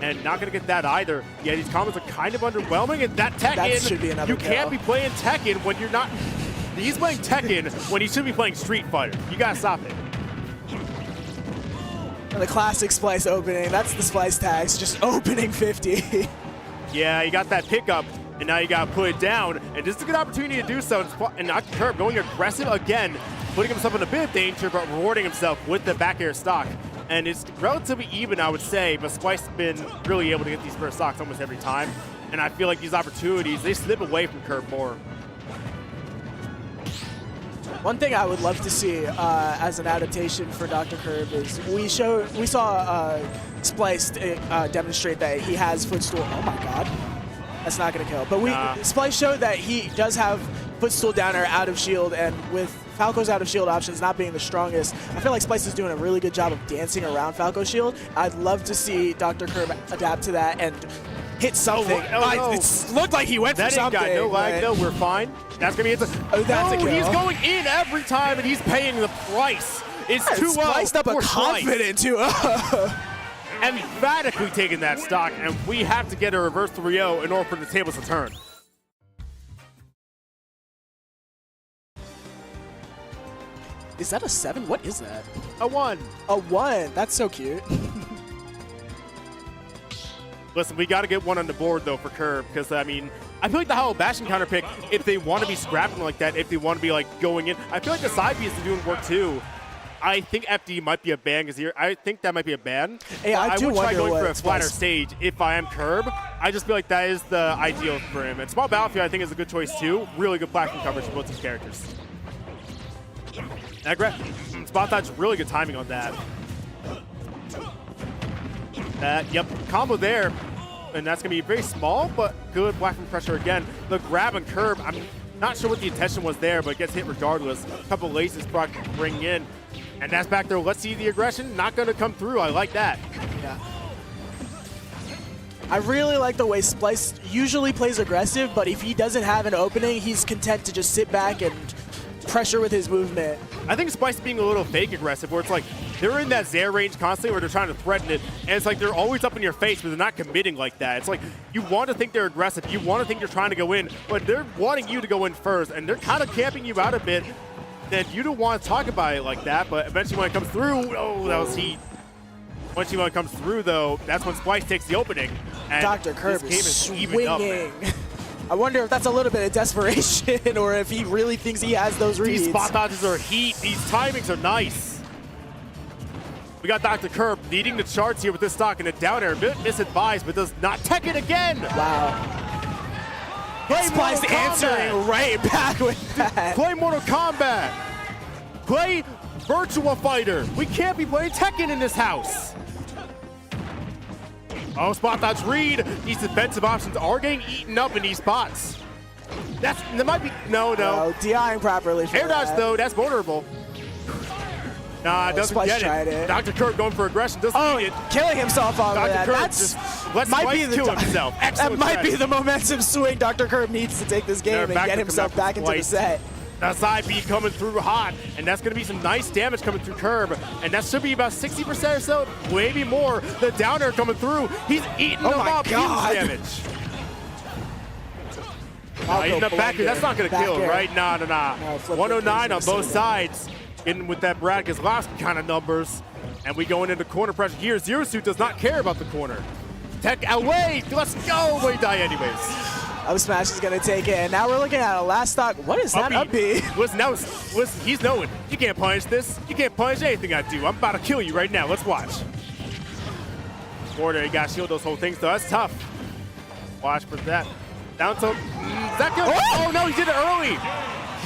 And not going to get that either. Yeah, these combos are kind of underwhelming. And that Tekken, should be another you can't be playing Tekken when you're not. He's playing Tekken when he should be playing Street Fighter. You got to stop it. And the classic Splice opening. That's the Splice tags, just opening 50. Yeah, you got that pickup, and now you got to put it down. And this is a good opportunity to do so. And not Kirb going aggressive again, putting himself in a bit of danger, but rewarding himself with the back air stock. And it's relatively even, I would say, but Splice has been really able to get these first stocks almost every time. And I feel like these opportunities, they slip away from Kirb more. One thing I would love to see as an adaptation for Dr. Kirb is we saw Splice demonstrate that he has footstool. Oh my god, that's not gonna kill. But Splice showed that he does have footstool downer out of shield, and with Falco's out of shield options not being the strongest, I feel like Splice is doing a really good job of dancing around Falco's shield. I'd love to see Dr. Kirb adapt to that and hit something. No. It looked like he went for something. That ain't got no lag. No, we're fine. That's going to be it. Oh, that's a kill. He's going in every time, and he's paying the price. It's too well. Spliced up a confident too. Emphatically taking that stock, and we have to get a reverse 3-0 in order for the tables to turn. Is that a 7? What is that? A 1. A 1. That's so cute. Listen, we got to get one on the board, though, for Kirb, because, I mean, I feel like the Hollow Bastion counter pick, if they want to be scrapping like that, if they want to be, like, going in, I feel like the side B is doing work, too. I think FD might be a ban, because I think that might be a ban. Hey, I would try going for a flatter stage if I am Kirb. I just feel like that is the ideal for him. And Small Battlefield, I think, is a good choice, too. Really good platform coverage for both these characters. Spot dodge, really good timing on that. Yep, combo there. And that's going to be very small, but good platform pressure again. The grab and Kirb, I'm not sure what the intention was there, but it gets hit regardless. A couple laces Brock bring in. And that's back there. Let's see the aggression. Not going to come through. I like that. Yeah. I really like the way Splice usually plays aggressive, but if he doesn't have an opening, he's content to just sit back and pressure with his movement. I think Splice is being a little fake aggressive, where it's like they're in that Zair range constantly where they're trying to threaten it, and it's like they're always up in your face, but they're not committing like that. It's like you want to think they're aggressive, you want to think you're trying to go in, but they're wanting you to go in first, and they're kind of camping you out a bit. Then you don't want to talk about it like that, but eventually when it comes through, oh, that was heat. Once when it comes through, though, that's when Splice takes the opening. And Dr. Kirb is swinging. I wonder if that's a little bit of desperation or if he really thinks he has those reads. These spot dodges are heat. These timings are nice. We got Dr. Kirb leading the charts here with this stock in a down air. A bit misadvised, but does not tech it again. Wow. Splice answering right back with that. Play Mortal Kombat. Play Virtua Fighter. We can't be playing Tekken in this house. Oh, spot dodge read. These defensive options are getting eaten up in these spots. That might be, no. DIing properly for air dodge, that. though, that's vulnerable. Nah, doesn't Splice get tried it. it. Dr. Kirb going for aggression. Doesn't Oh, need it. killing himself on Dr. that. Kirb That's just lets might be Splice the kill himself. that Excellent might be strategy. the momentum swing Dr. Kirb needs to take this game and back get to himself come out back into the Splice. set. That side B coming through hot, and that's going to be some nice damage coming through Kirb, and that should be about 60% or so, maybe more. The down air coming through. He's eating them my up. Huge God. damage. Eating up back here. That's not going to kill, right? Nah. No, flip 109 on is both gonna sides. Getting with that Brad Kozlowski kind of numbers. And we going into corner pressure here. Zero Suit does not care about the corner. Tech away. Let's go. We die anyways. Up smash is gonna take it, and now we're looking at a last stock. What is that up B? He's knowing. You can't punish this. You can't punish anything I do. I'm about to kill you right now. Let's watch. Border, you got to shield those whole things, though. That's tough. Watch for that. Down to. Is that good? Oh, no, he did it early.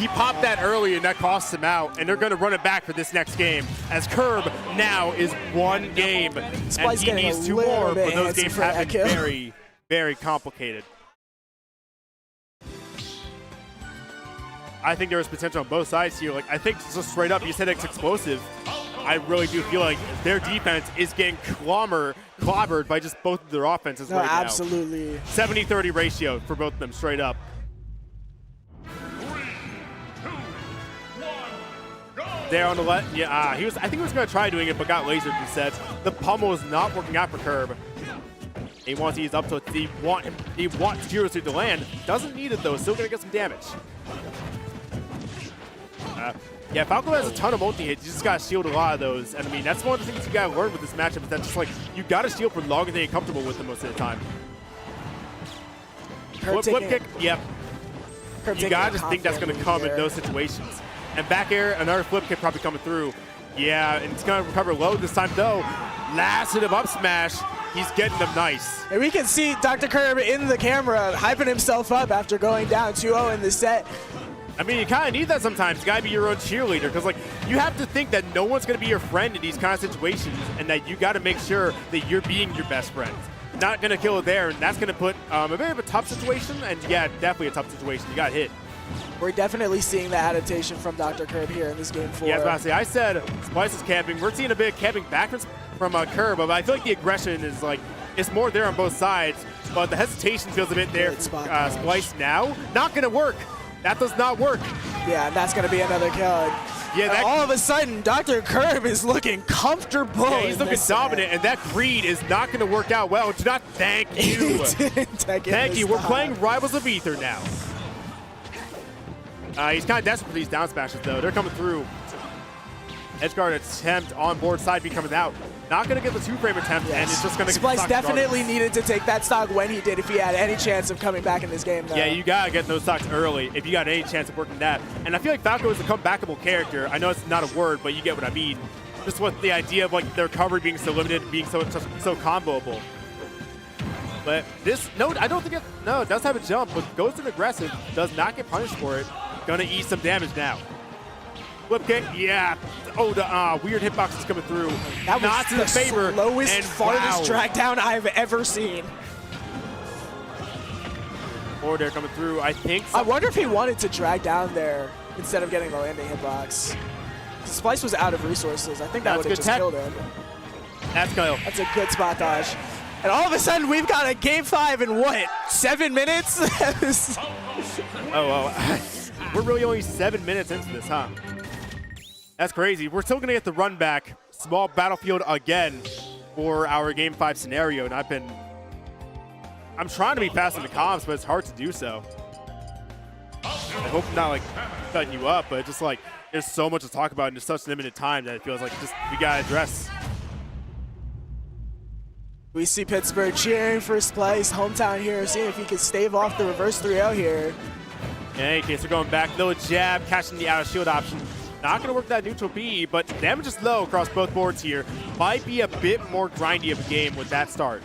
He popped that early, and that costs him out. And they're going to run it back for this next game, as Kirb now is one game. And he needs two more, but those games have been very, very complicated. I think there was potential on both sides here. Like, I think just straight up, you said it's explosive. I really do feel like their defense is getting clobbered by just both of their offenses right now. Absolutely. 70-30 ratio for both of them straight up. 3, 2, 1, go! There on the left, yeah, I think he was going to try doing it, but got lasered instead. The pummel is not working out for Kirb. He wants to use up to he wants Zero Suit to land. Doesn't need it though, still going to get some damage. Yeah, Falco has a ton of multi-hits. You just got to shield a lot of those. And I mean, that's one of the things you got to learn with this matchup is that just like, you got to shield for longer than you're comfortable with them most of the time. Flip kick, yep. You got to just think that's going to come in those situations. And back air, another flip kick probably coming through. Yeah, and it's going to recover low this time though. Last hit of up smash. He's getting them nice. And we can see Dr. Kirb in the camera hyping himself up after going down 2-0 in the set. I mean, you kind of need that sometimes. You got to be your own cheerleader because, like, you have to think that no one's going to be your friend in these kind of situations and that you got to make sure that you're being your best friend. Not going to kill it there, and that's going to put a bit of a tough situation, and, yeah, definitely a tough situation. You got hit. We're definitely seeing the adaptation from Dr. Kirb here in this game 4. Yeah, I was about to say, I said Splice is camping. We're seeing a bit of camping back from Kirb, but I feel like the aggression is, like, it's more there on both sides, but the hesitation feels a bit there from Splice now. Not going to work. That does not work. Yeah, and that's going to be another kill. Yeah, all of a sudden, Dr. Kirb is looking comfortable. Yeah, he's looking dominant, and that greed is not going to work out well. Do not thank you. Thank you. We're playing Rivals of Ether now. He's kind of desperate for these down smashes, though. They're coming through. Edgeguard attempt on board side B coming out. Not going to get the two-frame attempt, and it's just going to get Splice definitely needed to take that stock when he did if he had any chance of coming back in this game, though. Yeah, you got to get those stocks early if you got any chance of working that. And I feel like Falco is a comebackable character. I know it's not a word, but you get what I mean. Just with the idea of like their recovery being so limited, being so comboable. But this, no, I don't think it, no, it does have a jump, but goes in aggressive, does not get punished for it. Gonna eat some damage now. Flip kick, yeah. Oh, the weird hitbox is coming through. That was not to the favor. Slowest, and farthest drag down I've ever seen. Order coming through, I think. I wonder if he wanted to drag down there instead of getting the landing hitbox. Splice was out of resources. I think that would have just killed him. That's kill. That's a good spot dodge. And all of a sudden, we've got a game 5 in what, 7 minutes? We're really only 7 minutes into this, huh? That's crazy. We're still going to get the run back. Small battlefield again for our game 5 scenario. And I'm trying to be fast in the comms, but it's hard to do so. I hope I'm not like cutting you up, but just like there's so much to talk about in just such limited time that it feels like just we got to address. We see Pittsburgh cheering for Splice, hometown hero, seeing if he can stave off the reverse 3-0 here. In any case, they're going back. Little jab, catching the out of shield option. Not going to work that neutral B, but damage is low across both boards here. Might be a bit more grindy of a game with that start.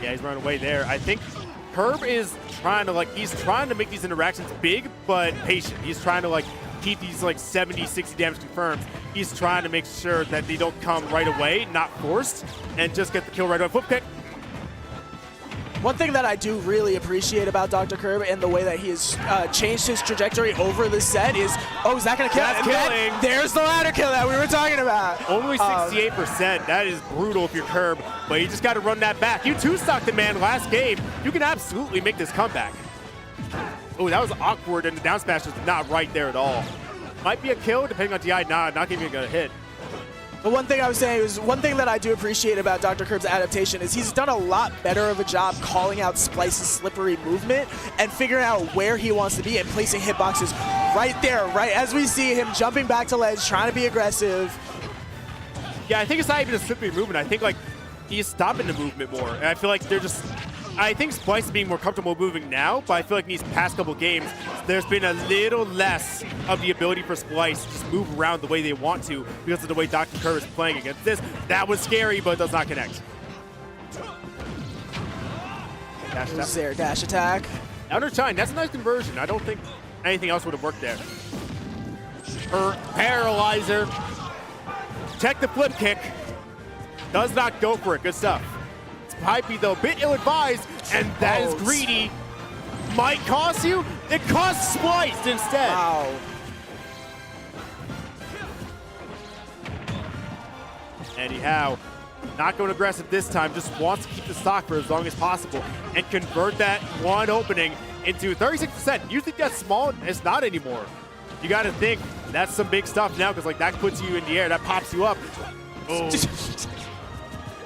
Yeah, he's running away there. I think Kirb is trying to he's trying to make these interactions big, but patient. He's trying to keep these 70, 60 damage confirmed. He's trying to make sure that they don't come right away, not forced, and just get the kill right away. Flip kick. One thing that I do really appreciate about Dr. Kirb and the way that he has changed his trajectory over the set is, oh, is that going to kill? That's killing. There's the ladder kill that we were talking about. Only 68%. That is brutal if you're Kirb, but you just got to run that back. You two-stocked the man last game. You can absolutely make this comeback. Oh, that was awkward, and the down smash was not right there at all. Might be a kill, depending on DI. Nah, not giving a hit. But one thing I was saying is, one thing that I do appreciate about Dr. Kirb's adaptation is he's done a lot better of a job calling out Splice's slippery movement and figuring out where he wants to be and placing hitboxes right there, right as we see him jumping back to ledge, trying to be aggressive. Yeah, I think it's not even a slippery movement. I think like he's stopping the movement more, and I feel like they're just. I think Splice is being more comfortable moving now, but I feel like in these past couple games, there's been a little less of the ability for Splice to just move around the way they want to because of the way Dr. Kirb is playing against this. That was scary, but it does not connect. Is there dash attack? Outer Shine, that's a nice conversion. I don't think anything else would have worked there. Paralyzer. Check the flip kick. Does not go for it. Good stuff. Pipey though, bit ill-advised, and that is greedy. Might cost you. It costs Splice instead. Wow. Anyhow, not going aggressive this time, just wants to keep the stock for as long as possible and convert that one opening into 36%. You think that's small? It's not anymore. You got to think that's some big stuff now because like that puts you in the air, that pops you up. Oh.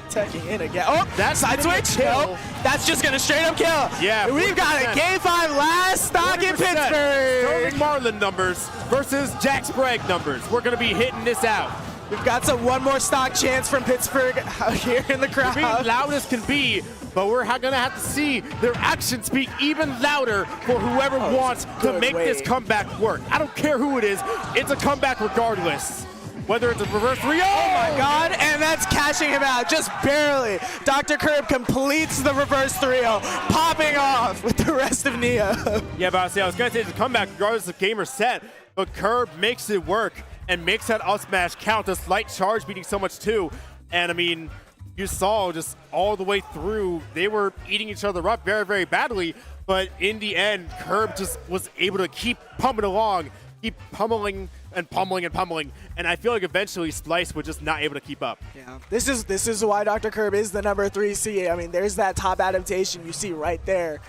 Taking in again. Oh, that's side switch. Nope. That's just gonna straight up kill. Yeah, we've got a Game 5 last stock in Pittsburgh. Sterling Marlin numbers versus Jack Sprague numbers. We're gonna be hitting this out. We've got some one more stock chance from Pittsburgh out here in the crowd. Being loud as can be, but we're gonna have to see their actions speak even louder for whoever wants to make this comeback work. I don't care who it is, it's a comeback regardless. Whether it's a reverse 3-0. Oh my God, and that's cashing him out, just barely. Dr. Kirb completes the reverse 3-0, popping off with the rest of Nia. Yeah, but I was gonna say it's a comeback regardless of game or set, but Kirb makes it work and makes that up smash count. This light charge beating so much too. And I mean, you saw just all the way through, they were eating each other up very, very badly, but in the end, Kirb just was able to keep pumping along, keep pummeling and pummeling and pummeling, and I feel like eventually Splice was just not able to keep up. Yeah, this is why Dr. Kirb is the number 3 seed. I mean, there's that top adaptation you see right there.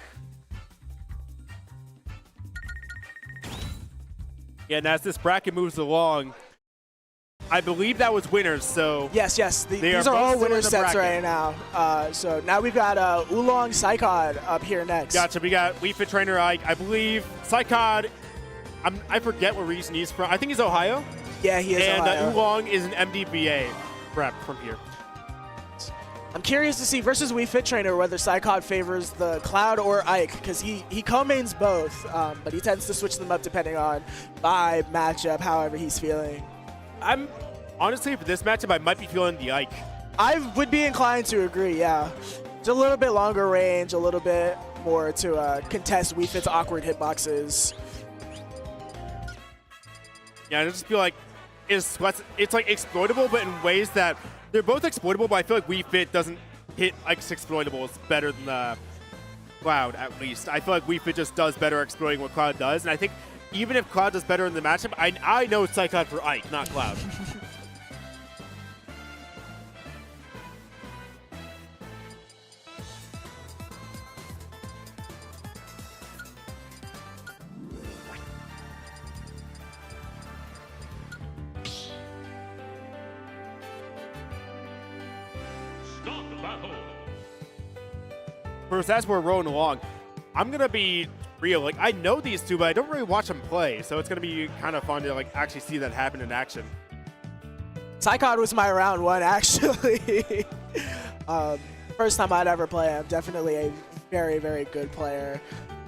Yeah, and as this bracket moves along, I believe that was winners, so... Yes, these are all winner sets right now. So now we've got Oolong, PsyKoD up here next. Gotcha, we got Wii Fit Trainer Ike. I believe PsyKoD, I forget what region he's from. I think he's Ohio. Yeah, he is Ohio. And Oolong is an MDBA rep from here. I'm curious to see versus Wii Fit Trainer whether PsyKoD favors the Cloud or Ike, because he co-mains both, but he tends to switch them up depending on vibe, matchup, however he's feeling. I'm honestly, for this matchup, I might be feeling the Ike. I would be inclined to agree, yeah. It's a little bit longer range, a little bit more to contest Wii Fit's awkward hitboxes. Yeah, I just feel like it's like exploitable, but in ways that they're both exploitable, but I feel like Wii Fit doesn't hit Ike's exploitables better than Cloud, at least. I feel like Wii Fit just does better exploiting what Cloud does, and I think even if Cloud does better in the matchup, I know it's PsyKoD for Ike, not Cloud. Start the battle. First, as we're rolling along, I'm going to be real. Like, I know these two, but I don't really watch them play, so it's going to be kind of fun to like actually see that happen in action. PsyKoD was my round 1, actually. First time I'd ever play him. Definitely a very, very good player.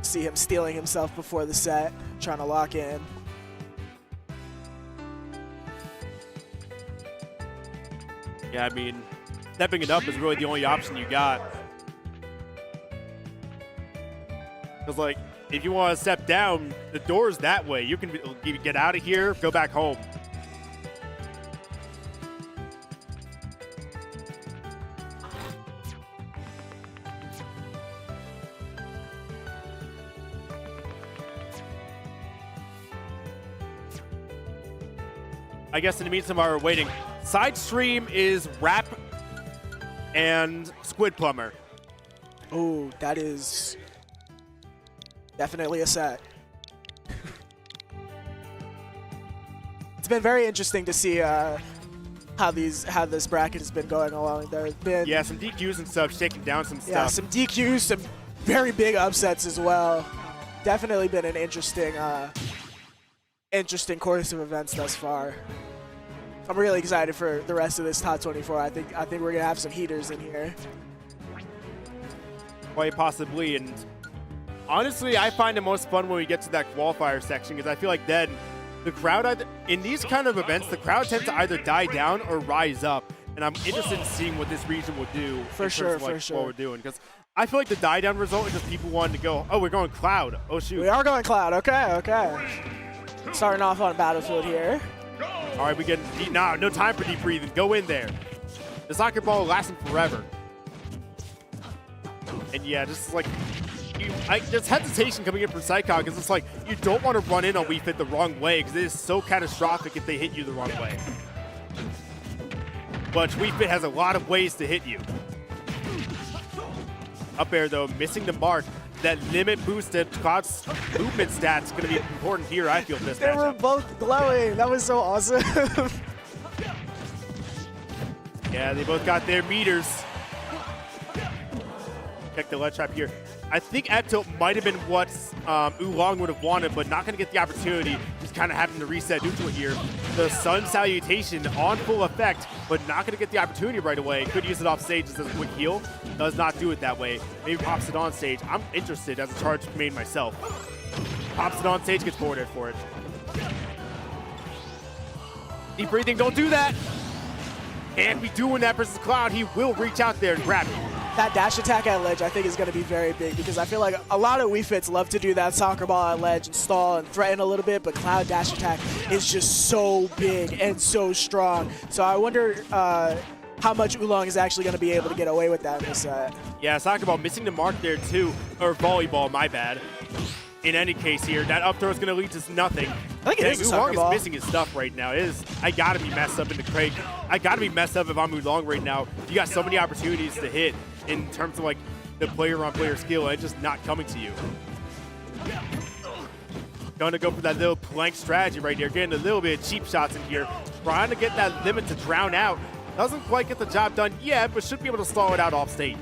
See him stealing himself before the set, trying to lock in. Yeah, I mean, stepping it up is really the only option you got. Because, like, if you want to step down, the door's that way. You can get out of here, go back home. I guess in the meantime while we're waiting, side stream is Rap and Squidplumber. Oh, that is definitely a set. It's been very interesting to see how this bracket has been going along. There have been Some DQs and stuff, shaking down some stuff. yeah, some DQs, some very big upsets as well. Definitely been an interesting course of events thus far. I'm really excited for the rest of this top 24. I think we're gonna have some heaters in here. Quite possibly, and honestly, I find it most fun when we get to that qualifier section because I feel like then the crowd, in these kind of events, the crowd tends to either die down or rise up, and I'm interested in seeing what this region will do For sure. what we're doing, because I feel like the die down result is just people wanting to go, oh, we're going Cloud. Oh, shoot. We are going Cloud. Okay. Starting off on Battlefield here. All right, we get no time for deep breathing. Go in there. The soccer ball lasting forever. And yeah, just like, there's hesitation coming in from PsyKoD because it's like you don't want to run in on Wii Fit the wrong way because it is so catastrophic if they hit you the wrong way. But Wii Fit has a lot of ways to hit you. Up air though, missing the mark. That limit boosted Cloud's movement stats going to be important here, I feel, this They were matchup. both glowing. That was so awesome. Yeah, they both got their meters. Check the ledge trap here. I think Ed tilt might have been what Oolong would have wanted, but not going to get the opportunity. Just kind of having to reset neutral here. The Sun Salutation on full effect, but not going to get the opportunity right away. Could use it off stage just as a quick heal. Does not do it that way. Maybe pops it on stage. I'm interested as a charge main myself. Pops it on stage, gets forwarded for it. Deep breathing, don't do that. Can't be doing that versus Cloud. He will reach out there and grab you. That dash attack at ledge, I think, is going to be very big because I feel like a lot of Wii Fits love to do that soccer ball at ledge and stall and threaten a little bit, but Cloud dash attack is just so big and so strong. So I wonder how much Oolong is actually going to be able to get away with that in this set. Yeah, soccer ball missing the mark there too, or volleyball, my bad. In any case here, that up throw is going to lead to nothing. I think it is a soccer Oolong ball. is missing his stuff right now. I got to be messed up in the crate. I got to be messed up if I'm Oolong right now. You got so many opportunities to hit in terms of like the player-on-player skill, and it's just not coming to you. Going to go for that little plank strategy right here, getting a little bit of cheap shots in here, trying to get that limit to drown out. Doesn't quite get the job done yet, but should be able to stall it out off stage.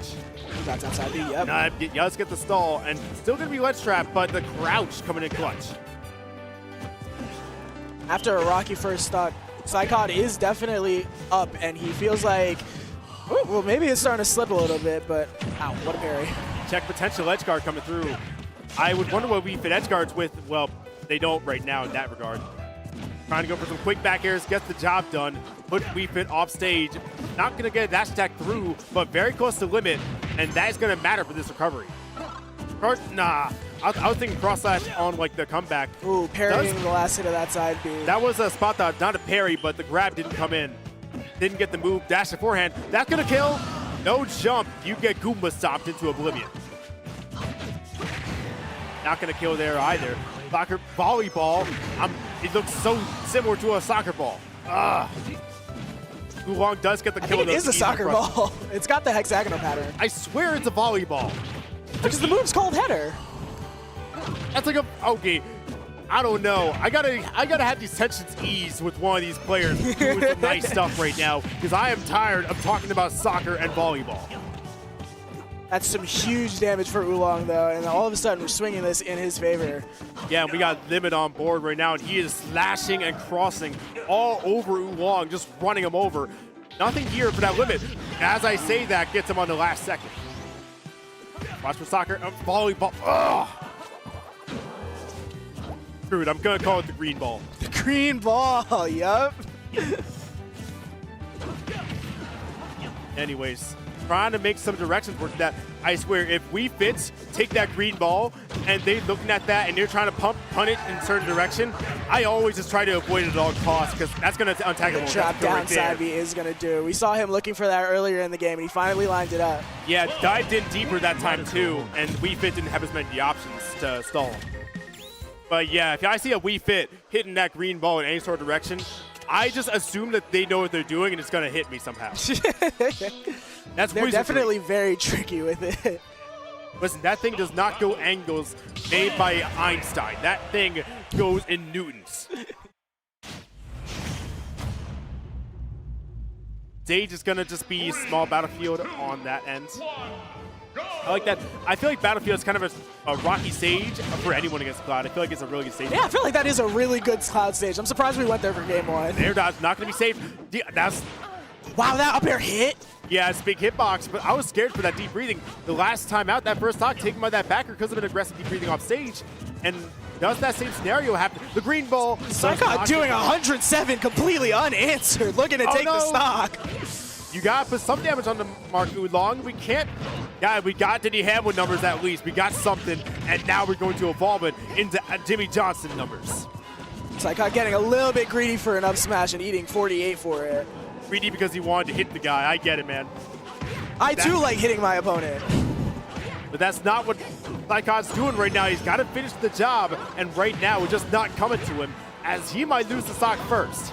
That's outside B, yep. Yeah, let's get the stall, and still going to be ledge trap, but the crouch coming in clutch. After a rocky first start, PsyKoD is definitely up, and he feels like, well, maybe it's starting to slip a little bit, but ow, what a parry. Check potential edge guard coming through. I would wonder what we fit edge guards with. Well, they don't right now in that regard. Trying to go for some quick back airs, gets the job done. Put Wii Fit off stage. Not going to get a dash attack through, but very close to limit, and that is going to matter for this recovery. Nah, I was thinking cross slash on like the comeback. Ooh, parrying the last hit of that side B. That was a spot that, not a parry, but the grab didn't come in. Didn't get the move, dash to forehand. That's going to kill. No jump. You get Goomba stomped into oblivion. Not going to kill there either. Soccer volleyball. It looks so similar to a soccer ball. Oolong does get the kill. I think it is a soccer ball. It's got the hexagonal pattern. I swear it's a volleyball. Because the move's called header. That's like okay. I don't know. I gotta have these tensions eased with one of these players doing some nice stuff right now because I am tired of talking about soccer and volleyball. That's some huge damage for Oolong, though, and all of a sudden we're swinging this in his favor. Yeah, we got Limit on board right now, and he is slashing and crossing all over Oolong, just running him over. Nothing here for that Limit. As I say that, gets him on the last second. Watch for soccer. Volleyball. Ugh. Screw it, I'm going to call it the green ball. The green ball, yup. Anyways, trying to make some directions work that I swear if we Fits take that green ball and they looking at that and they're trying to punt it in a certain direction, I always just try to avoid it at all costs because that's going to untag him. The trap downside he is going to do. We saw him looking for that earlier in the game and he finally lined it up. Yeah, dived in deeper that time too, and Wii Fit didn't have as many options to stall. But yeah, if I see a Wii Fit hitting that green ball in any sort of direction, I just assume that they know what they're doing and it's going to hit me somehow. That's They're wizardry. definitely very tricky with it. Listen, that thing does not go angles made by Einstein. That thing goes in newtons. Stage is going to just be small battlefield on that end. I like that. I feel like Battlefield is kind of a rocky stage for anyone against Cloud. I feel like it's a really good stage. Yeah, I feel like that is a really good Cloud stage. I'm surprised we went there for game 1. Air dodge not going to be safe. That's Wow, that up air hit? Yeah, it's a big hitbox, but I was scared for that deep breathing. The last time out, that first stock taken by that backer because of an aggressive deep breathing off stage. And does that same scenario happen? The green ball. PsyKoD doing 107 completely unanswered, looking to take the stock. You got to put some damage on the mark, Oolong. We can't. Yeah, we got Diddy Hamwood numbers at least. We got something, and now we're going to evolve it into Jimmy Johnson numbers. PsyKoD getting a little bit greedy for an up smash and eating 48 for it. Greedy because he wanted to hit the guy. I get it, man. I too like hitting my opponent. But that's not what PsyKoD's doing right now. He's got to finish the job, and right now we're just not coming to him, as he might lose the stock first.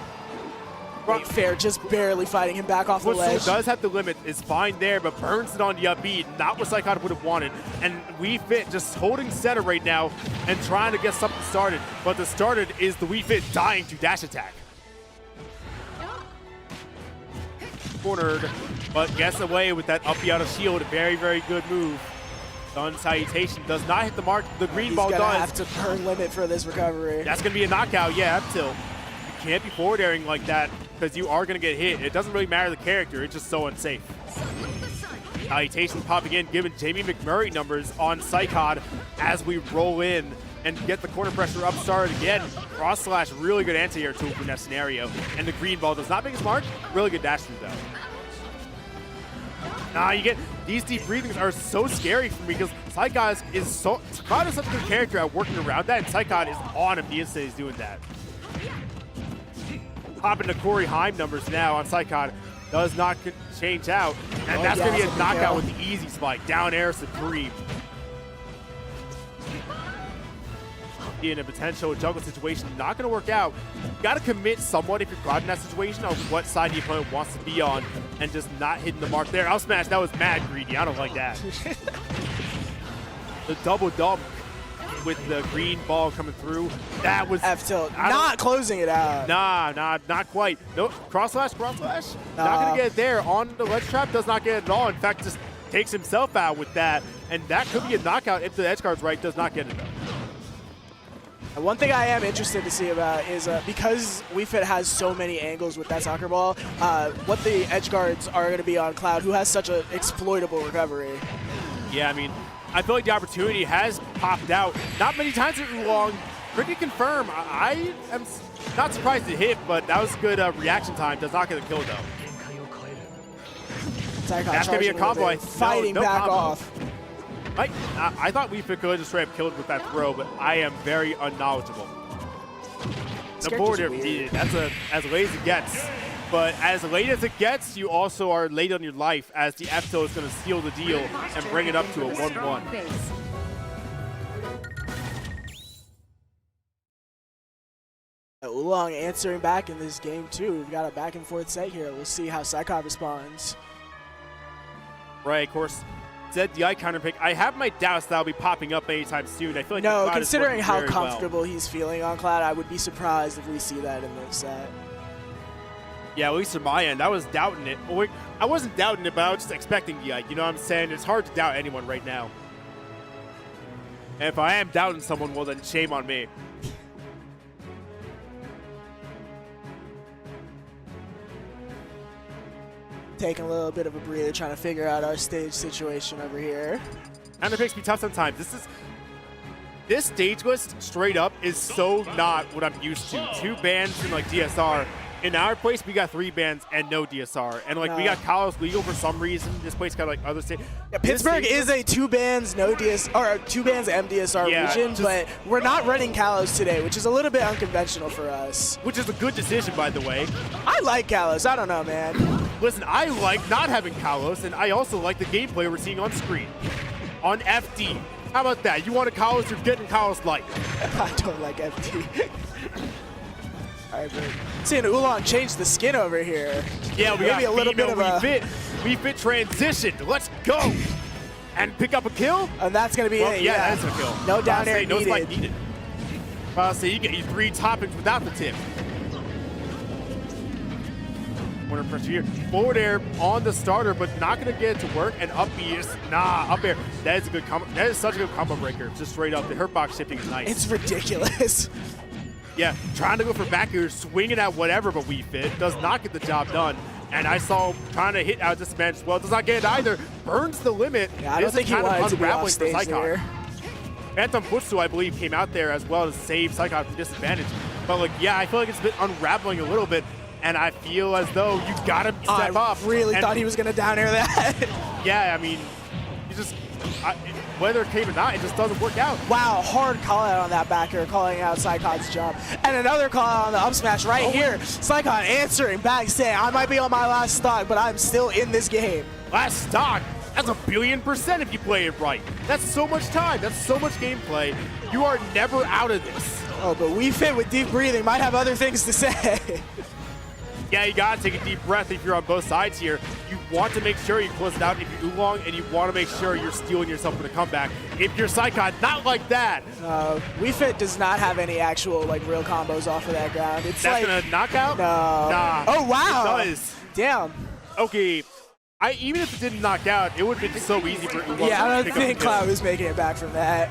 Right, fair, just barely fighting him back off the ledge. What does have the limit is fine there, but burns it on the upbeat, not what PsyKoD would have wanted. And Wii Fit just holding center right now and trying to get something started. But the started is the Wii Fit dying to dash attack. Cornered, but gets away with that uppy out of shield. A very, very good move. Sun Salutation does not hit the mark. The green ball does. He's gonna have to burn limit for this recovery. That's gonna be a knockout, yeah, up tilt. You can't be forward airing like that because you are gonna get hit. It doesn't really matter the character, it's just so unsafe. Salutation popping in, giving Jamie McMurray numbers on PsyKoD as we roll in and get the corner pressure up started again. Cross slash, really good anti-air tool in that scenario. And the green ball does not make its mark. Really good dash through though. Nah, you get these deep breathings are so scary for me because PsyKoD is such a good character at working around that, and PsyKoD is on him the instant he's doing that. Popping the Corey Heim numbers now on PsyKoD does not change out, and that's going to be a knockout with the easy spike. Down air supreme. In a potential juggle situation, not going to work out. You got to commit somewhat if you're caught in that situation on what side the opponent wants to be on, and just not hitting the mark there. Out smash, that was mad greedy. I don't like that. The double dunk with the green ball coming through. That was F tilt, not closing it out. Nah, not quite. No, cross slash. Not going to get it there. On the ledge trap, does not get it at all. In fact, just takes himself out with that, and that could be a knockout if the edge guard's right. Does not get it though. One thing I am interested to see about is because Wii Fit has so many angles with that soccer ball, what the edge guards are going to be on Cloud, who has such an exploitable recovery. Yeah, I mean, I feel like the opportunity has popped out. Not many times for Oolong. Pretty confirm. I am not surprised it hit, but that was good reaction time. Does not get a kill though. That's going to be a combo. Fighting back combo. off. I thought Wii Fit could just straight up killed with that throw, but I am very unknowledgeable. The forward air, that's as late as it gets. But as late as it gets, you also are late on your life as the F-tilt is going to seal the deal and bring it up to a 1-1. Oolong answering back in this game too. We've got a back and forth set here. We'll see how PsyKoD responds. Right, of course. ZDI counter pick. I have my doubts that'll be popping up anytime soon. I feel like no, considering how comfortable he's feeling on Cloud, I would be surprised if we see that in this set. Yeah, at least from my end, I was doubting it. I wasn't doubting it, but I was just expecting DI. You know what I'm saying? It's hard to doubt anyone right now. And if I am doubting someone, well then shame on me. Taking a little bit of a breather, trying to figure out our stage situation over here. And it makes me tough sometimes. This stage list straight up is so not what I'm used to. 2 bans in like DSR. In our place, we got 3 bans and no DSR. And like we got Kalos legal for some reason. This place got like other states. Yeah, Pittsburgh is a 2 bans no DSR or 2 bans MDSR region, but we're not running Kalos today, which is a little bit unconventional for us. Which is a good decision, by the way. I like Kalos. I don't know, man. Listen, I like not having Kalos, and I also like the gameplay we're seeing on screen. On FD. How about that? You want a Kalos, you're getting Kalos light. I don't like FD. I've been seeing Oolong change the skin over here. Yeah, we Maybe got a little bit of female a... We fit transition. Let's go. And pick up a kill? And that's going to be Well, it, yeah, that is a kill. No down air No needed. spike needed. So you get your 3 toppings without the tip. Corner pressure here. Forward air on the starter, but not going to get it to work. And up B is, up air. That is a good combo. That is such a good combo breaker. Just straight up. The hurt box shifting is nice. It's ridiculous. Yeah, trying to go for back air, swinging at whatever, but Wii Fit does not get the job done. And I saw trying to hit out disadvantage as well. Does not get it either. Burns the limit. Yeah, I don't think he wanted to be off stage there. Phantom Futsu, I believe, came out there as well to save PsyKoD from disadvantage. But like, yeah, I feel like it's been unraveling a little bit. And I feel as though you gotta step up. I really thought he was gonna down air that. Yeah, I mean, you just, whether it came or not, it just doesn't work out. Wow, hard call out on that back air, calling out PsyKoD's jump. And another call out on the up smash right here. PsyKoD answering back, saying, I might be on my last stock, but I'm still in this game. Last stock? That's 1,000,000,000% if you play it right. That's so much time. That's so much gameplay. You are never out of this. Oh, but Wii Fit with deep breathing might have other things to say. Yeah, you gotta take a deep breath if you're on both sides here. You want to make sure you close it out if you're Oolong, and you want to make sure you're stealing yourself for the comeback. If you're PsyKoD, not like that. Wii Fit does not have any actual like real combos off of that ground. It's That's like, gonna knock out? No. Nah. Oh wow. It does. Damn. Okay. Even if it didn't knock out, it would have been so easy for Oolong Yeah, I to don't pick up think the kill. Cloud was making it back from that.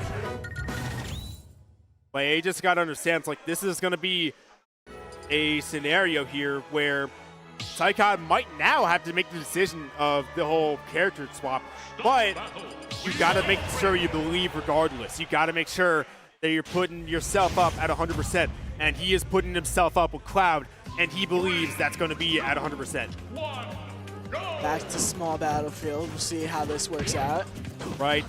But you just gotta understand, it's like this is gonna be a scenario here where PsyKoD might now have to make the decision of the whole character swap, but you gotta make sure you believe regardless. You gotta make sure that you're putting yourself up at 100%, and he is putting himself up with Cloud, and he believes that's gonna be at 100%. Back to small battlefield. We'll see how this works out. Right.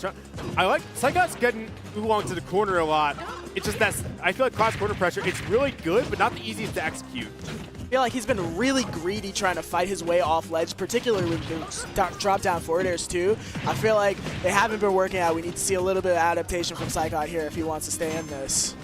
I like PsyKoD's getting Oolong to the corner a lot. It's just that I feel like Cloud's corner pressure, it's really good, but not the easiest to execute. I feel like he's been really greedy trying to fight his way off ledge, particularly with the drop down forward airs too. I feel like they haven't been working out. We need to see a little bit of adaptation from PsyKoD here if he wants to stay in this.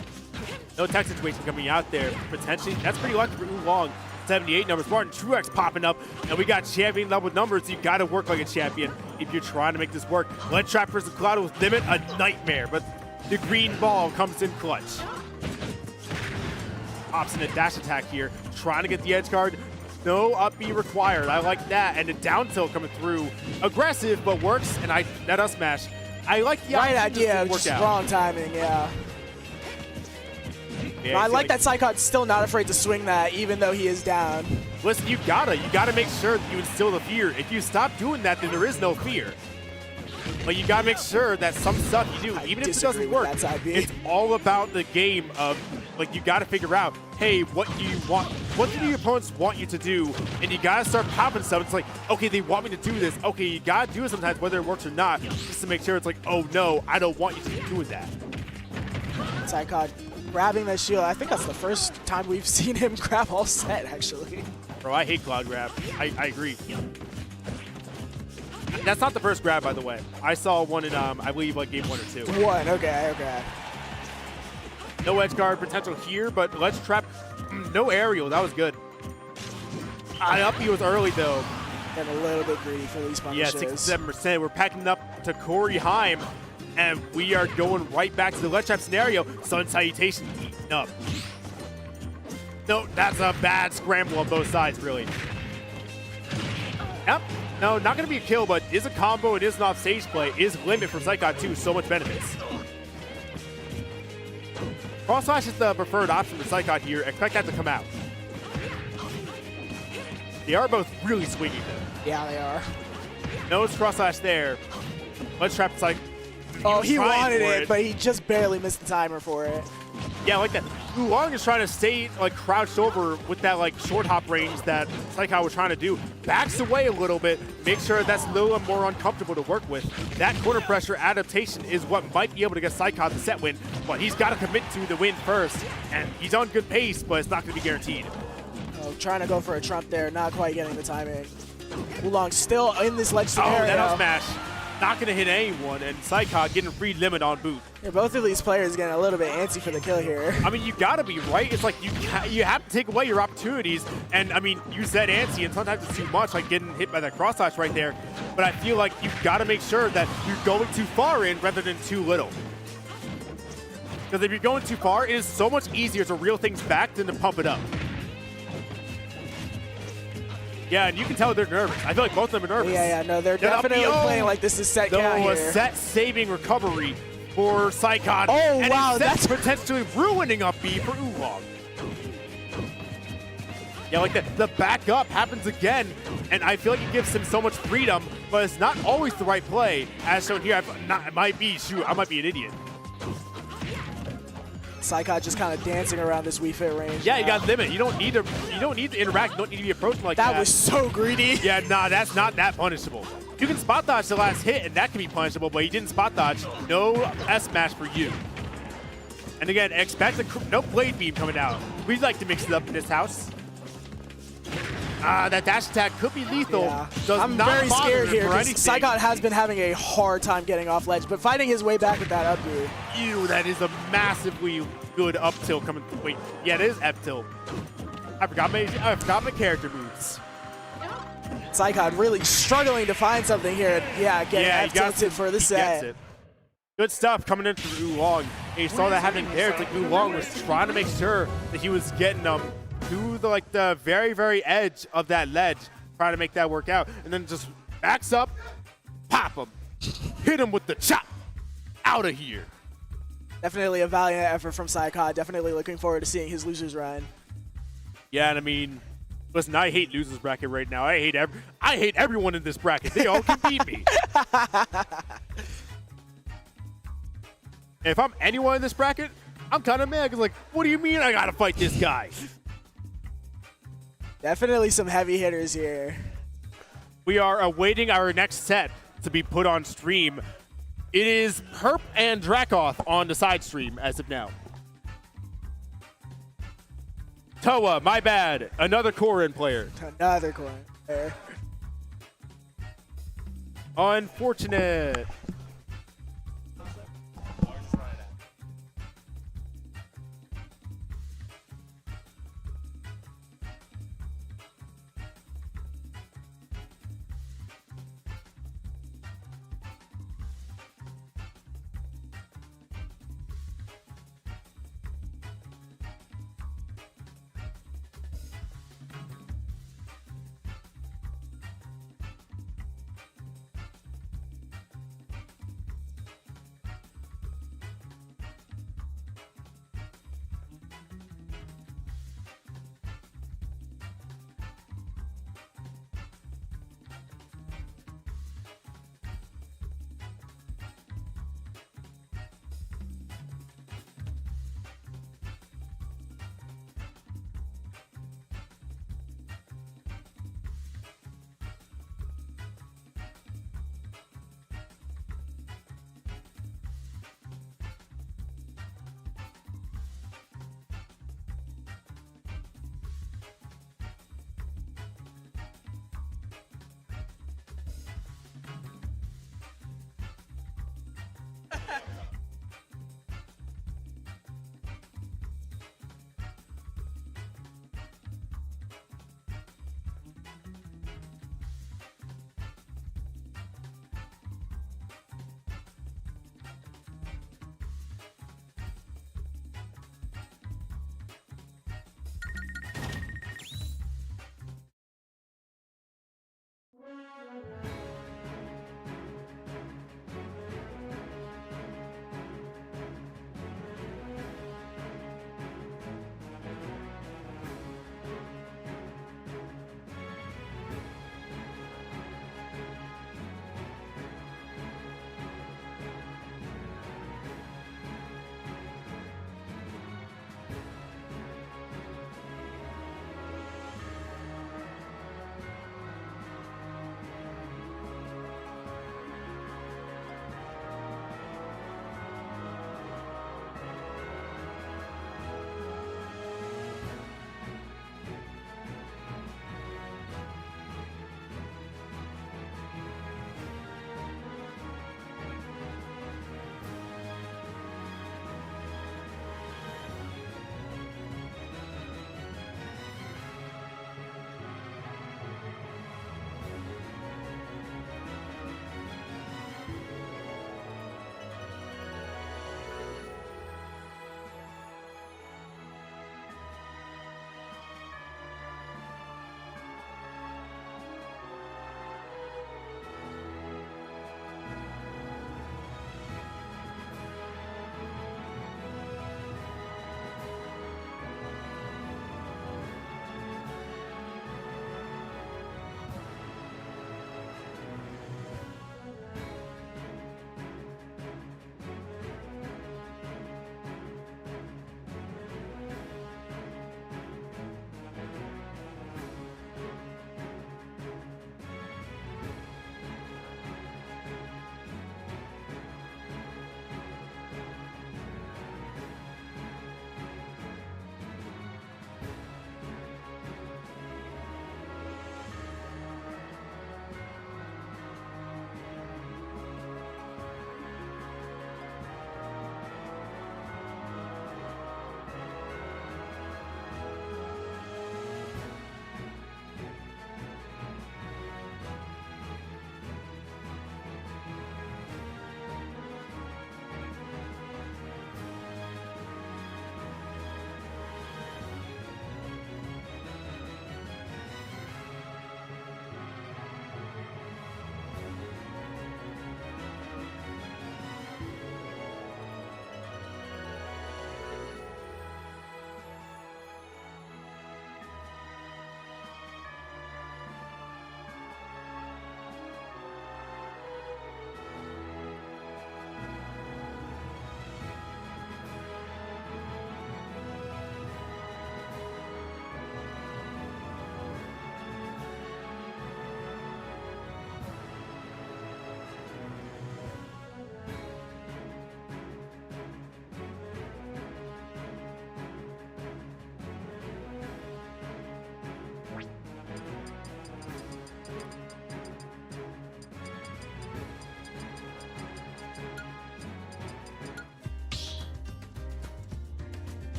No tech situation coming out there. Potentially, that's pretty lucky for Oolong. 78 numbers. Martin Truex popping up, and we got champion level numbers. You got to work like a champion if you're trying to make this work. Lead trap versus Cloud with limit, a nightmare, but the green ball comes in clutch. Pops in a dash attack here, trying to get the edge guard. No up B required. I like that, and the down tilt coming through. Aggressive, but works, and that up smash. I like the right idea, just wrong timing, yeah. Yeah, I like that PsyKoD's still not afraid to swing that, even though he is down. Listen, you gotta make sure that you instill the fear. If you stop doing that, then there is no fear. But you gotta make sure that some stuff you do, even if it doesn't work, it's all about the game of, like, you gotta figure out, hey, what do you want? What do your opponents want you to do? And you gotta start popping stuff. It's like, okay, they want me to do this. Okay, you gotta do it sometimes, whether it works or not, just to make sure it's like, oh no, I don't want you to be doing that. PsyKoD grabbing that shield. I think that's the first time we've seen him grab all set, actually. Bro, I hate Cloud grab. I agree. That's not the first grab, by the way. I saw one in, I believe, like game 1 or 2. One, okay. No edge guard potential here, but let's trap. No aerial, that was good. Up he was early, though. And a little bit greedy for these punishes. Yeah, 67%. We're packing up to Corey Heim, and we are going right back to the ledge trap scenario. Sun Salutation eating up. No, that's a bad scramble on both sides, really. Yep. No, not going to be a kill, but is a combo. It is an off-stage play. Is limit for PsyKoD too. So much benefits. Cross slash is the preferred option for PsyKoD here. Expect that to come out. They are both really swingy, though. Yeah, they are. No cross slash there. Let's trap Psych. Oh, he wanted it, but he just barely missed the timer for it. Yeah, like that. Oolong is trying to stay like crouched over with that like short hop range that PsyKoD was trying to do. Backs away a little bit, make sure that's a little more uncomfortable to work with. That corner pressure adaptation is what might be able to get PsyKoD the set win, but he's got to commit to the win first, and he's on good pace, but it's not going to be guaranteed. Oh, trying to go for a trump there, not quite getting the timing. Oolong still in this ledge scenario. Oh, that up smash. not going to hit anyone, and PsyKoD getting free limit on boot. Yeah, both of these players getting a little bit antsy for the kill here. I mean, you got to be right. It's like you have to take away your opportunities, and I mean, you said antsy, and sometimes it's too much, like getting hit by that cross slash right there. But I feel like you've got to make sure that you're going too far in rather than too little. Because if you're going too far, it is so much easier to reel things back than to pump it up. Yeah, and you can tell they're nervous. I feel like both of them are nervous. Yeah, no, they're definitely playing like this is set count here. A set saving recovery for PsyKoD. Oh, and wow, that's potentially ruining up B for Oolong. Yeah, like the back up happens again, and I feel like it gives him so much freedom, but it's not always the right play. As shown here, I might be an idiot. PsyKoD just kind of dancing around this Wii Fit range. Yeah, you got limit. You don't need to interact. You don't need to be approaching like that. That was so greedy. Yeah, nah, that's not that punishable. You can spot dodge the last hit, and that can be punishable, but he didn't spot dodge. No S-Smash for you. And again, expect no blade beam coming out. We like to mix it up in this house. That dash attack could be lethal. Yeah. Does I'm not very scared here because anything. PsyKoD has been having a hard time getting off ledge, but fighting his way back with that up B. Ew, that is a massively good up tilt coming. Wait, yeah, it is F tilt. I forgot my character moves. PsyKoD really struggling to find something here. Yeah, getting F tilted for the He set. gets it. Good stuff coming in from Oolong. And you saw that happening there. It's like Oolong was trying to make sure that he was getting to the very, very edge of that ledge, trying to make that work out, and then just backs up, pop him, hit him with the chop, out of here. Definitely a valiant effort from PsyKoD. Definitely looking forward to seeing his losers run. Yeah, and I mean, listen, I hate losers bracket right now. I hate everyone in this bracket. They all can beat me. If I'm anyone in this bracket, I'm kind of mad because, like, what do you mean I gotta fight this guy? Definitely some heavy hitters here. We are awaiting our next set to be put on stream. It is Perp and Dracoth on the side stream as of now. Toa, my bad. Another Korin player. Another Korin player. Unfortunate.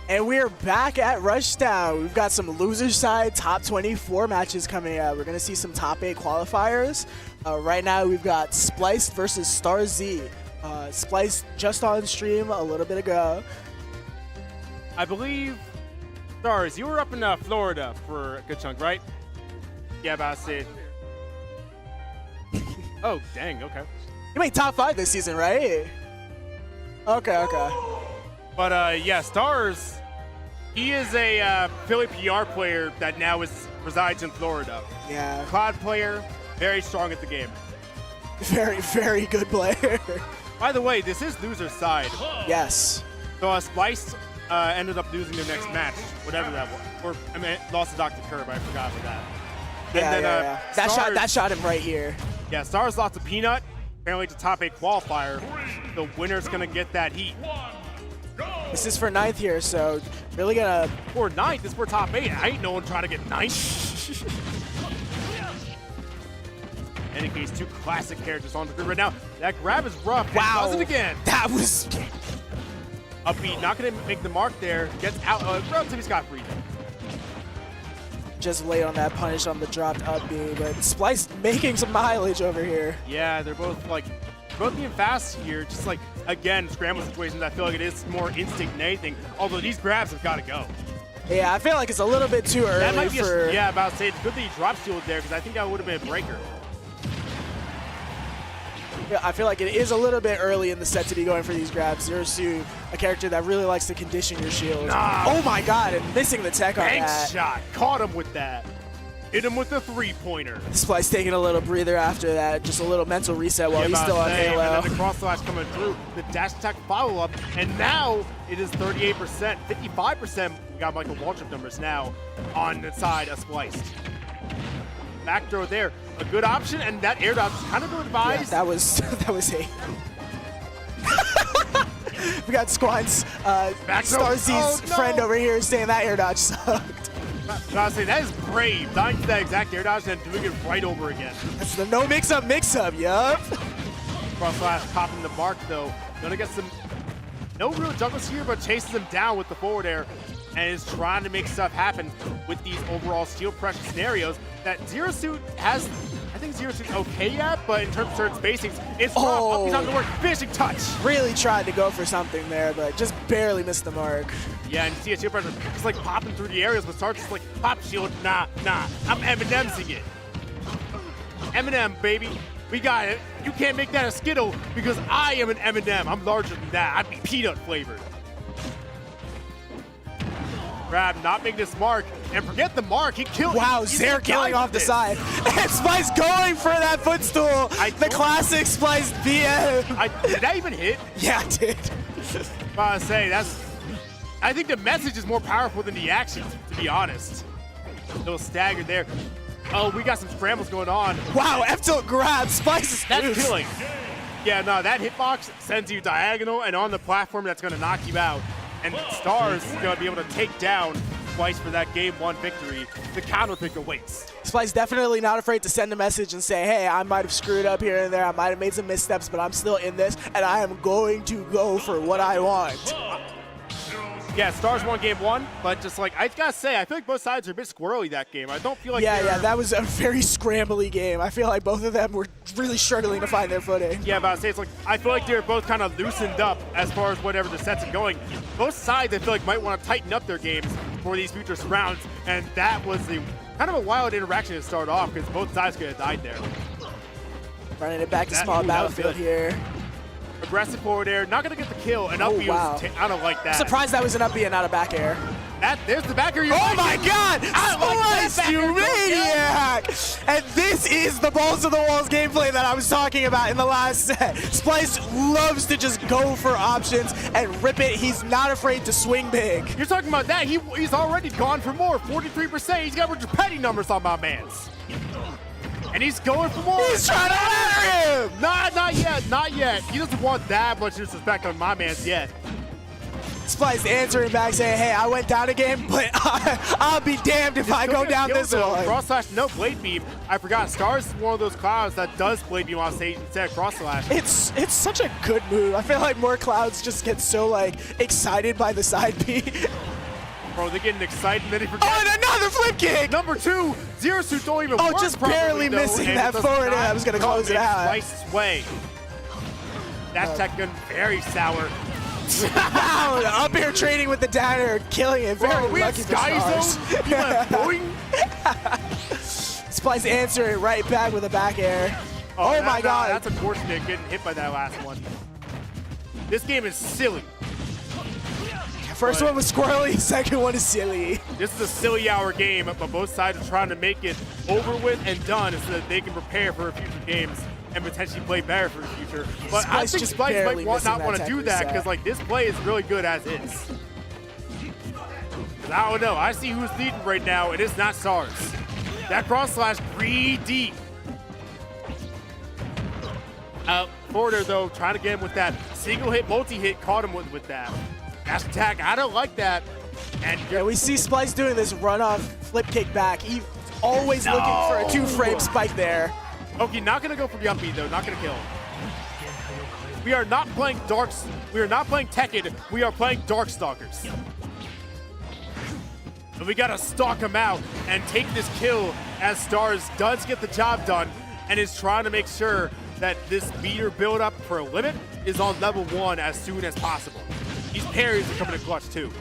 And we're back at Rushdown. We've got some loser side top 24 matches coming up. We're gonna see some top 8 qualifiers. Right now we've got Spliced versus Star Z. Spliced just on stream a little bit ago. I believe, Stars, you were up in Florida for a good chunk, right? Yeah, about to say. Oh, dang, okay. You made top 5 this season, right? Okay. But yeah, Stars, he is a Philly PR player that now resides in Florida. Yeah. Cloud player, very strong at the game. Very, very good player. By the way, this is loser side. Yes. So Spliced ended up losing their next match, whatever that was. Or, I mean, lost to Dr. Kirb, I forgot for that. Yeah. Stars, That shot him right here. Yeah, Stars lost to Peanut, apparently to top 8 qualifier. The winner's gonna get that heat. This is for 9th here, so really gonna... For 9th, this is for top 8. I ain't no one trying to get 9th. In any case, 2 classic characters on the grid right now. That grab is rough. Wow. Does it again. That was... Upbeat, not gonna make the mark there. Gets out, relatively scot-free. Just late on that punish on the dropped up B, but Spliced making some mileage over here. Yeah, they're both being fast here. Just like, again, scramble situations, I feel like it is more instinct than anything. Although these grabs have got to go. Yeah, I feel like it's a little bit too early That might be for... yeah, about to say, it's good that he drop shielded there because I think that would have been a breaker. Yeah, I feel like it is a little bit early in the set to be going for these grabs. Zero Suit, a character that really likes to condition your shield. Nah. Oh my god, and missing the tech on Bank that. shot. Caught him with that. Hit him with the 3-pointer. Splice taking a little breather after that, just a little mental reset while he's still on Halo. And then the cross slash coming through, the dash attack follow-up, and now it is 38%, 55%. We got Michael Waltrip numbers now on the side of Spliced. Back throw there, a good option, and that air dodge is kind of advised. Yeah, that was a... We got Squan's Star Z's friend over here saying that air dodge sucked. I gotta say, that is brave. Dying to that exact air dodge and then doing it right over again. That's the no mix-up, yup. Cross slash popping the mark, though. Gonna get some, no real juggles here, but chases him down with the forward air and is trying to make stuff happen with these overall steel pressure scenarios that Zero Suit has. I think Zero Suit's okay at, but in terms of certain spacings, it's rough. Up, he's not gonna work. Finishing touch. Really tried to go for something there, but just barely missed the mark. Yeah, and you see a shield pressure just like popping through the areas, but starts just like pop shield. Nah. I'm Eminem'sing it. Eminem, baby. We got it. You can't make that a Skittle because I am an M&M. I'm larger than that. I'd be peanut flavored. Grab, not making this mark, and forget the mark. He killed. Wow, Zare killing off the side, and Splice going for that footstool. The classic Splice BM. Did that even hit? Yeah, it did. I was say I think the message is more powerful than the action, to be honest. A little staggered there. Oh, we got some scrambles going on. Wow, F-tilt grab, Splice is That's loose. killing. Yeah, no, that hitbox sends you diagonal and on the platform that's going to knock you out. And Stars is going to be able to take down Splice for that game 1 victory. The counter pick awaits. Splice definitely not afraid to send a message and say, hey, I might have screwed up here and there, I might have made some missteps, but I'm still in this, and I am going to go for what I want. Yeah, Stars won game 1, but just like, I gotta say, I feel like both sides are a bit squirrely that game. I don't feel like Yeah, that was a very scrambly game. I feel like both of them were really struggling to find their footing. Yeah, but I say it's like, I feel like they're both kind of loosened up as far as whatever the sets are going. Both sides, I feel like, might want to tighten up their games for these future rounds, and that was the kind of a wild interaction to start off because both sides could have died there. Running it back to small battlefield here. Aggressive forward air, not going to get the kill, and up B was I don't like that. I'm surprised that was an up B and not a back air. There's the back air. Oh my god! Splice, you maniac! And this is the balls to the walls gameplay that I was talking about in the last set. Splice loves to just go for options and rip it. He's not afraid to swing big. You're talking about that. He's already gone for more, 43%. He's got Richard Petty numbers on my man's. And he's going for more. He's trying to ladder him! Not yet. He doesn't want that much disrespect on my man's yet. Splice answering back saying, hey, I went down again, but I'll be damned if I go down this one. Cross slash, no blade beam. I forgot, Stars is one of those clouds that does blade beam on stage instead of cross slash. It's such a good move. I feel like more clouds just get so like excited by the side B. Bro, they're getting excited and then they forget. Oh, and another flip kick! Number 2, Zero Suit don't even Oh, work just properly, barely though, missing and that it does forward air. not I was gonna come close it in out. Slice's way. That tech gun very sour. Up here trading with the downer, killing it. Very Bro, we had lucky for Sky Stars. Zone. You went boing. Splice answering right back with a back air. Oh that- my god. That's unfortunate getting hit by that last one. This game is silly. First one was squirrely, second one is silly. This is a silly hour game, but both sides are trying to make it over with and done so that they can prepare for future games and potentially play better for the future. But I Splice think just Splice barely might missing not that want to tech do that reset. because like this play is really good as is. 'Cause I don't know. I see who's leading right now. It is not SARS. That cross slash 3D. Forwarder though, trying to get him with that single hit, multi-hit, caught him with that. Dash attack, I don't like that. And Yeah, we see Splice doing this run-off flip kick back. He's always looking for a 2-frame spike there. okay, not gonna go for the up B though, not gonna kill him. We are not playing Darks, we are not playing Tekken, we are playing Darkstalkers. And we gotta stalk him out and take this kill as Stars does get the job done and is trying to make sure that this meter build up for a limit is on level 1 as soon as possible. These parries are coming in clutch too.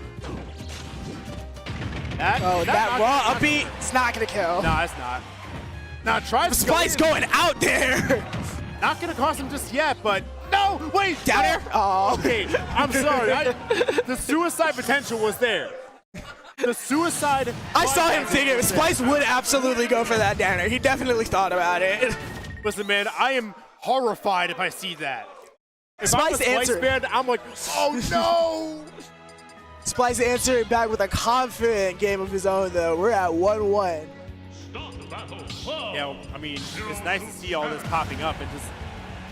That raw up B, it's not gonna kill. Nah, it's not. Now try Splice going out there. Not gonna cost him just yet, but no, wait, Down air? Oh. Okay, I'm sorry. The suicide potential was there. The suicide. I saw him potential thinking was there. Splice would absolutely go for that down air. He definitely thought about it. Listen, man, I am horrified if I see that. If I'm a Splice Splice answered. fan, I'm like, oh no. Splice answering back with a confident game of his own, though. We're at 1-1. Start the battle. Yeah, I mean, it's nice to see all this popping up and just.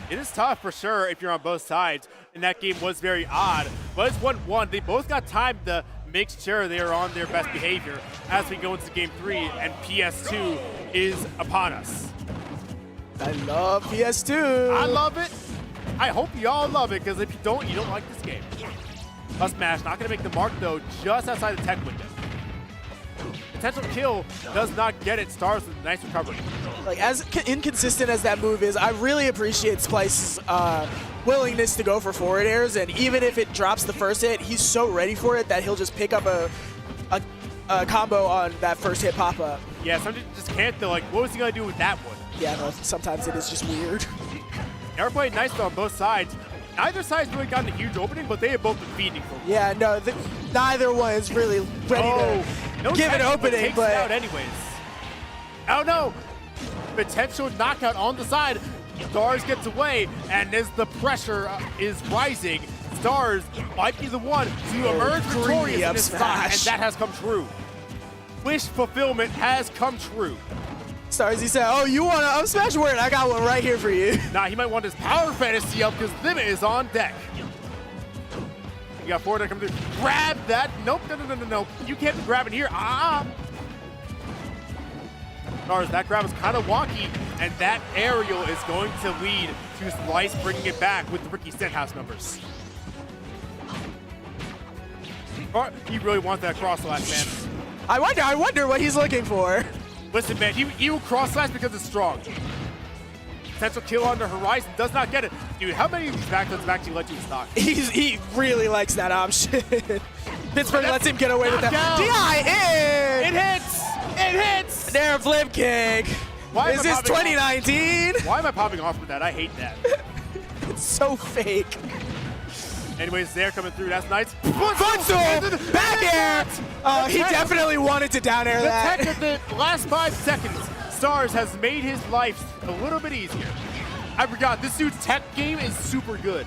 It is tough for sure if you're on both sides, and that game was very odd. But it's 1-1. They both got time to make sure they are on their best behavior as we go into Game 3, and PS2 is upon us. I love PS2. I love it. I hope y'all love it, because if you don't like this game. A smash, not going to make the mark, though, just outside the tech window. Potential kill does not get it. Stars with a nice recovery. Like, as inconsistent as that move is, I really appreciate Splice's willingness to go for forward airs, and even if it drops the first hit, he's so ready for it that he'll just pick up a combo on that first hit pop-up. Yeah, some just can't, though. Like, what was he going to do with that one? Yeah, no, sometimes it is just weird. They were playing nice, though, on both sides. Neither side's really gotten a huge opening, but they have both been feeding for Yeah, no, neither one is really ready to give an opening, takes but it out anyways. Oh no! Potential knockout on the side. Stars gets away, and as the pressure is rising, Stars might be the one to emerge victorious in this fight, and that has come true. Wish fulfillment has come true. Stars, he said, oh, you want an up smash? Word, I got one right here for you. Nah, he might want his power fantasy up because Limit is on deck. You got forward coming through. Grab that. Nope, no. You can't be grabbing here. Stars, that grab is kind of wonky, and that aerial is going to lead to Splice bringing it back with the Ricky Stenhouse numbers. He really wants that cross slash, man. I wonder what he's looking for. Listen, man, he will cross slash because it's strong. Potential kill on the horizon, does not get it. Dude, how many of these backflips have actually led to a stock? He really likes that option. Pittsburgh lets him get away with that. Down. DI in! It hits! It hits! There, flip kick. Why am Is I this popping off? 2019? Why am I popping off with that? I hate that. It's so fake. Anyways, they're coming through. That's nice. Footstool! Back air! Oh, he definitely wanted to down air The that. tech of the last 5 seconds, Stars has made his life a little bit easier. I forgot, this dude's tech game is super good.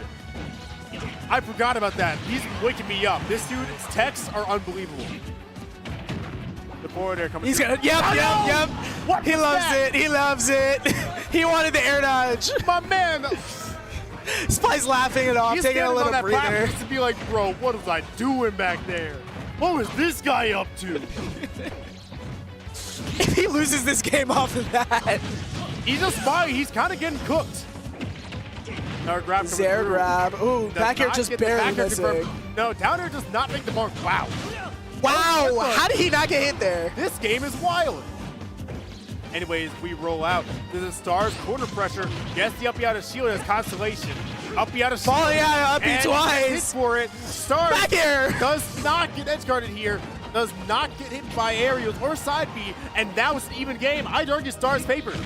I forgot about that. He's waking me up. This dude's techs are unbelievable. The forward air coming He's through. gonna, yep. What He was loves that? it, he loves it. He wanted the air dodge. My man, Splice laughing it off, he's taking a standing on little that platform breather. just to be like, bro, what was I doing back there? What was this guy up to? If he loses this game off of that. He's just fine. He's kind of getting cooked. Another grab coming Zare through. grab. Ooh, Does back air not just get the barely back air missing. confirmed. No, down air does not make the mark. Wow. Wow, how did he not get hit there? This game is wild. Anyways, we roll out. This is Stars, corner pressure. Gets the up out of shield as Constellation. Up out of shield. Falling out of up and twice. hit for it. Stars Back air. does not get edge guarded here. Does not get hit by aerials or side B. And that was an even game. I'd argue Stars favored.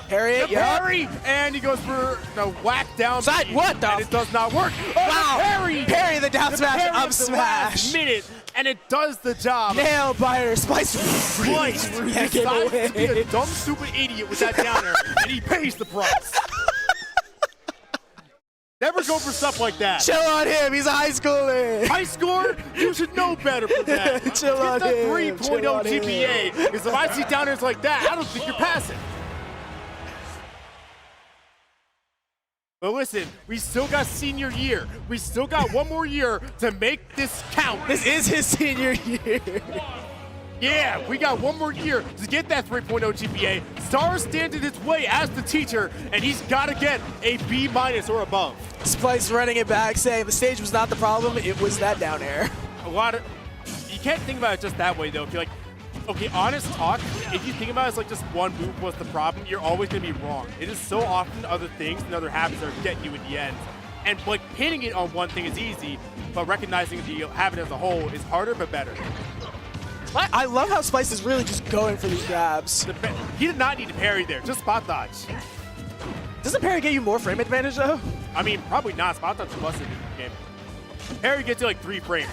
Parry it, yeah. Parry, and he goes for the whack down. Side, B, what the? And it does not work. Oh, Wow. Parry. Parry the down smash, parry up of the last smash. minute, and it does the job. Nail biter, Splice Splice decides to be a dumb, stupid idiot with that downer, and he pays the price. Never go for stuff like that. Chill on him, he's a high schooler. High score? You should know better for that. Chill on Get the him. 3.0 GPA, because if I see downers like that, I don't think you're passing. But listen, we still got senior year. We still got one more year to make this count. This is his senior year. Yeah, we got one more year to get that 3.0 GPA. Stars stands in its way as the teacher, and he's got to get a B- or above. Splice running it back, saying the stage was not the problem, it was that down air. A lot of, you can't think about it just that way though. If you're like, okay, honest talk, if you think about it as like just one move was the problem, you're always gonna be wrong. It is so often other things and other habits that are getting you in the end. And like pinning it on one thing is easy, but recognizing the habit as a whole is harder but better. I love how Splice is really just going for these grabs. He did not need to parry there, just spot dodge. Doesn't parry get you more frame advantage though? I mean, probably not. Spot dodge is busted in the game. Parry gets you like 3 frames.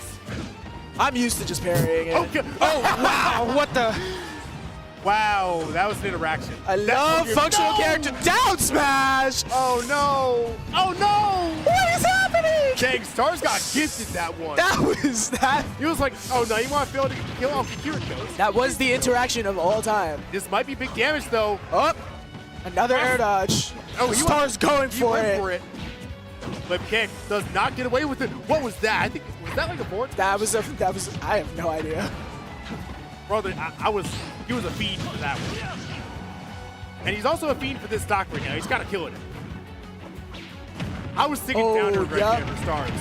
I'm used to just parrying it. Okay. Oh, wow, what the? Wow, that was an interaction. I love functional No! character down smash! Oh no! Oh no! What is happening? Dang, Stars got gifted that one. That He was like, oh no, you want to fail to kill? Oh, here it goes. That was the interaction of all time. This might be big damage though. Oh, another air dodge. Oh, he Stars going He for went it. for it. Flip kick does not get away with it. What was that? I think, was that like a board? That was, I have no idea. Brother, he was a fiend for that one. And he's also a fiend for this stock right now. He's got to kill it. I was thinking down air right there for Stars.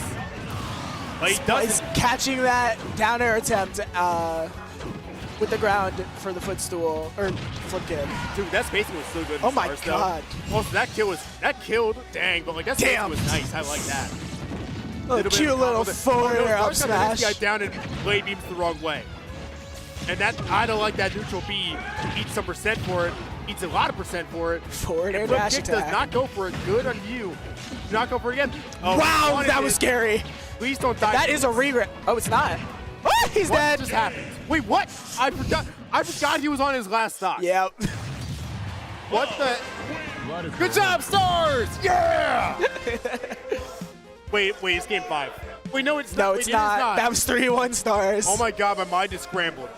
But he Splice doesn't. catching that down air attempt with the ground for the footstool, or flip kick. Dude, that's basically what's so good in Oh my Stars, though. God. Also, that killed. Dang, but like that Damn. was nice. I like that. Cute little forward air up Stars got this smash. guy down and blade beams the wrong way. And that, I don't like that neutral B. Eats some percent for it. Eats a lot of percent for it. Forward air And flip dash kick attack. does not go for it. Good on you. Do not go for it again. Oh, Wow, wanted that was it. scary. Please don't die. That is a regret. Oh, it's not. Oh, he's What dead. just happened? Wait, what? I forgot he was on his last stock. Yeah. What the? Good job, Stars! Yeah! wait, it's game 5. Wait, no, it's No, not. it's Wait, not. It is not. That was 3-1 Stars. Oh my god, my mind is scrambled.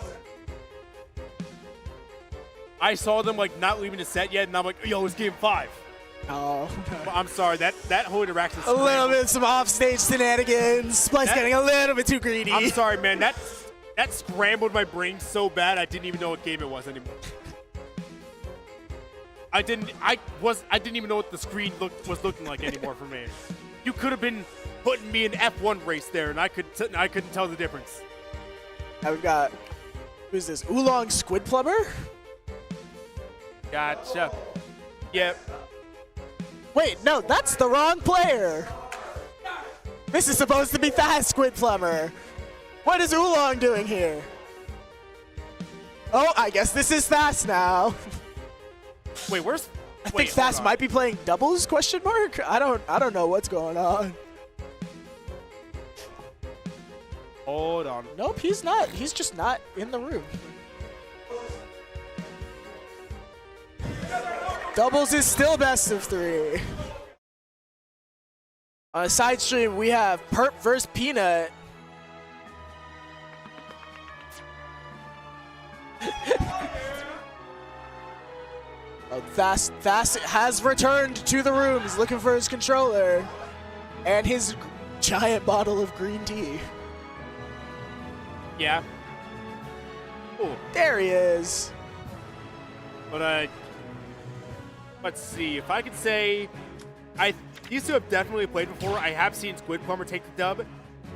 I saw them like not leaving the set yet, and I'm like, yo, it's game 5. Oh. I'm sorry, that whole interaction. A little bit some offstage shenanigans. Splice getting a little bit too greedy. I'm sorry, man. That scrambled my brain so bad I didn't even know what game it was anymore. I didn't even know what the screen was looking like anymore for me. You could have been putting me in F1 race there, and I couldn't tell the difference. Now we've got, who's this? Oolong Squidplumber? Gotcha. Yep. Wait, no, that's the wrong player. This is supposed to be Thass Squidplumber. What is Oolong doing here? Oh, I guess this is Thass now. Wait, where's? I think Thass might be playing doubles? Question mark. I don't know what's going on. Hold on. Nope, he's not. He's just not in the room. Doubles is still best of 3. On a side stream, we have Perp versus Peanut. Thass has returned to the room. He's looking for his controller and his giant bottle of green tea. Yeah. Oh, There he is. but let's see if I could say these two have definitely played before. I have seen Squidplumber take the dub.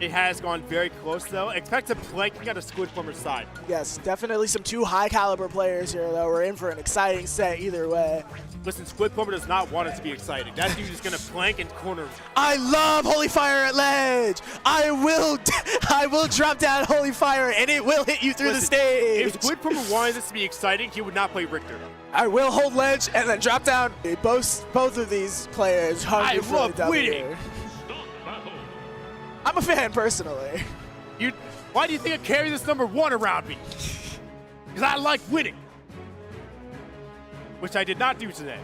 It has gone very close, though. Expect a planking out of Squidplumber's side. Yes, definitely some two high caliber players here, though. We're in for an exciting set either way. Listen, Squidplumber does not want it to be exciting. That dude is going to plank and corner. I love Holy Fire at ledge. I will drop down Holy Fire, and it will hit you through the stage. If Squidplumber wanted this to be exciting, he would not play Richter. I will hold ledge and then drop down. Both of these players hungry for love the W. winning. I'm a fan personally. Why do you think I carry this #1 around me? Because I like winning. Which I did not do today.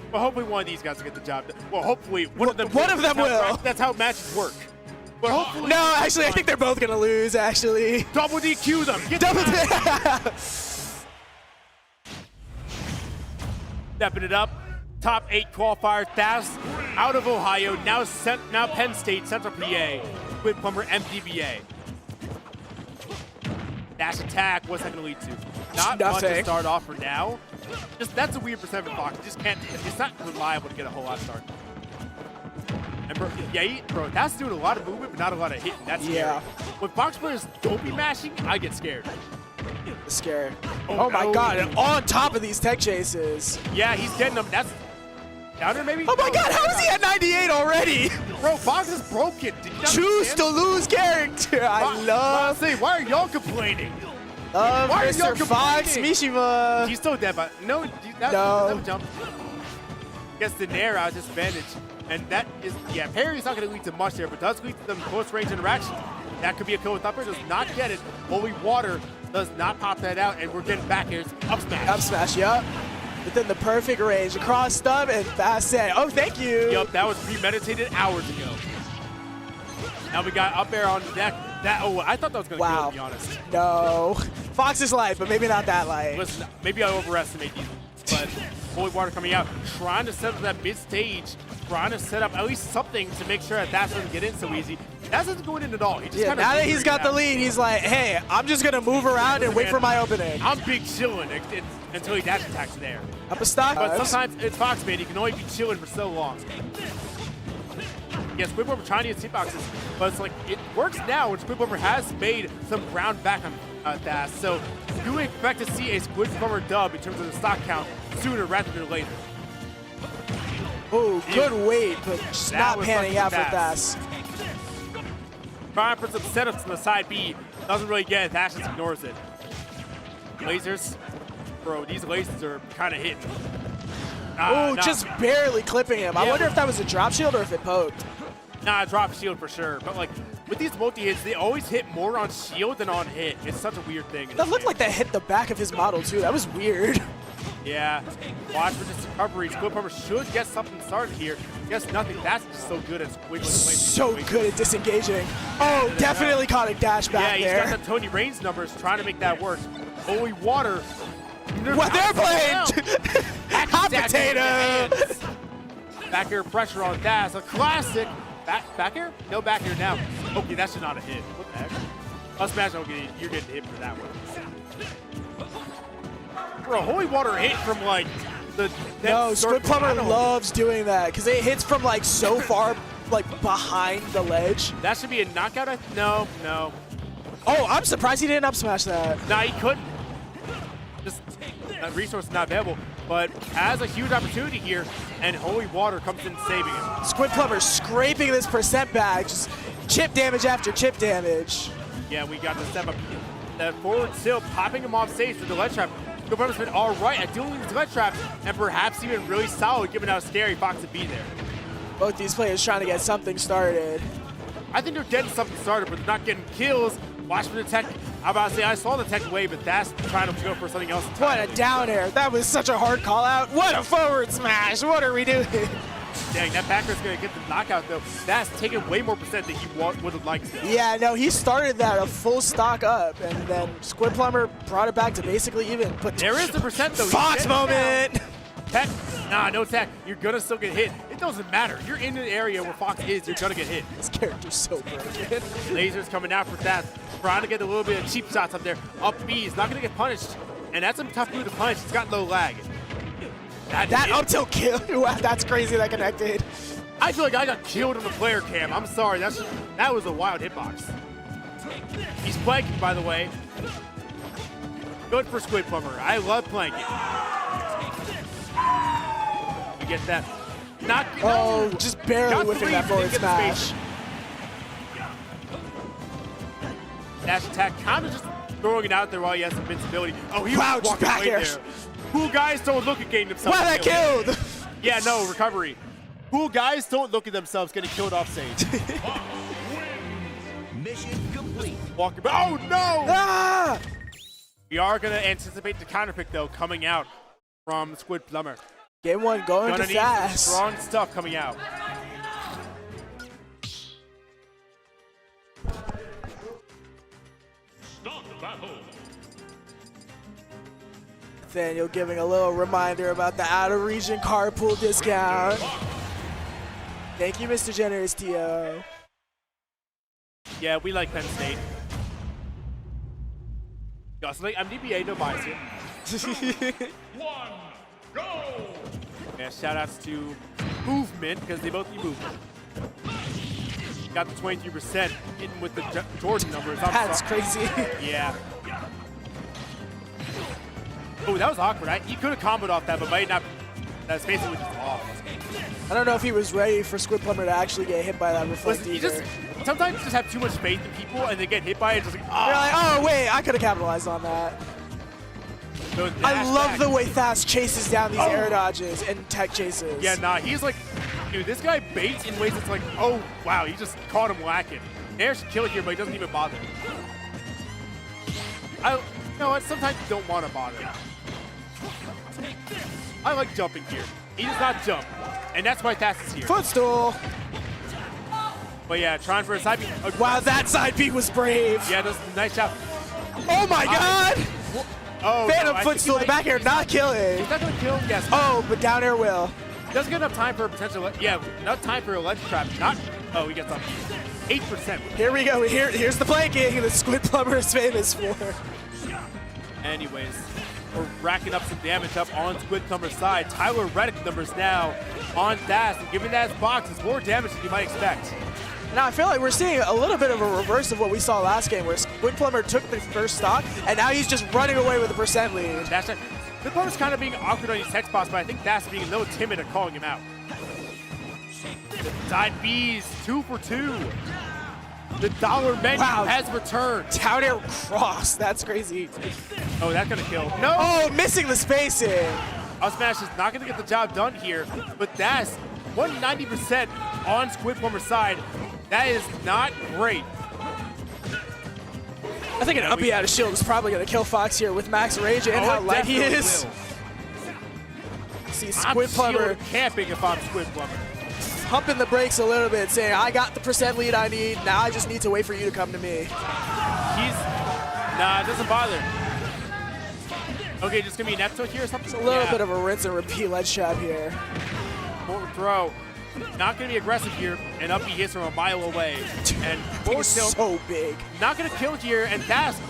But hopefully one of these guys will get the job done. Well, hopefully one of them will. That's how matches work. But hopefully. No, actually, I think they're both going to lose, actually. Double DQ them. Get Double Stepping it up. Top 8 qualifier, Thass, out of Ohio, now Penn State, Central PA, Squidplumber, MDBA. Dash attack, what's that going to lead to? Not much to start off for now. That's a weird percent of Fox. Just can't. It's not reliable to get a whole lot of start. And bro, that's doing a lot of movement, but not a lot of hitting. That's scary. When Fox players don't be mashing, I get scared. Scared. Oh my God! And on top of these tech chases. Yeah, he's getting them. That's downer maybe. Oh my God! How is he at 98 already? Bro, Fox is broken. Did you not Choose to lose character. I love. Why are y'all complaining? Why Mr. Fox Mishima. He's still dead, but no. That jump. Gets the nair out, disadvantage. And that is, parry's not going to lead to much there, but does lead to some close range interaction. That could be a kill with upper, does not get it. Holy Water does not pop that out, and we're getting back here. It's up smash. Up smash, yup. Within the perfect range. Across stub, and Thass said, oh, thank you. Yup, that was premeditated hours ago. Now we got up air on the deck. I thought that was going to kill, to be honest. No. Fox is light, but maybe not that light. Listen, maybe I overestimate these, but Holy Water coming out, trying to set up that mid stage, trying to set up at least something to make sure that Thass doesn't get in so easy. Thass isn't going in at all. He just now that he's got the lead, he's like, hey, I'm just going to move around and wait for my opening. I'm big chilling until he dash attacks there. Up a stock. But sometimes it's Fox, man. He can only be chilling for so long. Yes, Squidplumber trying to use hitboxes, but it's like, it works now when Squidplumber has made some ground back on Thass. So you would expect to see a Squidplumber dub in terms of the stock count sooner rather than later. Oh, good weight, but just not panning out for Thass. Trying to put some setups on the side B. Doesn't really get it. Thass just ignores it. Lasers. Bro, these lasers are kind of hitting. Just barely clipping him. I wonder if that was a drop shield or if it poked. Nah, drop shield for sure. But like with these multi-hits, they always hit more on shield than on hit. It's such a weird thing. That looked like that hit the back of his model too. That was weird. Yeah. Watch for this recovery. Squidplumber should get something started here. Guess nothing. That's just so good at squiggling. So good at disengaging. Oh, definitely caught a dash back there. Yeah, he's got the Tony Reigns numbers trying to make that work. Holy Water. What they're playing! Hot potato! Back air pressure on Thass. A classic. Back air? No back air now. Okay, that's not a hit. What the heck? I'll smash. You're getting hit for that one. Bro, Holy Water hit from like the. No, Squidplumber loves doing that because it hits from like so far, like behind the ledge. That should be a knockout. No. Oh, I'm surprised he didn't up smash that. Nah, he couldn't. Just that resource is not available, but has a huge opportunity here, and Holy Water comes in saving him. Squidplumber scraping this percent back, just chip damage after chip damage. Yeah, we got the step up. That forward still popping him off stage with the ledge trap. Squidplumber's been all right at dealing with these ledge traps, and perhaps even really solid given how scary Fox would be there. Both these players trying to get something started. I think they're getting something started, but they're not getting kills. Watch for the tech. I'm about to say, I saw the tech wave, but that's trying to go for something else. What a down air. That was such a hard call out. What a forward smash. What are we doing? Dang, that Packer's going to get the knockout, though. That's taking way more percent than he would have liked to. Yeah, no, he started that a full stock up, and then Squidplumber brought it back to basically even. But there is the percent, though. Fox moment. Tech. Nah, no tech. You're going to still get hit. It doesn't matter. You're in an area where Fox is. You're going to get hit. This character's so broken. Lasers coming out for Thass. Trying to get a little bit of cheap shots up there. Up B. He's not going to get punished. And that's a tough move to punish. He's got low lag. That up tilt kill. Wow, that's crazy that connected. I feel like I got killed on the player cam. I'm sorry. That was a wild hitbox. He's planking, by the way. Good for Squidplumber. I love planking. You get that. Oh, just barely whiffing that forward smash. Dash attack, kind of just throwing it out there while he has invincibility. Oh, he wow, was just walking back right air. there. Cool guys don't look at getting themselves Wow, that killed! Yeah, no, recovery. Cool guys don't look at themselves getting killed off stage. Mission complete. Walking, oh no! Ah! We are going to anticipate the counter pick, though, coming out from Squidplumber. Game 1 going Gonna to need some Thass. strong stuff coming out. Start the battle. Nathaniel giving a little reminder about the out-of-region carpool discount. Thank you, Mr. Generous T.O. Yeah, we like Penn State. Gosling, I'm DBA, no bias here. 1, go! Yeah, shout outs to Movement, because they both need movement. Got the 23% in with the Jordan numbers. That's crazy. Yeah. Oh, that was awkward. He could have comboed off that, but might not. That's basically just off. I don't know if he was ready for Squidplumber to actually get hit by that reflect Listen, sometimes you just have too much faith in people and they get hit by it. Just like, You're like, oh wait, I could have capitalized on that. So I love the way Thass chases down these air dodges and tech chases. Yeah, nah, he's like, dude, this guy baits in ways that's like, oh, wow, he just caught him lacking. Nair should kill it here, but he doesn't even bother. You know what? Sometimes you don't want to bother. I like jumping here. He does not jump, and that's why Thass is here. Footstool. But yeah, trying for a side B. Wow, that side B was brave. Yeah, that's a nice job. Oh my God! Oh, Phantom no, footstool, the back air not killing. He's not gonna kill him, yes. Oh, but down air will. Doesn't get enough time for a potential, yeah, enough time for a ledge trap. Not, oh, he gets up 8%. Here we go, here's the planking that Squidplumber is famous for. Anyways, we're racking up some damage up on Squidplumber's side. Tyler Reddick numbers now on Thass, and giving that box is more damage than you might expect. Now I feel like we're seeing a little bit of a reverse of what we saw last game, where Squidplumber took the first stock, and now he's just running away with a percent lead. That's right. Squidplumber's kind of being awkward on these tech spots, but I think Thass being a little timid at calling him out. Side B's 2 for 2. The dollar menu has returned. Down air cross, that's crazy. Oh, that's gonna kill. No! Oh, missing the spacing. Up smash is not gonna get the job done here, but Thass 190% on Squidplumber's side. That is not great. I think an uppie out of shield is probably going to kill Fox here with max rage and how light he is. See Squidplumber camping if I'm Squidplumber. Pumping the brakes a little bit, saying, I got the percent lead I need, now I just need to wait for you to come to me. Nah, it doesn't bother. Okay, just gonna be an Neptune here or something? It's a little bit of a rinse and repeat ledge trap here. Forward throw. Not going to be aggressive here, and up he hits from a mile away. And forward tilt. So big. Not going to kill here, and Thass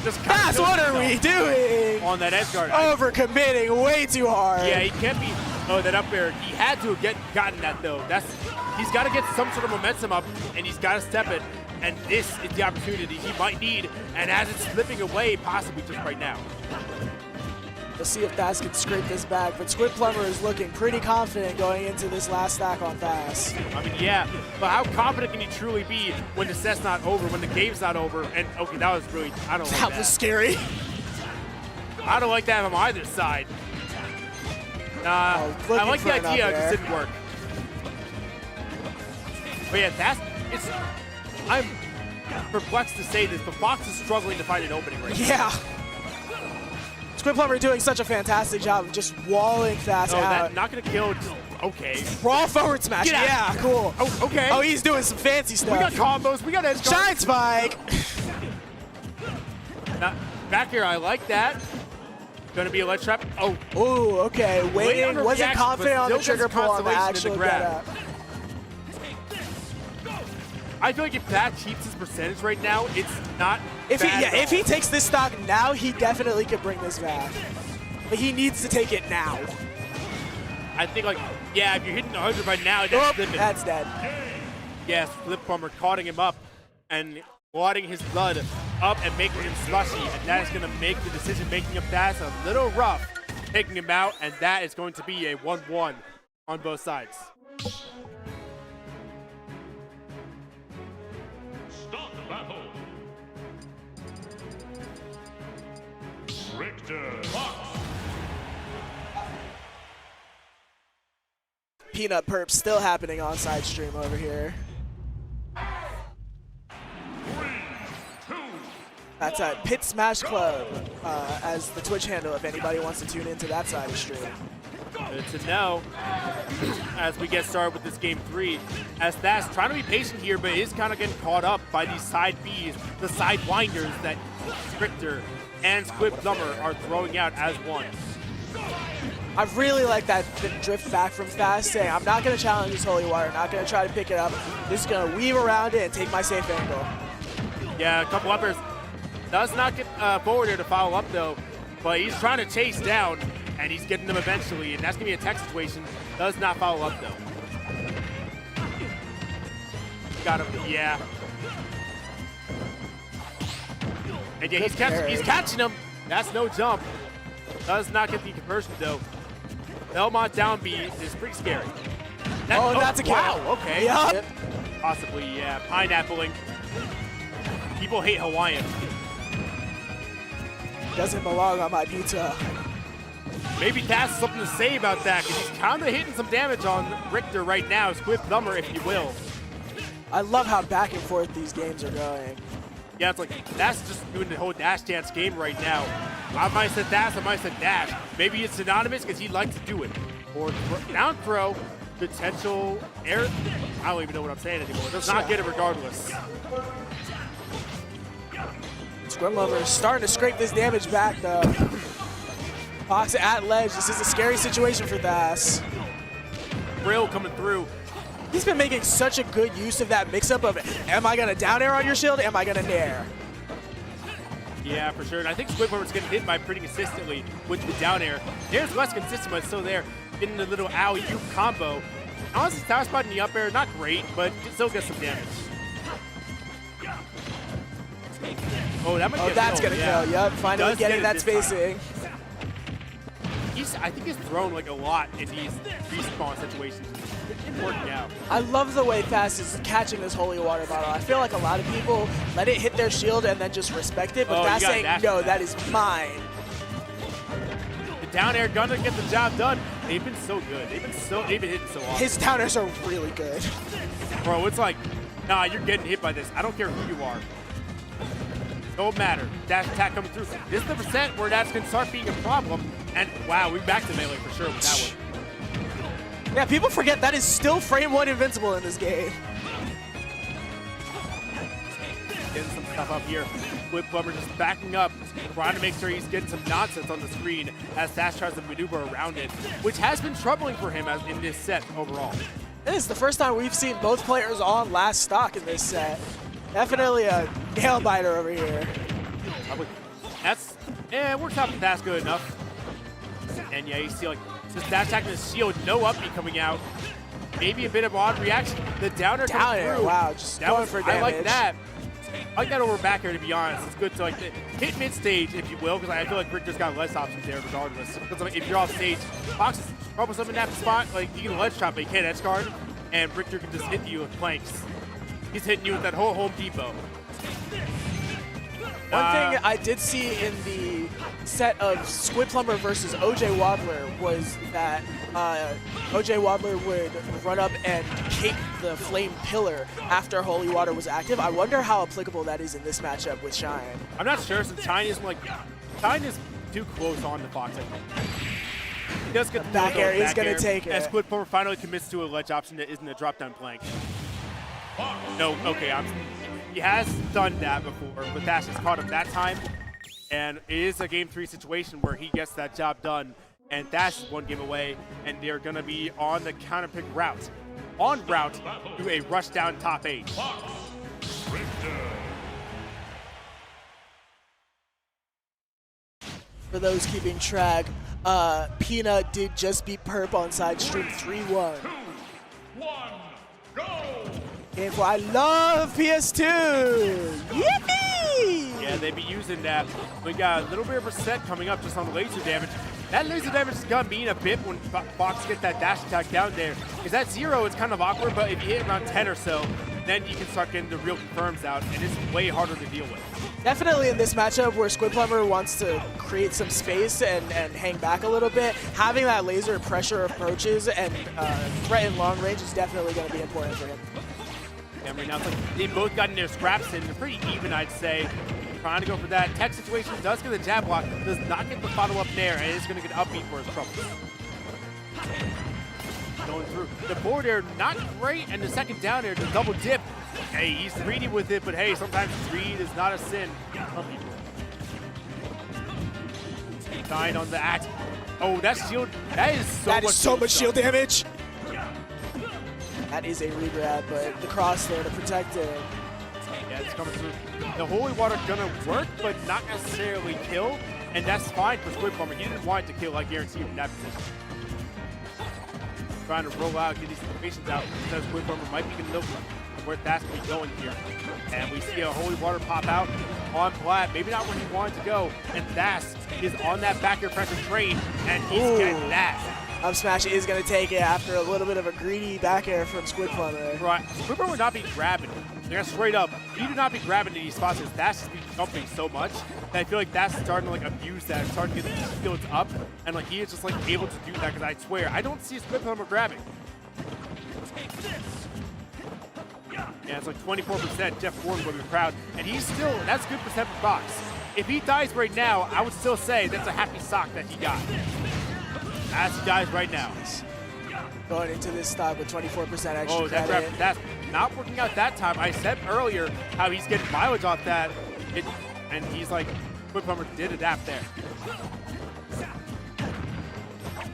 just Thass, what are we doing? On that edge guard. Over-committing way too hard. Yeah, he can't be. Oh, that up air. He had to have gotten that, though. He's got to get some sort of momentum up, and he's got to step it. And this is the opportunity he might need, and as it's slipping away, possibly just right now. We'll see if Thass can scrape this back, but Squidplumber is looking pretty confident going into this last stack on Thass. I mean, yeah, but how confident can he truly be when the set's not over, when the game's not over? And okay, that was really, I don't like that. That was scary. I don't like that on either side. I like the idea, it just didn't work. But yeah, I'm perplexed to say this, but Fox is struggling to find an opening right now. Yeah. Squidplumber doing such a fantastic job of just walling Thass out. That not gonna kill. Okay. Raw forward smash. Yeah, cool. Oh, okay. Oh, he's doing some fancy stuff. We got combos. We got edge guards. Shine spike. Back here, I like that. Gonna be a ledge trap. Oh. Ooh, okay. Waiting. Wasn't confident on the trigger pull on the actual grab. I feel like if that keeps his percentage right now, it's not if he takes this stock now, he definitely could bring this back. But he needs to take it now. I think like Yeah, if you're hitting 100 by now, that's flipping. That's dead. Yes, Squidplumber caught him up and wadding his blood up and making him slushy, and that is going to make the decision-making of Thass a little rough, taking him out, and that is going to be a 1-1 on both sides. Start the battle. Richter. Peanut perp still happening on side stream over here. 3, 2, That's at Pit Smash Club as the Twitch handle if anybody wants to tune into that side of the stream. Good to know as we get started with this game 3. As Thass trying to be patient here, but is kind of getting caught up by these side Bs, the side winders that Richter and Squidplumber are throwing out as one. I really like that drift back from Thass, saying I'm not going to challenge this holy water, not going to try to pick it up, just going to weave around it and take my safe angle. Yeah, a couple uppers. Does not get forward here to follow up though, but he's trying to chase down, and he's getting them eventually, and that's going to be a tech situation. Does not follow up though. Got him, yeah. And yeah, he's catching him. That's no jump. Does not get the conversion though. Belmont down B is pretty scary. That's a kill. Wow, okay. Yep. Possibly, yeah. Pineappling. People hate Hawaiian. Doesn't belong on my pizza. Maybe Thass has something to say about that, because he's kind of hitting some damage on Richter right now. Squidplumber, if you will. I love how back and forth these games are going. Yeah, it's like Thass just doing the whole dash dance game right now. I might have said Thass, I might have said dash. Maybe it's synonymous because he likes to do it. Or down throw, potential air. I don't even know what I'm saying anymore. Does not get it regardless. Squidplumber is starting to scrape this damage back though. Fox at ledge. This is a scary situation for Thass. Brill coming through. He's been making such a good use of that mix-up of, am I going to down air on your shield? Am I going to nair? Yeah, for sure. And I think Squidplumber's getting hit by pretty consistently with the down air. Nair's less consistent, but it's still there. Getting the little ow-you combo. Honestly, tower spot in the up air, not great, but still gets some damage. Oh, that might get that's going to kill. Yep, finally getting that spacing. I think he's thrown like a lot in these respawn situations. It's working out. I love the way Thass is catching this holy water bottle. I feel like a lot of people let it hit their shield and then just respect it, but Thass saying, no, that is mine. The down air gonna get the job done. They've been so good. They've been hitting so often. His down airs are really good. Bro, it's like, nah, you're getting hit by this. I don't care who you are. Don't matter. Dash attack coming through. This is the percent where that's gonna start being a problem. And wow, we're back to melee for sure with that one. Yeah, people forget that is still frame 1 invincible in this game. Getting some stuff up here. Squidplumber just backing up, trying to make sure he's getting some nonsense on the screen as Thass tries to maneuver around it, which has been troubling for him in this set overall. This is the first time we've seen both players on last stock in this set. Definitely a nail biter over here. It works out for Thass good enough. And yeah, you see like just dash attacking his shield, no uppy coming out. Maybe a bit of odd reaction. The downer comes through. Wow, just going for damage. I like that. I like that over back here, to be honest. It's good to like hit mid stage, if you will, because I feel like Richter's got less options there regardless. Because like, if you're off stage, Fox is probably something in that spot, like you can ledge chop, but you can't edge guard, and Richter can just hit you with planks. He's hitting you with that whole Home Depot. One thing I did see in the set of Squidplumber versus OJ Waddler was that OJ Waddler would run up and cape the flame pillar after Holy Water was active. I wonder how applicable that is in this matchup with Shine. I'm not sure, since Shine is too close on the Fox, I think. He does get the back air, he's going to take it. And Squidplumber finally commits to a ledge option that isn't a drop down plank. No, okay, he has done that before, but Thass has caught him that time. And it is a game 3 situation where he gets that job done, and Thass is 1 game away, and they're going to be on the counter pick route. En route to a rush down top 8. For those keeping track, Peanut did just beat Perp on side stream 3-1. 1, go! Game 4. I love PS2. Yippee! Yeah, they be using that. We got a little bit of a set coming up just on the laser damage. That laser damage is gonna mean a bit when Fox gets that dash attack down there. Because that 0 is kind of awkward, but if you hit around 10 or so, then you can start getting the real confirms out, and it's way harder to deal with. Definitely in this matchup where Squidplumber wants to create some space and hang back a little bit, having that laser pressure approaches and threaten long range is definitely going to be important for him. And right now, it's like they both got in their scraps in. They're pretty even, I'd say. Trying to go for that. Tech situation does get the jab block, does not get the follow-up there, and is going to get upbeat for his troubles. Going through. The forward air, not great, and the second down air, the double dip. Hey, he's greedy with it, but hey, sometimes greed is not a sin. Dying on the axe. Oh, that shield, that is so much shield damage. That is a regrab, but the cross there to protect it. Yeah, it's coming through. The Holy Water gonna work, but not necessarily kill, and that's fine for Squidplumber. He didn't want it to kill, I guarantee you, in that position. Trying to roll out, get these situations out, because Squidplumber might be gonna know where Thass will be going here. And we see a Holy Water pop out on Platt, maybe not where he wanted to go, and Thass is on that back air pressure train, and he's getting that. Up smash is going to take it after a little bit of a greedy back air from Squidplumber. Right, Squidplumber would not be grabbing. They're straight up. He do not be grabbing in these spots because Thass has been jumping so much that I feel like Thass is starting to like abuse that, starting to get these fields up, and like he is just like able to do that because I swear I don't see Squidplumber grabbing. Yeah, it's like 24%. Jeff Ward with the crowd, and he's still, that's good percent per box. If he dies right now, I would still say that's a happy sock that he got. As he dies right now. Going into this stock with 24% extra oh, that credit. grab, that's not working out that time. I said earlier how he's getting mileage off that, and he's like, Squidplumber did adapt there.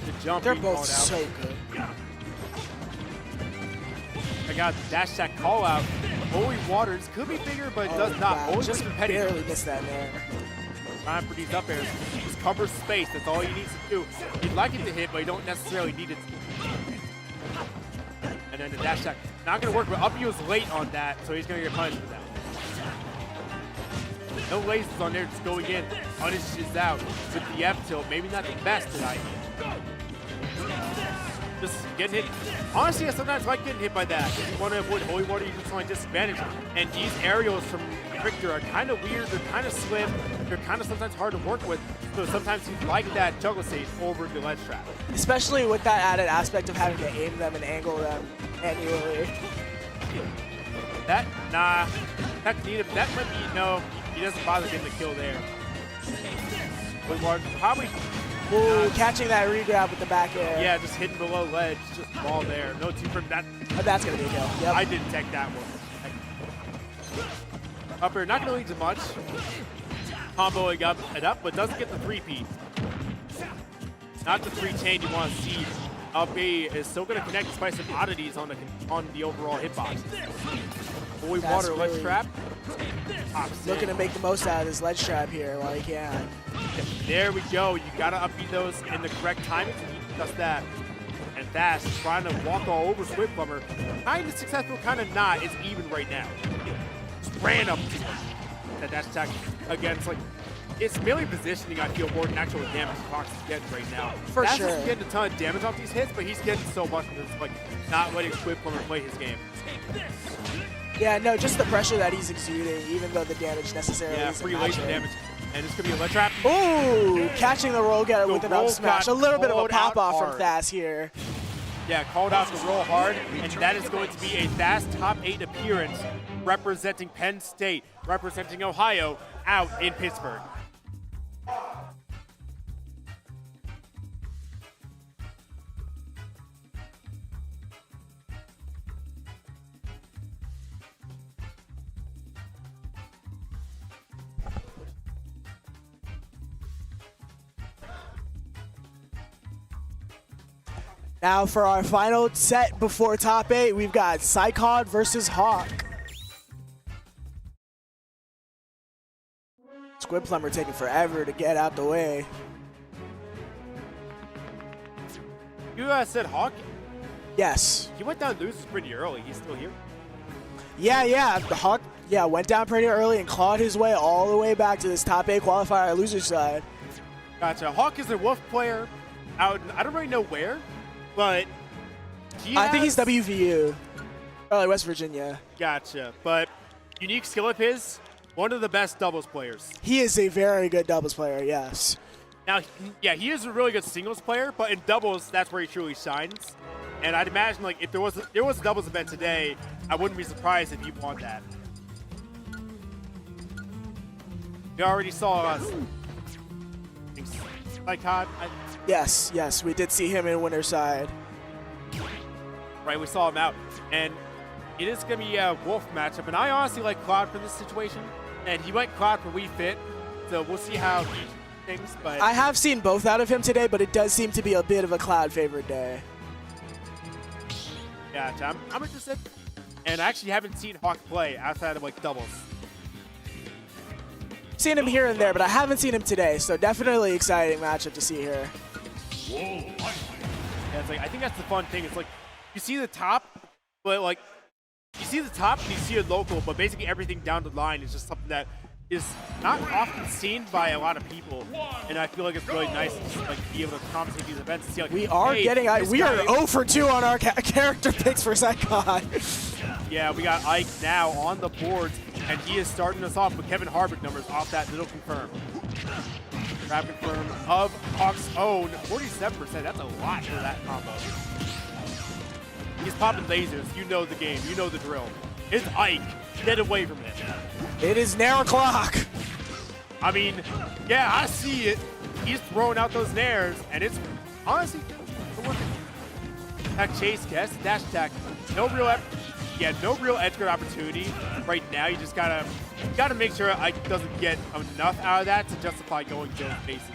The jump They're being both called out. so good. I got the dash attack call out. Holy Waters could be bigger, but it does not. Wow. Always Just competitive. barely missed that there. Time for these up airs. Just cover space. That's all he needs to do. He'd like it to hit, but you don't necessarily need it to. And then the dash attack. Not going to work, but up is late on that, so he's going to get punished for that. No lasers on there, just going in. Punishes out with the F tilt. Maybe not the best tonight. Just getting hit. Honestly, I sometimes like getting hit by that. If you want to avoid Holy Water, you just want to disadvantage. And these aerials from Victor are kind of weird. They're kind of slim. They're kind of sometimes hard to work with. So sometimes you like that juggle stage over the ledge trap. Especially with that added aspect of having to aim them and angle them manually. That, nah. That might be, no. He doesn't bother getting the kill there. Holy Water probably. Ooh, catching that regrab with the back air. Yeah, just hitting below ledge, just ball there. No two from that. But that's going to be a kill. Yep. I didn't take that one. Up air, not going to lead to much. Comboing up and up, but doesn't get the 3-peat. Not the 3-chain you want to see. Up B is still going to connect despite some oddities on the overall hitbox. Holy That's Water ledge really trap. Looking to make the most out of this ledge trap here while he can. There we go. You got to upbeat those in the correct timing. Just that. And Thass trying to walk all over Squidplumber. Kind of successful, kind of not. It's even right now. Just ran up to him. That dash attack. Again, it's like, it's merely positioning, I feel, more than actual damage Fox is getting right now. For Thass sure. isn't getting a ton of damage off these hits, but he's getting so much that it's like not letting Squidplumber play his game. Yeah, no, just the pressure that he's exuding, even though the damage necessarily Yeah, isn't free laser matching. damage. And it's going to be a ledge trap. Ooh, catching the roll getter with an up roll smash. A got little bit of a called out pop-off from hard. Thass here. Yeah, called out to roll hard, and that is going to be a Thass top 8 appearance representing Penn State, representing Ohio, out in Pittsburgh. Now for our final set before top 8, we've got PsyKoD versus Hawk. Squidplumber taking forever to get out the way. You said Hawk. Yes. He went down losers pretty early. He's still here. Yeah. The Hawk, went down pretty early and clawed his way all the way back to this top 8 qualifier loser side. Gotcha. Hawk is a Wolf player out. I don't really know where, but I think he's WVU, early West Virginia. Gotcha. But unique skill of his, one of the best doubles players. He is a very good doubles player. Yes. Now, yeah, he is a really good singles player, but in doubles, that's where he truly shines. And I'd imagine, like, if there was a doubles event today, I wouldn't be surprised if he won that. We already saw us. PsyKoD. Yes, we did see him in winner side. Right, we saw him out, and it is going to be a Wolf matchup. And I honestly like Cloud for this situation, and he went Cloud for Wii Fit, so we'll see how he things. But I have seen both out of him today, but it does seem to be a bit of a Cloud favorite day. Yeah, I'm interested. And I actually haven't seen Hawk play outside of like doubles. Seen him here and there, but I haven't seen him today, so definitely exciting matchup to see here. Yeah, it's like I think that's the fun thing. It's like you see the top, but like you see the top and you see a local, but basically everything down the line is just something that is not often seen by a lot of people, and I feel like it's really nice to just, like be able to commentate these events and see like we are hey, getting we are 0 for 2 on our character picks for PsyKoD. Yeah, we got Ike now on the boards, and he is starting us off with Kevin Harvick numbers off that little confirm. Grab confirm of Hawk's own 47%. That's a lot for that combo. He's popping lasers. You know the game. You know the drill. It's Ike. Get away from it. It is Nair o'clock. I mean, yeah, I see it. He's throwing out those nairs, and it's honestly working. Attack chase, guess, dash attack. No real edge guard opportunity right now. You just gotta make sure Ike doesn't get enough out of that to justify going to those bases.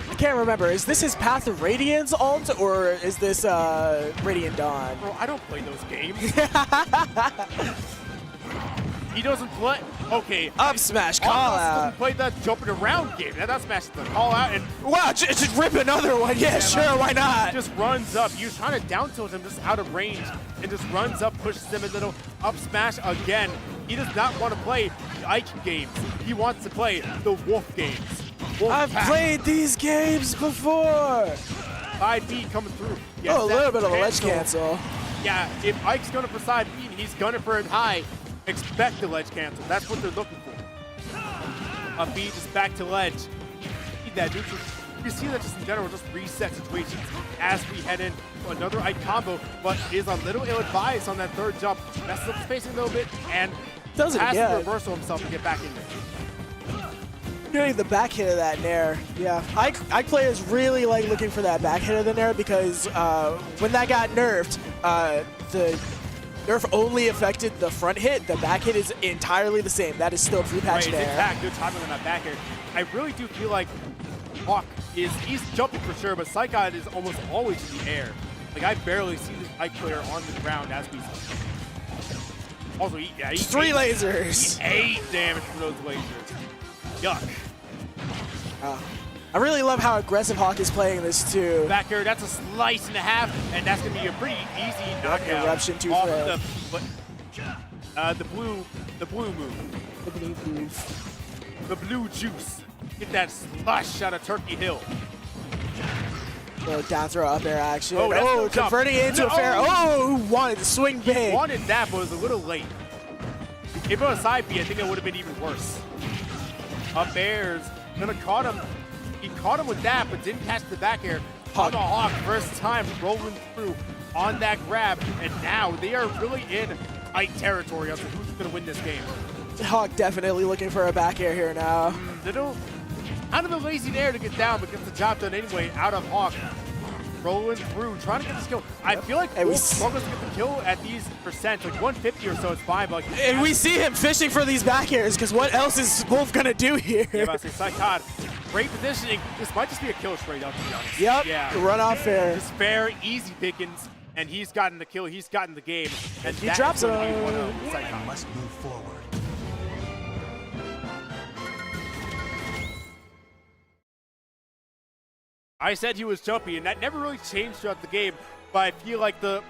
I can't remember. Is this his Path of Radiance ult, or is this Radiant Dawn? Bro, I don't play those games. He doesn't play. Okay. Up smash, call out. Doesn't play that jumping around game. That smash the call out and wow, just rip another one. Yeah, sure, why not? Just runs up. You're trying to down tilt him just out of range, and just runs up, pushes him a little up smash again. He does not want to play the Ike games. He wants to play the Wolf games. I've played these games before. Side B coming through. Yes, a little bit of a ledge cancel. Yeah, if Ike's going for side B and he's gunning for it high, expect the ledge cancel. That's what they're looking for. Up B, just back to ledge. Need that neutral. You see that just in general, just reset situations as we head in to another Ike combo, but is a little ill-advised on that third jump. Messes up spacing a little bit and does it has again. to reversal himself to get back in there. Getting the back hit of that Nair. Yeah, Ike players really like looking for that back hit of the Nair because when that got nerfed, the nerf only affected the front hit. The back hit is entirely the same. That is still pre-patch Nair. Right, good timing on that back hit. I really do feel like Hawk he's jumping for sure, but PsyKoD is almost always in the air. Like I barely see this Ike player on the ground as we see. Also, he 3 lasers. He 8 damage from those lasers. Yuck. I really love how aggressive Hawk is playing this too. Back here, that's a slice and a half, and that's gonna be a pretty easy knockout. Eruption too off frail. the blue move. The blue move. The blue juice. Get that slush out of Turkey Hill. Little down throw up air action. Oh, that's no converting it into a fair. Oh, wanted to swing big. He wanted that, but it was a little late. If it was side B, I think it would have been even worse. Up airs. Gonna caught him. He caught him with that, but didn't catch the back air. On the Hawk, first time rolling through on that grab, and now they are really in Ike territory as to who's gonna win this game. Hawk definitely looking for a back air here now. Little, kind of a lazy Nair to get down, but gets the job done anyway. Out of Hawk, rolling through, trying to get this kill. I feel like Wolf struggles to get the kill at these percent, like 150 or so. It's fine, but like, and we see him fishing for these back airs because what else is Wolf gonna do here? Yeah, about to say PsyKoD, great positioning. This might just be a kill straight up, to be honest. Yep. Yeah. Run off fair. Just fair, easy pickings, and he's gotten the kill. He's gotten the game, and he drops it. PsyKoD must move forward. I said he was jumpy, and that never really changed throughout the game, but I feel like the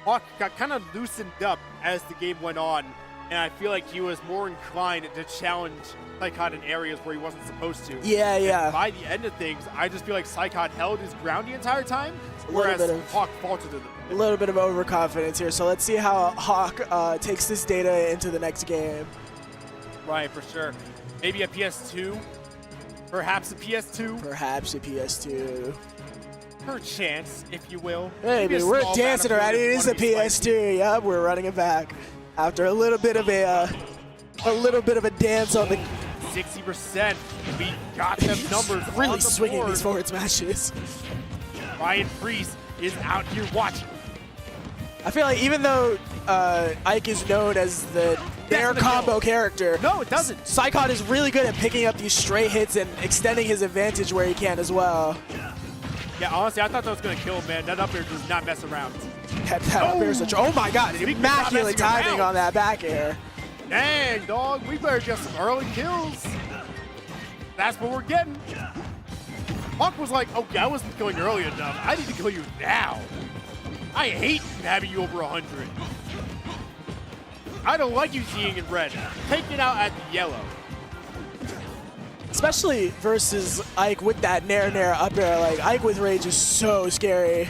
Hawk got kind of loosened up as the game went on, and I feel like he was more inclined to challenge PsyKoD in areas where he wasn't supposed to. Yeah, yeah. And by the end of things, I just feel like PsyKoD held his ground the entire time, A little whereas bit of- Hawk faltered a little A bit. little bit of overconfidence here. So let's see how Hawk takes this data into the next game. Right, for sure. Maybe a PS2, perhaps a PS2, Perhaps a PS2. perchance, if you will. Hey, Maybe a we're small dancing around. Battlefield It if is you a wanna be spicy. PS2. Yep, we're running it back after a little bit of a dance on the 60%. We got them numbers on really the swinging board. these forward smashes. Ryan Priest is out here watching. I feel like even though Ike is known as the air Definitely combo no. character, No, it doesn't. PsyKoD is really good at picking up these straight hits and extending his advantage where he can as well. Yeah, honestly, I thought that was going to kill him, man. That up air does not mess around. Oh my God, Speaking of not immaculate messing timing around. on that back air. Dang, dog, we better get some early kills. That's what we're getting. Hawk was like, okay, I wasn't killing you early enough. I need to kill you now. I hate having you over 100. I don't like you seeing in red. Take it out at the yellow. Especially versus Ike with that nair up air. Like, Ike with rage is so scary.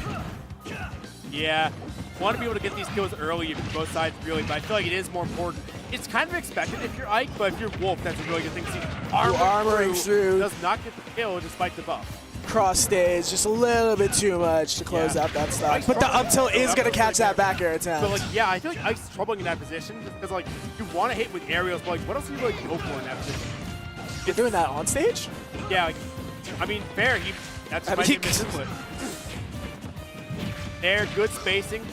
Yeah, want to be able to get these kills early if both sides really, but I feel like it is more important. It's kind of expected if you're Ike, but if you're Wolf, that's a really good thing to see. Armoring through. Does not get the kill despite the buff. Cross stage, just a little bit too much to close Yeah. out that stock. Ike's But the strong. up tilt is going to catch that back air attempt. So, like, yeah, I feel like Ike's troubling in that position just because, like, you want to hit with aerials, but, like, what else do you really go for in that position? You're doing that on stage? Yeah, like, I mean, fair. That's I my mean, input. There, good spacing.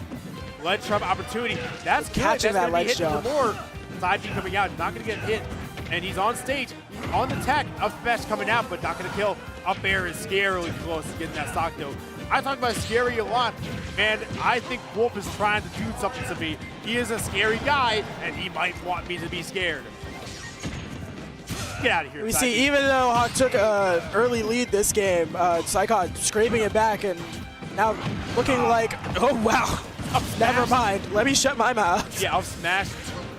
Ledge trap opportunity. That's good. Catching That's that gonna be ledge hitting jump. for more. Side B coming out, not gonna get hit. And he's on stage, on the tech. Up smash coming out, but not gonna kill. Up air is scarily close to getting that stock though. I talk about scary a lot, and I think Wolf is trying to do something to me. He is a scary guy, and he might want me to be scared. Get out of here. We Side see, B. even though Hawk took an early lead this game, PsyKoD scraping it back and now looking like, oh wow, never mind. Let me shut my mouth. Yeah, I'll smash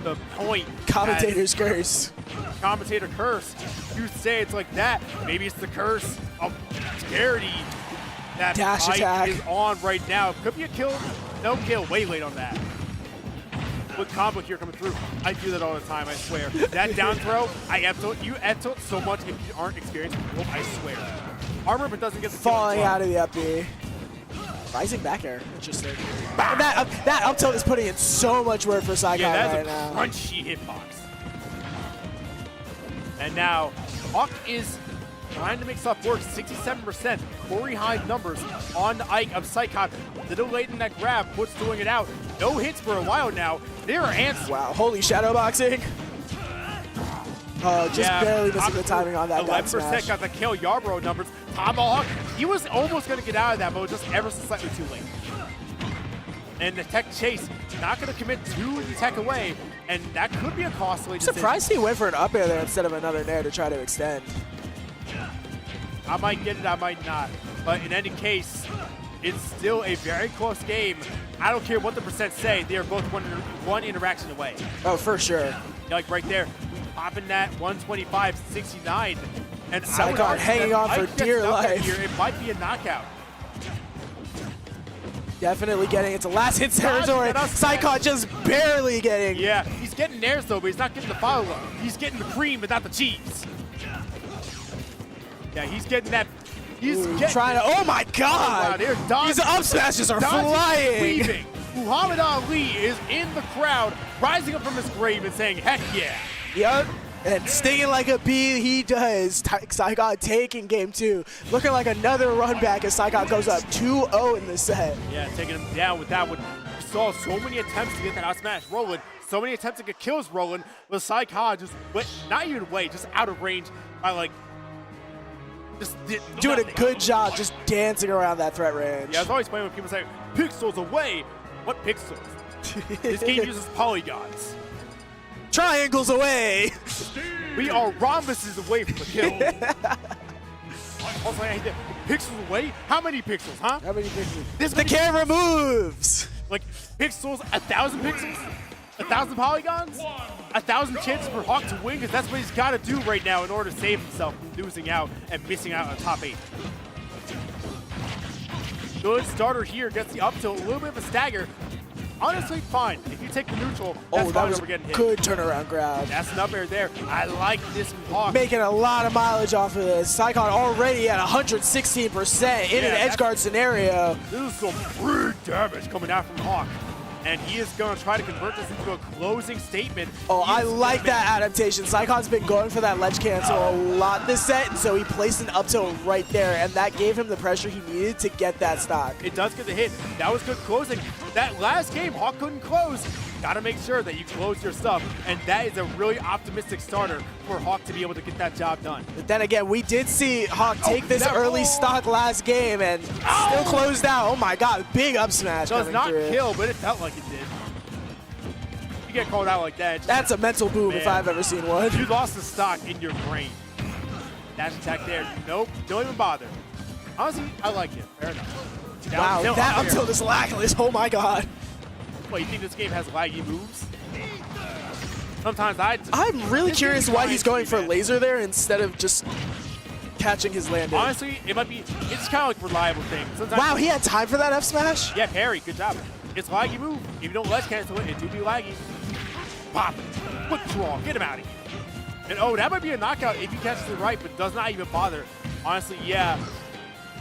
the point. Commentator's curse. Commentator curse. You say it's like that. Maybe it's the curse of Scaredy that Dash Ike attack. is on right now. Could be a kill. No kill. Way late on that. With combo here coming through. I do that all the time, I swear. That down throw, I you F tilt so much if you aren't experienced with Wolf, I swear. Armor, but doesn't get the kill. Falling out of the up B. Rising back air. Interesting. And that up tilt is putting in so much work for PsyKoD Yeah, right that's now. a crunchy hitbox. And now, Hawk is trying to make stuff work. 67%. Corey high numbers on Ike of PsyKoD. Little late in that grab, Puts doing it out. No hits for a while now. There are answers. Wow, holy shadow boxing. Just barely missing the timing on that down 11% smash. got the kill. Yarbrough numbers. Tomahawk. He was almost going to get out of that, but it was just ever so slightly too late. And the tech chase, not going to commit to the tech away, and that could be a costly decision. Surprised he went for an up air there instead of another nair to try to extend. I might get it, I might not. But in any case, it's still a very close game. I don't care what the percent say, they are both one interaction away. Oh, for sure. Like right there, popping that 125-69. And PsyKoD hanging on for dear life. Here, it might be a knockout. Definitely getting into last hit territory. PsyKoD just barely getting. Yeah, he's getting nairs though, but he's not getting the follow-up. He's getting the cream, but not the cheese. Yeah, he's getting that. He's getting trying to. Oh my God! they're dodging. These up smashes are Dodging, flying. weaving. Muhammad Ali is in the crowd, rising up from his grave and saying, heck yeah. Yep. And stinging like a bee, he does. PsyKoD taking game 2. Looking like another run back as PsyKoD goes up 2-0 in this set. Yeah, taking him down with that one. We saw so many attempts to get that out smash rolling, so many attempts to get kills rolling, with PsyKoD just not even away, just out of range by like, just Doing nothing. a good job just dancing around that threat range. Yeah, I was always funny when people say, pixels away. What pixels? This game uses polygons. Triangles away. We are rhombuses away from the kill. Also, I hate that. pixels away? How many pixels, huh? How many pixels? This The many- camera moves. Like, pixels, 1,000 pixels? 1,000 polygons? 1,000 chances for Hawk to win, because that's what he's got to do right now in order to save himself from losing out and missing out on top 8. Good starter here, gets the up tilt, a little bit of a stagger. Honestly, fine. If you take the neutral, that's Oh, fine that was over getting hit. good turnaround grab. That's an up air there. I like this from Hawk. Making a lot of mileage off of this. PsyKoD already at 116% in an edge guard scenario. This is some big damage coming out from Hawk. And he is going to try to convert this into a closing statement. Oh, He I is like gonna that adaptation. PsyKoD's been going for that ledge cancel a lot this set, and so he placed an up tilt right there, and that gave him the pressure he needed to get that stock. It does get the hit. That was good closing. That last game, Hawk couldn't close. Got to make sure that you close your stuff, and that is a really optimistic starter for Hawk to be able to get that job done. But then again, we did see Hawk take this that early roll. stock last game and still closed out. Oh my god, big up smash Does coming not through. kill, but it felt like it did. You get called out like that. It's just, That's a mental boom if Man. I've ever seen one. you lost the stock in your brain. Dash attack there. Nope, don't even bother. Honestly, I like it. Fair enough. Down Wow, tilt that up up air. tilt is lagless. Oh my god. What, you think this game has laggy moves? Sometimes I'm really This curious game's why trying he's to going be for bad. laser there instead of just catching his landing. Honestly, it might be. It's kind of like a reliable thing. Sometimes, Wow, he had time for that F smash? Yeah, parry. Good job. It's a laggy move. If you don't ledge cancel it, it do be laggy. Pop. Quick draw. Get him out of here. And oh, that might be a knockout if he catches it right, but does not even bother. Honestly, yeah.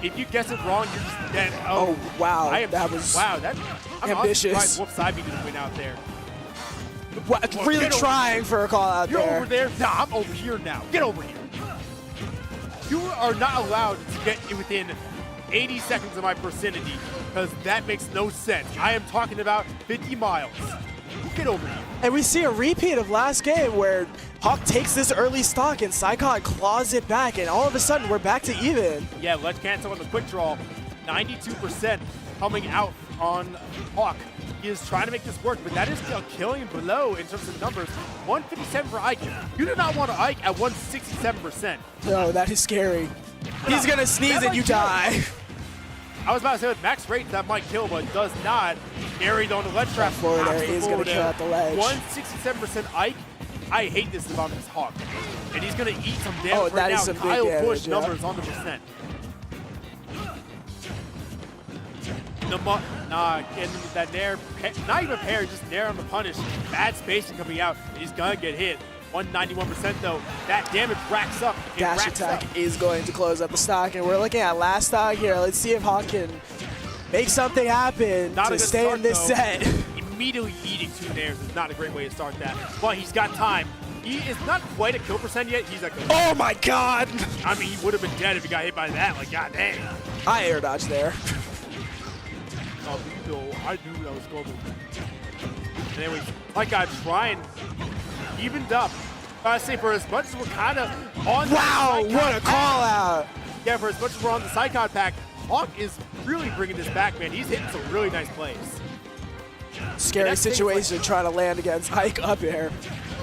If you guess it wrong, you're just dead. Oh, wow, I am, that was wow. That I'm ambitious. honestly surprised Wolf side B didn't win out there. Wow, really get over trying for a call out You're there. over there. Nah, I'm over here now. Get over here. You are not allowed to get within 80 seconds of my vicinity because that makes no sense. I am talking about 50 miles. Get over here. And we see a repeat of last game where Hawk takes this early stock and PsyKoD claws it back, and all of a sudden we're back to even. Yeah, ledge cancel on the quick draw. 92% coming out on Hawk. He is trying to make this work, but that is still killing him below in terms of numbers. 157 for Ike. You do not want to Ike at 167%. No, that is scary. He's gonna sneeze That and you might kill. die. I was about to say with max rate that might kill, but does not. Buried on the ledge trap. forward air Pops the is gonna forward kill air. at the ledge. 167% Ike. I hate this about this Hawk. And he's going to eat some damage Oh, right that now. is some big Kyle damage, Busch yeah. numbers on the percent. Getting that nair, not even parry, just nair on the punish. Bad spacing coming out. He's going to get hit. 191% though. That damage racks up. It Dash racks attack up. is going to close up the stock, and we're looking at last stock here. Let's see if Hawk can make something happen Not a to good stay start, in this though. set. Immediately eating 2 nairs is not a great way to start that. But he's got time. He is not quite a kill percent yet. He's like, Oh my god! I mean, he would have been dead if he got hit by that. Like, god dang. I air dodge there. Oh, you know, I knew that was going to. And anyways, like I'm trying, evened up. I say for as much as we're kind of on. Wow, the what a call out! Yeah, for as much as we're on the PsyKoD pack, Hawk is really bringing this back, man. He's hitting some really nice plays. Scary That thing is situation trying to land against Ike up air.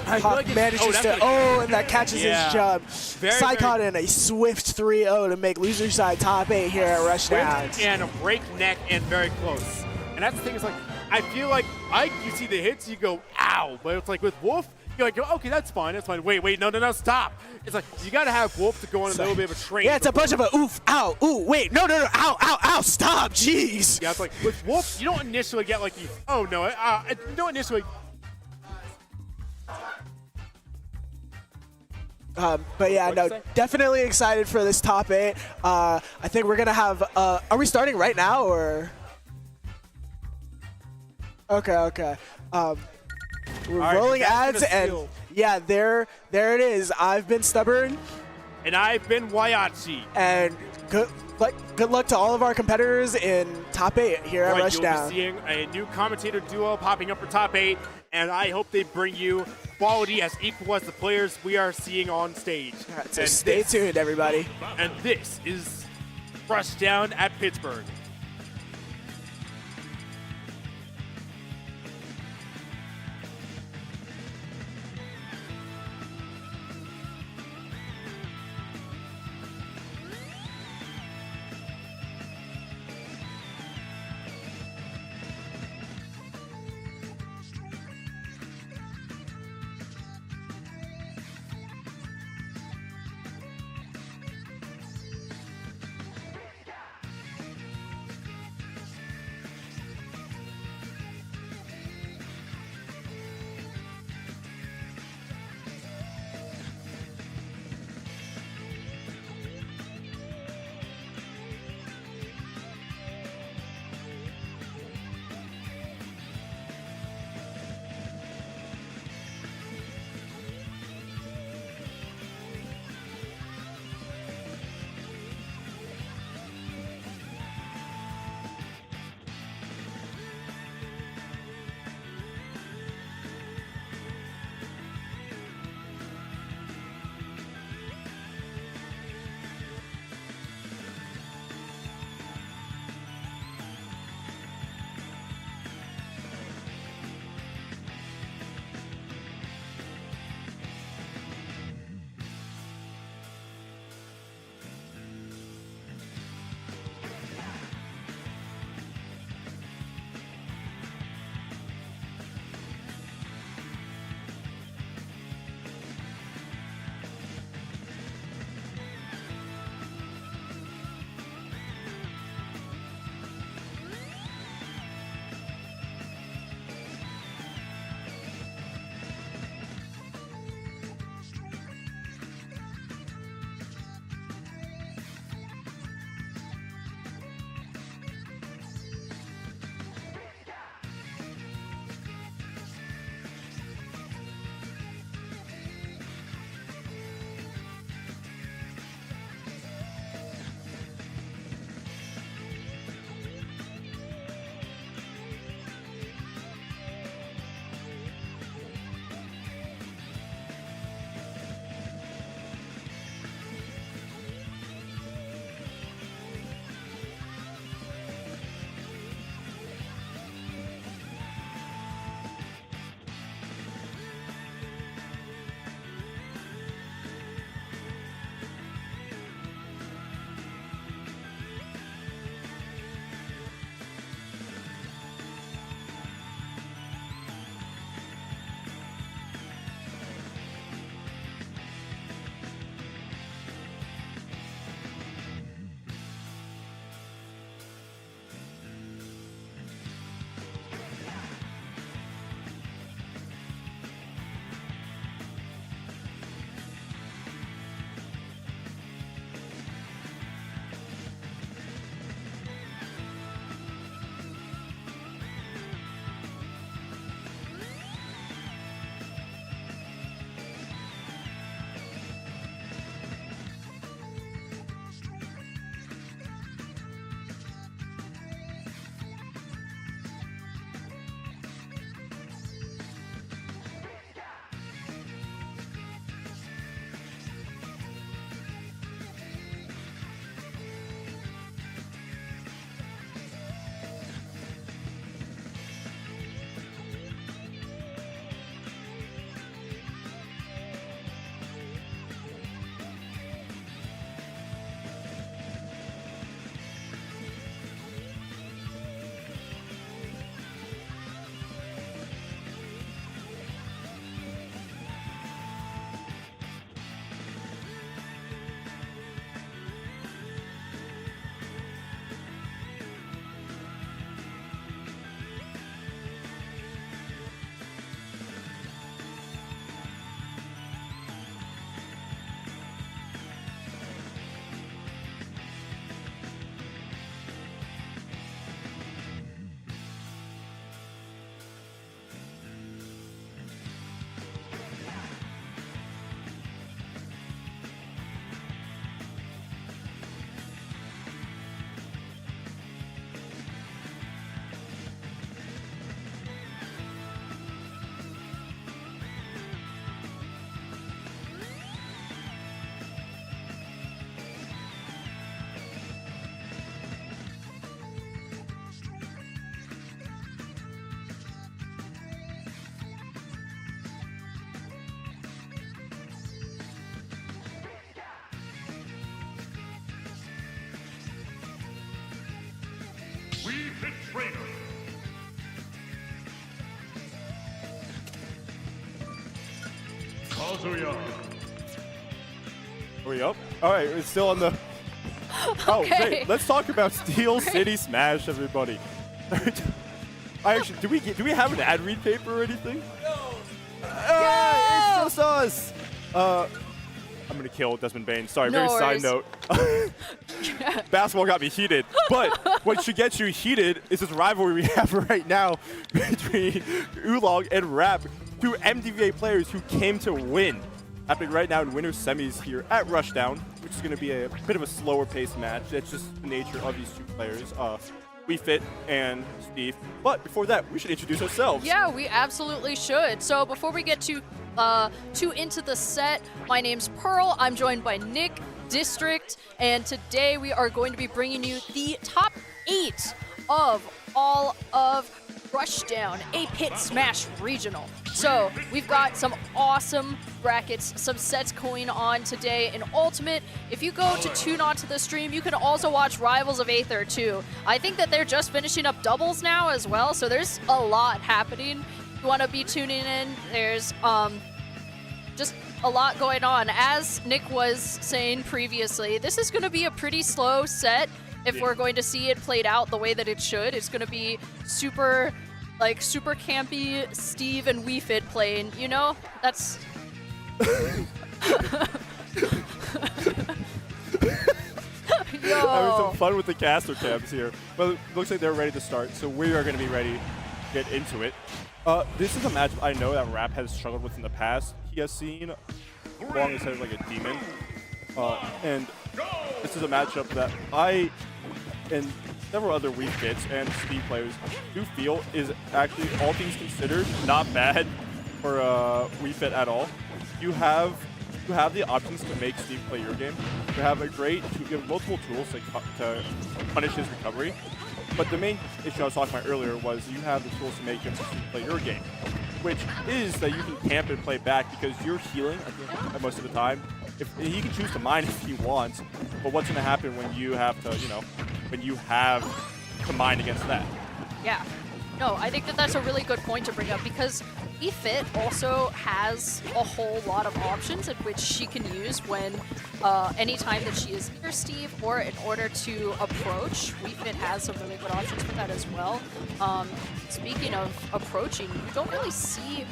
I feel Hawk like it's- manages that's to, gonna- oh, and that catches Yeah. his jump. Very, PsyKoD very- in a swift 3-0 to make loser side top 8 here at Rushdown. Quick and a breakneck and very close. And that's the thing, is like, I feel like Ike, you see the hits, you go, ow. But it's like with Wolf, you're like, okay, that's fine, that's fine. Wait, no, stop. It's like, you gotta have Wolf to go on a little bit of a train. Yeah, it's a bunch of a oof, ow, ooh, wait, no, ow, stop, jeez. Yeah, it's like, with Wolf, you don't initially get like the, oh no, you don't initially. But yeah, What'd you no, say? definitely excited for this top 8. I think we're gonna have, are we starting right now, or? Okay. We're right, rolling that's ads, gonna and steal. yeah, there it is. I've been stubborn, And I've been Waiachi. and good luck to all of our competitors in top 8 here at Right, you'll be Rushdown. seeing a new commentator duo popping up for top 8, and I hope they bring you quality as equal as the players we are seeing on stage. All right, so And stay this- tuned, everybody. And this is Rushdown at Pittsburgh. We Fit Trainer. Kazuya. Are we up? All right, it's still on the. Oh, Okay. great. Let's talk about Steel City Smash, everybody. I actually, do we have an ad read paper or anything? No. It's just us. I'm gonna kill Desmond Bain. Sorry, No very worries. side note. Basketball got me heated, but what should get you heated is this rivalry we have right now between Oolong and Rap, two MDVA players who came to win. Happening right now in winners semis here at Rushdown, which is going to be a bit of a slower paced match. That's just the nature of these two players, We Fit and Steve. But before that, we should introduce ourselves. Yeah, we absolutely should. So before we get too into the set, my name's Pearl. I'm joined by Nick, District, and today we are going to be bringing you the top 8 of all of Rushdown, a Pit Smash Regional. So we've got some awesome brackets, some sets going on today in Ultimate. If you go to tune onto the stream, you can also watch Rivals of Aether too. I think that they're just finishing up doubles now as well, so there's a lot happening. If you want to be tuning in, there's just a lot going on. As Nick was saying previously, this is going to be a pretty slow set if we're going to see it played out the way that it should. It's going to be super campy Steve and We Fit playing, you know? That's... Yo. Having some fun with the caster cams here. Well, it looks like they're ready to start, so we are going to be ready to get into it. This is a matchup I know that Rap has struggled with in the past. He has seen Oolong instead of like a demon. And this is a matchup that I and several other We Fits and Steve players do feel is actually, all things considered, not bad for We Fit at all. You have the options to make Steve play your game. You have multiple tools to punish his recovery. But the main issue I was talking about earlier was you have the tools to make him play your game, which is that you can camp and play back because you're healing most of the time. He can choose to mine if he wants, but what's going to happen when you have to, when you have to mine against that? Yeah. No, I think that that's a really good point to bring up because We Fit also has a whole lot of options in which she can use when anytime that she is near Steve or in order to approach. We Fit has some really good options for that as well. Speaking of approaching, you don't really see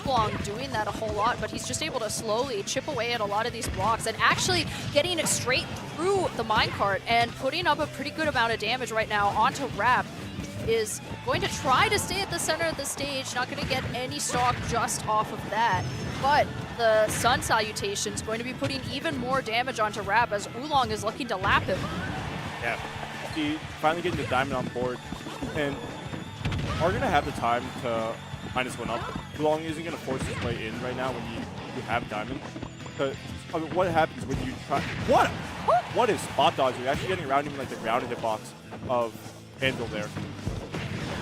Oolong doing that a whole lot, but he's just able to slowly chip away at a lot of these blocks and actually getting it straight through the minecart and putting up a pretty good amount of damage right now onto Rap. Is going to try to stay at the center of the stage, not going to get any stock just off of that. But the Sun Salutation is going to be putting even more damage onto Rap as Oolong is looking to lap him. Yeah, he finally getting the diamond on board, and are going to have the time to -1 up. Oolong isn't going to force his way in right now when you have diamond. But I mean, what happens when you try? What is spot dodge? You're actually getting around him like the ground hitbox of Handle there.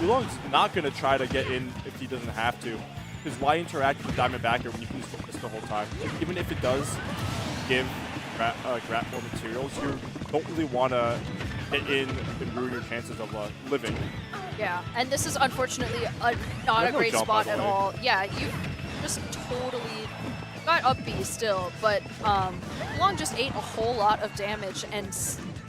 Oolong's not going to try to get in if he doesn't have to, because why interact with Diamond Backer when you can just focus the whole time? Even if it does give Rat more materials, you don't really want to get in and ruin your chances of living. Yeah, and this is unfortunately not a great spot at all. Yeah, you just totally got up B still, but Oolong just ate a whole lot of damage and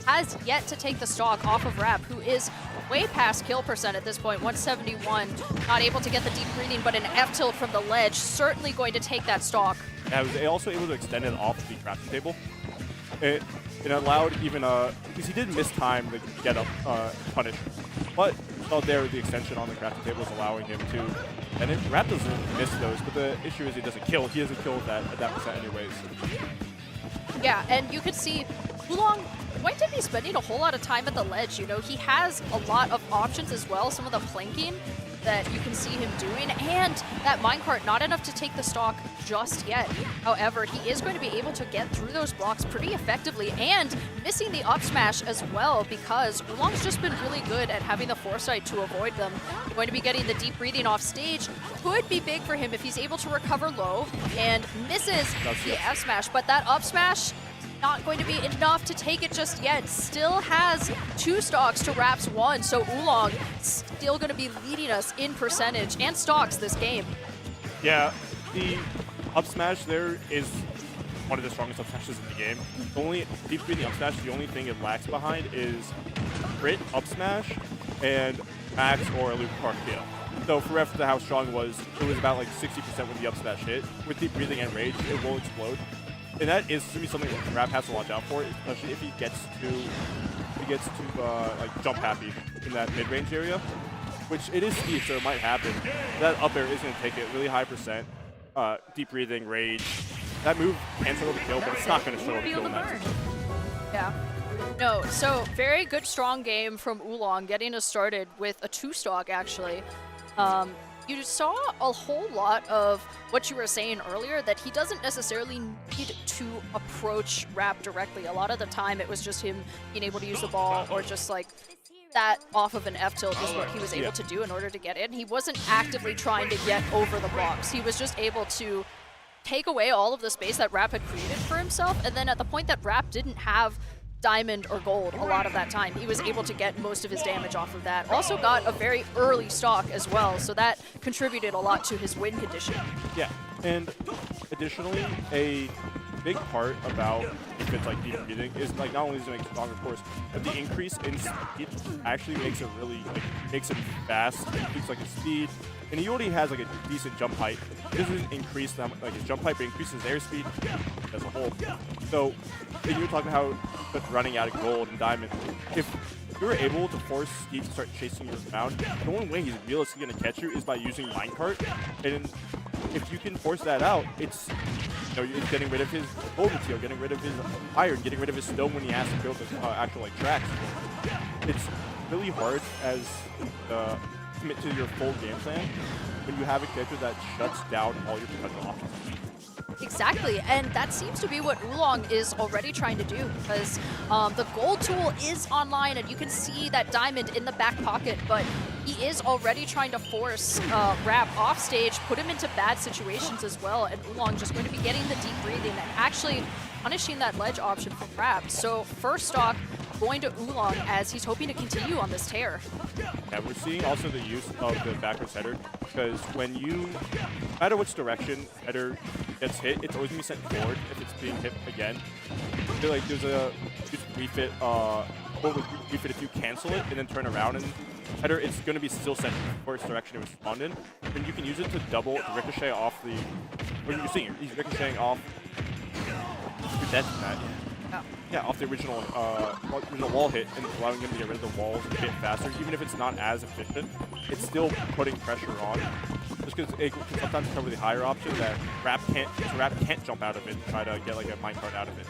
has yet to take the stock off of Rap, who is way past kill percent at this point, 171. Not able to get the deep breathing, but an F tilt from the ledge, certainly going to take that stock. Yeah, I was also able to extend it off the crafting table. It allowed even, because he did miss time to get up punish, but out there the extension on the crafting table is allowing him to, and Rap doesn't miss those, but the issue is he doesn't kill. He doesn't kill at that percent anyways. Yeah, and you could see Oolong going to be spending a whole lot of time at the ledge. You know, he has a lot of options as well, some of the planking that you can see him doing, and that minecart not enough to take the stock just yet. However, he is going to be able to get through those blocks pretty effectively and missing the up smash as well, because Oolong's just been really good at having the foresight to avoid them. Going to be getting the deep breathing off stage. Could be big for him if he's able to recover low and misses the F smash, but that up smash not going to be enough to take it just yet. Still has 2 stocks to Rap's 1, so Oolong still going to be leading us in percentage and stocks this game. Yeah, the up smash there is one of the strongest up smashes in the game. The only deep breathing up smash, the only thing it lacks behind is crit up smash and max or a loop park kill. So for reference to how strong it was about like 60% when the up smash hit. With deep breathing and rage, it will explode. And that is going to be something Rap has to watch out for, especially if he gets to like jump happy in that mid-range area, which it is steep, so it might happen. That up air is going to take it really high percent. Deep breathing, rage. That move can struggle to kill, but it's not going to struggle to kill in that. Yeah. No, so very good, strong game from Oolong, getting us started with a 2-stock, actually. You saw a whole lot of what you were saying earlier, that he doesn't necessarily need to approach Rap directly. A lot of the time, it was just him being able to use the ball, or just like that off of an F tilt is what he was able to do in order to get in. He wasn't actively trying to get over the blocks. He was just able to take away all of the space that Rap had created for himself, and then at the point that Rap didn't have diamond or gold a lot of that time, he was able to get most of his damage off of that. Also got a very early stock as well, so that contributed a lot to his win condition. Yeah, and additionally, a big part about defense like deep breathing is like not only does it make it stronger, of course, but the increase in speed actually makes it really makes it fast. It increases like his speed, and he already has like a decent jump height. This doesn't increase his jump height, but increases airspeed as a whole. So you were talking how running out of gold and diamond. If you're able to force Steve to start chasing you around, the only way he's realistically going to catch you is by using minecart. And if you can force that out, it's it's getting rid of his gold material, getting rid of his iron, getting rid of his stone when he has to build the actual like tracks. It's really hard as commit to your full game plan when you have a character that shuts down all your potential options. Exactly, and that seems to be what Oolong is already trying to do, because the gold tool is online, and you can see that diamond in the back pocket, but he is already trying to force Rap off stage, put him into bad situations as well, and Oolong just going to be getting the deep breathing and actually punishing that ledge option from Rap. So first stock going to Oolong as he's hoping to continue on this tear. Yeah, we're seeing also the use of the backwards header, because when no matter which direction header gets hit, it's always going to be sent forward if it's being hit again. I feel like there's a refit, refit if you cancel it and then turn around and header, it's going to be still sent in the first direction it was spawned in. And you can use it to double the ricochet off the, what you're seeing, he's ricocheting off, you're dead from that. Yeah, off the original wall hit, and allowing him to get rid of the walls a bit faster. Even if it's not as efficient, it's still putting pressure on. Just because it can sometimes cover the higher option that Rap can't jump out of it and try to get like a minecart out of it.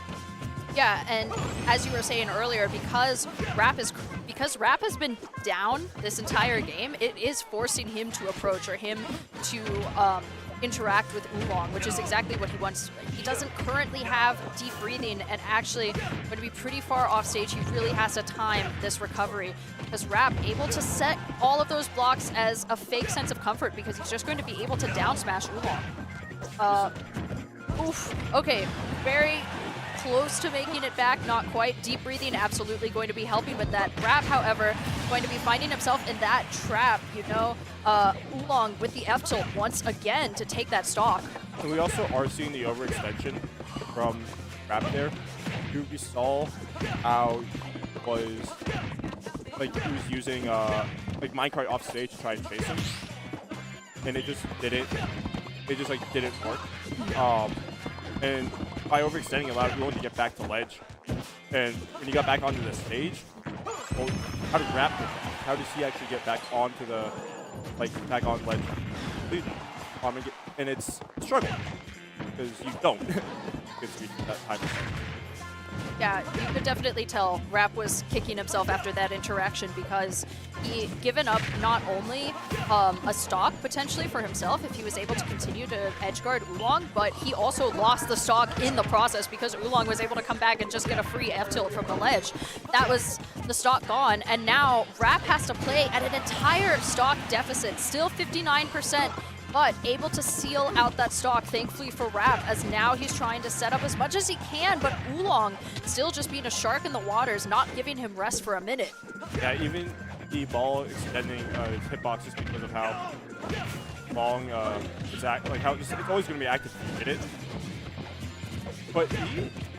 Yeah, and as you were saying earlier, because Rap has been down this entire game, it is forcing him to approach, or him to interact with Oolong, which is exactly what he wants. He doesn't currently have deep breathing, and actually going to be pretty far off stage. He really has to time this recovery, because Rap able to set all of those blocks as a fake sense of comfort, because he's just going to be able to down smash Oolong. Oof. Okay, very close to making it back, not quite. Deep breathing absolutely going to be helping with that. Rap, however, going to be finding himself in that trap, Oolong with the F tilt once again to take that stock. And we also are seeing the overextension from Rap there. We saw how it was like he was using like minecart off stage to try and chase him, and it just didn't work. And by overextending, it allowed Oolong to get back to ledge. And when he got back onto the stage, well, how did Rap get back? How does he actually get back onto the, back on ledge? And it's a struggle, because you don't get to reach that time. Yeah, you could definitely tell Rap was kicking himself after that interaction, because he given up not only a stock potentially for himself if he was able to continue to edgeguard Oolong, but he also lost the stock in the process, because Oolong was able to come back and just get a free F tilt from the ledge. That was the stock gone, and now Rap has to play at an entire stock deficit, still 59% but able to seal out that stock, thankfully for Rap, as now he's trying to set up as much as he can, but Oolong still just being a shark in the waters, not giving him rest for a minute. Yeah, even the ball extending his hitbox just because of how long it's how it's always going to be active if you hit it. But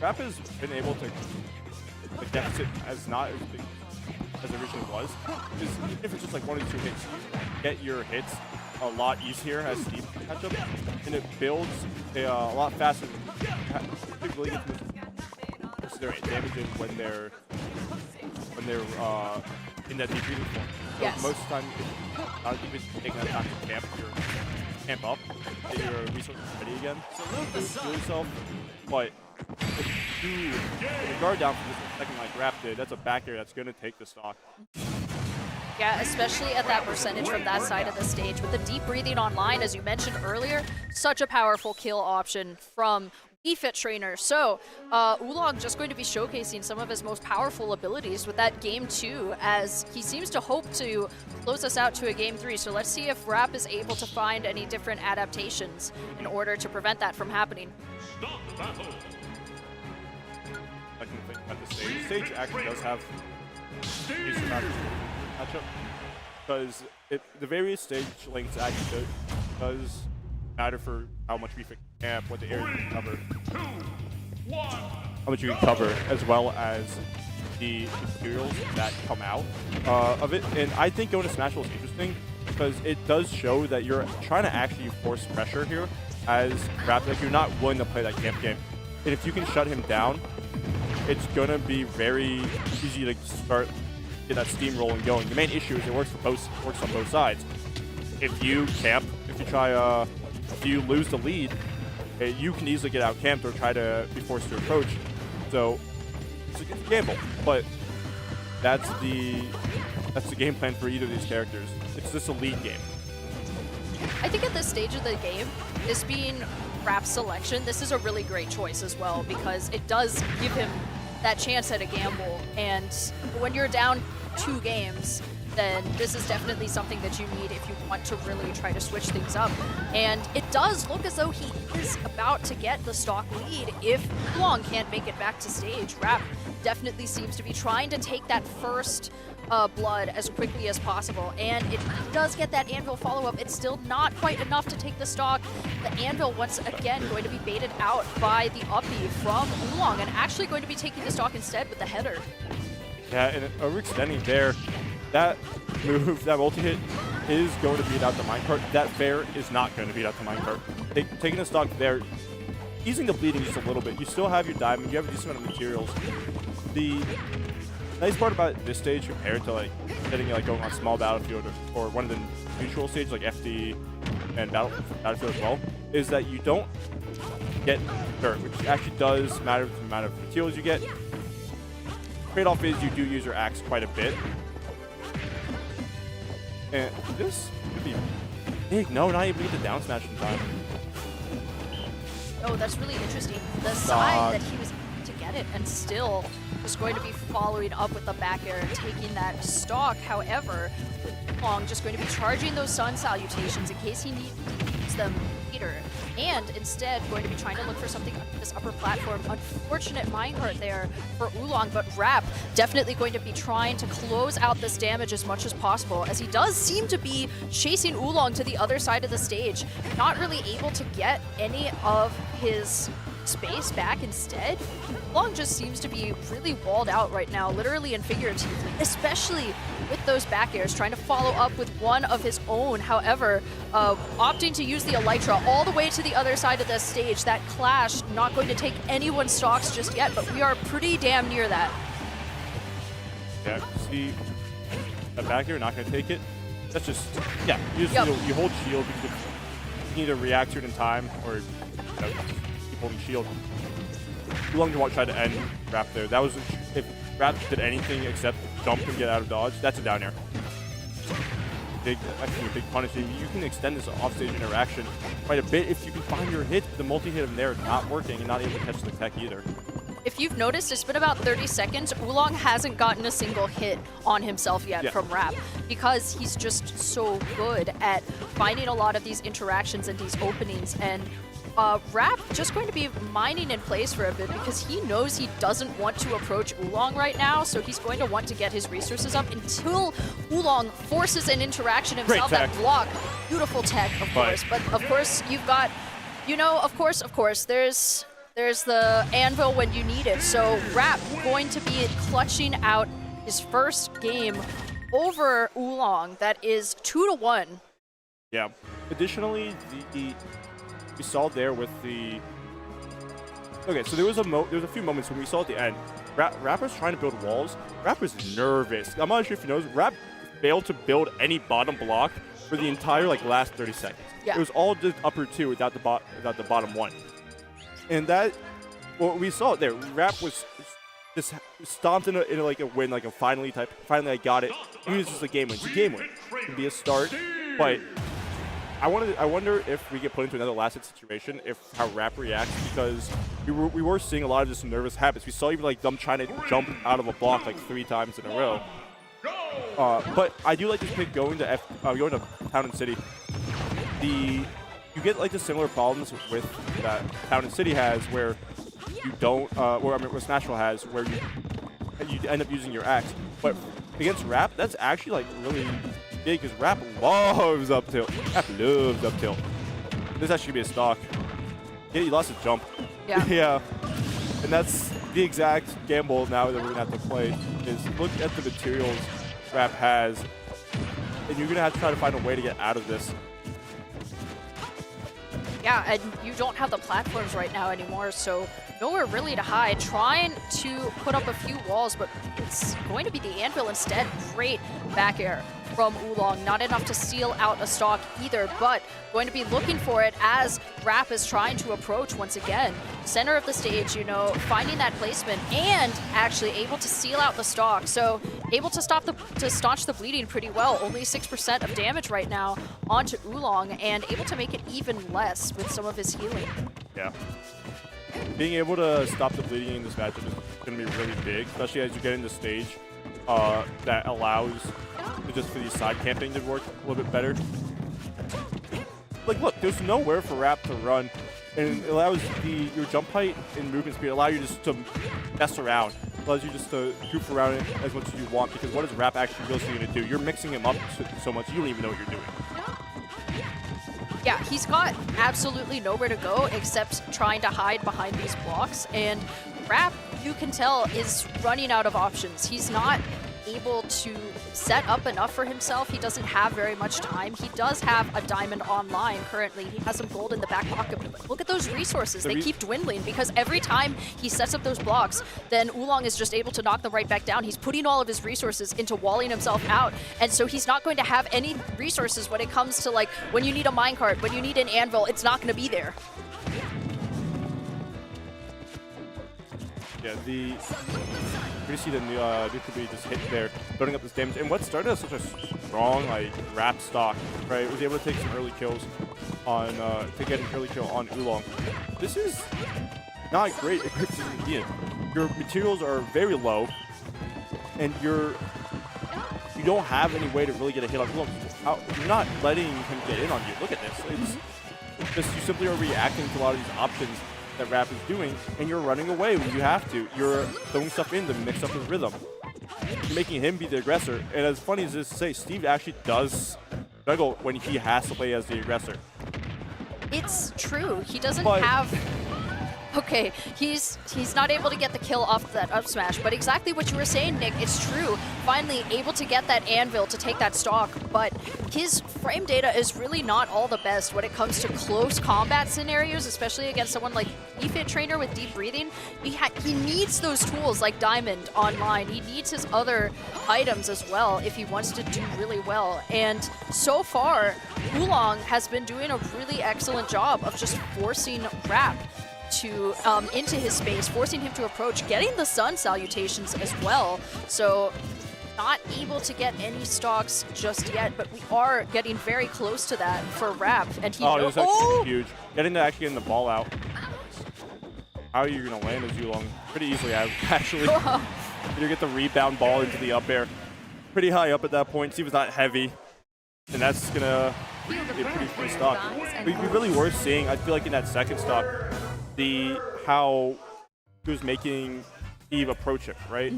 Rap has been able to, the deficit as not as big as it originally was. Because even if it's just like 1 or 2 hits, you get your hits a lot easier as Steve catch up, and it builds a lot faster. It really gets their damage when they're in that deep breathing form. So Yes. most of the time, it's not even taking that time to camp up, get your resources ready again, to heal yourself. But if you put a guard down for just a second like Rap did, that's a back air that's going to take the stock. Yeah, especially at that percentage from that side of the stage. With the deep breathing online, as you mentioned earlier, such a powerful kill option from Wii Fit Trainer. So Oolong just going to be showcasing some of his most powerful abilities with that game 2, as he seems to hope to close us out to a game 3. So let's see if Rap is able to find any different adaptations in order to prevent that from happening. Stop the battle. I can think about the stage. The stage actually does have matchup, because the various stage lengths actually does matter for how much we camp, what the area you can cover, 2, 1. how much you can cover, as well as the materials that come out of it. And I think going to Smashville is interesting because it does show that you're trying to actually force pressure here as Rap, like you're not willing to play that camp game. And if you can shut him down, it's gonna be very easy to get that steamrolling going. The main issue is it works on both sides. If you camp, if you lose the lead, you can easily get out camped or try to be forced to approach. So it's a gamble, but that's the game plan for either of these characters. It's just a lead game. I think at this stage of the game, this being Rap's selection, this is a really great choice as well, because it does give him that chance at a gamble. And when you're down 2 games, then this is definitely something that you need if you want to really try to switch things up. And it does look as though he is about to get the stock lead if Oolong can't make it back to stage. Rap definitely seems to be trying to take that first blood as quickly as possible, and it does get that anvil follow-up. It's still not quite enough to take the stock. The anvil, once again, going to be baited out by the up B from Oolong, and actually going to be taking the stock instead with the header. Yeah, and overextending there, that move, that multi-hit is going to beat out the minecart. That fair is not going to beat out the minecart. Taking the stock there, easing the bleeding just a little bit. You still have your diamond, you have a decent amount of materials. The nice part about this stage compared to like going on small battlefield or one of the neutral stages like FD and battlefield as well, is that you don't get dirt, which actually does matter with the amount of materials you get. Trade-off is you do use your axe quite a bit. And this could be big. No, not even get the down smash in time. Oh, that's really interesting. The side that he was able to get it, and still is going to be following up with the back air and taking that stock. However, Oolong just going to be charging those sun salutations in case he needs to use them later, and instead going to be trying to look for something on this upper platform. Unfortunate minecart there for Oolong, but Rap definitely going to be trying to close out this damage as much as possible, as he does seem to be chasing Oolong to the other side of the stage, not really able to get any of his space back. Instead, Oolong just seems to be really walled out right now, literally and figuratively, especially with those back airs, trying to follow up with one of his own. However, opting to use the Elytra all the way to the other side of the stage. That clash not going to take anyone's stocks just yet, but we are pretty damn near that. Yeah, see that back here, not going to take it. That's just, yeah, you hold shield because you can either react to it in time or keep holding shield. Oolong tried to end Rap there. That was, if Rap did anything except jump and get out of dodge, that's a down air. Actually a big punish. You can extend this offstage interaction quite a bit if you can find your hit. The multi-hit of there not working and not able to catch the tech either. if you've noticed, it's been about 30 seconds. Oolong hasn't gotten a single hit on himself yet from Rap because he's just so good at finding a lot of these interactions and these openings. And Rap just going to be mining in place for a bit because he knows he doesn't want to approach Oolong right now, so he's going to want to get his resources up until Oolong forces an interaction himself that block. Beautiful tech, of course, but of course you've got, you know, of course, there's the anvil when you need it. So Rap going to be clutching out his first game over Oolong. That is 2-1. Yeah. Additionally, we saw there with the... Okay, so there was a few moments when we saw at the end, Rap was trying to build walls. Rap was nervous. I'm not sure if you know, Rap failed to build any bottom block for the entire last 30 seconds. Yeah. It was all just upper two without the bottom one. And that, well, we saw it there. Rap was just stomped in a win, like a finally I got it. It was just a game win. It's a game win. It can be a start, but I wonder if we get put into another last hit situation, if how Rap reacts, because we were seeing a lot of just nervous habits. We saw even them trying to jump out of a block 3 times in a row. But I do like this pick going to Town and City. You get the similar problems with that Town and City has, where you don't, where Smashville has, where you end up using your axe. But against Rap, that's actually really big because Rap loves up tilt. Rap loves up tilt. This actually be a stock. Yeah, he lost his jump. Yeah. Yeah. And that's the exact gamble now that we're gonna have to play. Is look at the materials Rap has, and you're gonna have to try to find a way to get out of this. Yeah, and you don't have the platforms right now anymore, so nowhere really to hide. Trying to put up a few walls, but it's going to be the anvil instead. Great back air from Oolong. Not enough to seal out a stock either, but going to be looking for it as Rap is trying to approach once again. Center of the stage, finding that placement and actually able to seal out the stock. So able to staunch the bleeding pretty well. Only 6% of damage right now onto Oolong, and able to make it even less with some of his healing. Yeah. Being able to stop the bleeding in this matchup is going to be really big, especially as you get into stage that allows for these side camping to work a little bit better. Look, there's nowhere for Rap to run, and it allows your jump height and movement speed allow you just to mess around. It allows you just to goof around it as much as you want, because what is Rap actually really going to do? You're mixing him up so much, you don't even know what you're doing. Yeah, he's got absolutely nowhere to go except trying to hide behind these blocks, and Rap, you can tell, is running out of options. He's not able to set up enough for himself. He doesn't have very much time. He does have a diamond online currently. He has some gold in the back pocket. But look at those resources. They keep dwindling because every time he sets up those blocks, then Oolong is just able to knock them right back down. He's putting all of his resources into walling himself out, and so he's not going to have any resources when it comes to when you need a minecart, when you need an anvil, it's not going to be there. Yeah, we see the Nukabi just hit there, building up this damage. And what started as such a strong Rap stock, right? It was able to take some early kills on to get an early kill on Oolong. This is not great equipped to be in. Your materials are very low, and you don't have any way to really get a hit on Oolong. You're not letting him get in on you. Look at this. It's just you simply are reacting to a lot of these options that Rap is doing, and you're running away when you have to. You're throwing stuff in to mix up his rhythm. You're making him be the aggressor. And as funny as this is to say, Steve actually does struggle when he has to play as the aggressor. It's true. He doesn't have... Okay, he's not able to get the kill off that up smash, but exactly what you were saying, Nick, it's true. Finally able to get that anvil to take that stock, but his frame data is really not all the best when it comes to close combat scenarios, especially against someone like Defit Trainer with deep breathing. He needs those tools like Diamond online. He needs his other items as well if he wants to do really well. And so far, Oolong has been doing a really excellent job of just forcing Rap to into his space, forcing him to approach, getting the sun salutations as well. So not able to get any stocks just yet, but we are getting very close to that for Rap. And he this is actually huge. Getting to actually getting the ball out. how you're going to land as Oolong pretty easily, actually. You get the rebound ball into the up air. Pretty high up at that point. Steve's not heavy. And that's going to be a pretty free stock. We really were seeing, I feel like in that second stock, how he was making Steve approach it, right?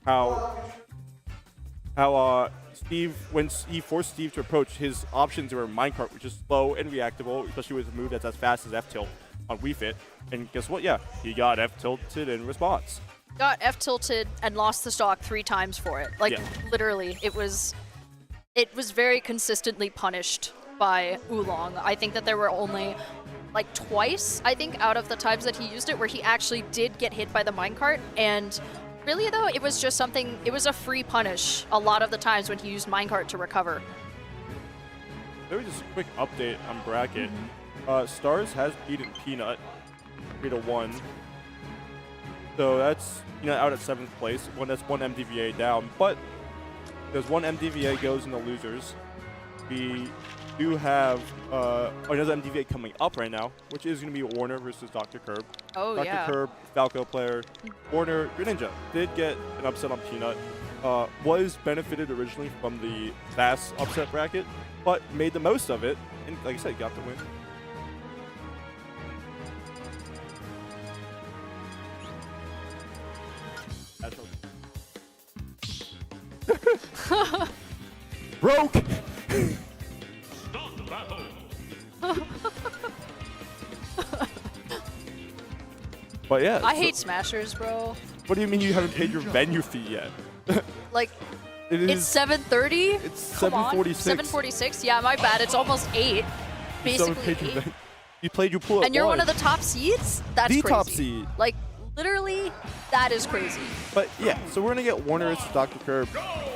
How Steve, when he forced Steve to approach, his options were minecart, which is slow and reactable, especially with a move that's as fast as F-tilt on Wii Fit. And guess what? Yeah, he got F-tilted in response. Got F-tilted and lost the stock 3 times for it. Like, literally, it was very consistently punished by Oolong. I think that there were only like twice, I think, out of the times that he used it where he actually did get hit by the minecart. And really, though, it was just something, it was a free punish a lot of the times when he used minecart to recover. Maybe just a quick update on bracket. Stars has beaten Peanut 3-1. So that's Peanut out at 7th place. That's 1 MDVA down. But because 1 MDVA goes in the losers, we do have another MDVA coming up right now, which is going to be Warner versus Dr. Kirb. Oh, Dr. yeah. Kirb, Falco player. Warner, Greninja did get an upset on Peanut. Was benefited originally from the Thass upset bracket, but made the most of it. And like I said, got the win. Broke! Start the battle. But yeah. I hate Smashers, bro. What do you mean you haven't paid your venue fee yet? Like, It it's 7:30? It's Come on. 7:46. 7:46? Yeah, my bad. It's almost 8. Basically 8. You played your pool at And you're one of one. the top seeds? That's The crazy. top seed. Like, literally, that is crazy. But yeah, so we're going to get Warner versus Dr. Kirb.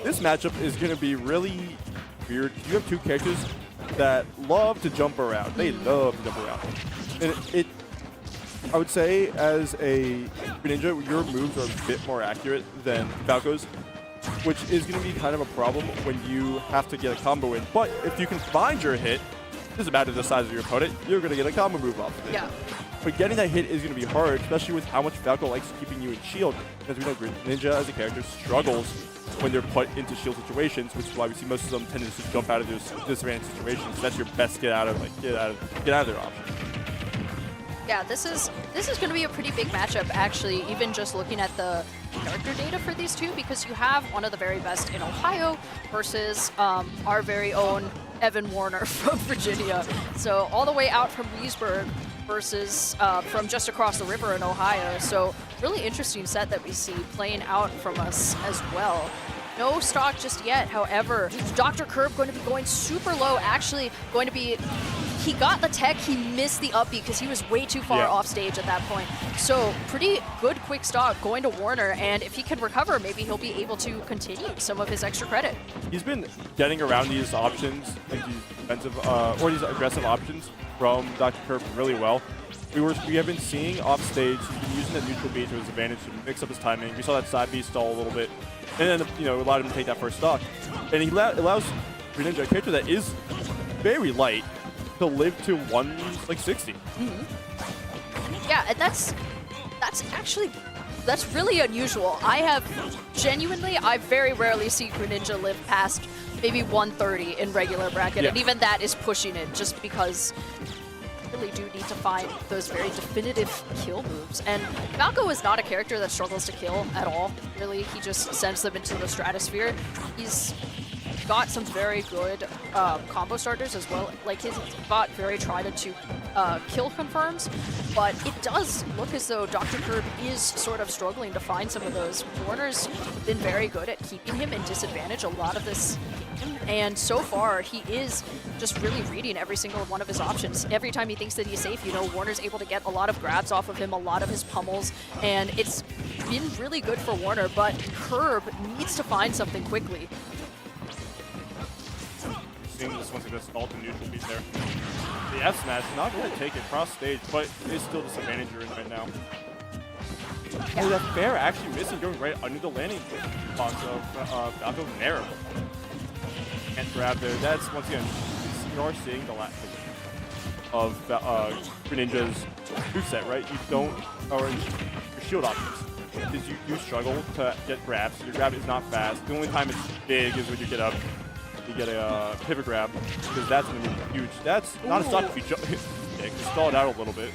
This matchup is going to be really weird. You have 2 characters that love to jump around. They love to jump around. And I would say as a Greninja, your moves are a bit more accurate than Falco's, which is going to be kind of a problem when you have to get a combo in. But if you can find your hit, it doesn't matter the size of your opponent, you're going to get a combo move off of it. Yeah. But getting that hit is going to be hard, especially with how much Falco likes keeping you in shield. As we know, Greninja as a character struggles when they're put into shield situations, which is why we see most of them tend to just jump out of those disadvantaged situations. That's your best get out of their option. Yeah, this is going to be a pretty big matchup, actually, even just looking at the character data for these two, because you have one of the very best in Ohio versus our very own Evan Warner from Virginia. So all the way out from Leesburg versus from just across the river in Ohio. So really interesting set that we see playing out from us as well. No stock just yet, however. Dr. Kirb going to be going super low, actually going to be... He got the tech, he missed the up B because he was way too far off stage at that point. So pretty good quick stock going to Warner, and if he can recover, maybe he'll be able to continue some of his extra credit. He's been getting around these options, like these defensive or these aggressive options from Dr. Kirb really well. We have been seeing off stage, he's been using the neutral B to his advantage to mix up his timing. We saw that side B stall a little bit, and then allowed him to take that first stock. And he allows Greninja, a character that is very light, to live to 160. Yeah, and that's really unusual. I very rarely see Greninja live past maybe 130 in regular bracket, and even that is pushing it just because you really do need to find those very definitive kill moves. And Falco is not a character that struggles to kill at all. Really, he just sends them into the stratosphere. He's got some very good combo starters as well. Like he's got very tried to kill confirms, but it does look as though Dr. Kirb is sort of struggling to find some of those. Warner's been very good at keeping him in disadvantage a lot of this game, and so far he is just really reading every single one of his options. Every time he thinks that he's safe, Warner's able to get a lot of grabs off of him, a lot of his pummels, and it's been really good for Warner, but Kirb needs to find something quickly. Seeing this once again stalled the neutral beat there. The F smash is not going to take it cross stage, but it's still disadvantage you're in right now. Oh, that fair actually missing, going right under the landing box of Falco Nero. Can't grab there. That's once again, you are seeing the last of Greninja's moveset, right? You don't or your shield options is you do struggle to get grabs. Your grab is not fast. The only time it's big is when you get a pivot grab, because that's going to be huge. That's not a stock if you stall it out a little bit.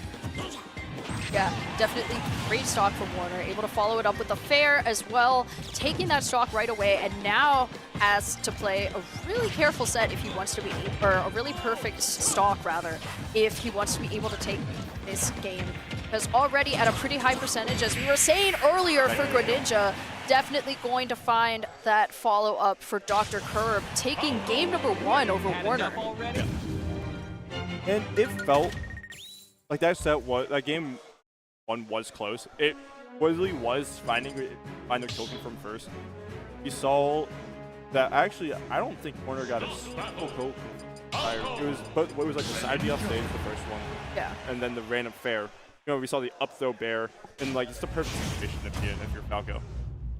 Yeah, definitely great stock from Warner. Able to follow it up with a fair as well, taking that stock right away, and now has to play a really careful set if he wants to be, or a really perfect stock rather, if he wants to be able to take this game. Because already at a pretty high percentage, as we were saying earlier for Greninja, definitely going to find that follow-up for Dr. Kirb, taking game number 1 over Warner. Yeah. And it felt like that game 1 was close. It really was finding the kill from first. You saw that actually, I don't think Warner got a single kill. It was like the side B off stage, the first one. Yeah. And then the random fair. You know, we saw the up throw bear, and like it's the perfect situation to be in if you're Falco.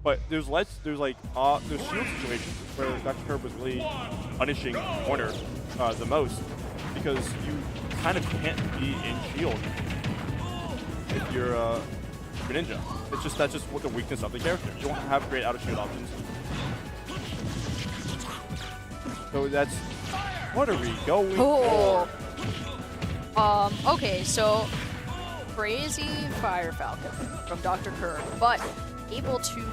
But there's shield situations where Dr. Kirb was really punishing Warner the most, because you kind of can't be in shield if you're Greninja. That's just what the weakness of the character. You don't have great out of shield options. So that's what are we going for? Okay, so crazy Fire Falcon from Dr. Kirb, but able to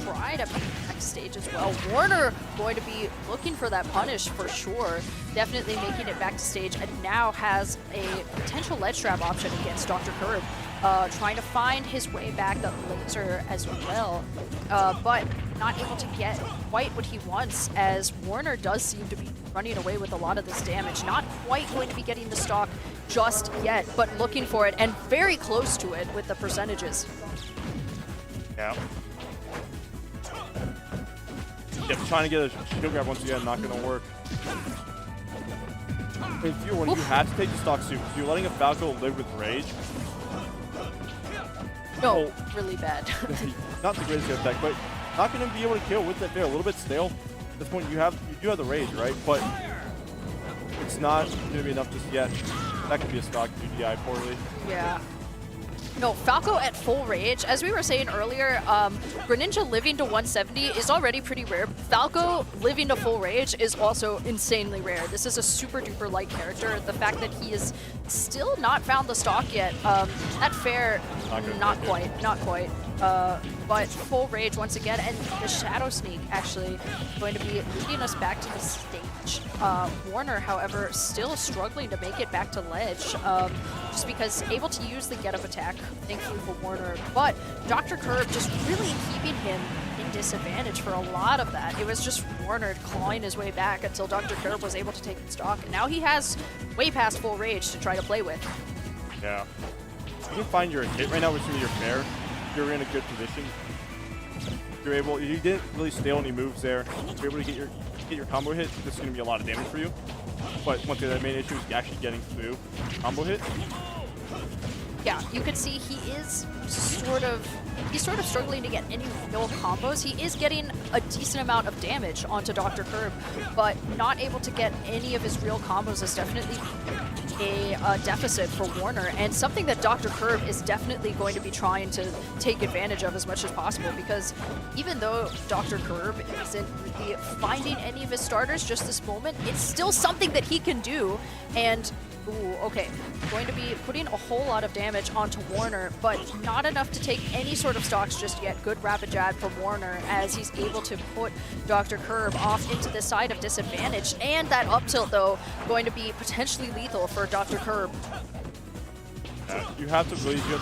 try to make the next stage as well. Warner going to be looking for that punish for sure, definitely making it back to stage, and now has a potential ledge trap option against Dr. Kirb, trying to find his way back up laser as well, but not able to get quite what he wants, as Warner does seem to be running away with a lot of this damage. Not quite going to be getting the stock just yet, but looking for it, and very close to it with the percentages. Yeah. Yep, trying to get a shield grab once again, not going to work. When you have to take the stock suit, you're letting a Falco live with rage. No, really bad. Not the greatest attack, but not going to be able to kill with that fair. A little bit stale. At this point, you do have the rage, right? But it's not going to be enough just yet. That could be a stock DDI poorly. Yeah. No, Falco at full rage. As we were saying earlier, Greninja living to 170 is already pretty rare. Falco living to full rage is also insanely rare. This is a super duper light character. The fact that he is still not found the stock yet, that fair, not quite. But full rage once again, and the Shadow Sneak actually going to be leading us back to the stage. Warner, however, still struggling to make it back to ledge, just because able to use the get-up attack, thankfully for Warner, but Dr. Kirb just really keeping him in disadvantage for a lot of that. It was just Warner clawing his way back until Dr. Kirb was able to take the stock, and now he has way past full rage to try to play with. Yeah. You can find your hit right now with your fair. You're in a good position. You didn't really stale any moves there. You're able to get your combo hit. This is going to be a lot of damage for you. But once again, the main issue is actually getting through combo hit. Yeah, you can see he's sort of struggling to get any real combos. He is getting a decent amount of damage onto Dr. Kirb, but not able to get any of his real combos is definitely a deficit for Warner, and something that Dr. Kirb is definitely going to be trying to take advantage of as much as possible, because even though Dr. Kirb isn't really finding any of his starters just this moment, it's still something that he can do, and okay. Going to be putting a whole lot of damage onto Warner, but not enough to take any sort of stocks just yet. Good rapid jab from Warner as he's able to put Dr. Kirb off into the side of disadvantage. And that up tilt, though, going to be potentially lethal for Dr. Kirb. You have to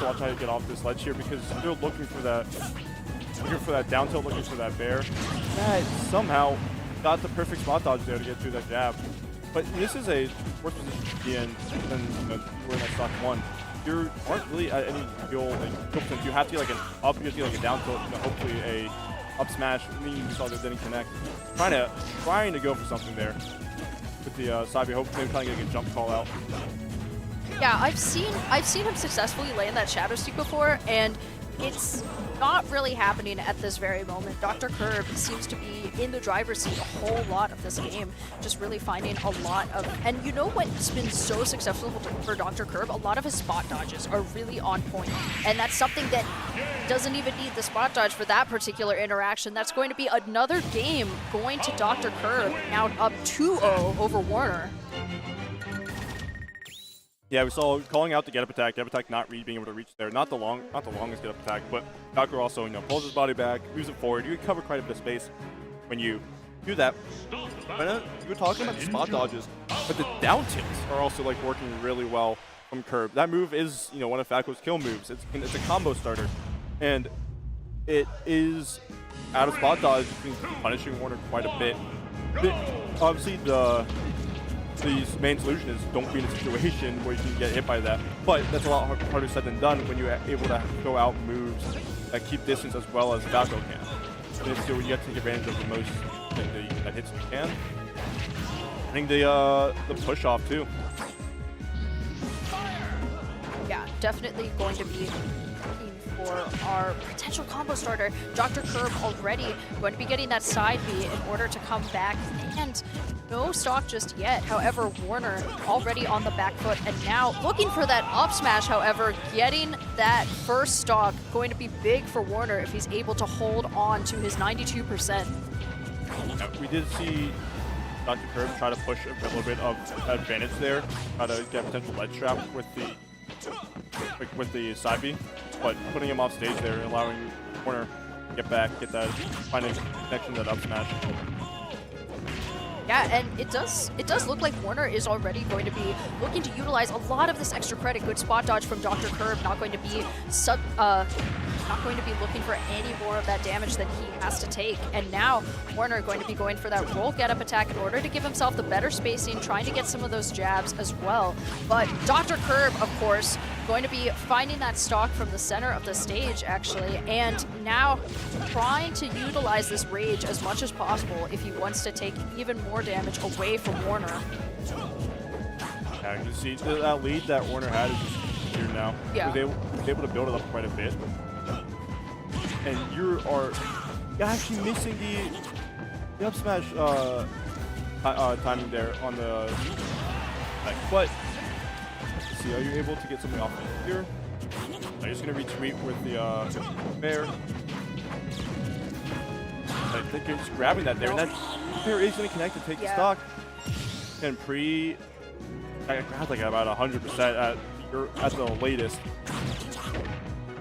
watch how you get off this ledge here, because you're looking for that down tilt, looking for that bear. That somehow got the perfect spot dodge there to get through that jab. But this is a worse position to be in than you were in that stock 1. You aren't really at any real percent. You have to get like an up, you have to get like a down tilt, hopefully a up smash. I mean, you saw that didn't connect. Trying to go for something there with the side B, hopefully trying to get a jump call out. Yeah, I've seen him successfully land that Shadow Sneak before, and it's not really happening at this very moment. Dr. Kirb seems to be in the driver's seat a whole lot of this game, just really finding a lot of, and you know what's been so successful for Dr. Kirb? A lot of his spot dodges are really on point, and that's something that doesn't even need the spot dodge for that particular interaction. That's going to be another game going to Dr. Kirb, now up 2-0 over Warner. Yeah, we saw calling out the get up attack not really being able to reach there. Not the longest get up attack, but Valkyrie also, pulls his body back, moves it forward. You can cover quite a bit of space when you do that. But you were talking about the spot dodges, but the down tilts are also like working really well from Kirb. That move is, one of Falco's kill moves. It's a combo starter, and it is out of spot dodge, punishing Warner quite a bit. Obviously, the main solution is don't be in a situation where you can get hit by that. But that's a lot harder said than done when you're able to go out moves that keep distance as well as Falco can. And so when you have to take advantage of the most that hits you can. I think the push off too. Yeah, definitely going to be looking for our potential combo starter. Dr. Kirb already going to be getting that side B in order to come back, and no stock just yet. However, Warner already on the back foot, and now looking for that up smash. However, getting that first stock going to be big for Warner if he's able to hold on to his 92%. Yeah, we did see Dr. Kirb try to push a little bit of advantage there, try to get potential ledge trap with the side B, but putting him off stage there, allowing Warner to get back, find a connection to that up smash. Yeah, and it does look like Warner is already going to be looking to utilize a lot of this extra credit. Good spot dodge from Dr. Kirb, not going to be looking for any more of that damage that he has to take. And now Warner going to be going for that roll get up attack in order to give himself the better spacing, trying to get some of those jabs as well. But Dr. Kirb, of course, going to be finding that stock from the center of the stage, actually, and now trying to utilize this rage as much as possible if he wants to take even more damage away from Warner. Yeah, you can see that lead that Warner had is just here now. Yeah. He was able to build it up quite a bit. And you're actually missing the up smash timing there on the but see, are you able to get something off here? I'm just gonna retweet with the fair. I think you're just grabbing that there, and that fair is gonna connect and take the stock. And I had like about 100% at the latest.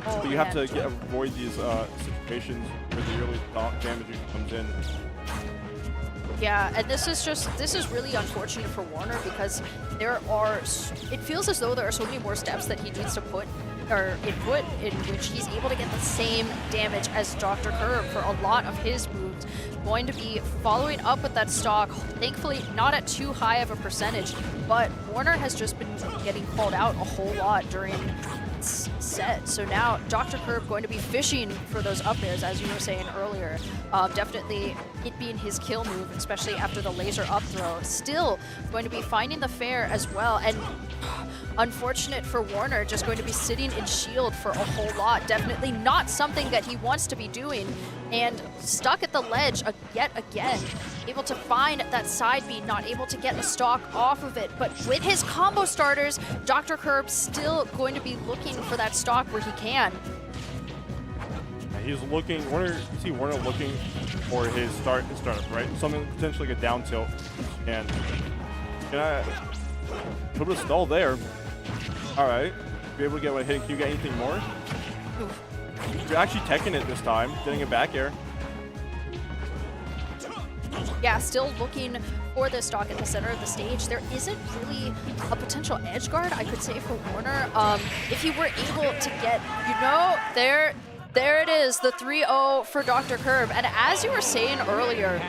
But you have to avoid these situations where the early damage comes in. Yeah, and this is really unfortunate for Warner because it feels as though there are so many more steps that he needs to put or input in which he's able to get the same damage as Dr. Kirb for a lot of his moves. Going to be following up with that stock, thankfully not at too high of a percentage, but Warner has just been getting called out a whole lot during this set. So now Dr. Kirb going to be fishing for those up airs, as you were saying earlier. Definitely it being his kill move, especially after the laser up throw. Still going to be finding the fair as well, and unfortunate for Warner, just going to be sitting in shield for a whole lot. Definitely not something that he wants to be doing, and stuck at the ledge yet again. Able to find that side B, not able to get the stock off of it, but with his combo starters, Dr. Kirb still going to be looking for that stock where he can. He's looking, you see Warner looking for his startup, right? Something potentially like a down tilt. And a little bit of stall there. All right, be able to get one hit. Can you get anything more? Oof. You're actually teching it this time, getting a back air. Yeah, still looking for the stock at the center of the stage. There isn't really a potential edge guard, I could say, for Warner. If he were able to get, there it is, the 3-0 for Dr. Kirb. And as you were saying earlier,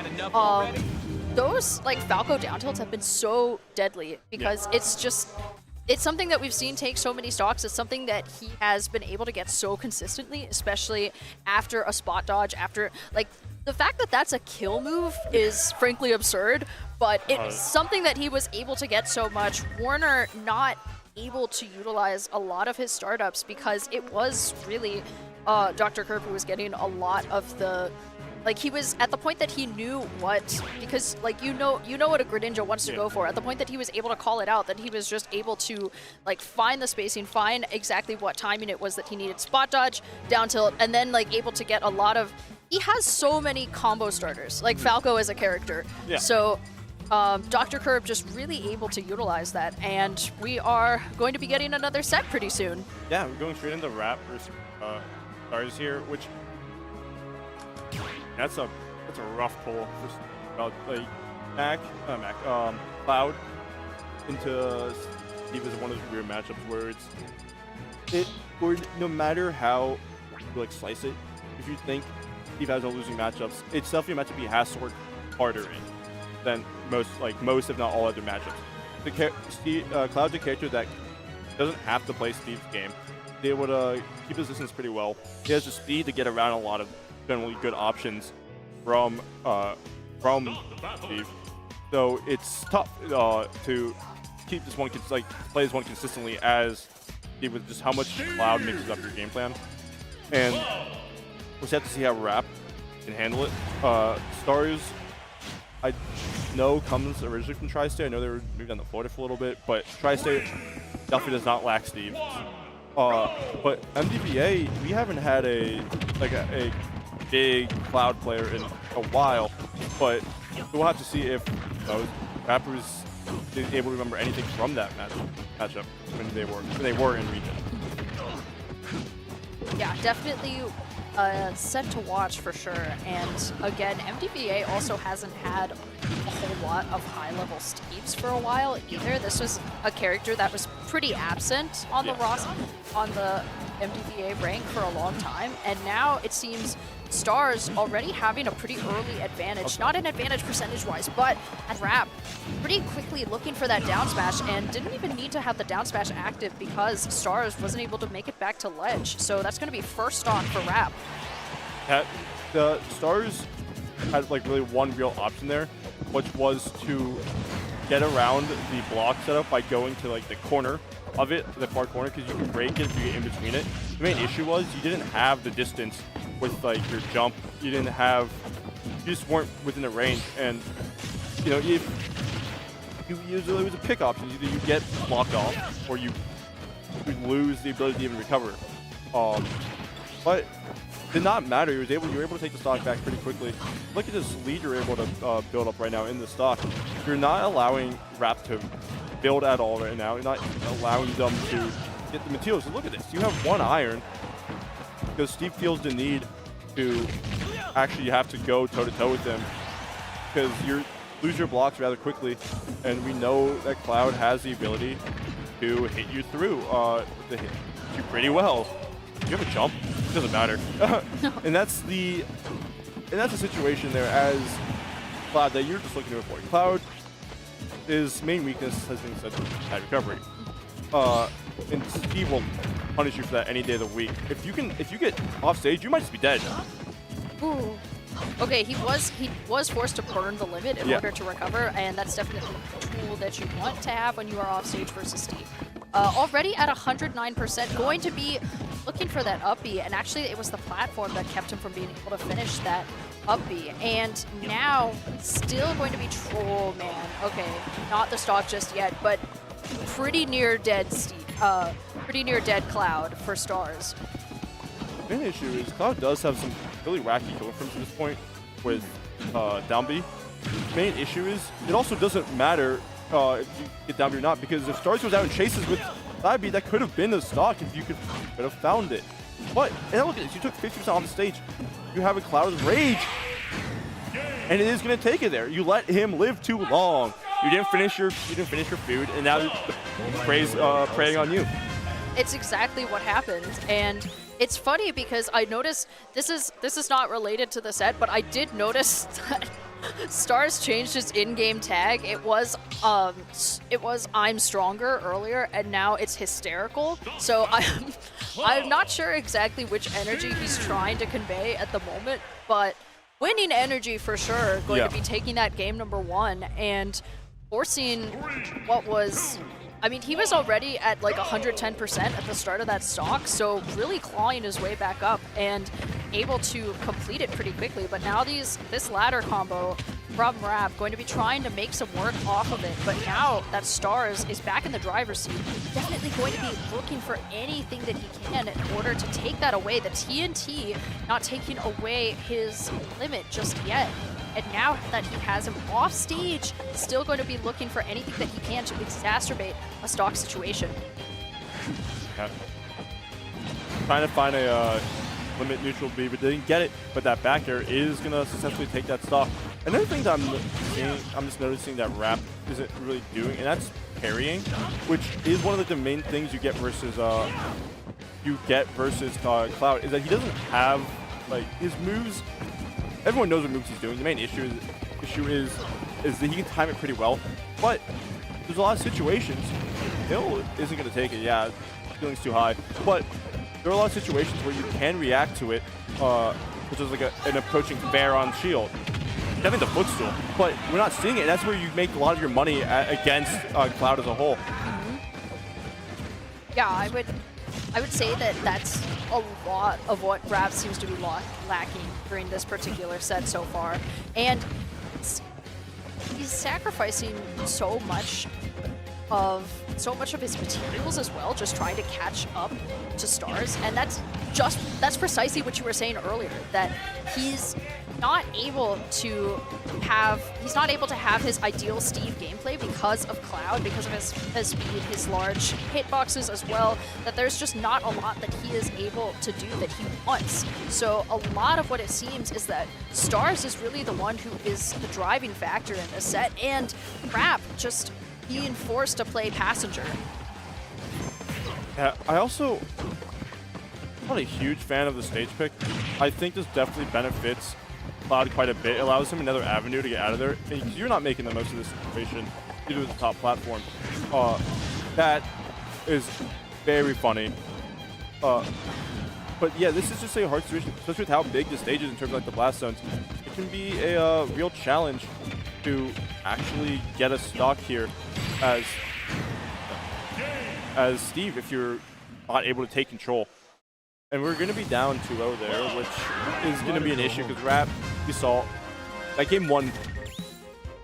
those Falco down tilts have been so deadly because it's something that we've seen take so many stocks. It's something that he has been able to get so consistently, especially after a spot dodge, after the fact that that's a kill move is frankly absurd, but it's something that he was able to get so much. Warner not able to utilize a lot of his startups because it was really Dr. Kirb was getting a lot of the, like, he was at the point that he knew what, because like you know what a Greninja wants to go for. At the point that he was able to call it out, that he was just able to like find the spacing, find exactly what timing it was that he needed, spot dodge, down tilt, and then like able to get a lot of. He has so many combo starters, like Falco as a character. Yeah. So Dr. Kirb just really able to utilize that, and we are going to be getting another set pretty soon. Yeah, we're going straight into Rap versus Stars here, which that's a rough pull for like Cloud into Steve is one of those weird matchups where or no matter how you like slice it, if you think Steve has no losing matchups, it's definitely a matchup he has to work harder in than most if not all other matchups. Cloud's a character that doesn't have to play Steve's game. He's able to keep his distance pretty well. He has the speed to get around a lot of generally good options from Steve. So it's tough to keep this one play this one consistently as Steve with just how much Cloud mixes up your game plan. And we'll just have to see how Rap can handle it. Stars, I know, comes originally from Tri-State. I know they were moved down to Florida for a little bit, but Tri-State definitely does not lack Steve. But MDVA, we haven't had a big Cloud player in a while, but we'll have to see if Rappers is able to remember anything from that matchup when they were in region. Yeah, definitely set to watch for sure. And again, MDVA also hasn't had a whole lot of high-level Steves for a while either. This was a character that was pretty absent on the MDVA rank for a long time, and now it seems Stars already having a pretty early advantage. Not an advantage percentage-wise, but at Rap, pretty quickly looking for that down smash, and didn't even need to have the down smash active because Stars wasn't able to make it back to ledge. So that's going to be first stock for Rap. The Stars had really one real option there, which was to get around the block setup by going to the corner of it, the far corner, because you can break it if you get in between it. The main issue was you didn't have the distance with your jump. You just weren't within the range, and if it was a pick option. Either you get blocked off or you lose the ability to even recover. But it did not matter. You were able to take the stock back pretty quickly. Look at this lead you're able to build up right now in the stock. You're not allowing Rap to build at all right now. You're not allowing them to get the materials. So look at this. You have one iron because Steve feels the need to actually have to go toe-to-toe with them because you lose your blocks rather quickly, and we know that Cloud has the ability to hit you through, hit you pretty well. Do you have a jump? It doesn't matter. And that's the situation there as Cloud that you're just looking to avoid. Cloud, his main weakness has been such high recovery. And Steve will punish you for that any day of the week. If you get off stage, you might just be dead. Ooh. Okay, he was forced to burn the limit in order to recover, and that's definitely a tool that you want to have when you are off stage versus Steve. Already at 109%, going to be looking for that up B, and actually it was the platform that kept him from being able to finish that up B. And now, still going to be Troll Man. Okay, not the stock just yet, but pretty near dead Steve. Pretty near dead Cloud for Stars. The main issue is Cloud does have some really wacky kill frames at this point with down B. The main issue is it also doesn't matter if you get down B or not, because if Stars goes out and chases with side B, that could have been a stock if you could have found it. But, and look at this, you took 50% off the stage. You have a Cloud's Rage, and it is going to take it there. You let him live too long. You didn't finish your food, and now the prey's preying on you. It's exactly what happened, and it's funny because I noticed this is not related to the set, but I did notice that Stars changed his in-game tag. It was I'm stronger earlier, and now it's hysterical. So I'm not sure exactly which energy he's trying to convey at the moment, but winning energy for sure. Going to be taking that game number 1, and forcing what was, I mean, he was already at like 110% at the start of that stock, so really clawing his way back up and able to complete it pretty quickly. But now this ladder combo from Rap going to be trying to make some work off of it. But now that Stars is back in the driver's seat, definitely going to be looking for anything that he can in order to take that away. The TNT not taking away his limit just yet. And now that he has him off stage, still going to be looking for anything that he can to exacerbate a stock situation. Yeah. Trying to find a limit neutral B, but didn't get it. But that back air is going to successfully take that stock. Another thing that I'm just noticing that Rap isn't really doing, and that's parrying, which is one of the main things you get versus Cloud, is that he doesn't have like his moves. Everyone knows what moves he's doing. The main issue is that he can time it pretty well, but there's a lot of situations. Hill isn't going to take it. Yeah, ceiling's too high, but there are a lot of situations where you can react to it, which is like an approaching bear on shield. Definitely the footstool, but we're not seeing it. And that's where you make a lot of your money against Cloud as a whole. Yeah, I would say that that's a lot of what Rap seems to be lacking during this particular set so far. And he's sacrificing so much of his materials as well, just trying to catch up to Stars. And that's precisely what you were saying earlier, that he's not able to have his ideal Steve gameplay because of Cloud, because of his speed, his large hitboxes as well, that there's just not a lot that he is able to do that he wants. So a lot of what it seems is that Stars is really the one who is the driving factor in this set, and Rap just being forced to play passenger. Yeah, I'm not a huge fan of the stage pick. I think this definitely benefits Cloud quite a bit. It allows him another avenue to get out of there. And you're not making the most of this situation due to the top platform. That is very funny. But yeah, this is just a hard situation, especially with how big the stage is in terms of like the blast zones. It can be a real challenge to actually get a stock here as Steve if you're not able to take control. And we're going to be down 2-0 there, which is going to be an issue because Rap, you saw, that game one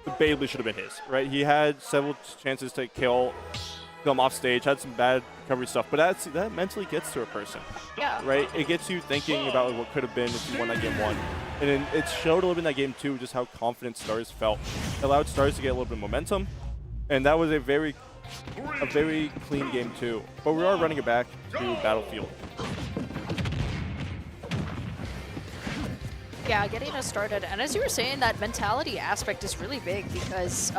debatably should have been his, right? He had several chances to kill him off stage, had some bad recovery stuff, but that mentally gets to a person, right? It gets you thinking about what could have been if you won that game one. And then it showed a little bit in that game two just how confident Stars felt. It allowed Stars to get a little bit of momentum, and that was a very clean game two. But we are running it back to Battlefield. Yeah, getting us started. And as you were saying, that mentality aspect is really big because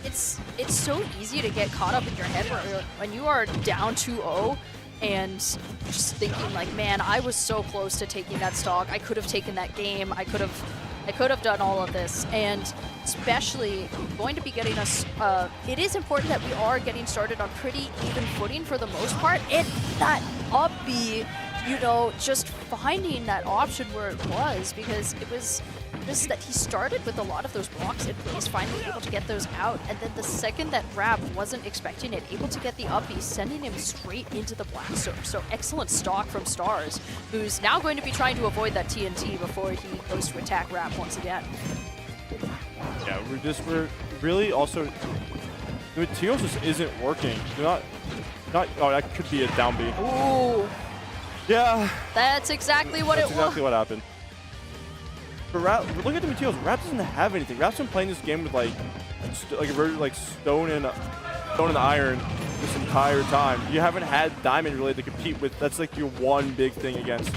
it's so easy to get caught up in your head when you are down 2-0 and just thinking like, man, I was so close to taking that stock. I could have taken that game. I could have done all of this. And especially going to be getting us, it is important that we are getting started on pretty even footing for the most part. And that up B, you know, just finding that option where it was, because it was just that he started with a lot of those blocks in place, finally able to get those out, and then the second that Rap wasn't expecting it, able to get the up B, sending him straight into the blast zone. So excellent stock from Stars, who's now going to be trying to avoid that TNT before he goes to attack Rap once again. Yeah, we're really also, the materials just isn't working. They're not, oh, that could be a down B. Ooh. Yeah. That's exactly what That's exactly what happened. But Rap, look at the materials. Rap doesn't have anything. Rap's been playing this game with like stone and iron this entire time. You haven't had diamond really to compete with. That's like your one big thing against.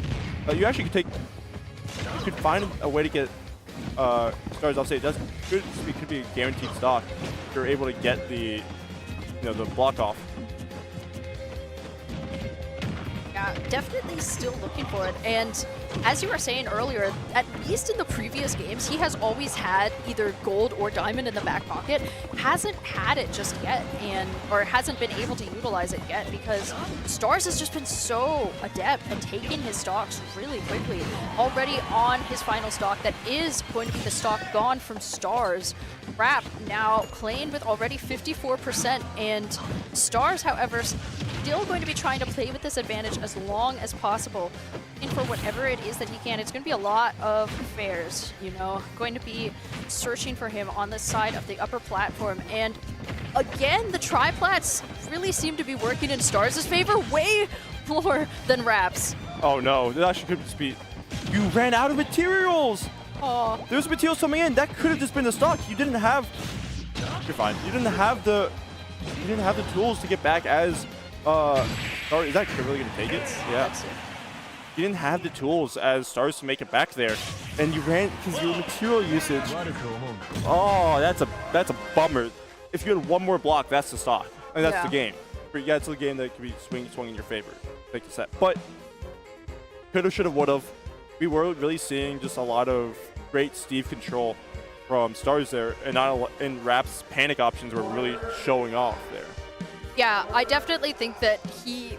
You actually could find a way to get Stars off stage. That could be a guaranteed stock if you're able to get the block off. Yeah, definitely still looking for it. And as you were saying earlier, at least in the previous games, he has always had either gold or diamond in the back pocket. Hasn't had it just yet, or hasn't been able to utilize it yet because Stars has just been so adept at taking his stocks really quickly. Already on his final stock, that is going to be the stock gone from Stars. Rap now playing with already 54%, and Stars, however, still going to be trying to play with this advantage as long as possible. And for whatever it is that he can, it's going to be a lot of fairs, you know, going to be searching for him on the side of the upper platform. And again, the triplats really seem to be working in Stars' favor way more than Rap's. Oh no, that actually could just be... You ran out of materials! Aw. There's materials coming in. That could have just been the stock. You didn't have... You're fine. You didn't have the... You didn't have the tools to get back as... Sorry, is that really going to take it? Yeah. You didn't have the tools as Stars to make it back there, and you ran because your material usage. Oh, that's a bummer. If you had one more block, that's the stock. And that's the game. Yeah, it's a game that could be swung in your favor. Make the set, but coulda, shoulda, woulda. We were really seeing just a lot of great Steve control from Stars there, and Rap's panic options were really showing off there. Yeah, I definitely think that he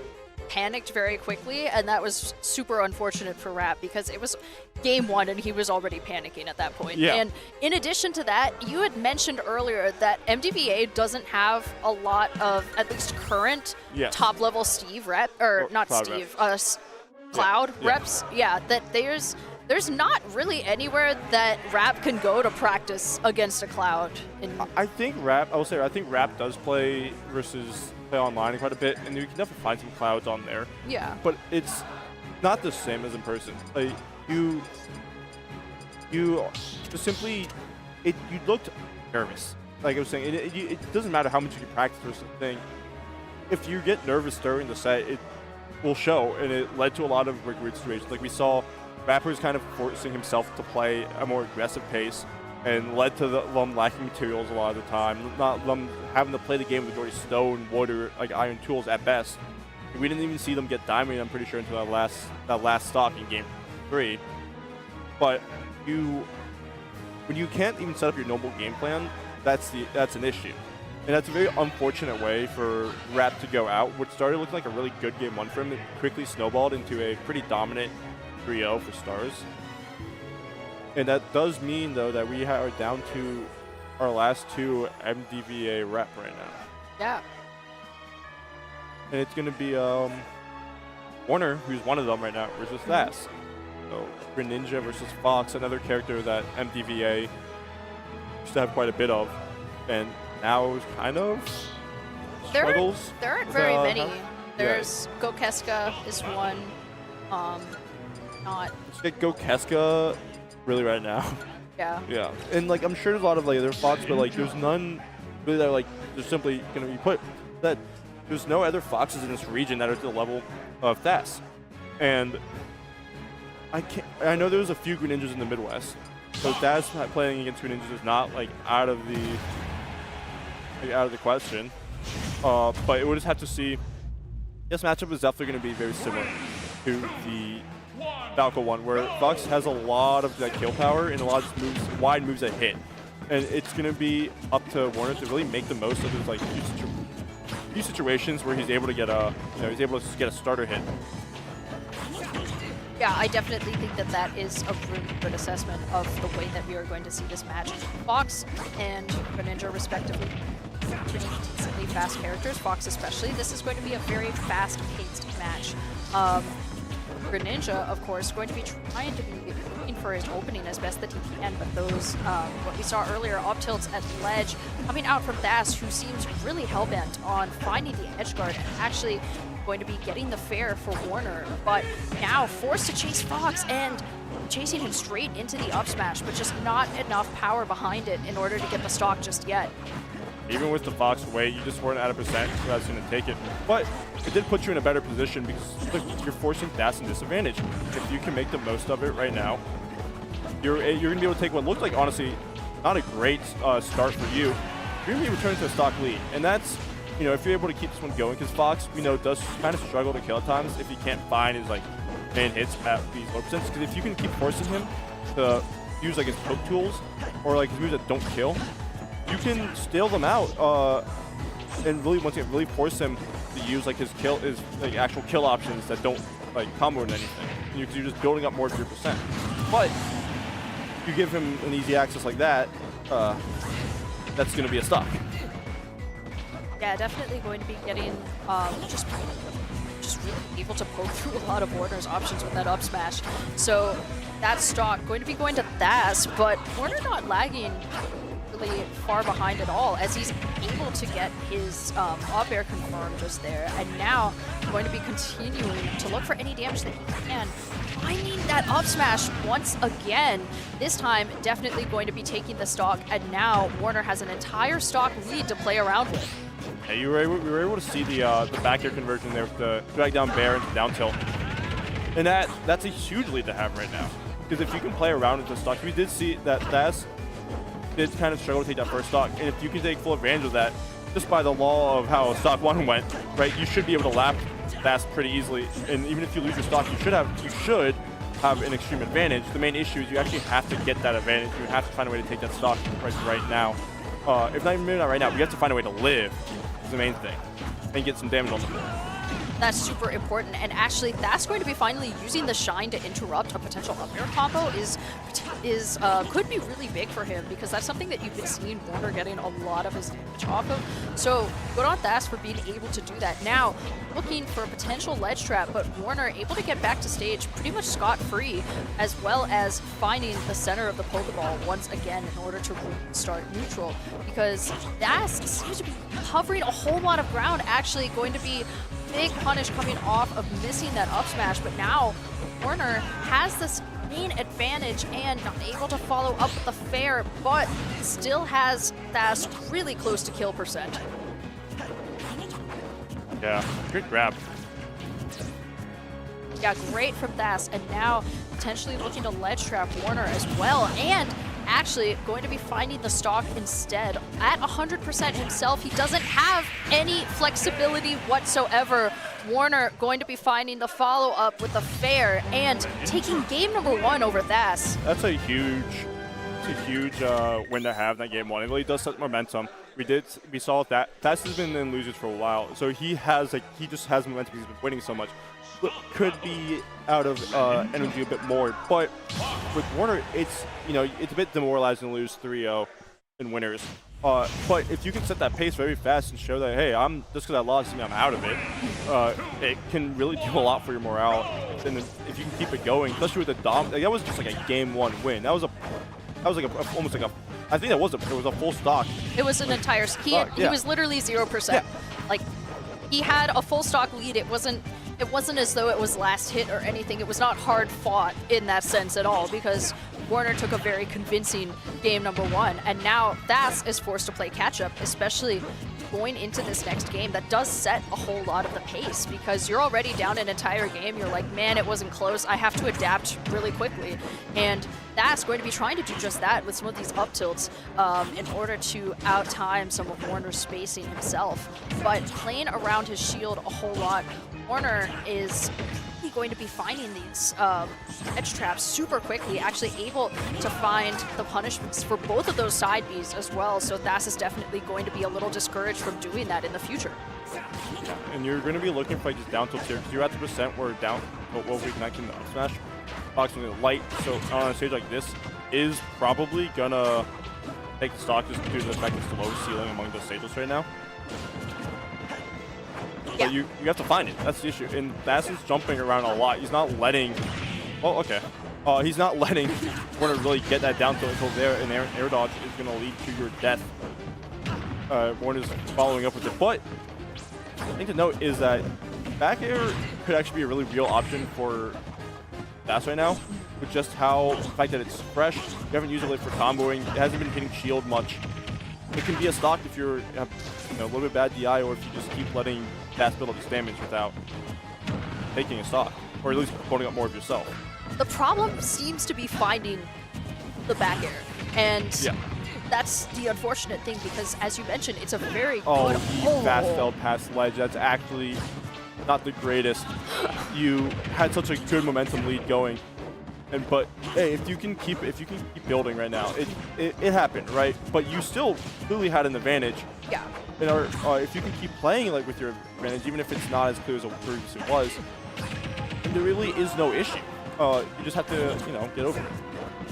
panicked very quickly, and that was super unfortunate for Rap because it was game one and he was already panicking at that point. Yeah. And in addition to that, you had mentioned earlier that MDVA doesn't have a lot of, at least current, top level Steve rep, or not Cloud Steve, Cloud reps. Yeah, that there's not really anywhere that Rap can go to practice against a Cloud. I think Rap, I will say, I think Rap does play online quite a bit, and you can definitely find some Clouds on there. Yeah. But it's not the same as in person. Like, you just simply, you looked nervous. Like I was saying, it doesn't matter how much you can practice or something. If you get nervous during the set, it will show, and it led to a lot of weird situations. Like we saw Rapper's kind of forcing himself to play a more aggressive pace, and led to them lacking materials a lot of the time, not them having to play the game with already stone, wood, or like iron tools at best. We didn't even see them get diamond, I'm pretty sure, until that last stock in game 3. But when you can't even set up your normal game plan, that's an issue. And that's a very unfortunate way for Rap to go out. What started looking like a really good game 1 for him, it quickly snowballed into a pretty dominant 3-0 for Stars. And that does mean, though, that we are down to our last 2 MDVA rep right now. Yeah. And it's going to be Warner, who's one of them right now, versus Thass. So Greninja versus Fox, another character that MDVA used to have quite a bit of, and now kind of struggles. There aren't very many. There's Gokeska is one. Not. Let's get Gokeska really right now. Yeah. Yeah. And like I'm sure there's a lot of like other Fox, but like there's none really that are like they're simply gonna be put that there's no other Foxes in this region that are to the level of Thass. And I know there's a few Greninjas in the Midwest. So Thass playing against Greninjas is not like out of the question. But it would just have to see. This matchup is definitely gonna be very similar to the Falco one, where Fox has a lot of that kill power and a lot of moves, wide moves that hit, and it's gonna be up to Warner to really make the most of his like few situations where he's able to get a starter hit. Yeah, I definitely think that is a really good assessment of the way that we are going to see this match. Fox and Greninja, respectively, decently fast characters. Fox especially. This is going to be a very fast-paced match. Greninja, of course, going to be trying to be looking for his opening as best that he can, but those, what we saw earlier, up tilts at ledge, coming out from Thass, who seems really hellbent on finding the edge guard and actually going to be getting the fair for Warner, but now forced to chase Fox and chasing him straight into the up smash, but just not enough power behind it in order to get the stock just yet. Even with the Fox weight, you just weren't at 100%, so that's going to take it. But it did put you in a better position because look, you're forcing Thass in disadvantage. If you can make the most of it right now, you're going to be able to take what looked like, honestly, not a great start for you. You're going to be returning to a stock lead. And that's, if you're able to keep this one going, because Fox, does kind of struggle to kill at times if he can't find his, main hits at these low percents, because if you can keep forcing him to use like his poke tools or like his moves that don't kill, you can steal them out and really once again really force him to use like his like actual kill options that don't like combo and anything. You're just building up more of your percent. But you give him an easy access like that, that's going to be a stock. Yeah, definitely going to be getting just really able to poke through a lot of Warner's options with that up smash. So that stock going to be going to Thass, but Warner not lagging really far behind at all as he's able to get his up air confirmed just there, and now going to be continuing to look for any damage that he can. Finding that up smash once again, this time definitely going to be taking the stock, and now Warner has an entire stock lead to play around with. Yeah, we were able to see the back air conversion there with the drag down bear into down tilt. And that's a huge lead to have right now. Because if you can play around with the stock, we did see that Thass did kind of struggle to take that first stock. And if you can take full advantage of that, just by the law of how stock 1 went, right, you should be able to lap Thass pretty easily. And even if you lose your stock, you should have an extreme advantage. The main issue is you actually have to get that advantage. You have to find a way to take that stock right now. If not even right now, we have to find a way to live is the main thing and get some damage on the board. That's super important, and actually that's going to be finally using the Shine to interrupt a potential up air combo could be really big for him, because that's something that you've been seeing Warner getting a lot of his damage off of. So good on Thass for being able to do that. Now looking for a potential ledge trap, but Warner able to get back to stage pretty much scot-free, as well as finding the center of the Pokeball once again in order to restart neutral, because Thass seems to be covering a whole lot of ground, actually going to be big punish coming off of missing that up smash, but now Warner has this main advantage and not able to follow up with the fair, but still has Thass really close to kill percent. Yeah, good grab. Yeah, great from Thass, and now potentially looking to ledge trap Warner as well, and actually going to be finding the stock instead at 100% himself. He doesn't have any flexibility whatsoever. Warner going to be finding the follow-up with the fair and taking game number 1 over Thass. That's a huge win to have in that game 1. It really does set momentum. We saw that Thass has been in losers for a while, so he just has momentum. He's been winning so much. Could be out of energy a bit more, but with Warner, it's a bit demoralizing to lose 3-0 in winners. But if you can set that pace very fast and show that, hey, I'm just because I lost, I'm out of it, it can really do a lot for your morale. And if you can keep it going, especially with the dom, that was just like a game 1 win. That was like almost like a. I think it was a full stock. It was an entire. He was literally 0%. Yeah. Like he had a full stock lead. It wasn't as though it was last hit or anything. It was not hard fought in that sense at all, because Warner took a very convincing game number 1, and now Thass is forced to play catch up, especially going into this next game. That does set a whole lot of the pace, because you're already down an entire game. You're like, man, it wasn't close. I have to adapt really quickly. And Thass going to be trying to do just that with some of these up tilts in order to out-time some of Warner's spacing himself. But playing around his shield a whole lot, Warner is going to be finding these edge traps super quickly, actually able to find the punishments for both of those side Bs as well. So Thass is definitely going to be a little discouraged from doing that in the future. Yeah, and you're going to be looking for like just down tilts here, because you're at the percent where down tilt will be connecting the up smash box with the light. So on a stage like this is probably gonna take the stock just due to the fact it's the lowest ceiling among the stages right now. Yeah. But you have to find it. That's the issue. And Thass is jumping around a lot. He's not letting. Oh, okay. He's not letting Warner really get that down tilt until there, and air dodge is going to lead to your death. Warner's following up with it. But the thing to note is that back air could actually be a really real option for Thass right now, with just how the fact that it's fresh. You haven't used it for comboing. It hasn't been hitting shield much. It can be a stock if you're a little bit bad DI, or if you just keep letting Thass build up this damage without taking a stock, or at least pulling up more of yourself. The problem seems to be finding the back air, and that's the unfortunate thing, because as you mentioned, it's a very good he fast fell past ledge. That's actually not the greatest. You had such a good momentum lead going. But hey, if you can keep building right now, it happened, right? But you still clearly had an advantage. Yeah. If you can keep playing like with your advantage, even if it's not as clear as it previously was, then there really is no issue. You just have to, get over it.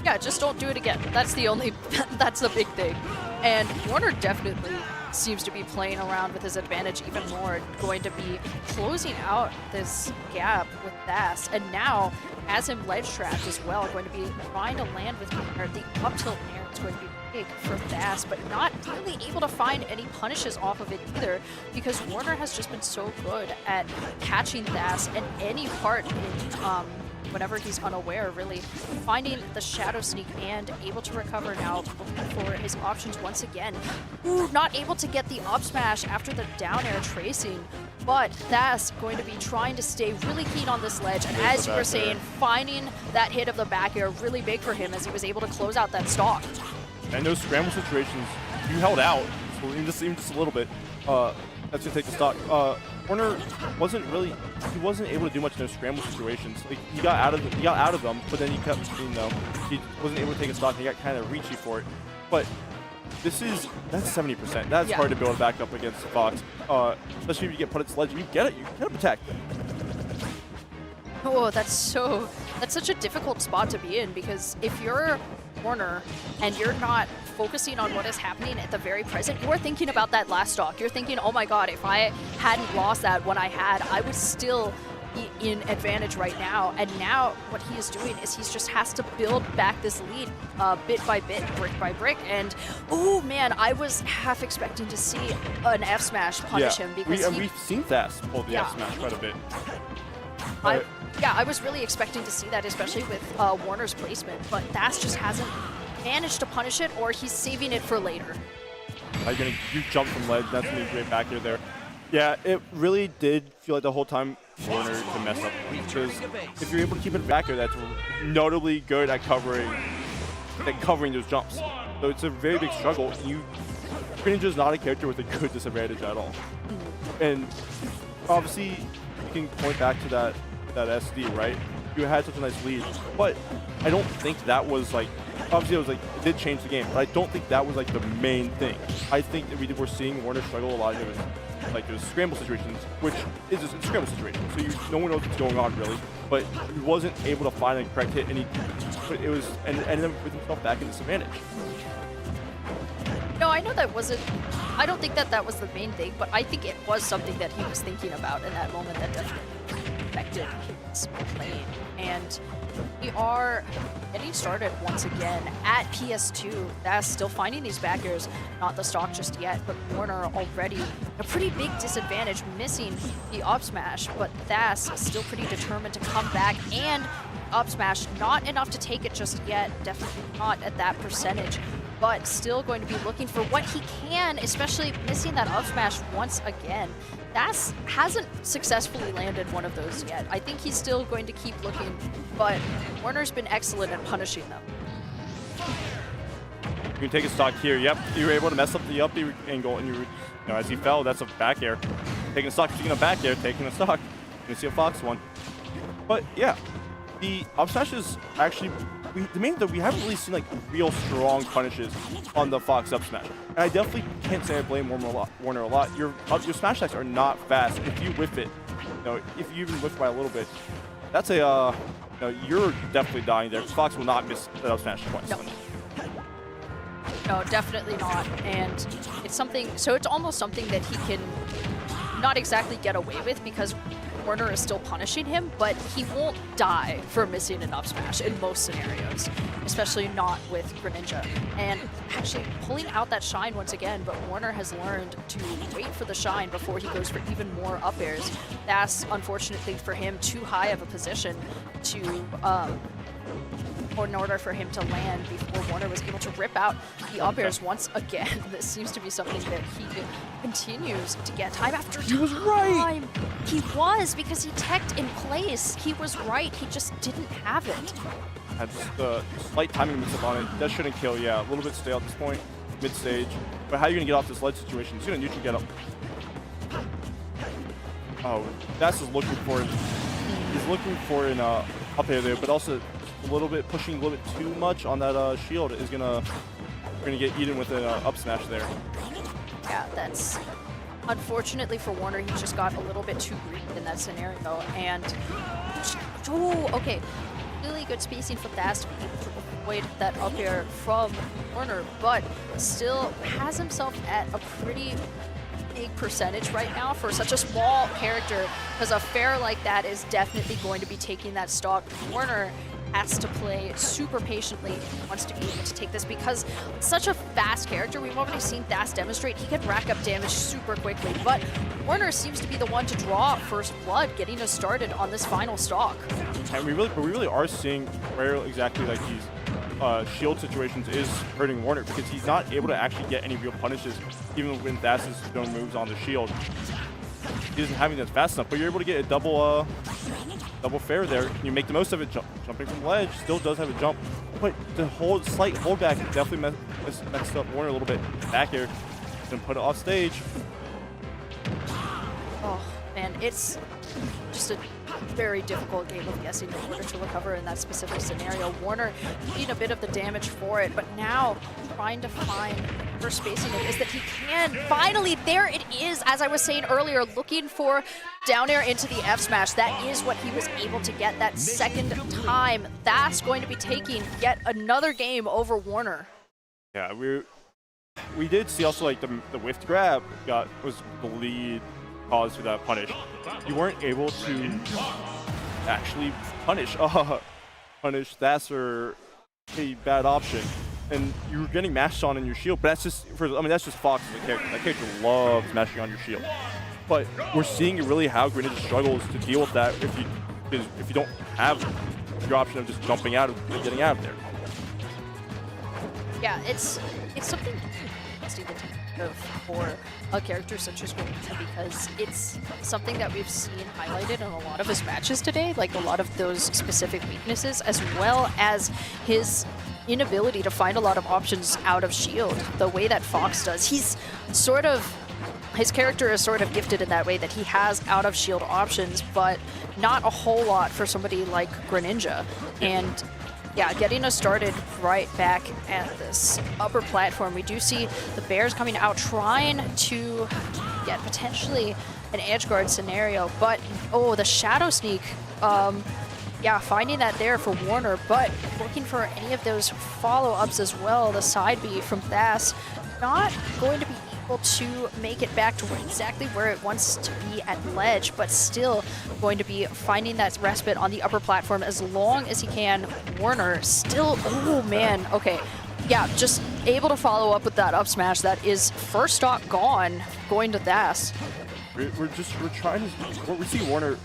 Yeah, just don't do it again. That's the big thing. And Warner definitely seems to be playing around with his advantage even more, going to be closing out this gap with Thass, and now has him ledge trapped as well, going to be trying to land with Warner. The up tilt nair is going to be big for Thass, but not really able to find any punishes off of it either, because Warner has just been so good at catching Thass in any part in whenever he's unaware, really finding the shadow sneak and able to recover now for his options once again. Ooh, not able to get the up smash after the down air tracing, but Thass going to be trying to stay really keen on this ledge, and as you were saying, finding that hit of the back air really big for him as he was able to close out that stock. And those scramble situations, you held out, so even just a little bit. That's gonna take the stock. Warner wasn't able to do much in those scramble situations. Like he got out of them, but then he kept, he wasn't able to take a stock. He got kind of reachy for it. But that's 70%. That's hard to build back up against Fox, especially if you get put at sledge. You get it. You gotta protect. Oh, that's such a difficult spot to be in, because if you're Warner and you're not focusing on what is happening at the very present, you're thinking about that last stock. You're thinking, oh my god, if I hadn't lost that when I had, I would still be in advantage right now. And now what he is doing is he just has to build back this lead bit by bit, brick by brick. And oh man, I was half expecting to see an F smash punish him, because we've seen Thass pull the F smash quite a bit. I was really expecting to see that, especially with Warner's placement, but Thass just hasn't managed to punish it, or he's saving it for later. You jump from ledge, that's gonna be great back there. Yeah, it really did feel like the whole time Warner to mess up, because if you're able to keep it back there, that's notably good at covering those jumps. So it's a very big struggle. Greninja's not a character with a good disadvantage at all. And obviously you can point back to that SD, right? You had such a nice lead, but I don't think that was like, obviously it did change the game, but I don't think that was like the main thing. I think that we're seeing Warner struggle a lot in like those scramble situations, which is just a scramble situation, so no one knows what's going on really, but he wasn't able to find a correct hit, and ended up with himself back in disadvantage. No, I know I don't think that was the main thing, but I think it was something that he was thinking about in that moment that definitely affected his playing. And we are getting started once again at PS2. Thass still finding these back airs, not the stock just yet, but Warner already a pretty big disadvantage, missing the up smash, but Thass still pretty determined to come back, and up smash not enough to take it just yet, definitely not at that percentage, but still going to be looking for what he can, especially missing that up smash once again. Thass hasn't successfully landed one of those yet. I think he's still going to keep looking, but Warner's been excellent at punishing them. You can take a stock here. Yep, you were able to mess up the up angle, and as he fell, that's a back air. Taking a stock, taking a back air, taking a stock. You can see a Fox one. But yeah, the up smash is actually, the main thing, we haven't really seen like real strong punishes on the Fox up smash. And I definitely can't say I blame Warner a lot. Your smash attacks are not fast. If you whiff it, if you even whiff by a little bit, that's a, you're definitely dying there. Fox will not miss that up smash twice. No, definitely not. And it's something, so it's almost something that he can not exactly get away with, because Warner is still punishing him, but he won't die for missing an up smash in most scenarios, especially not with Greninja. And actually pulling out that shine once again, but Warner has learned to wait for the shine before he goes for even more up airs. That's, unfortunately for him, too high of a position to in order for him to land before Warner was able to rip out the up airs once again. This seems to be something that he continues to get time after time. He was right! He was, because he teched in place. He was right, he just didn't have it. Had just a slight timing mix up on it. That shouldn't kill, yeah. A little bit stale at this point, mid-stage. But how are you going to get off this ledge situation? He's going to neutral get up. Thass is looking for an up air there, but also a little bit pushing a little bit too much on that shield is gonna get eaten with an up smash there. Yeah, that's unfortunately for Warner, he just got a little bit too greedy in that scenario. And okay, really good spacing from Thass to be able to avoid that up air from Warner, but still has himself at a pretty big percentage right now for such a small character, because a fair like that is definitely going to be taking that stock. Warner has to play super patiently, wants to be able to take this, because such a fast character, we've already seen Thass demonstrate he can rack up damage super quickly, but Warner seems to be the one to draw first blood, getting us started on this final stock. And we really are seeing where exactly like these shield situations is hurting Warner, because he's not able to actually get any real punishes, even when Thass is throwing moves on the shield. He isn't having that fast enough, but you're able to get a double fair there. You make the most of it, jumping from ledge, still does have a jump, but the slight holdback definitely messed up Warner a little bit. Back here, and put it off stage. Oh man, it's just a very difficult game of guessing in order to recover in that specific scenario. Warner eating a bit of the damage for it, but now trying to find where spacing it is that he can. Finally, there it is, as I was saying earlier, looking for down air into the F smash. That is what he was able to get that second time. That's going to be taking yet another game over Warner. Yeah, we did see also like the whiffed grab was the lead cause for that punish. You weren't able to actually punish Thass, or a bad option, and you were getting mashed on in your shield. But that's just that's just Fox as a character. That character loves mashing on your shield. But we're seeing really how Greninja struggles to deal with that if you don't have your option of just jumping out and getting out of there. Yeah, it's something interesting to think of for a character such as Greninja, because it's something that we've seen highlighted in a lot of his matches today, like a lot of those specific weaknesses, as well as his inability to find a lot of options out of shield, the way that Fox does. His character is sort of gifted in that way that he has out of shield options, but not a whole lot for somebody like Greninja. And yeah, getting us started right back at this upper platform. We do see the Bears coming out trying to get potentially an edge guard scenario, but the Shadow Sneak, yeah, finding that there for Warner, but looking for any of those follow-ups as well. The side B from Thass, not going to be able to make it back to exactly where it wants to be at ledge, but still going to be finding that respite on the upper platform as long as he can. Warner still, oh man, okay. Yeah, just able to follow up with that up smash. That is first stock gone, going to Thass. We see Warner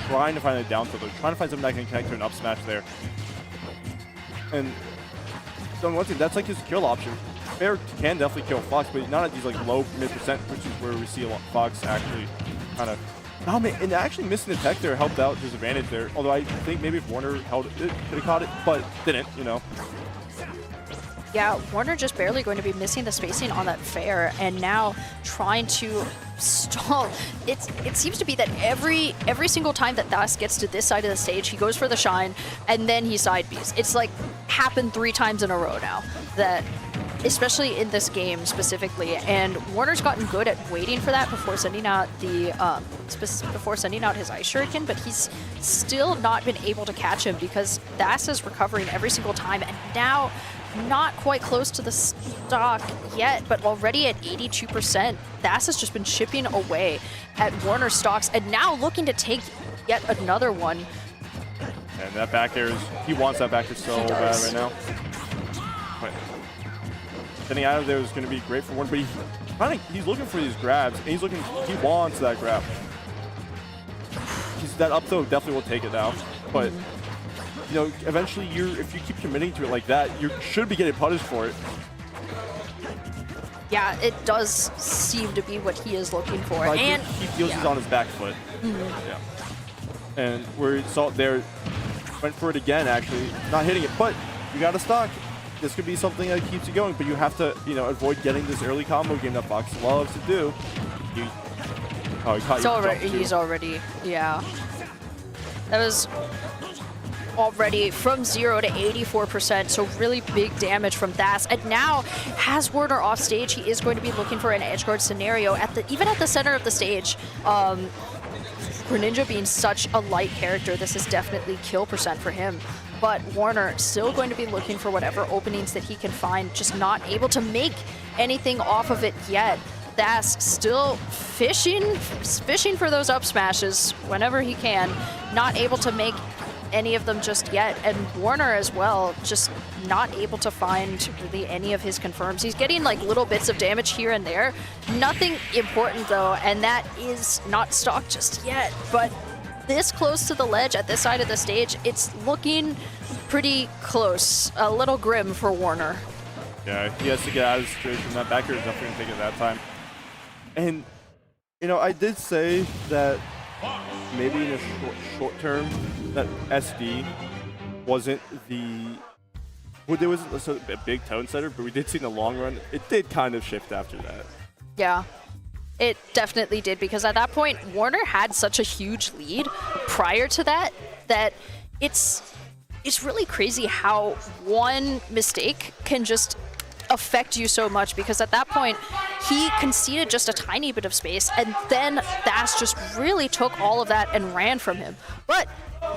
trying to find a down throw, trying to find something that can connect to an up smash there. And so one thing, that's like his kill option. Bear can definitely kill Fox, but not at these like low mid-percent, which is where we see a lot Fox actually kind of dominate. And actually missing the tech there helped out his advantage there. Although I think maybe if Warner held it, could have caught it, but didn't, you know. Yeah, Warner just barely going to be missing the spacing on that fair, and now trying to stall. It seems to be that every single time that Thass gets to this side of the stage, he goes for the shine, and then he side Bs. It's like happened 3 times in a row now, that especially in this game specifically, and Warner's gotten good at waiting for that before sending out the his ice shuriken, but he's still not been able to catch him because Thass is recovering every single time, and now not quite close to the stock yet, but already at 82%. Thass has just been chipping away at Warner's stocks, and now looking to take yet another one. And that back air he wants that back air so bad right now. But getting out of there is going to be great for Warner, but he's looking for these grabs, and he wants that grab. That up throw definitely will take it now, but you know, eventually if you keep committing to it like that, you should be getting punished for it. Yeah, it does seem to be what he is looking for. Like and he feels he's on his back foot. Yeah. And where he saw it there, went for it again, actually. Not hitting it, but you got a stock. This could be something that keeps you going, but you have to, avoid getting this early combo game that Fox loves to do. Oh, he caught He's you already, jump, too. he's already, yeah. That was already from 0 to 84%, so really big damage from Thass. And now has Warner off stage. He is going to be looking for an edge guard scenario even at the center of the stage. Greninja being such a light character, this is definitely kill percent for him. But Warner still going to be looking for whatever openings that he can find, just not able to make anything off of it yet. Thass still fishing for those up smashes whenever he can, not able to make any of them just yet, and Warner as well, just not able to find really any of his confirms. He's getting like little bits of damage here and there, nothing important though, and that is not stocked just yet. But this close to the ledge at this side of the stage, it's looking pretty close, a little grim for Warner. Yeah, he has to get out of the situation. That back air is definitely going to take it that time. And, you know, I did say that maybe in a short term, that SD wasn't the... Well, there wasn't a big tone setter, but we did see in the long run, it did kind of shift after that. Yeah, it definitely did, because at that point, Warner had such a huge lead prior to that, that it's really crazy how one mistake can just affect you so much, because at that point he conceded just a tiny bit of space, and then Thass just really took all of that and ran from him. But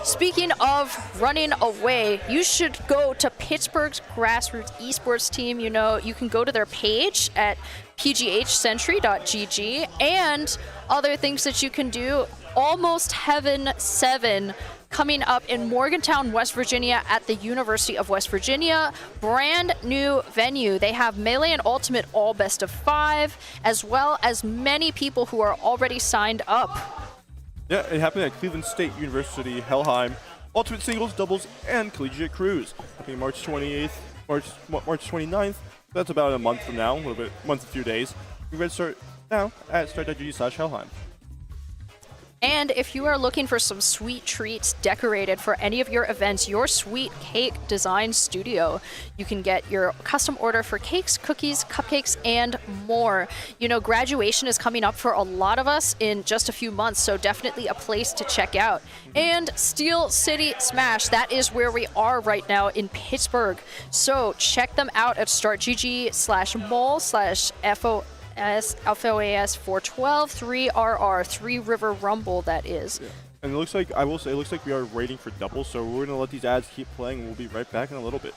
speaking of running away, you should go to Pittsburgh's grassroots esports team. You know, you can go to their page at pghcentury.gg, and other things that you can do. Almost Heaven 7 coming up in Morgantown, West Virginia at the University of West Virginia. Brand new venue. They have Melee and Ultimate all best of 5, as well as many people who are already signed up. Yeah, it happened at Cleveland State University, Helheim. Ultimate singles, doubles, and collegiate crews. Happening March 28th, March 29th. That's about a month from now, a few days. You can register now at start.gg/Helheim. And if you are looking for some sweet treats decorated for any of your events, your Sweet Cake Design Studio, you can get your custom order for cakes, cookies, cupcakes, and more. You know, graduation is coming up for a lot of us in just a few months, so definitely a place to check out. And Steel City Smash, that is where we are right now in Pittsburgh. So check them out at startgg/mall/FOAS 412 3RR 3 River Rumble, that is. Yeah. And it looks like, I will say, it looks like we are waiting for doubles, so we're going to let these ads keep playing, and we'll be right back in a little bit.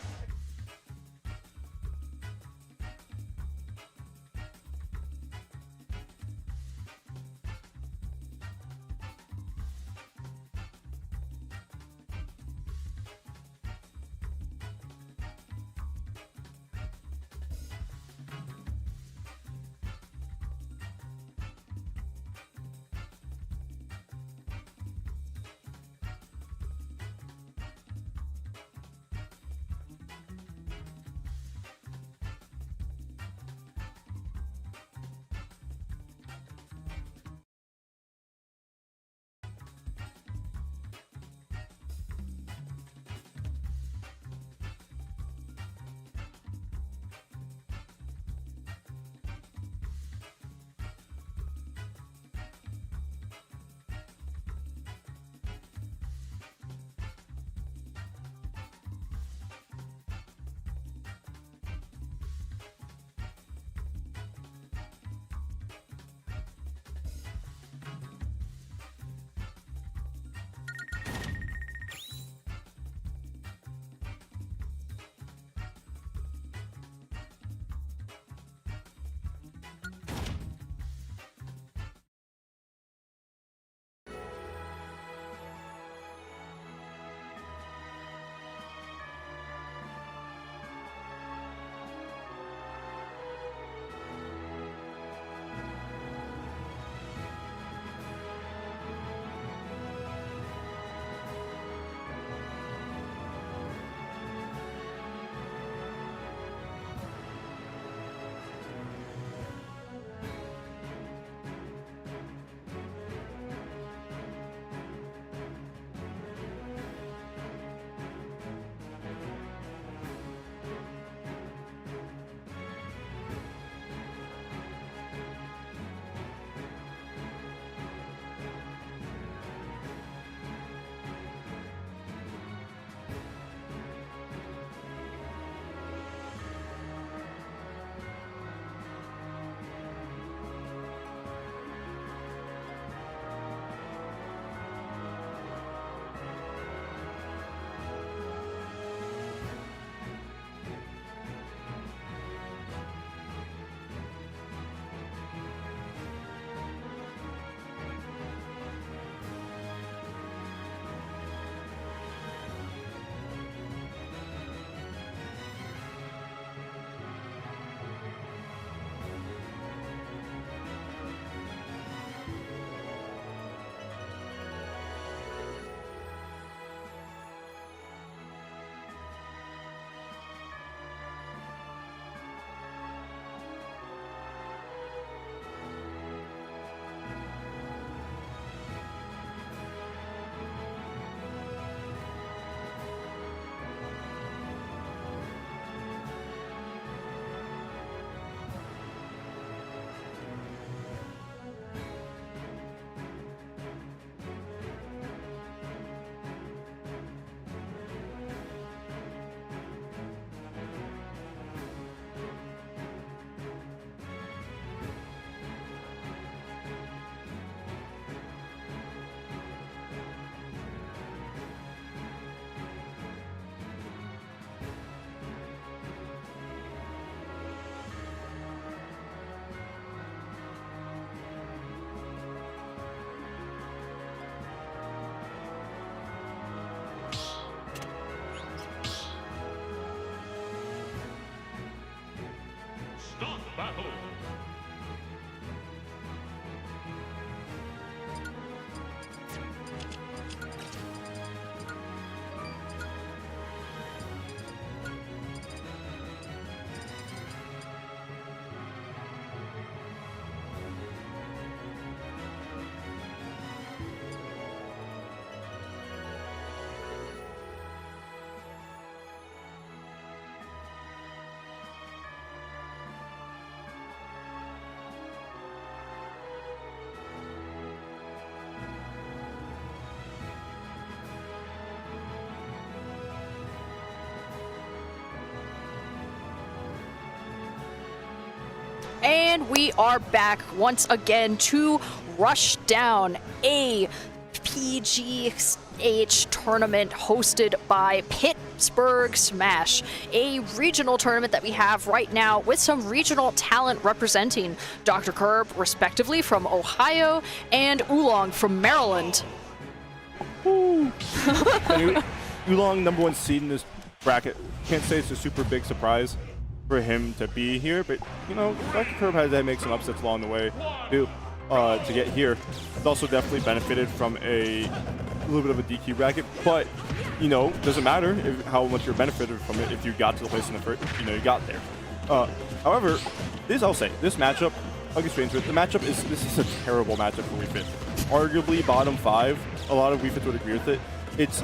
Start battle. And we are back once again to Rushdown, a PGH tournament hosted by Pittsburgh Smash, a regional tournament that we have right now with some regional talent representing Dr. Kirb, respectively, from Ohio, and Oolong from Maryland. Oolong, #1 seed in this bracket. Can't say it's a super big surprise for him to be here, but you know, Dr. Kirb has to make some upsets along the way to get here. He's also definitely benefited from a little bit of a DQ bracket, but you know, doesn't matter how much you're benefited from it if you got to the place in the first, you got there. However, I'll say this matchup, I'll get straight into it. The matchup this is a terrible matchup for Wii Fit. Arguably bottom 5. A lot of Wii Fits would agree with it. It's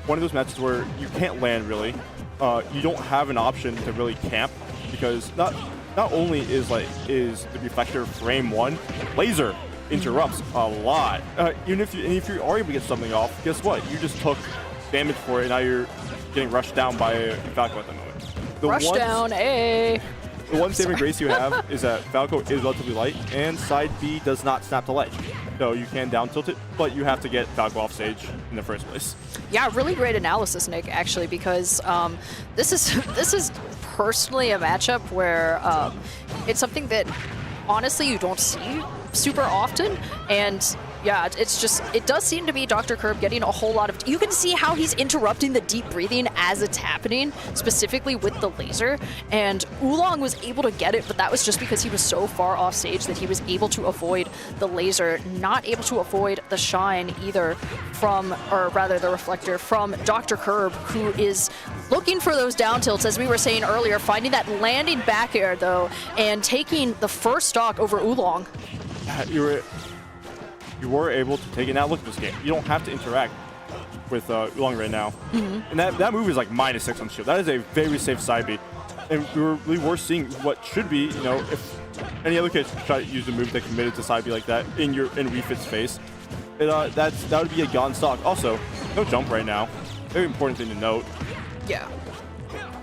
one of those matches where you can't land really. You don't have an option to really camp because not only is the reflector frame 1, laser interrupts a lot. Even if you are able to get something off, guess what? You just took damage for it, and now you're getting rushed down by Falco at the moment. Rushdown, A. The one saving grace you have is that Falco is relatively light, and side B does not snap the ledge. So you can down tilt it, but you have to get Falco off stage in the first place. Yeah, really great analysis, Nick, actually, because this is personally a matchup where it's something that honestly you don't see super often, and yeah, it does seem to be Dr. Kirb getting a whole lot of... You can see how he's interrupting the deep breathing as it's happening, specifically with the laser, and Oolong was able to get it, but that was just because he was so far off stage that he was able to avoid the laser, not able to avoid the shine either or rather the reflector from Dr. Kirb, who is looking for those down tilts, as we were saying earlier, finding that landing back air though, and taking the first stock over Oolong. You were able to take it. Now look at this game. You don't have to interact with Oolong right now. And that move is like -6 on shield. That is a very safe side B. And we were seeing what should be, if any other kids try to use the move that committed to side B like that in Wii Fit's face, that would be a gone stock. Also, no jump right now. Very important thing to note. Yeah.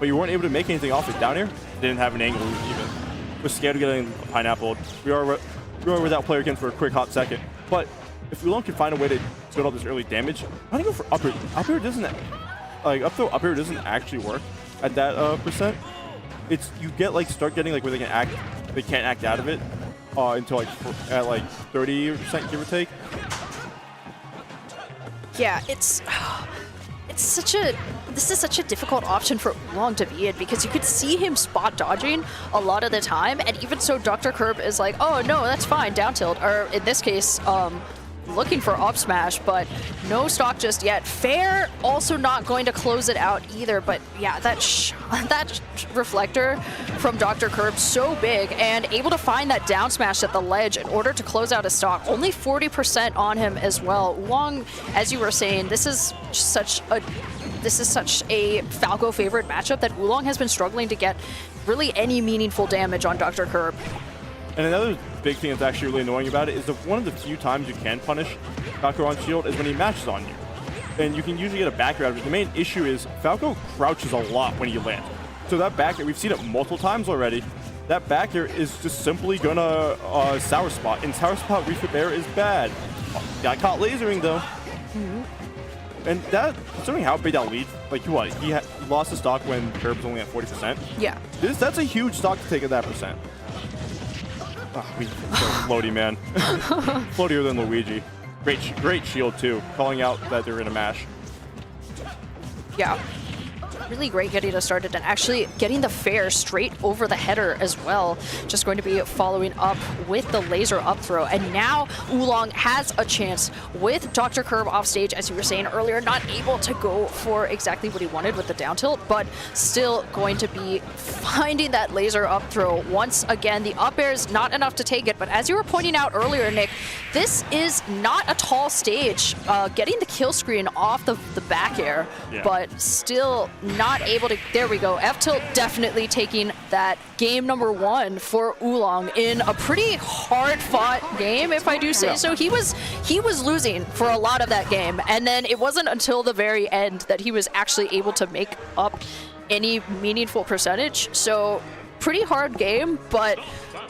But you weren't able to make anything off it down here. Didn't have an angle even. We're scared of getting pineappled. We are without player again for a quick hot second. But if Oolong can find a way to build up this early damage, I'm gonna go for up air. Up air doesn't up air doesn't actually work at that percent. It's you get start getting where they can't act out of it until at 30% give or take. Yeah, this is such a difficult option for Oolong to be in because you could see him spot dodging a lot of the time, and even so Dr. Kirb is like, oh no, that's fine, down tilt, or in this case, looking for up smash, but no stock just yet. Fair also not going to close it out either, but yeah, that reflector from Dr. Kirb so big and able to find that down smash at the ledge in order to close out his stock. Only 40% on him as well. Oolong, as you were saying, this is such a Falco favorite matchup that Oolong has been struggling to get really any meaningful damage on Dr. Kirb. And another big thing that's actually really annoying about it is one of the few times you can punish Falco on shield is when he mashes on you. And you can usually get a back air out of it. The main issue is Falco crouches a lot when you land. So that back air, we've seen it multiple times already, that back air is just simply gonna sour spot. And sour spot reflip air is bad. Got caught lasering though. And that, considering how big that lead, he lost the stock when Kirb was only at 40%. Yeah. That's a huge stock to take at that percent. Oh, so floaty, man. Floatier than Luigi. Great shield, too. Calling out that they're going to mash. Yeah. really great getting us started and actually getting the fair straight over the header as well. Just going to be following up with the laser up throw. And now Oolong has a chance with Dr. Kirb off stage, as you were saying earlier, not able to go for exactly what he wanted with the down tilt, but still going to be finding that laser up throw. Once again, the up air is not enough to take it, but as you were pointing out earlier, Nick, this is not a tall stage. Getting the kill screen off the back air, but still not able to. There we go. F tilt definitely taking that game number 1 for Oolong in a pretty hard fought game, if I do say so. He was losing for a lot of that game, and then it wasn't until the very end that he was actually able to make up any meaningful percentage. So pretty hard game, but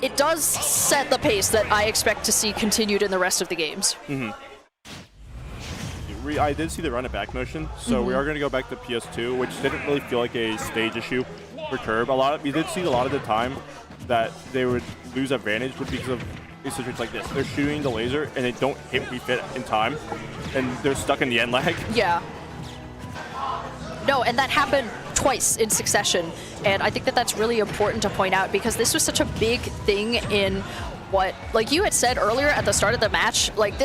it does set the pace that I expect to see continued in the rest of the games. I did see the run it back motion, so we are going to go back to PS2, which didn't really feel like a stage issue for Kirb. We did see a lot of the time that they would lose advantage because of situations like this. They're shooting the laser and they don't hit refit in time, and they're stuck in the end lag. Yeah. No, and that happened twice in succession, and I think that that's really important to point out because this was such a big thing in what, like you had said earlier at the start of the match, like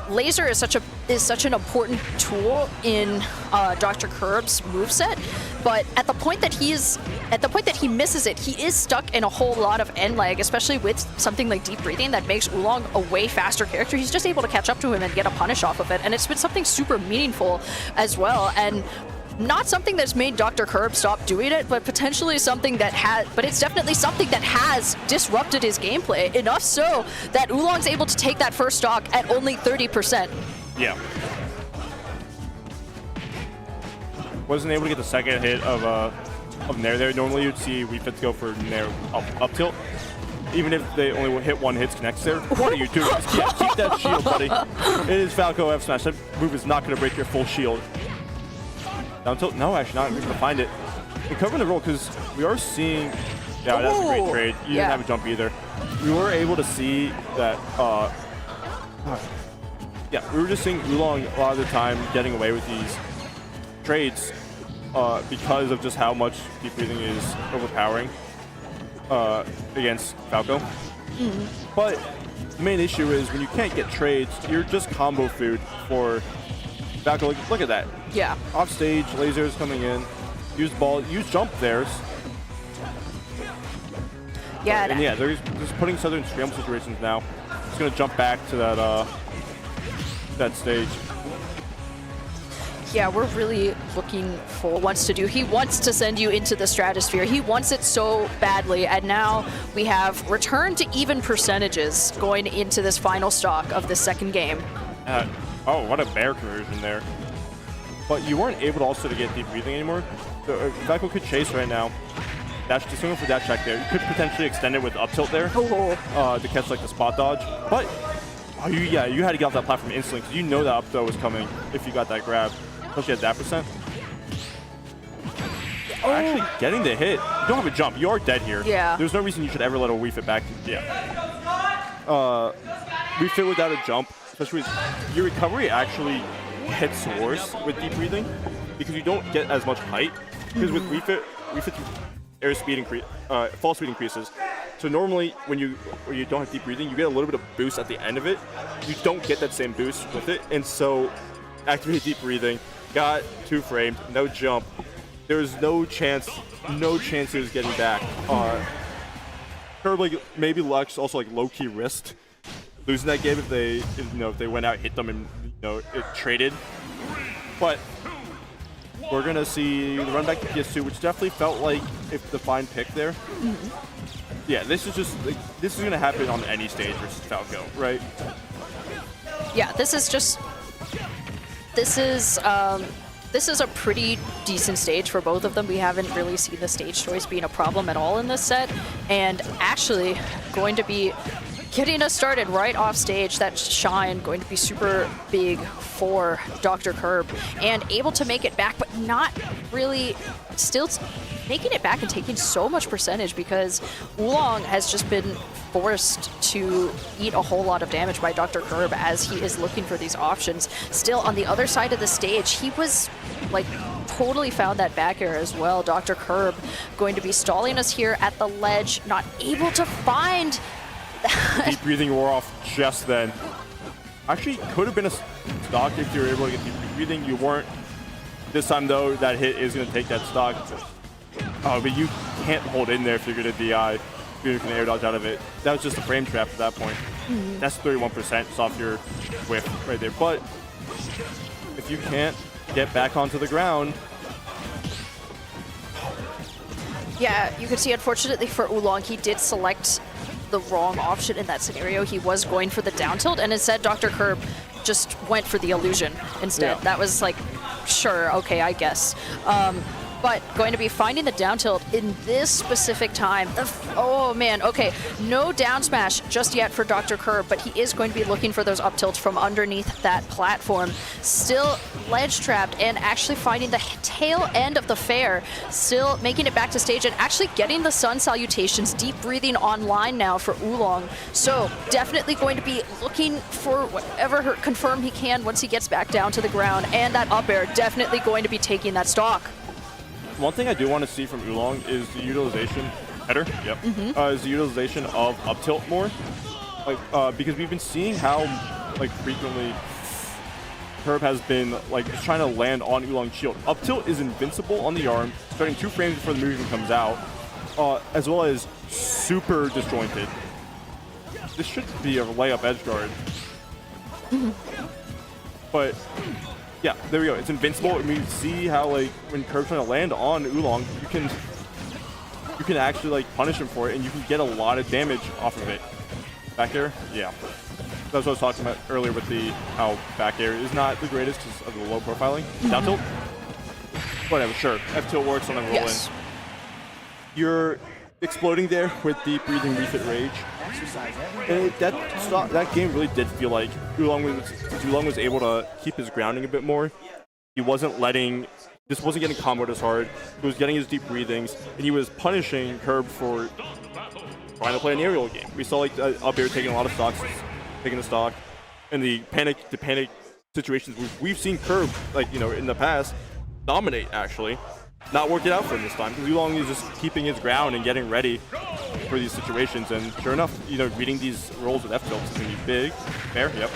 laser is such an important tool in Dr. Kirb's moveset, but at the point that he misses it, he is stuck in a whole lot of end lag, especially with something like deep breathing that makes Oolong a way faster character. He's just able to catch up to him and get a punish off of it, and it's been something super meaningful as well, and not something that's made Dr. Kirb stop doing it, but potentially something that it's definitely something that has disrupted his gameplay, enough so that Oolong's able to take that first stock at only 30%. Yeah. Wasn't able to get the second hit of Nair there. Normally you'd see refits go for Nair up tilt. Even if they only hit one hits connects there. What are you doing? Keep that shield, buddy. It is Falco F smash. That move is not going to break your full shield. Down tilt? No, actually not. I'm going to find it. And covering the roll, because we are seeing... Yeah, that's a great trade. You didn't have a jump either. We were able to see that... yeah, we were just seeing Oolong a lot of the time getting away with these trades because of just how much deep breathing is overpowering against Falco. But the main issue is when you can't get trades, you're just combo food for Falco. Look at that. Yeah. Off stage, lasers coming in. Use ball, use jump theirs. Yeah. And yeah, they're just putting Southern scramble situations now. Just gonna jump back to that stage. Yeah, we're really looking for what wants to do. He wants to send you into the stratosphere. He wants it so badly, and now we have returned to even percentages going into this final stock of the second game. Oh, what a bear conversion there. But you weren't able to also to get deep breathing anymore. So Falco could chase right now. Dash, just going for that check there. You could potentially extend it with up tilt there to catch like the spot dodge. But you had to get off that platform instantly because you know that up throw was coming if you got that grab. Especially at that percent. Actually getting the hit. You don't have a jump. You are dead here. Yeah. There's no reason you should ever let a refit back. Yeah. Refit without a jump, especially with your recovery actually hits worse with deep breathing because you don't get as much height. Because with refit airspeed fall speed increases. So normally when you don't have deep breathing, you get a little bit of boost at the end of it. You don't get that same boost with it, and so activate deep breathing. Got 2 frames, no jump. There was no chance he was getting back. Kirb, like maybe Lux also like low key risked losing that game if they went out, hit them, and it traded. But we're gonna see the run back to PS2, which definitely felt like if the fine pick there. Yeah, this is gonna happen on any stage versus Falco, right? Yeah, this is a pretty decent stage for both of them. We haven't really seen the stage choice being a problem at all in this set, and actually going to be getting us started right off stage. That shine going to be super big for Dr. Kirb, and able to make it back, but not really still making it back and taking so much percentage because Oolong has just been forced to eat a whole lot of damage by Dr. Kirb as he is looking for these options. Still, on the other side of the stage, he was like totally found that back air as well. Dr. Kirb going to be stalling us here at the ledge, not able to find Deep breathing wore off just then. Actually, could have been a stock if you were able to get deep breathing. You weren't. This time, though, that hit is going to take that stock. But you can't hold in there if you're going to DI. You can air dodge out of it. That was just a frame trap at that point. That's 31%. It's off your whiff right there. But if you can't get back onto the ground... Yeah, you can see, unfortunately for Oolong, he did select the wrong option in that scenario. He was going for the down tilt, and instead Dr. Kirb just went for the illusion instead. Yeah. That was like, sure, okay, I guess. But going to be finding the down tilt in this specific time. Oh man, okay, no down smash just yet for Dr. Kirb, but he is going to be looking for those up tilts from underneath that platform. Still ledge trapped and actually finding the tail end of the fair, still making it back to stage and actually getting the sun salutations, deep breathing online now for Oolong. So definitely going to be looking for whatever confirm he can once he gets back down to the ground, and that up air definitely going to be taking that stock. One thing I do want to see from Oolong is the utilization, header, yep, is the utilization of up tilt more, like because we've been seeing how like frequently Kirb has been like just trying to land on Oolong's shield. Up tilt is invincible on the arm, starting 2 frames before the move even comes out, as well as super disjointed. This should be a layup edge guard, but. Yeah, there we go. It's invincible. I mean, you see how like when Kirb's trying to land on Oolong, you can actually like punish him for it, and you can get a lot of damage off of it. Back air, yeah. That's what I was talking about earlier with the how back air is not the greatest because of the low profiling. Down tilt, whatever. Sure, F tilt works on a roll in. You're exploding there with deep breathing, refit rage. And that game really did feel like Oolong was able to keep his grounding a bit more. He wasn't just wasn't getting comboed as hard. He was getting his deep breathings, and he was punishing Kirb for trying to play an aerial game. We saw like up air taking a lot of stocks, taking the stock, and the panic situations we've seen Kirb, like, you know, in the past dominate actually. Not work it out for him this time because Oolong is just keeping his ground and getting ready for these situations. And sure enough, you know, reading these rolls with F tilts is going to be big. Fair, yep.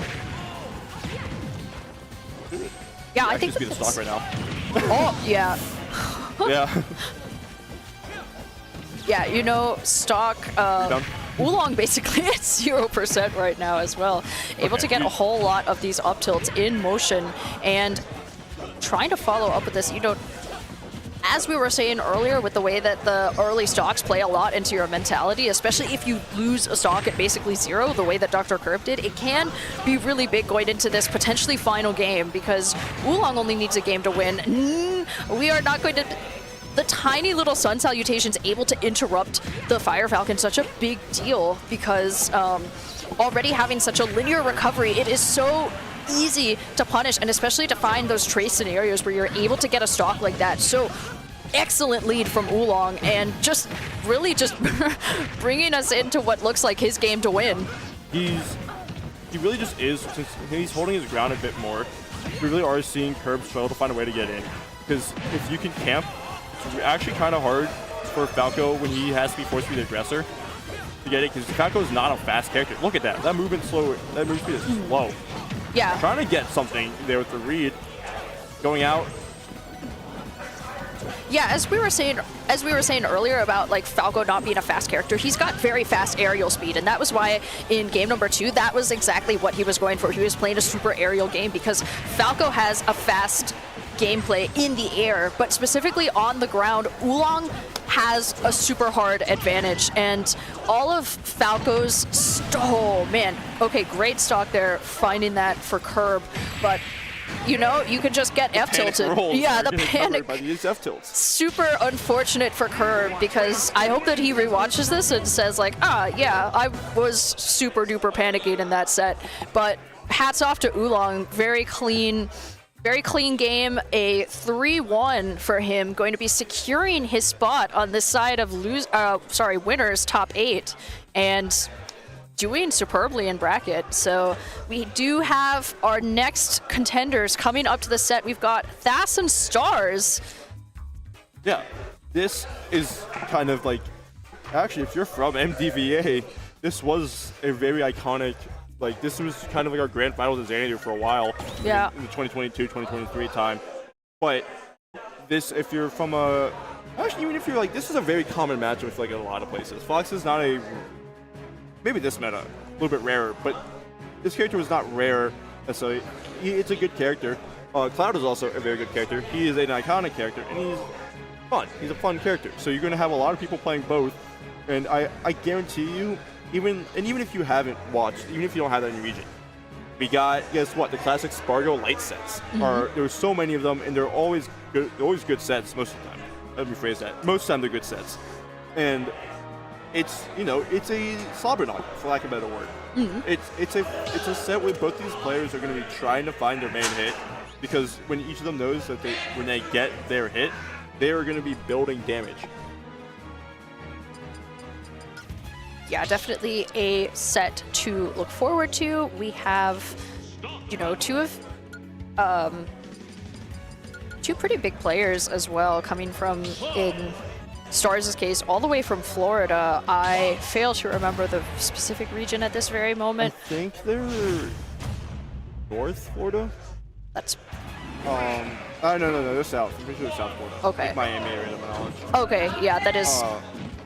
Yeah, I think just be the stock right now. Oh, yeah. Yeah. Yeah, you know, stock. Oolong basically at 0% right now as well. Able to get a whole lot of these up tilts in motion and trying to follow up with this, you know. As we were saying earlier, with the way that the early stocks play a lot into your mentality, especially if you lose a stock at basically 0, the way that Dr. Kirb did, it can be really big going into this potentially final game because Oolong only needs a game to win. We are not going to... The tiny little sun salutations able to interrupt the Fire Falcon, such a big deal because already having such a linear recovery, it is so easy to punish, and especially to find those trace scenarios where you're able to get a stock like that. So excellent lead from Oolong, and just really just bringing us into what looks like his game to win. He really just is, since he's holding his ground a bit more. We really are seeing Kirb struggle to find a way to get in, because if you can camp, it's actually kind of hard for Falco when he has to be forced to be the aggressor to get it, because Falco is not a fast character. Look at that. That movement slow. That movement speed is slow. Yeah. Trying to get something there with the read, going out. Yeah, as we were saying earlier about like Falco not being a fast character, he's got very fast aerial speed, and that was why in game number 2, that was exactly what he was going for. He was playing a super aerial game because Falco has a fast gameplay in the air, but specifically on the ground, Oolong has a super hard advantage, and all of Falco's oh man, okay, great stock there, finding that for Kirb, but you know, you can just get F tilted. Yeah, the panic. By these F tilts. Super unfortunate for Kirb, because I hope that he rewatches this and says like, yeah, I was super duper panicking in that set. But hats off to Oolong, very clean game, a 3-1 for him, going to be securing his spot on this side of winners top 8. And doing superbly in bracket. So we do have our next contenders coming up to the set. We've got Thass and Stars. Yeah, this is kind of like, actually, if you're from MDVA, this was a very iconic, like, this was kind of like our grand finals at Xanadu for a while. Yeah. In the 2022, 2023 time. But this, if you're from a, actually, even if you're like, this is a very common matchup with like in a lot of places. Fox is not a, maybe this meta, a little bit rarer, but this character was not rare necessarily. It's a good character. Cloud is also a very good character. He is an iconic character, and he's fun. He's a fun character. So you're going to have a lot of people playing both, and I guarantee you, even if you haven't watched, even if you don't have that in your region, we got, guess what, the classic Spargo light sets. There's so many of them, and they're always good sets most of the time. Let me phrase that. Most of the time they're good sets. And it's, you know, it's a slobber knock, for lack of a better word. It's a set where both these players are going to be trying to find their main hit, because when each of them knows that when they get their hit, they are going to be building damage. Yeah, definitely a set to look forward to. We have, you know, two pretty big players as well coming from, in Stars' case, all the way from Florida. I fail to remember the specific region at this very moment. I think they're North Florida. That's... no, they're South. I'm pretty sure they're South Florida. Okay. Like Miami area, to my knowledge. Okay, yeah, that is...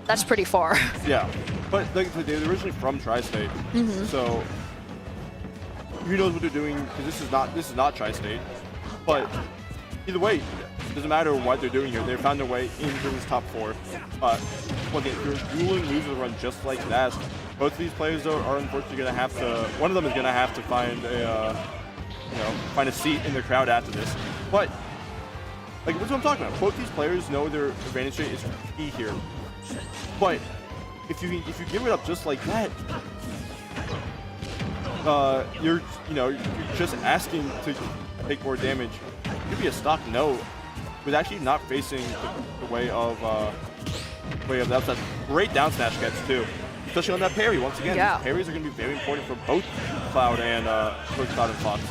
that's pretty far. Yeah, but like, they're originally from Tri-State, so who knows what they're doing? Because this is not Tri-State. But either way, it doesn't matter what they're doing here. They found their way into this top 4. Well, again, your Oolong moves will run just like that. Both of these players are unfortunately going to have to. One of them is going to have to find a seat in the crowd after this. But like, what's what I'm talking about? Both these players know their advantage rate is key here. But if you give it up just like that, you're just asking to take more damage. It could be a stock no, but actually not facing the way of that. That's great down smash gets too, especially on that parry. Once again, these parries are going to be very important for both Cloud and Fox.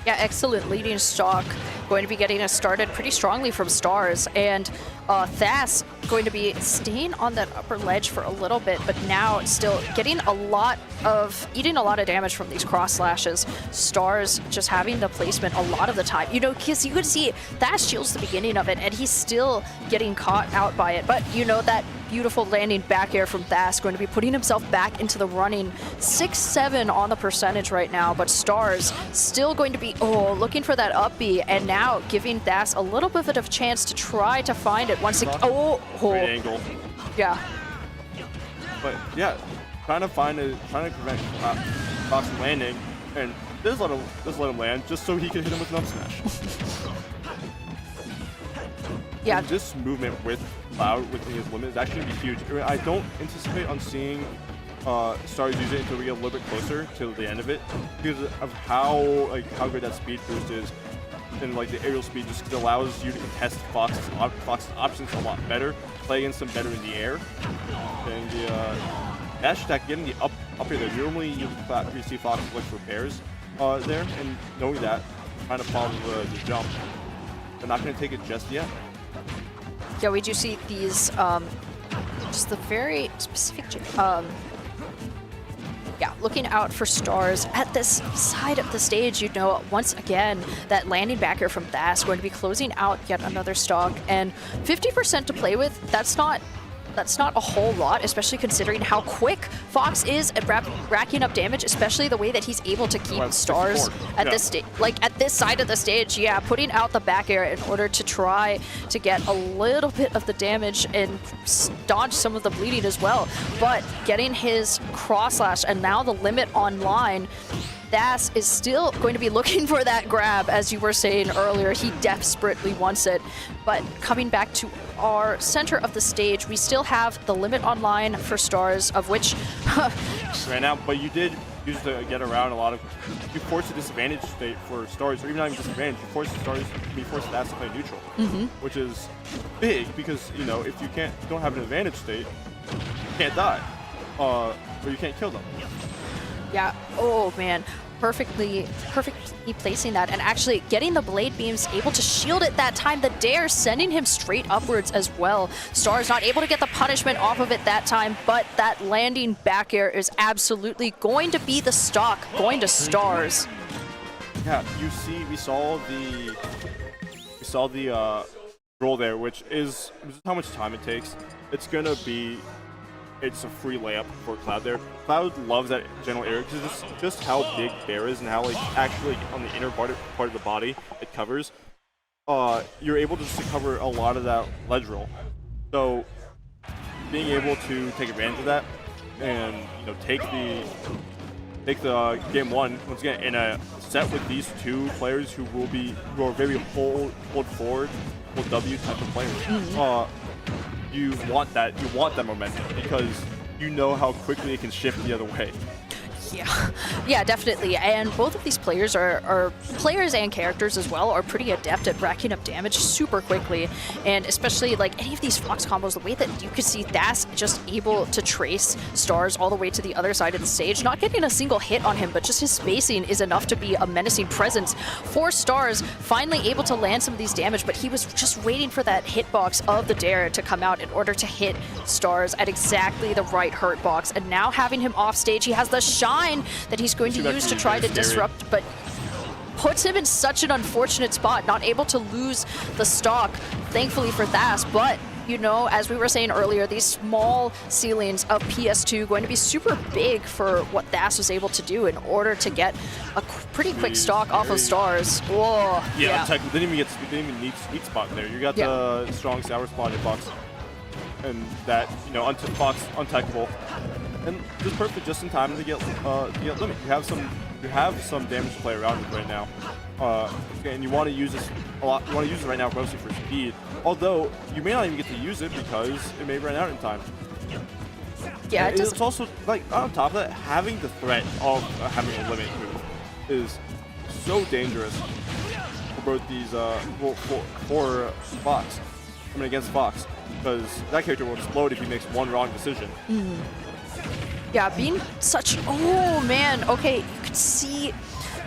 Yeah, excellent leading stock. Going to be getting us started pretty strongly from Stars, and Thass going to be staying on that upper ledge for a little bit, but now still getting eating a lot of damage from these cross slashes. Stars just having the placement a lot of the time. You know, because you could see Thass shields the beginning of it, and he's still getting caught out by it. But you know, that beautiful landing back air from Thass going to be putting himself back into the running. 6-7 on the percentage right now, but Stars still going to be looking for that up B, and now giving Thass a little bit of a chance to try to find it once again. Great angle. Yeah. But yeah, trying to prevent Fox from landing, and just let him land just so he can hit him with an up smash. Yeah. And this movement with Cloud within his limit is actually going to be huge. I mean, I don't anticipate on seeing Stars use it until we get a little bit closer to the end of it, because of how good that speed boost is, and like the aerial speed just allows you to contest Fox's options a lot better, play against them better in the air, and the dash attack, getting the up here there. Normally you see Fox look for bears there, and knowing that, trying to follow the jump. They're not going to take it just yet. Yeah, we do see these, just the very specific, looking out for Stars at this side of the stage. You know, once again, that landing back here from Thass going to be closing out yet another stock, and 50% to play with. That's not a whole lot, especially considering how quick Fox is at racking up damage, especially the way that he's able to keep Stars at this stage, like at this side of the stage. Yeah, putting out the back air in order to try to get a little bit of the damage and dodge some of the bleeding as well. But getting his cross slash and now the limit online, Thass is still going to be looking for that grab, as you were saying earlier. He desperately wants it. But coming back to our center of the stage, we still have the limit online for Stars, of which right now, but you did use to get around a lot of. You forced a disadvantage state for Stars, or even not even disadvantage. You forced Thass to play neutral, which is big, because you know, if you don't have an advantage state, you can't die, or you can't kill them. Yeah. Oh man. Perfectly placing that, and actually getting the blade beams, able to shield it that time. The dare sending him straight upwards as well. Stars not able to get the punishment off of it that time, but that landing back air is absolutely going to be the stock going to Stars. Yeah, we saw the roll there, which is how much time it takes. It's a free layup for Cloud there. Cloud loves that general area because it's just how big Bear is and how actually on the inner part of the body it covers. You're able just to cover a lot of that ledge roll. So being able to take advantage of that and take the game one once again in a set with these two players who are very hold forward, hold W type of players. You want that momentum because you know how quickly it can shift the other way. Yeah, definitely. And both of these players are players and characters as well, are pretty adept at racking up damage super quickly. And especially like any of these Fox combos, the way that you could see Thass just able to trace Stars all the way to the other side of the stage, not getting a single hit on him, but just his spacing is enough to be a menacing presence for Stars. Finally able to land some of these damage, but he was just waiting for that hitbox of the dare to come out in order to hit Stars at exactly the right hurt box. And now having him off stage, he has the shine that he's going to use to try to disrupt, but puts him in such an unfortunate spot, not able to lose the stock, thankfully for Thass. But, as we were saying earlier, these small ceilings of PS2 going to be super big for what Thass was able to do in order to get a pretty quick stock off of Stars. Whoa. Yeah. Didn't even need sweet spot there. You got the strong sour spot hitbox, and that Fox untechable. And just perfect, just in time to get limit. You have some damage to play around with right now, and you want to use this a lot. You want to use it right now mostly for speed. Although you may not even get to use it because it may run out in time. Yeah, it's also like on top of that, having the threat of having a limit move is so dangerous for both these for Fox. Against Fox, because that character will explode if he makes one wrong decision. Yeah, being such... Oh, man. Okay, you could see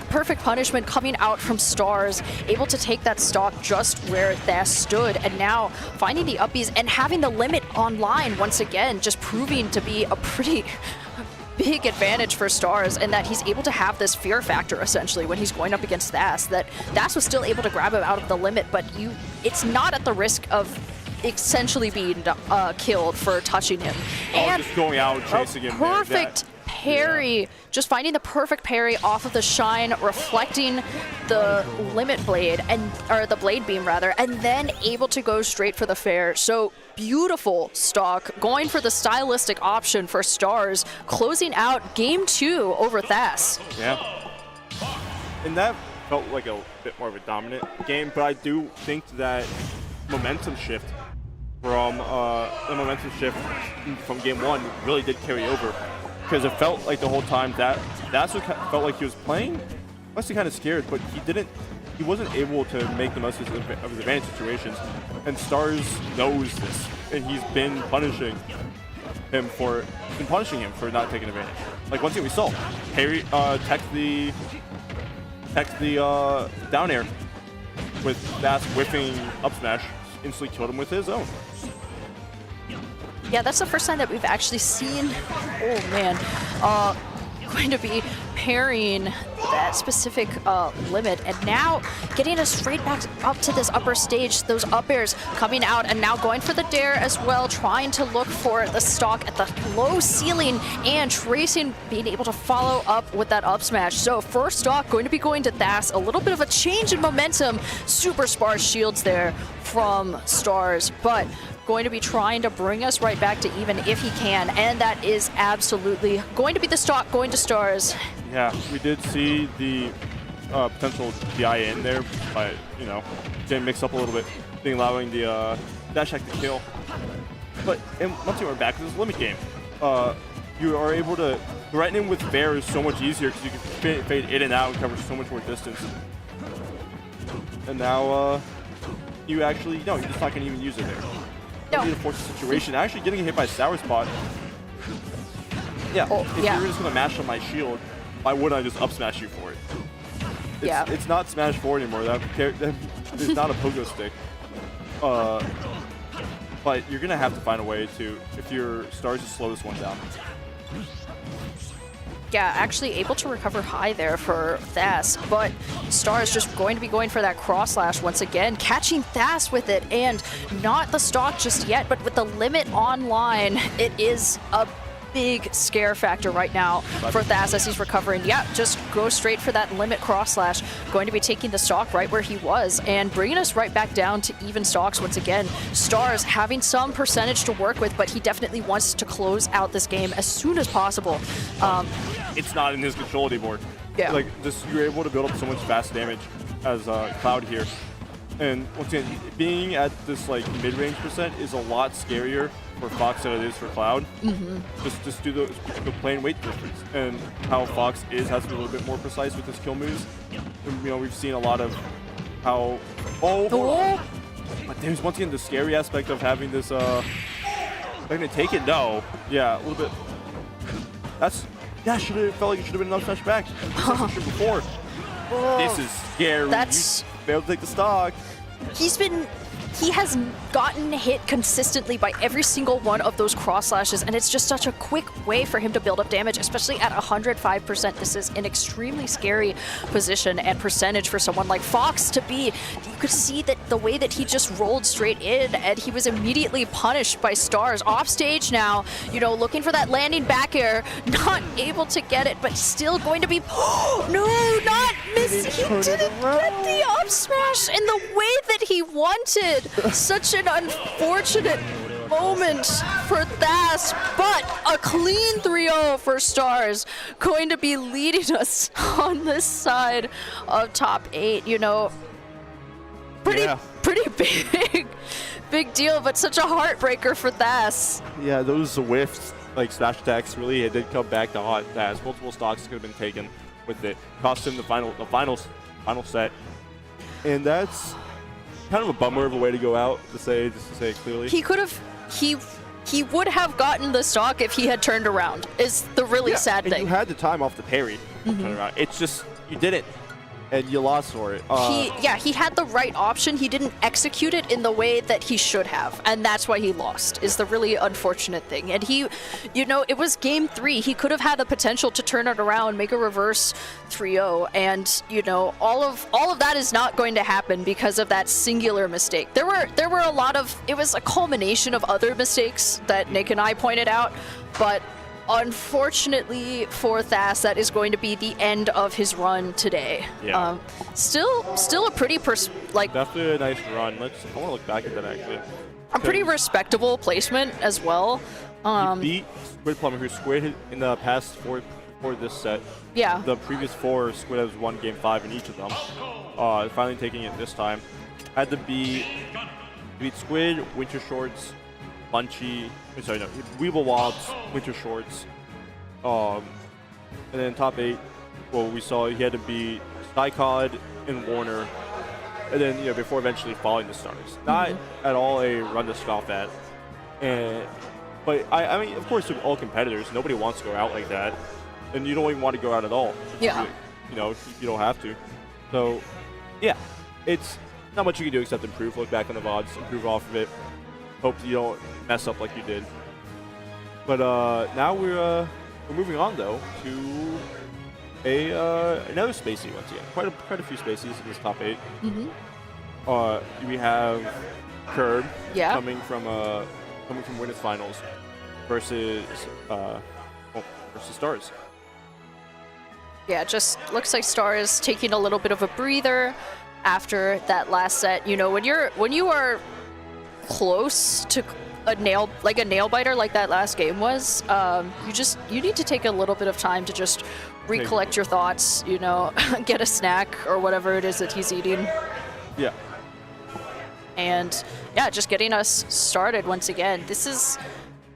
perfect punishment coming out from Stars, able to take that stock just where Thass stood, and now finding the uppies and having the limit online once again, just proving to be a pretty big advantage for Stars, and that he's able to have this fear factor, essentially, when he's going up against Thass, that Thass was still able to grab him out of the limit, but it's not at the risk of essentially being killed for touching him. And just going out and chasing him. Perfect parry, just finding the perfect parry off of the shine, reflecting the limit blade, or the blade beam rather, and then able to go straight for the fair. So beautiful stock, going for the stylistic option for Stars, closing out game 2 over Thass. Yeah. And that felt like a bit more of a dominant game, but I do think that momentum shift from game 1 really did carry over, because it felt like the whole time that's what felt like he was playing. Must be kind of scared, but he wasn't able to make the most of his advantage situations, and Stars knows this, and he's been punishing him for not taking advantage. Like one thing we saw, Harry tech the down air with Thass whiffing up smash, instantly killed him with his own. Yeah, that's the first time that we've actually seen, oh man, going to be parrying that specific limit, and now getting us straight back up to this upper stage, those up airs coming out, and now going for the dare as well, trying to look for the stock at the low ceiling, and tracing, being able to follow up with that up smash. So first stock going to be going to Thass, a little bit of a change in momentum, super sparse shields there from Stars, but going to be trying to bring us right back to even if he can, and that is absolutely going to be the stock going to Stars. Yeah, we did see the potential DI in there, but getting mixed up a little bit, allowing the dash hack to kill. But once we're back to this limit game, you are able to threaten him with Bear is so much easier because you can fade in and out and cover so much more distance. And now you actually you're just not going to even use it there. No. To force the situation. Actually getting hit by Sour Spot. Yeah, if you're just going to mash on my shield, why wouldn't I just up smash you for it? It's not Smash 4 anymore. That it's not a pogo stick. But you're gonna have to find a way to, if your Stars, to slow this one down. Yeah, actually able to recover high there for Thass, but Stars just going to be going for that cross slash once again, catching Thass with it, and not the stock just yet, but with the limit online, it is a big scare factor right now for Thass as he's recovering. Yeah, just go straight for that limit cross slash, going to be taking the stock right where he was and bringing us right back down to even stocks once again. Stars having some percentage to work with, but he definitely wants to close out this game as soon as possible. It's not in his control anymore. Yeah. Like, just you're able to build up so much fast damage as Cloud here. And once again, being at this like mid-range percent is a lot scarier for Fox than it is for Cloud. Just do the plain weight difference, and how Fox has to be a little bit more precise with his kill moves. And, you know, we've seen a lot of how but there's once again the scary aspect of having this they're gonna take it. No, yeah, a little bit. Felt like it should have been enough smash back before. This is scary. That's You failed to take the stock. He has gotten hit consistently by every single one of those cross slashes, and it's just such a quick way for him to build up damage, especially at 105%. This is an extremely scary position and percentage for someone like Fox to be. You could see that the way that he just rolled straight in, and he was immediately punished by Stars. Off stage now, you know, looking for that landing back air, not able to get it, but still going to be, no, not miss. He didn't get the up smash in the way that he wanted. Such an unfortunate moment for Thass, but a clean 3-0 for Stars, going to be leading us on this side of top 8. You know, pretty big deal, but such a heartbreaker for Thass. Yeah, those whiffs, like smash attacks, really it did come back to haunt Thass. Multiple stocks could have been taken with it. Cost him the final set, and that's kind of a bummer of a way to go out, just to say it clearly. He could have, he would have gotten the stock if he had turned around, is the really sad thing. You had the time off the parry. Turn around. It's just, you didn't, and you lost for it. He had the right option. He didn't execute it in the way that he should have, and that's why he lost, is the really unfortunate thing. And he, you know, it was game 3. He could have had the potential to turn it around, make a reverse 3-0, and, you know, all of that is not going to happen because of that singular mistake. There were a lot of, it was a culmination of other mistakes that Nick and I pointed out, but unfortunately for Thass, that is going to be the end of his run today. Yeah. Still a pretty definitely a nice run. I want to look back at that actually. A pretty respectable placement as well. He beat Squidplumber, who Squid in the past 4 for this set. Yeah. The previous 4, Squid has won game 5 in each of them. Finally taking it this time. Had to beat Squid, Winter Shorts, Bunchy, Weeble Wops, Winter Shorts, and then top 8. Well, we saw he had to beat PsyKoD and Warner, and then before eventually falling to Stars. Not at all a run to scoff at, but I mean, of course, with all competitors, nobody wants to go out like that, and you don't even want to go out at all. Yeah. You don't have to. So, yeah, it's not much you can do except improve. Look back on the VODs, improve off of it. Hope you don't mess up like you did. But now we're moving on though to another Spacey once again. Quite a few Spaceys in this top 8. We have Kirb coming from winners finals versus Stars. Yeah, just looks like Stars taking a little bit of a breather after that last set. You know, when you are close to a nail biter like that last game was, you need to take a little bit of time to just recollect your thoughts, you know, get a snack or whatever it is that he's eating. Yeah. And yeah, just getting us started once again. This is,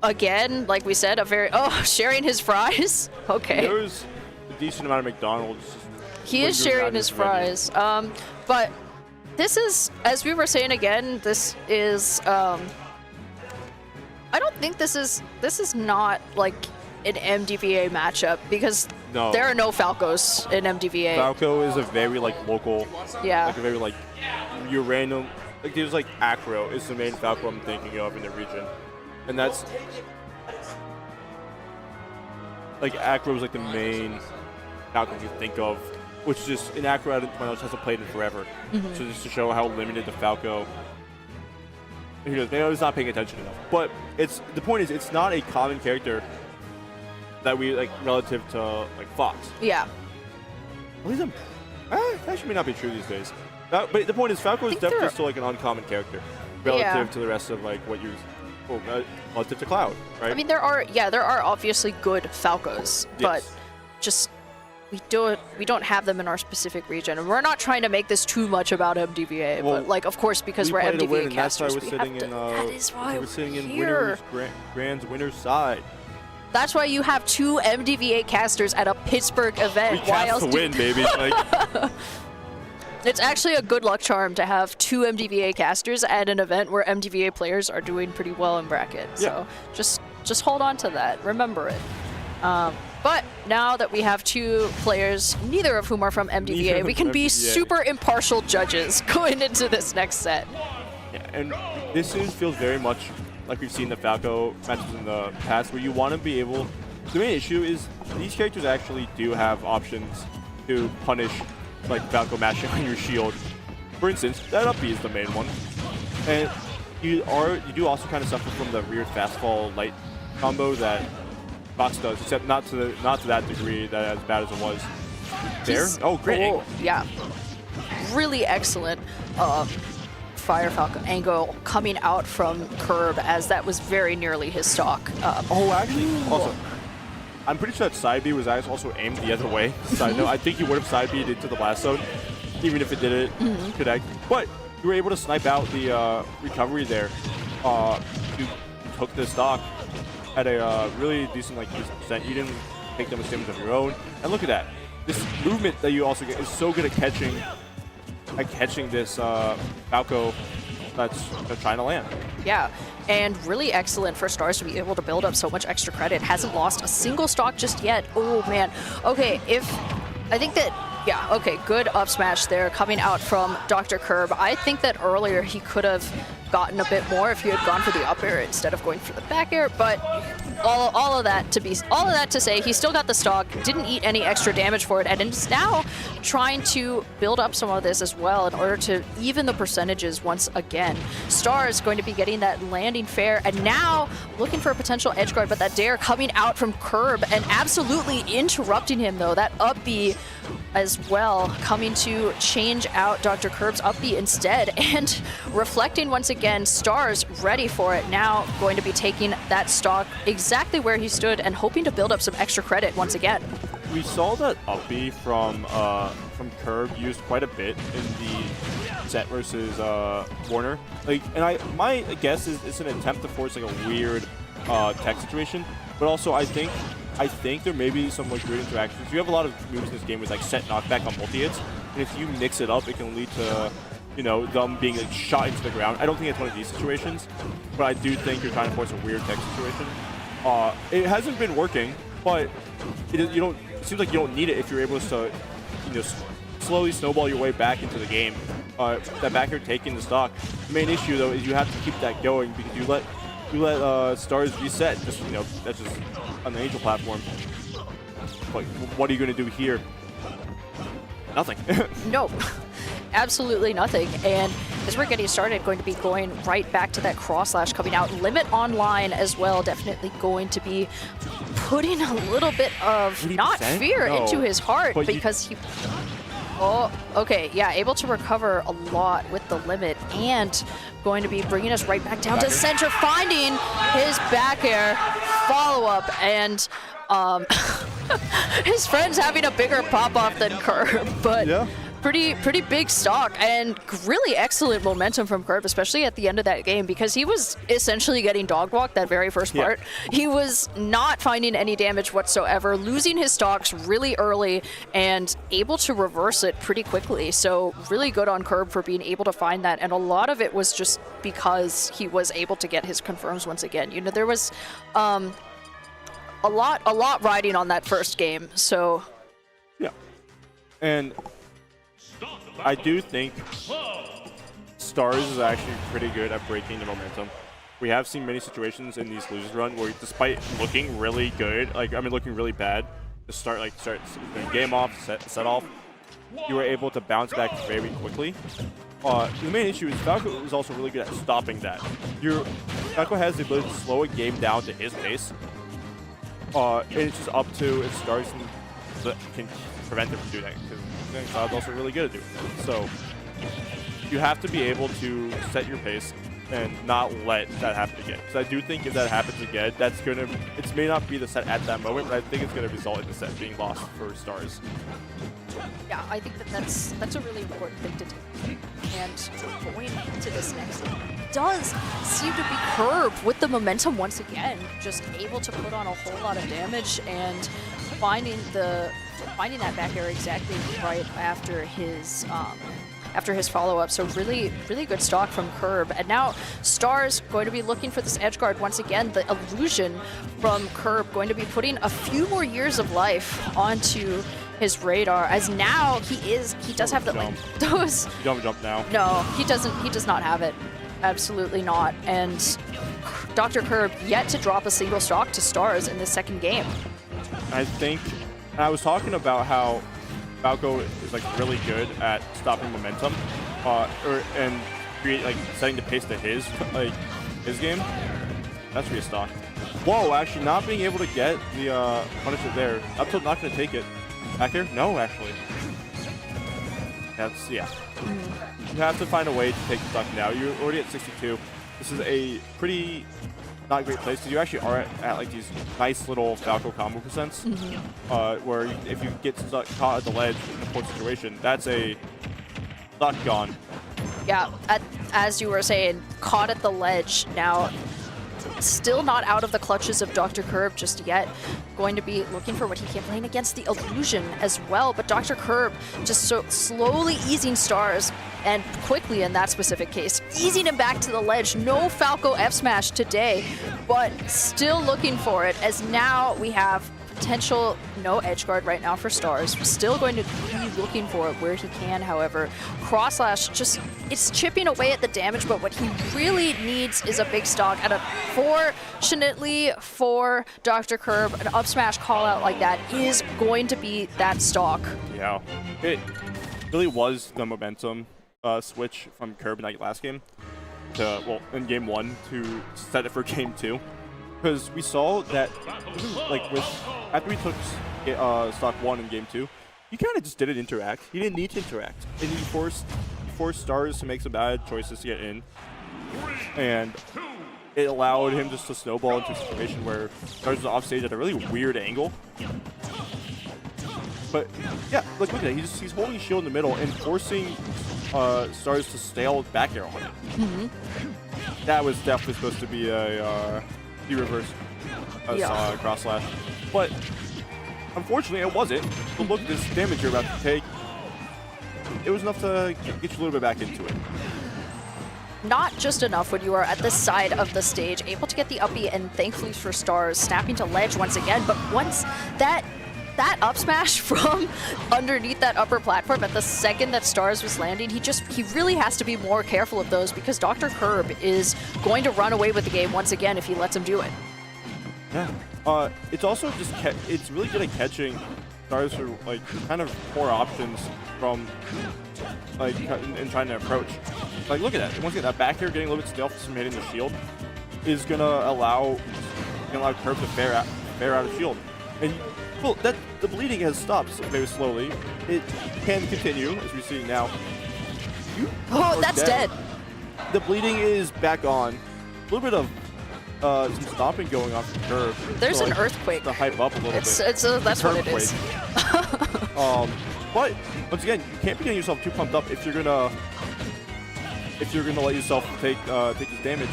again, like we said, a very, sharing his fries. Okay. There's a decent amount of McDonald's. He is sharing his fries. But this is, as we were saying again, this is, I don't think this is not like an MDVA matchup because No. there are no Falcos in MDVA. Falco is a very like local, Yeah. like a very like your random. Like there's like Acro is the main Falco I'm thinking of in the region, and that's like Acro is like the main Falco you think of, which is just in Acro hasn't played it forever. So just to show how limited the Falco. Who knows? Maybe I was not paying attention enough. But the point is it's not a common character that we like relative to like Fox. Yeah. At least that may not be true these days. But the point is Falco is definitely still like an uncommon character relative to the rest of like what you relative to Cloud, right? I mean, there are obviously good Falcos, but just we don't have them in our specific region, and we're not trying to make this too much about MDVA, but like of course because we're MDVA casters, we have to. That is why we're sitting in here. Grand's winner's side. That's why you have 2 MDVA casters at a Pittsburgh event. We cast to win, baby. Like, it's actually a good luck charm to have 2 MDVA casters at an event where MDVA players are doing pretty well in bracket. So just hold on to that. Remember it. But now that we have 2 players, neither of whom are from MDVA, we can be super impartial judges going into this next set. Yeah, and this feels very much like we've seen the Falco matches in the past, where you want to be able. The main issue is these characters actually do have options to punish like Falco mashing on your shield. For instance, that up B is the main one, and you do also kind of suffer from the weird fast fall light combo that Fox does, except not to that degree that as bad as it was. There, great angle. Yeah, really excellent. Fire Falcon angle coming out from Kirb, as that was very nearly his stock. Actually, also, I'm pretty sure that side B was also aimed the other way. Side note, I think he would have side B'd into the blast zone, even if it didn't connect. But you were able to snipe out the recovery there. You took the stock at a really decent percent. You didn't make them damage of your own. And look at that. This movement that you also get is so good at catching this Falco that's trying to land. Yeah, and really excellent for Stars to be able to build up so much extra credit. Hasn't lost a single stock just yet. Oh man. Okay, good up smash there coming out from Dr. Kirb. I think that earlier he could have gotten a bit more if he had gone for the up air instead of going for the back air, but all of that to say he still got the stock, didn't eat any extra damage for it, and is now trying to build up some of this as well in order to even the percentages once again. Star is going to be getting that landing fair, and now looking for a potential edge guard, but that dare coming out from Kirb and absolutely interrupting him though. That up B as well coming to change out Dr. Kirb's up B instead, and reflecting once again. Star's ready for it now, going to be taking that stock exactly where he stood and hoping to build up some extra credit once again. We saw that up B from Kirb used quite a bit in the set versus Warner. My guess is it's an attempt to force like a weird tech situation, but also I think there may be some weird interactions. You have a lot of moves in this game with set knockback on multi-hits, and if you mix it up, it can lead to them being shot into the ground. I don't think it's one of these situations, but I do think you're trying to force a weird tech situation. It hasn't been working, but it seems like you don't need it if you're able to slowly snowball your way back into the game. That back air taking the stock. The main issue though is you have to keep that going because you let Stars reset. That's just on the Angel platform. But what are you going to do here? Nothing. Nope. Absolutely nothing. And as we're getting started, going to be going right back to that cross slash coming out. Limit online as well, definitely going to be putting a little bit of not fear into his heart, because he... Oh, okay, yeah, able to recover a lot with the limit, and going to be bringing us right back down to center, finding his back air follow-up, and his friend's having a bigger pop-off than Kirb, but... Yeah. Pretty big stock, and really excellent momentum from Kirb, especially at the end of that game, because he was essentially getting dog walked that very first part. He was not finding any damage whatsoever, losing his stocks really early and able to reverse it pretty quickly. So really good on Kirb for being able to find that, and a lot of it was just because he was able to get his confirms once again. There was a lot riding on that first game. So Yeah. And I do think Stars is actually pretty good at breaking the momentum. We have seen many situations in these losers run where, despite looking really good, looking really bad, to start game off, set off, you were able to bounce back very quickly. The main issue is Falco is also really good at stopping that. Falco has the ability to slow a game down to his pace. And it's just up to if Stars can prevent him from doing that. Because Cloud's also really good at doing that. So you have to be able to set your pace and not let that happen again. Because I do think if that happens again, it may not be the set at that moment, but I think it's gonna result in the set being lost for Stars. yeah, I think that's a really important thing to do. And going into this next game does seem to be Kirb with the momentum once again, just able to put on a whole lot of damage and finding that back air exactly right after his follow-up. So really good stock from Kirb. And now Stars going to be looking for this edge guard once again. The illusion from Kirb going to be putting a few more years of life onto his radar, as now he does have the those. You don't jump now. No, he does not have it. Absolutely not. And Dr. Kirb yet to drop a single stock to Stars in the second game. I think I was talking about how Falco is really good at stopping momentum, and setting the pace to his game. That's restock. Whoa! Actually, not being able to get the Punisher there. Up tilt not going to take it. Back here? No, actually. Yeah. You have to find a way to take the stock now. You're already at 62. This is a pretty not great place because you actually are at these nice little Falco combo percents, where if you get caught at the ledge in a poor situation, that's a stock gone. Yeah, as you were saying, caught at the ledge now. Still not out of the clutches of Dr. Kirb just yet. Going to be looking for what he can, playing against the illusion as well. But Dr. Kirb just so slowly easing Stars, and quickly in that specific case, easing him back to the ledge. No Falco F smash today, but still looking for it, as now we have potential no edge guard right now for Stars. Still going to be looking for it where he can, however. Cross slash just, it's chipping away at the damage, but what he really needs is a big stock. And fortunately for Dr. Kirb, an up smash call out like that is going to be that stock. Yeah, it really was the momentum switch from Kirb in that last game to, in game 1 to set it for game 2. Because we saw that, after we took stock 1 in game 2, he kind of just didn't interact. He didn't need to interact, and he forced Stars to make some bad choices to get in, and it allowed him just to snowball into a situation where Stars was off stage at a really weird angle. But yeah, look at that. He's holding shield in the middle and forcing Stars to stale back air on it. That was definitely supposed to be a reverse cross slash, but unfortunately it wasn't. But look at this damage you're about to take. It was enough to get you a little bit back into it. Not just enough when you are at the side of the stage, able to get the uppie, and thankfully for Stars, snapping to ledge once again. But once that up smash from underneath that upper platform, at the second that Stars was landing, he really has to be more careful of those, because Dr. Kirb is going to run away with the game once again if he lets him do it. Yeah. It's also just it's really good at catching Stars for kind of poor options from and trying to approach. Look at that. Once again, that back here getting a little bit stale from hitting the shield is gonna allow Kirb to fair out of shield. And well, the bleeding has stopped very slowly. It can continue, as we're seeing now. Oh, that's dead. The bleeding is back on. A little bit of some stomping going on from Kirb. There's an earthquake. To hype up a little bit. That's what it is. But once again, you can't be getting yourself too pumped up if you're gonna let yourself take this damage.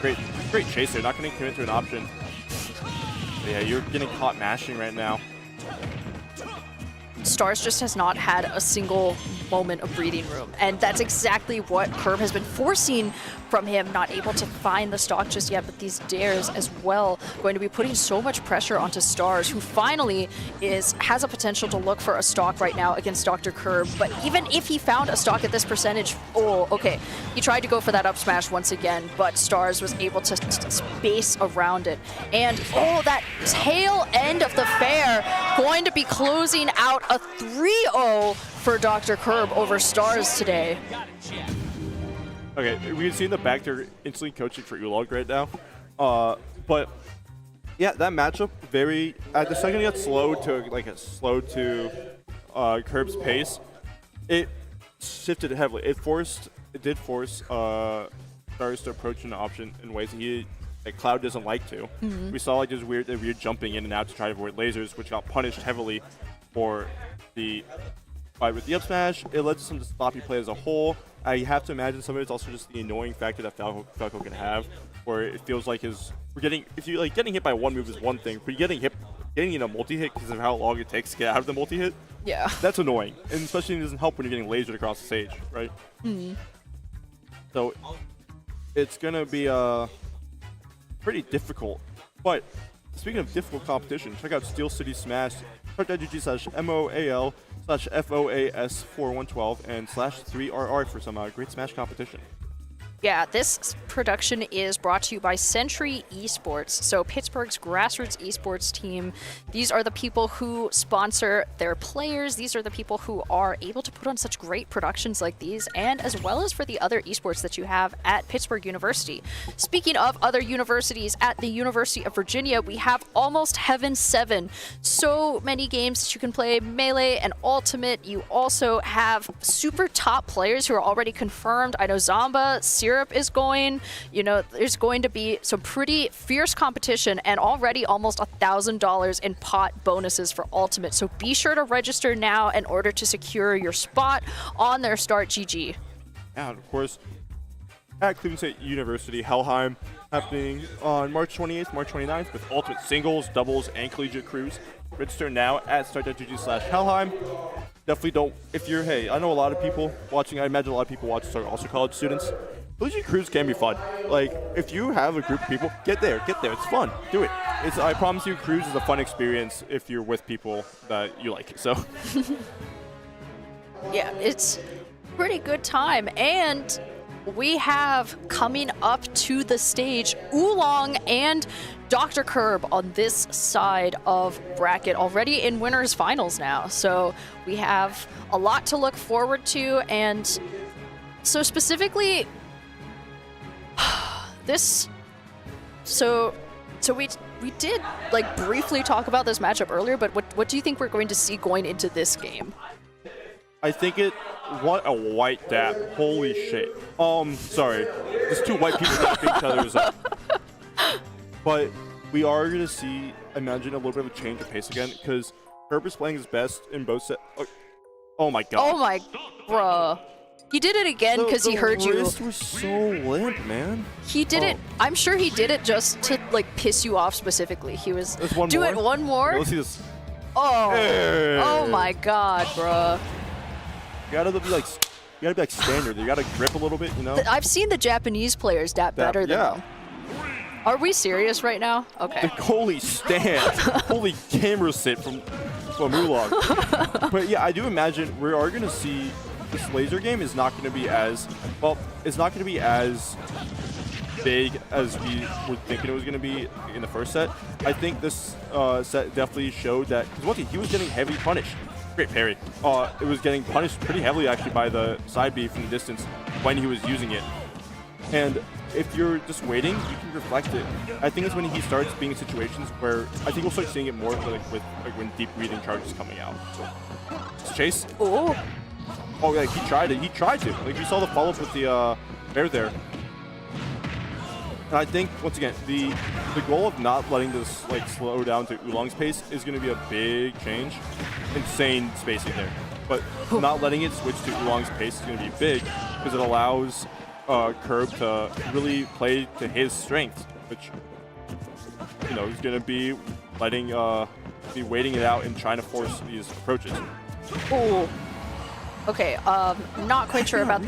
Great chase there. Not going to commit to an option. But yeah, you're getting caught mashing right now. Stars just has not had a single moment of breathing room. And that's exactly what Kirb has been forcing from him, not able to find the stock just yet, but these dares as well going to be putting so much pressure onto Stars, who finally has a potential to look for a stock right now against Dr. Kirb. But even if he found a stock at this percentage, oh, okay. He tried to go for that up smash once again, but Stars was able to space around it. And oh, that tail end of the fair going to be closing out a 3-0 for Dr. Kirb over Stars today. Okay, we can see in the back they're instantly coaching for Oolong right now. But yeah, that matchup at the second it got slowed to Kirb's pace, it shifted heavily. It did force Stars to approach an option in ways that Cloud doesn't like to. We saw like this weird jumping in and out to try to avoid lasers, which got punished heavily for the fight with the up smash. It led to some sloppy play as a whole. I have to imagine some of it's also just the annoying factor that Falco can have, where it feels like getting hit by one move is one thing, but getting in a multi-hit because of how long it takes to get out of the multi-hit, yeah, that's annoying. And especially it doesn't help when you're getting lasered across the stage, right? So it's gonna be pretty difficult. But speaking of difficult competition, check out Steel City Smash, twitch.gg/MOAL/FOAS4112 and /3RR for some great Smash competition. Yeah, this production is brought to you by Century Esports. So Pittsburgh's grassroots esports team, these are the people who sponsor their players. These are the people who are able to put on such great productions like these, and as well as for the other esports that you have at Pittsburgh University. Speaking of other universities, at the University of Virginia, we have Almost Heaven 7. So many games that you can play, Melee and Ultimate. You also have super top players who are already confirmed. I know Zamba, Syrup is going, there's going to be some pretty fierce competition, and already almost $1,000 in pot bonuses for Ultimate. So be sure to register now in order to secure your spot on their Start GG. Yeah, and of course, at Cleveland State University, Helheim, happening on March 28th, March 29th with Ultimate Singles, Doubles, and Collegiate Crews. Register now at start.gg/Helheim. Definitely don't, I know a lot of people watching, I imagine a lot of people watching are also college students. Collegiate Crews can be fun. Like, if you have a group of people, get there. It's fun. Do it. I promise you, Crews is a fun experience if you're with people that you like. So, yeah, it's pretty good time. And we have coming up to the stage Oolong and Dr. Kirb on this side of bracket, already in winners finals now. So we have a lot to look forward to. And so specifically, we did like briefly talk about this matchup earlier, but what do you think we're going to see going into this game? I think what a white dap. Holy shit. Sorry. There's two white people dapping each other's up. But we are going to see, imagine, a little bit of a change of pace again, because Kirb is playing his best in both sets. Oh my god. Oh my, bruh. He did it again because he heard you. The wrist was so limp, man. He did it. I'm sure he did it just to like piss you off specifically. He was it one more. Let's see this. Oh. Hey. Oh my god, bruh. You gotta be like standard. You gotta grip a little bit, you know. I've seen the Japanese players dap better than them. Are we serious right now? Okay. The holy stand, holy camera sit from Oolong. But yeah, I do imagine we are gonna see. This laser game is not going to be as big as we were thinking it was going to be in the first set. I think this set definitely showed that, because one thing, he was getting heavily punished. Great parry. It was getting punished pretty heavily actually by the side B from the distance when he was using it. And if you're just waiting, you can reflect it. I think it's when he starts being in situations where I think we'll start seeing it more with when deep breathing charge is coming out. So, chase. Oh. Oh, like he tried it. He tried to. Like you saw the follow-up with the bear there. And I think once again, the goal of not letting this like slow down to Oolong's pace is going to be a big change. Insane spacing there, but not letting it switch to Oolong's pace is going to be big because it allows Kirb to really play to his strengths, which he's going to be letting waiting it out and trying to force these approaches. Oh. Okay, not quite sure about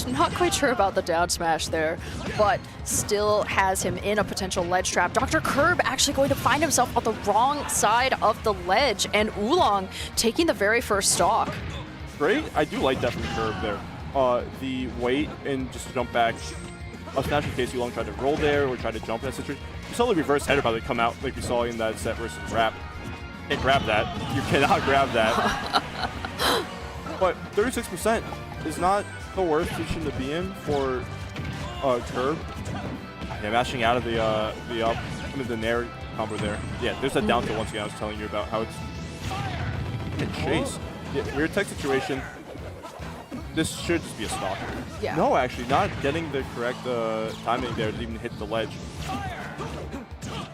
not quite sure about the down smash there, but still has him in a potential ledge trap. Dr. Kirb actually going to find himself on the wrong side of the ledge, and Oolong taking the very first stock. Great. I do like that from Kirb there. The wait and just jump back. A smash in case Oolong tried to roll there or tried to jump in that situation. You saw the reverse header by the come out like we saw in that set versus Rap. You can't grab that. You cannot grab that. But 36% is not the worst position to be in for Kirb. Yeah, mashing out of the up, the nair combo there. Yeah, there's that down tilt once again I was telling you about how it's chase. Yeah, weird tech situation. This should just be a stock. Yeah. No, actually, not getting the correct timing there to even hit the ledge.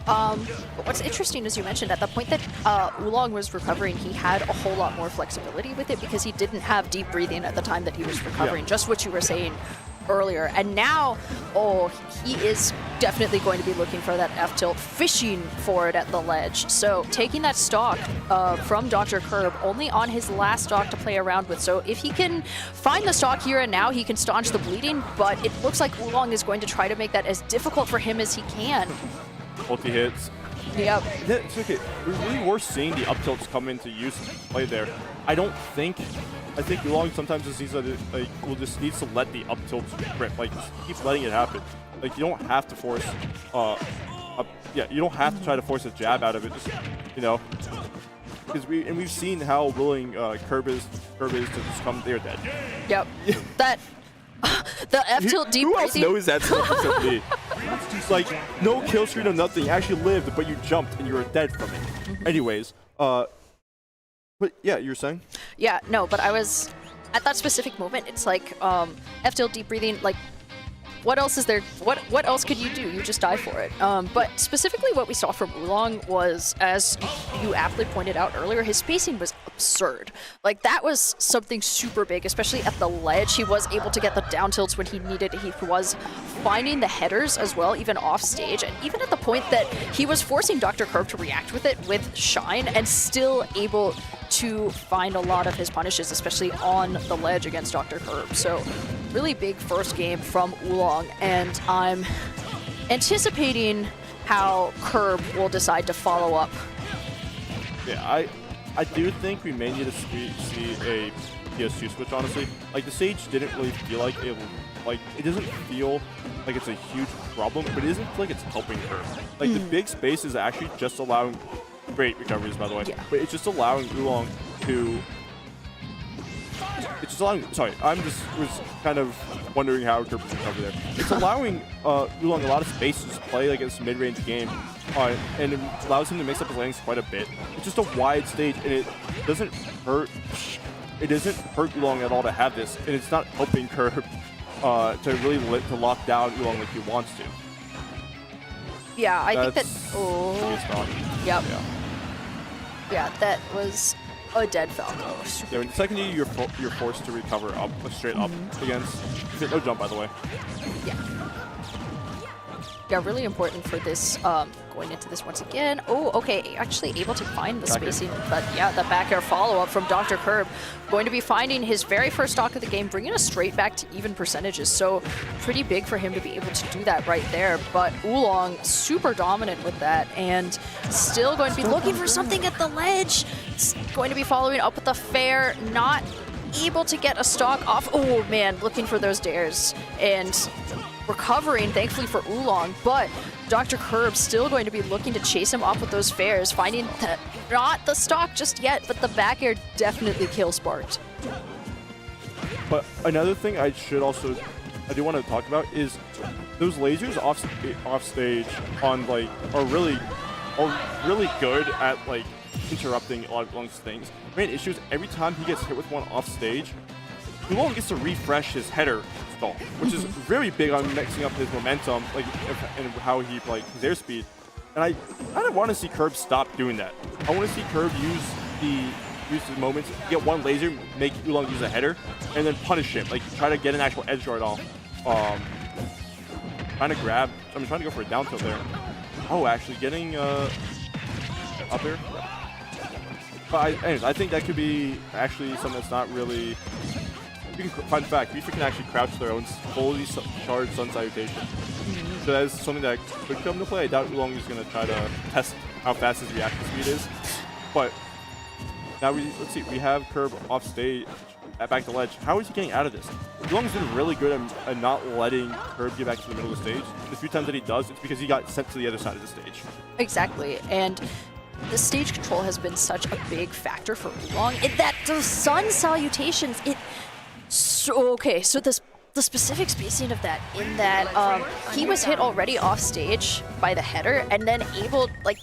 But what's interesting, as you mentioned, at the point that Oolong was recovering, he had a whole lot more flexibility with it because he didn't have deep breathing at the time that he was recovering, just what you were saying earlier. And now, he is definitely going to be looking for that F-tilt, fishing for it at the ledge. So taking that stock from Dr. Kirb only on his last stock to play around with. So if he can find the stock here and now, he can staunch the bleeding, but it looks like Oolong is going to try to make that as difficult for him as he can. Multi hits. Yep. Yeah, it's okay. We really were seeing the up tilts come into use and play there. I think Oolong sometimes just needs to, will just needs to let the up tilts rip. Like, just keep letting it happen. Like, you don't have to force, you don't have to try to force a jab out of it. Just, because we've seen how willing Kirb is to just come there dead. Yep. That. The F tilt deep Who else breathing. knows that except me? Like, no kill screen or nothing. You actually lived, but you jumped and you were dead from it. Anyways, but yeah, you were saying? Yeah, no, but I was at that specific moment. It's like F tilt deep breathing. Like, what else is there? What else could you do? You just die for it. But specifically, what we saw from Oolong was, as you aptly pointed out earlier, his spacing was absurd. Like, that was something super big, especially at the ledge. He was able to get the down tilts when he needed it. He was finding the headers as well, even off stage, and even at the point that he was forcing Dr. Kirb to react with it with Shine, and still able to find a lot of his punishes, especially on the ledge against Dr. Kirb. So really big first game from Oolong, and I'm anticipating how Kirb will decide to follow up. Yeah, I do think we may need to see a PS2 switch, honestly. Like, the stage didn't really feel like it doesn't feel like it's a huge problem, but it doesn't feel like it's helping her. Like, the big space is actually just allowing, great recoveries, by the way, but it's just allowing Oolong to, was kind of wondering how Kirb was recover there. It's allowing Oolong a lot of space to play like this mid-range game, and it allows him to mix up his landings quite a bit. It's just a wide stage, and it doesn't hurt Oolong at all to have this, and it's not helping Kirb to really lock down Oolong like he wants to. Yeah, I think that. Yep. Yeah, that was a dead Falco. Yeah, when the second you're forced to recover up, straight up against. No jump, by the way. Yeah, really important for this, going into this once again. Oh, okay, actually able to find the spacing, but yeah, the back air follow-up from Dr. Kirb. Going to be finding his very first stock of the game, bringing us straight back to even percentages, so pretty big for him to be able to do that right there, but Oolong super dominant with that, and still going to be looking for something at the ledge. It's going to be following up with the fair, not able to get a stock off. Oh man, looking for those dares, and recovering, thankfully for Oolong, but Dr. Kirb still going to be looking to chase him up with those fairs, finding that not the stock just yet, but the back air definitely kill sparked. But another thing I do want to talk about is those lasers off stage on are really good at interrupting a lot of Oolong's things. Main issue is every time he gets hit with one off stage, Oolong gets to refresh his header stall, which is very big on mixing up his momentum, and how he his airspeed. And I kind of want to see Kirb stop doing that. I want to see Kirb use the moments, get one laser, make Oolong use a header, and then punish him. Try to get an actual edge guard off. Trying to go for a down tilt there. Oh, actually getting up there. But anyways, I think that could be actually something that's not really. Fun fact: Reaper can actually crouch their own fully charged Sun Salutation. So that is something that could come to play. I doubt Oolong is going to try to test how fast his reaction speed is. But now let's see. We have Kirb off stage, back to ledge. How is he getting out of this? Oolong's been really good at not letting Kirb get back to the middle of the stage. The few times that he does, it's because he got sent to the other side of the stage. Exactly, and the stage control has been such a big factor for Oolong. That the Sun Salutations, so the specific spacing of that, in that he was hit already off stage by the header, and then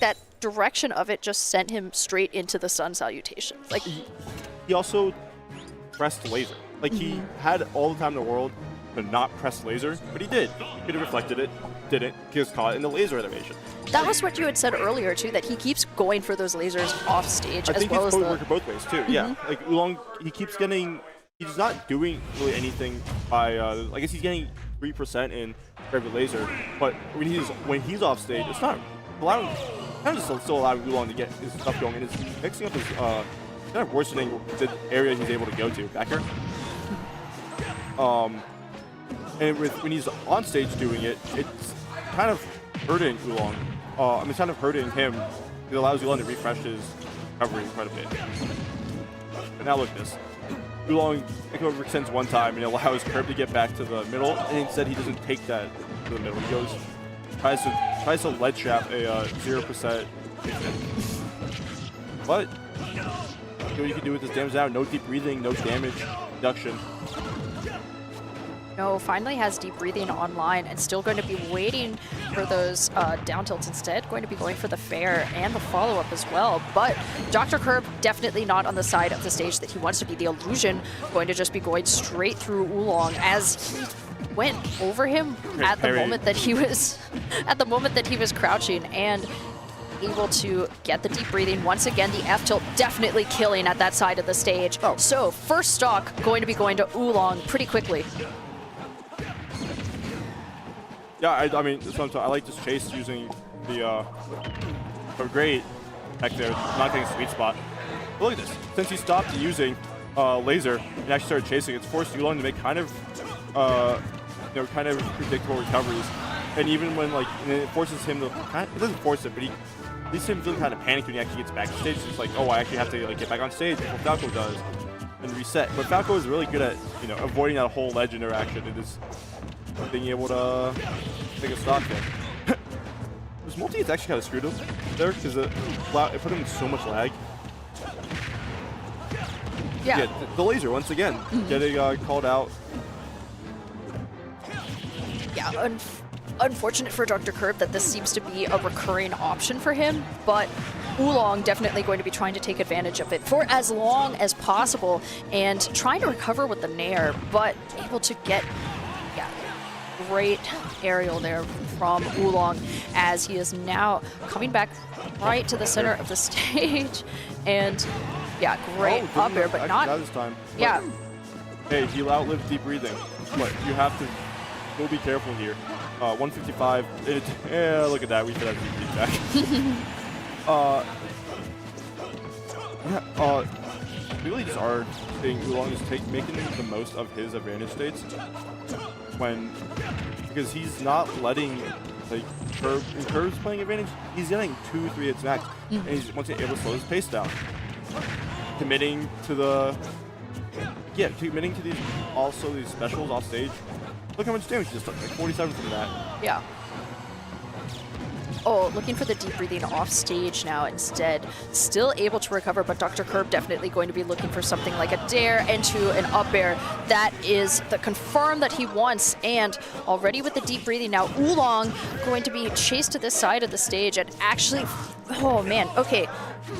that direction of it just sent him straight into the Sun Salutations. Like he also pressed laser. Like he had all the time in the world to not press laser, but he did. He could have reflected it, didn't. He was caught in the laser animation. That was what you had said earlier too, that he keeps going for those lasers off stage as well as the. I think he's working both ways too. Yeah, like Oolong, he keeps getting. He's not doing really anything by. I guess he's getting 3% in every laser, but when he's off stage, it's not allowing. Kind of still allowing Oolong to get his stuff going, and it's mixing up his. Kind of worsening the area he's able to go to back here. And when he's on stage doing it, it's kind of hurting Oolong. It's kind of hurting him. It allows Oolong to refresh his recovery quite a bit. But now look at this. Oolong overextends one time and allows Kirb to get back to the middle, and instead he doesn't take that to the middle. He tries to ledge trap a 0%. But what you can do with this damage now, no deep breathing, no damage reduction. No, finally has deep breathing online and still going to be waiting for those down tilts instead. Going to be going for the fair and the follow-up as well. But Dr. Kirb definitely not on the side of the stage that he wants to be. The illusion going to just be going straight through Oolong as he went over him at the moment that he was crouching, and able to get the deep breathing. Once again, the F tilt definitely killing at that side of the stage. Oh. So first stock going to be going to Oolong pretty quickly. Yeah, I mean, sometimes I like this chase using the great back there, not getting a sweet spot. But look at this. Since he stopped using laser and actually started chasing, it's forced Oolong to make kind of predictable recoveries. And even when it forces him to, it doesn't force it, but it leaves him feeling kind of panicked when he actually gets back to stage. It's like, oh, I actually have to get back on stage before Falco does and reset. But Falco is really good at avoiding that whole ledge interaction and just being able to take a stock there. This multi, it's actually kind of screwed him there because it put him in so much lag. Yeah. The laser once again getting called out. Yeah, unfortunate for Dr. Kirb that this seems to be a recurring option for him, but Oolong definitely going to be trying to take advantage of it for as long as possible and trying to recover with the Nair, but able to get great aerial there from Oolong as he is now coming back right to the center of the stage. And yeah, great up air, but not this time. Yeah. Hey, he'll outlive deep breathing, but you have to go be careful here. 155. Yeah, look at that. We could have deep breathing back. We really just are seeing Oolong is making the most of his advantage states because he's not letting Kirb's playing advantage. He's getting 2-3 hits max, and he's once again able to slow his pace down. Committing to these specials off stage. Look how much damage he just took, like 47 from that. Yeah. Oh, looking for the deep breathing off stage now instead. Still able to recover, but Dr. Kirb definitely going to be looking for something like a dare into an up air. That is the confirm that he wants, and already with the deep breathing now, Oolong going to be chased to this side of the stage and actually, oh man, okay.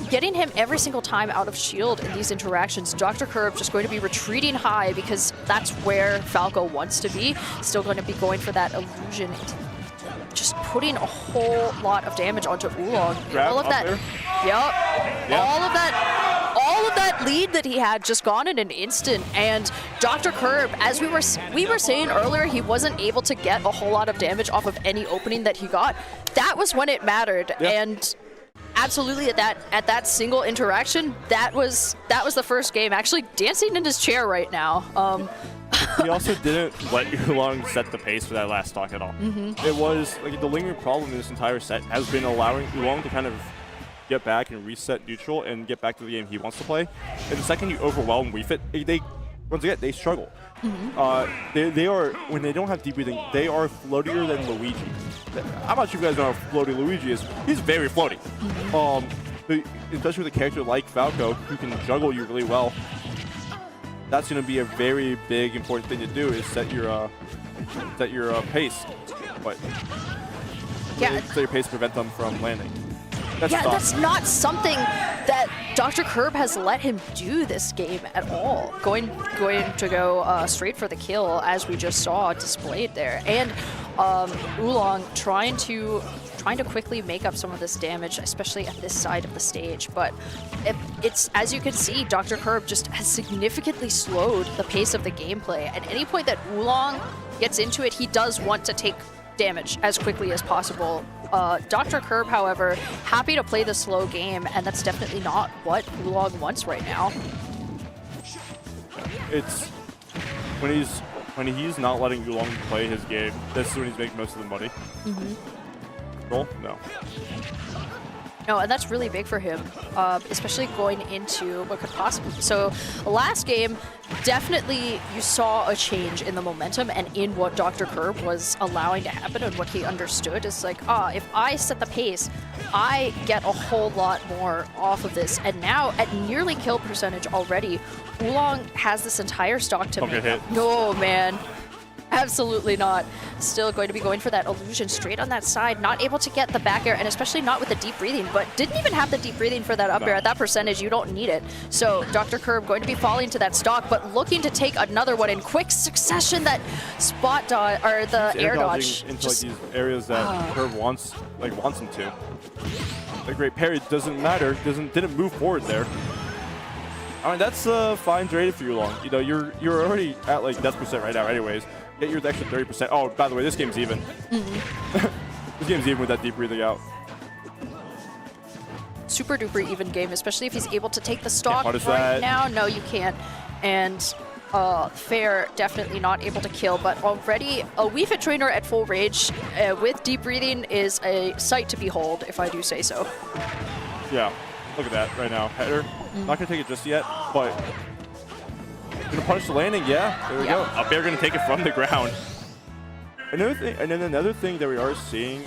Getting him every single time out of shield in these interactions. Dr. Kirb just going to be retreating high because that's where Falco wants to be. Still going to be going for that illusion, just putting a whole lot of damage onto Oolong. All of that, all of that lead that he had just gone in an instant. And Dr. Kirb, as we were saying earlier, he wasn't able to get a whole lot of damage off of any opening that he got. That was when it mattered. And absolutely at that single interaction, that was the first game. Actually dancing in his chair right now. He also didn't let Oolong set the pace for that last stock at all. It was like the lingering problem in this entire set has been allowing Oolong to kind of get back and reset neutral and get back to the game he wants to play. And the second you overwhelm Wii Fit, they once again they struggle. They are, when they don't have deep breathing, they are floatier than Luigi. How much you guys know how floaty Luigi is? He's very floaty. Especially with a character like Falco who can juggle you really well. That's going to be a very big important thing to do is set your pace. But set your pace to prevent them from landing. That's not something that Dr. Kirb has let him do this game at all. Going to go straight for the kill, as we just saw displayed there, and Oolong trying to quickly make up some of this damage, especially at this side of the stage. But it's, as you can see, Dr. Kirb just has significantly slowed the pace of the gameplay. At any point that Oolong gets into it, he does want to take damage as quickly as possible. Dr. Kirb, however, happy to play the slow game, and that's definitely not what Oolong wants right now. It's when he's not letting Oolong play his game, this is when he's making most of the money. Roll? No. No, and that's really big for him, especially going into what could possibly... So last game, definitely you saw a change in the momentum and in what Dr. Kirb was allowing to happen, and what he understood is like, if I set the pace, I get a whole lot more off of this. And now at nearly kill percentage already, Oolong has this entire stock to make up. No, man. Absolutely not. Still going to be going for that illusion straight on that side. Not able to get the back air, and especially not with the deep breathing, but didn't even have the deep breathing for that up air. At that percentage, you don't need it. So Dr. Kirb going to be falling to that stock, but looking to take another one in quick succession. That spot dodge, or the air dodge. Into like these areas that Kirb wants him to. The great parry doesn't matter. Didn't move forward there. I mean, that's fine rated for Oolong. You know, you're already at like death percent right now anyways. Get your extra 30%. Oh, by the way, this game's even. This game's even with that deep breathing out. Super duper even game, especially if he's able to take the stock right now. No, you can't. And Fair definitely not able to kill, but already a Wii Fit trainer at full rage with deep breathing is a sight to behold, if I do say so. Yeah, look at that right now. Header, not gonna take it just yet, but gonna punish the landing. Yeah, there we go. Up air gonna take it from the ground. Another thing, and then another thing that we are seeing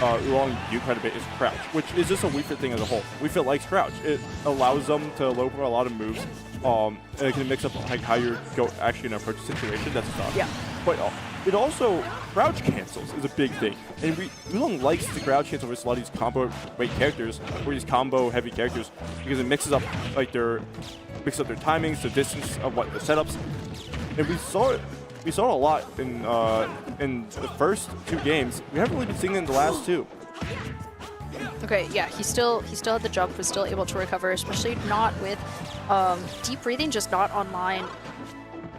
Oolong do quite a bit is crouch, which is just a Wii Fit thing as a whole. Wii Fit likes crouch. It allows them to low for a lot of moves. And it can mix up like how you're actually in an approach situation. That's stuff. Yeah. But it also crouch cancels is a big thing, and Oolong likes the crouch cancel versus a lot of these combo weight characters or these combo heavy characters because it mixes up like their timings, the distance of what the setups, and we saw it. We saw it a lot in the first two games. We haven't really been seeing it in the last two. Okay, yeah, he still had the jump, was still able to recover, especially not with deep breathing, just not online.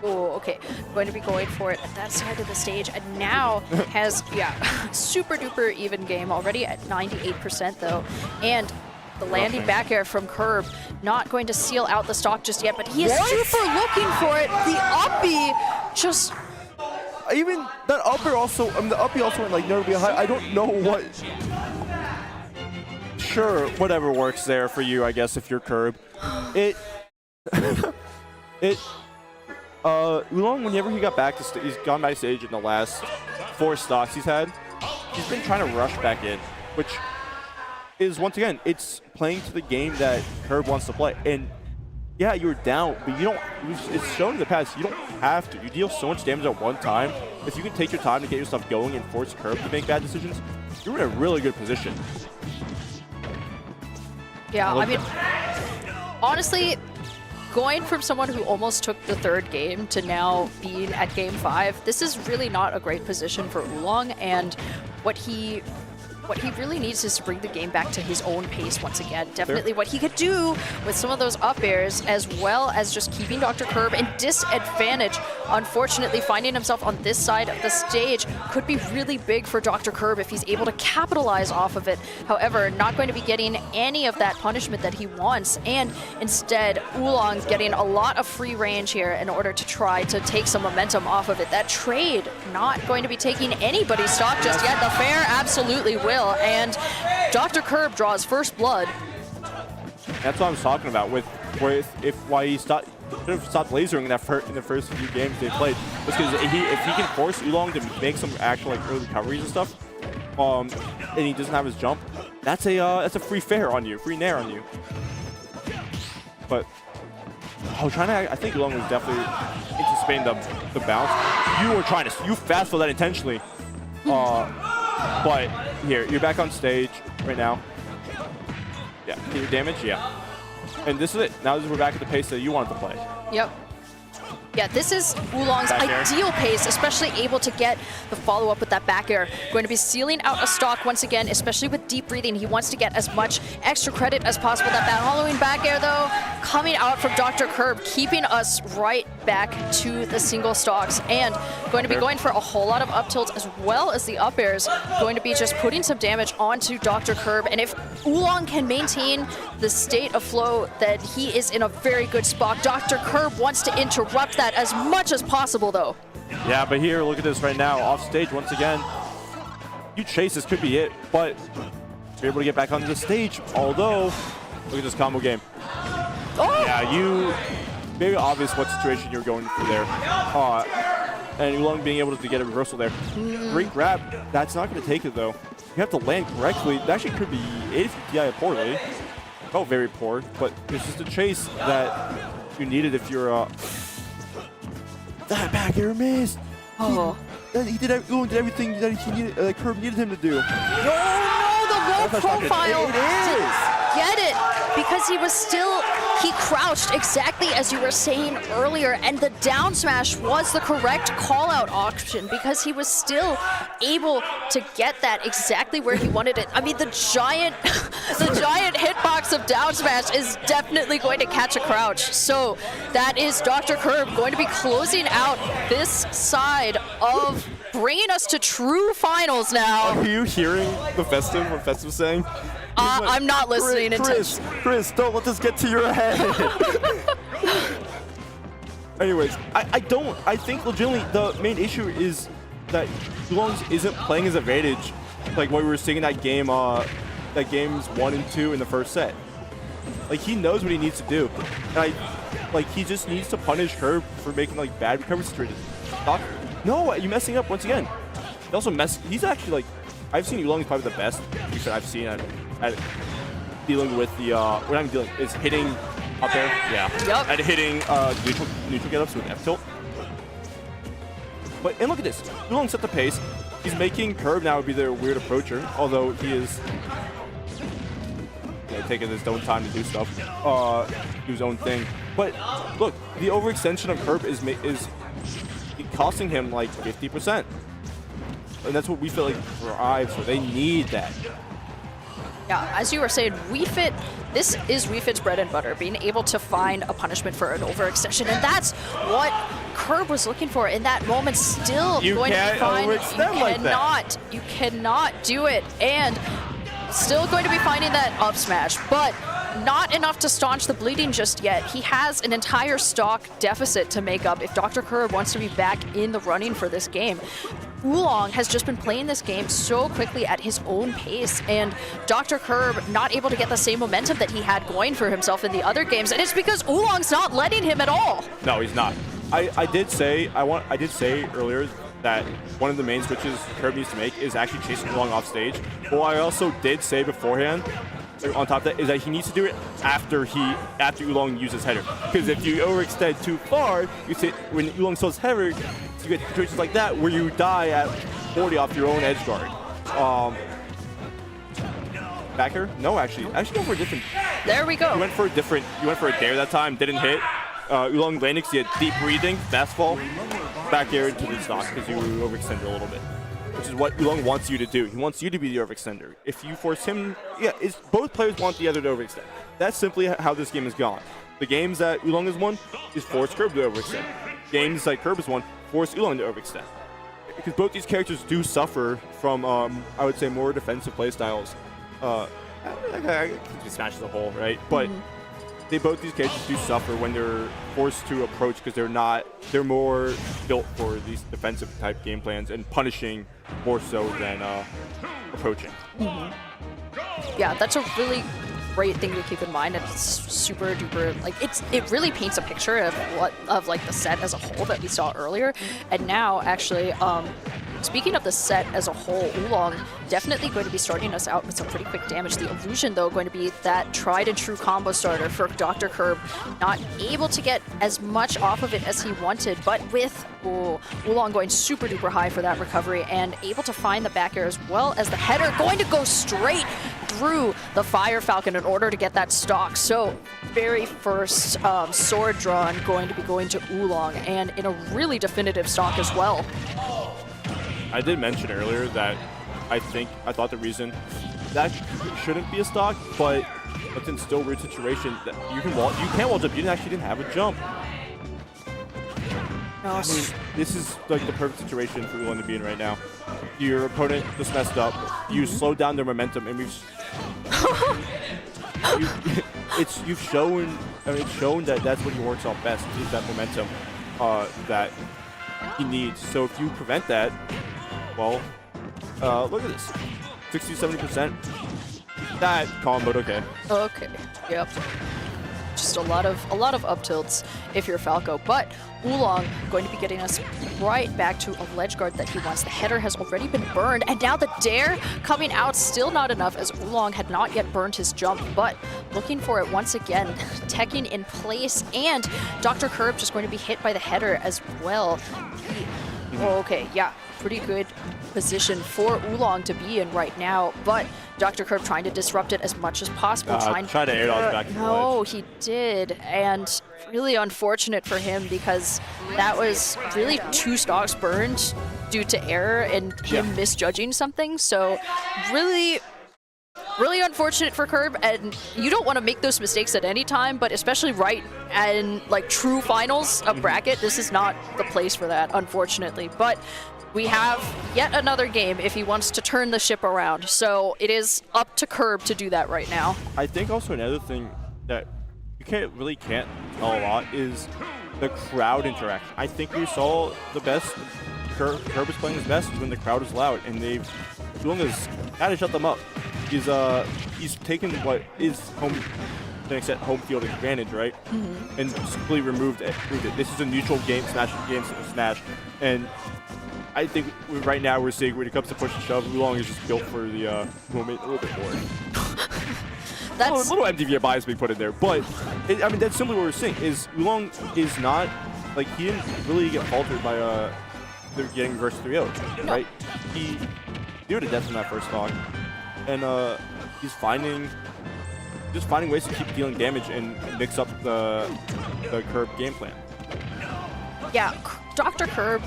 Oh, okay, going to be going for it at that side of the stage, and now has, super duper even game already at 98% though, and the landing back air from Kirb, not going to seal out the stock just yet, but he is super looking for it. The uppy just... Even that upper also, the uppy also went like notably high. I don't know what... Sure, whatever works there for you, I guess, if you're Kirb. Oolong, whenever he got back to he's gone back stage in the last 4 stocks he's had, he's been trying to rush back in, which is, once again, it's playing to the game that Kirb wants to play. And yeah, you're down, but you don't, it's shown in the past, you don't have to. You deal so much damage at one time. If you can take your time to get yourself going and force Kirb to make bad decisions, you're in a really good position. Yeah, I mean, honestly, going from someone who almost took the 3rd game to now being at game 5, this is really not a great position for Oolong, and what he what he really needs is to bring the game back to his own pace once again. Definitely what he could do with some of those up airs, as well as just keeping Dr. Kirb in disadvantage. Unfortunately, finding himself on this side of the stage could be really big for Dr. Kirb if he's able to capitalize off of it. However, not going to be getting any of that punishment that he wants, and instead, Oolong getting a lot of free range here in order to try to take some momentum off of it. That trade not going to be taking anybody's stock just yet. The fair absolutely will, and Dr. Kirb draws first blood. That's what I was talking about with why he stopped lasering in the first few games they played. Was because if he can force Oolong to make some actual like early recoveries and stuff, and he doesn't have his jump, that's a free fair on you, free nair on you. But I think Oolong was definitely anticipating the bounce. You fast for that intentionally. But here, you're back on stage right now. Yeah, get your damage, yeah. And this is it. Now we're back at the pace that you wanted to play. Yep. Yeah, this is Oolong's ideal pace, especially able to get the follow-up with that back air. Going to be sealing out a stock once again, especially with deep breathing. He wants to get as much extra credit as possible. That following back air, though, coming out from Dr. Kirb, keeping us right back to the single stocks. And going to be going for a whole lot of up tilts as well as the up airs. Going to be just putting some damage onto Dr. Kirb. And if Oolong can maintain the state of flow, that he is in a very good spot. Dr. Kirb wants to interrupt that as much as possible, though. Yeah, but here, look at this right now. Off stage once again. You chase, this could be it, but you're able to get back onto the stage. Although, look at this combo game. Oh! Yeah, very obvious what situation you're going through there. And Oolong being able to get a reversal there. Great grab. That's not going to take it, though. You have to land correctly. That actually could be 80 TI poorly. Oh, very poor, but it's just a chase that you needed if you're that back air missed. Oh. Oolong did everything that he needed, Kirb needed him to do. No, the low profile. It is. Get it, because he crouched exactly as you were saying earlier, and the down smash was the correct call out option because he was still able to get that exactly where he wanted it. I mean, the giant hitbox of down smash is definitely going to catch a crouch. So that is Dr. Kirb going to be closing out this side of bringing us to true finals now. Are you hearing what Festive saying? I'm not listening. Chris, don't let this get to your head. Anyways, I think legitimately the main issue is that Oolong isn't playing his advantage like what we were seeing in that game, that games 1 and 2 in the first set. Like, he knows what he needs to do. And he just needs to punish Kirb for making like bad recovery situations. No, you're messing up once again. He's actually like, I've seen Oolong is probably the best that I've seen at dealing with the what I'm dealing is hitting up there. Yeah. Yep. And hitting neutral get ups with F tilt. And look at this. Oolong set the pace. He's making Kirb now be their weird approacher, although he is taking his own time to do stuff, do his own thing. But look, the overextension of Kirb is costing him like 50%. And that's what we feel like thrives for. They need that. Yeah, as you were saying, this is WeFit's bread and butter, being able to find a punishment for an overextension, and that's what Kirb was looking for in that moment. Still going to be fine. You cannot do it, and still going to be finding that up smash, but not enough to staunch the bleeding just yet. He has an entire stock deficit to make up if Dr. Kirb wants to be back in the running for this game. Oolong has just been playing this game so quickly at his own pace, and Dr. Kirb not able to get the same momentum that he had going for himself in the other games, and it's because Oolong's not letting him at all. No, he's not. I did say earlier that one of the main switches Kirb needs to make is actually chasing Oolong off stage. Well, I also did say beforehand, on top of that, is that he needs to do it after Oolong uses header. Because if you overextend too far, when Oolong sells header, you get situations like that where you die at 40 off your own edge guard. Backer? No, actually go for a different. There we go. You went for a dare that time, didn't hit. Oolong landing, so you had deep breathing, fast fall, back air into the stock because you overextended a little bit. which is what Oolong wants you to do. He wants you to be the overextender. If you force him, both players want the other to overextend. That's simply how this game has gone. The games that Oolong has won is force Kirb to overextend. Games like Kirb has won force Oolong to overextend. Because both these characters do suffer from, I would say, more defensive playstyles. I can Smash as a whole, right? But both these characters do suffer when they're forced to approach because they're more built for these defensive type game plans and punishing more so than approaching. Yeah, that's a really great thing to keep in mind, and it's super duper, like, it really paints a picture of like the set as a whole that we saw earlier. And now actually, speaking of the set as a whole, Oolong definitely going to be starting us out with some pretty quick damage. The illusion, though, going to be that tried and true combo starter for Dr. Kirb. Not able to get as much off of it as he wanted, but with Oolong going super duper high for that recovery and able to find the back air as well as the header, going to go straight through the Fire Falcon in order to get that stock. So very first sword drawn going to be going to Oolong, and in a really definitive stock as well. I did mention earlier that I thought the reason that shouldn't be a stock, but it's in still weird situation that you can't wall jump. You actually didn't have a jump. I mean, this is like the perfect situation for Oolong to be in right now. Your opponent just messed up. You slowed down their momentum, and it's shown that that's what he works off best, is that momentum that he needs. So if you prevent that, well, look at this, 60-70%. That calm mode, okay. Okay. Yep. Just a lot of up tilts if you're Falco, but Oolong going to be getting us right back to a ledge guard that he wants. The header has already been burned, and now the dare coming out, still not enough, as Oolong had not yet burned his jump, but looking for it once again, teching in place, and Dr. Kirb just going to be hit by the header as well. Okay, yeah, pretty good position for Oolong to be in right now, but Dr. Kirb trying to disrupt it as much as possible. Trying to air dodge back to the ledge. He did, and really unfortunate for him because that was really 2 stocks burned due to error and him misjudging something. So really unfortunate for Kirb, and you don't want to make those mistakes at any time, but especially right in like true finals of bracket, this is not the place for that, unfortunately. But we have yet another game if he wants to turn the ship around. So it is up to Kirb to do that right now. I think also another thing that you can't tell a lot is the crowd interaction. I think we saw the best Kirb is playing his best when the crowd is loud, and Oolong has had to shut them up. He's taken what is home field advantage, right? And simply removed it. This is a neutral game, Smash, and I think right now we're seeing when it comes to push and shove, Oolong is just built for the moment a little bit more. That's a little MDV bias being put in there, but I mean that's simply what we're seeing. Is Oolong is not like he didn't really get faltered by they're getting reverse 3-0, right? He did to death in that first stock, and he's finding ways to keep dealing damage and mix up the Kirb game plan. Yeah, Dr. Kirb,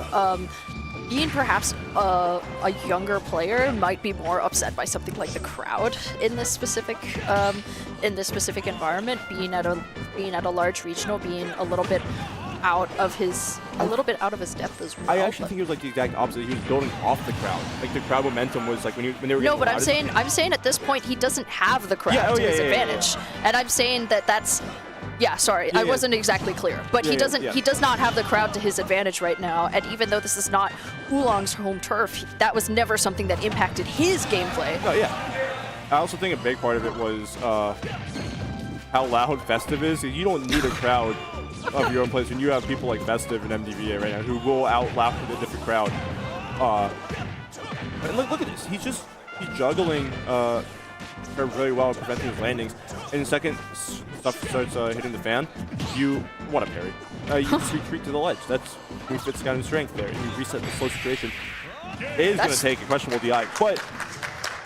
being perhaps a younger player, might be more upset by something like the crowd in this specific environment. Being at a large regional, being a little bit out of his depth as well. I actually think it was like the exact opposite. He was building off the crowd. Like the crowd momentum was like when they were. No, but I'm saying at this point he doesn't have the crowd to his advantage, and I'm saying that's. Yeah, sorry, I wasn't exactly clear, but he does not have the crowd to his advantage right now, and even though this is not Oolong's home turf, that was never something that impacted his gameplay. Oh yeah. I also think a big part of it was how loud Festive is. You don't need a crowd of your own place when you have people like Festive and MDVA right now who will out loud a different crowd. And look at this. He's juggling really well, preventing his landings. And the second stuff starts hitting the fan, you want to parry. You just retreat to the ledge. That's refits kind of strength there. You reset the slow situation. It is going to take a questionable DI, but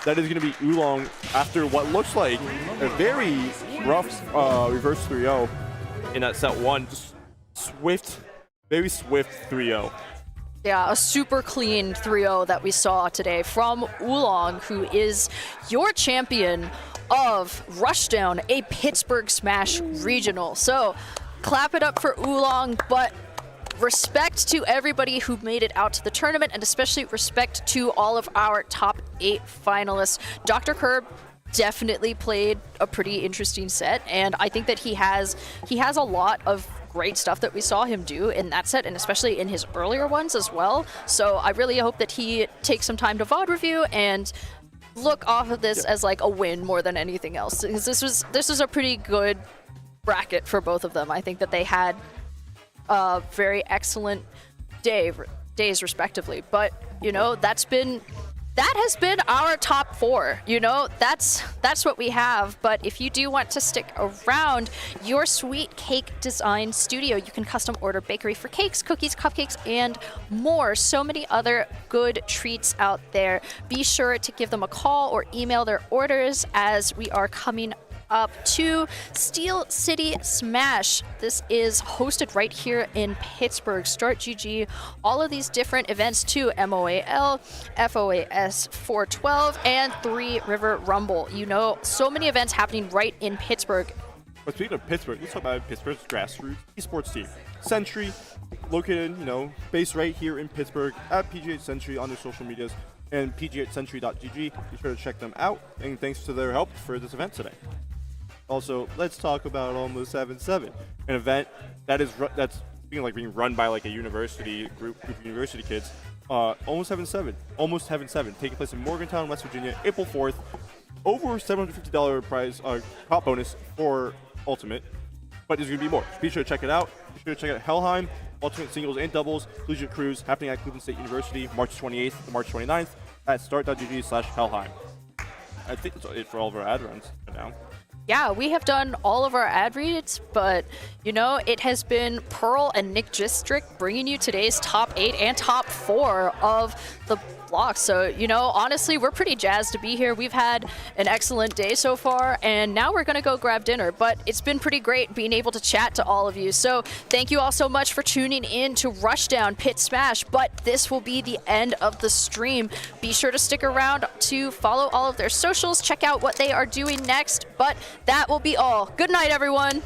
that is going to be Oolong after what looks like a very rough reverse 3-0 in that set 1. Just very swift 3-0. Yeah, a super clean 3-0 that we saw today from Oolong, who is your champion of Rushdown, a Pittsburgh Smash regional. So clap it up for Oolong, but respect to everybody who made it out to the tournament, and especially respect to all of our top 8 finalists. Dr. Kirb definitely played a pretty interesting set, and I think that he has a lot of great stuff that we saw him do in that set, and especially in his earlier ones as well. So I really hope that he takes some time to VOD review and look off of this as like a win more than anything else, because this was a pretty good bracket for both of them. I think that they had very excellent days respectively, but you know, that has been our top 4. You know, that's what we have. But if you do want to stick around, your Sweet Cake Design Studio, you can custom order bakery for cakes, cookies, cupcakes, and more. So many other good treats out there. Be sure to give them a call or email their orders, as we are coming up to Steel City Smash. This is hosted right here in Pittsburgh. Start GG, all of these different events too: MOAL, FOAS 412, and 3 River Rumble. You know, so many events happening right in Pittsburgh. But speaking of Pittsburgh, let's talk about Pittsburgh's grassroots esports team. Sentry, located, you know, based right here in Pittsburgh at PGH Sentry on their social medias and pghsentry.gg. Be sure to check them out, and thanks to their help for this event today. Also, let's talk about Almost 7-7, an event that's being run by like a university group of university kids. Almost 7-7, taking place in Morgantown, West Virginia, April 4th. Over $750 prize top bonus for Ultimate, but there's gonna be more. Be sure to check it out. Be sure to check out Helheim, Ultimate singles and doubles, collegiate cruise happening at Cleveland State University, March 28th to March 29th at start.gg/Helheim. I think that's it for all of our ad runs for now. Yeah, we have done all of our ad reads, but you know, it has been Pearl and Nick District bringing you today's top 8 and top 4 of the block. So, you know, honestly, we're pretty jazzed to be here. We've had an excellent day so far, and now we're going to go grab dinner, but it's been pretty great being able to chat to all of you. So thank you all so much for tuning in to Rushdown Pit Smash, but this will be the end of the stream. Be sure to stick around to follow all of their socials, check out what they are doing next, but that will be all. Good night, everyone.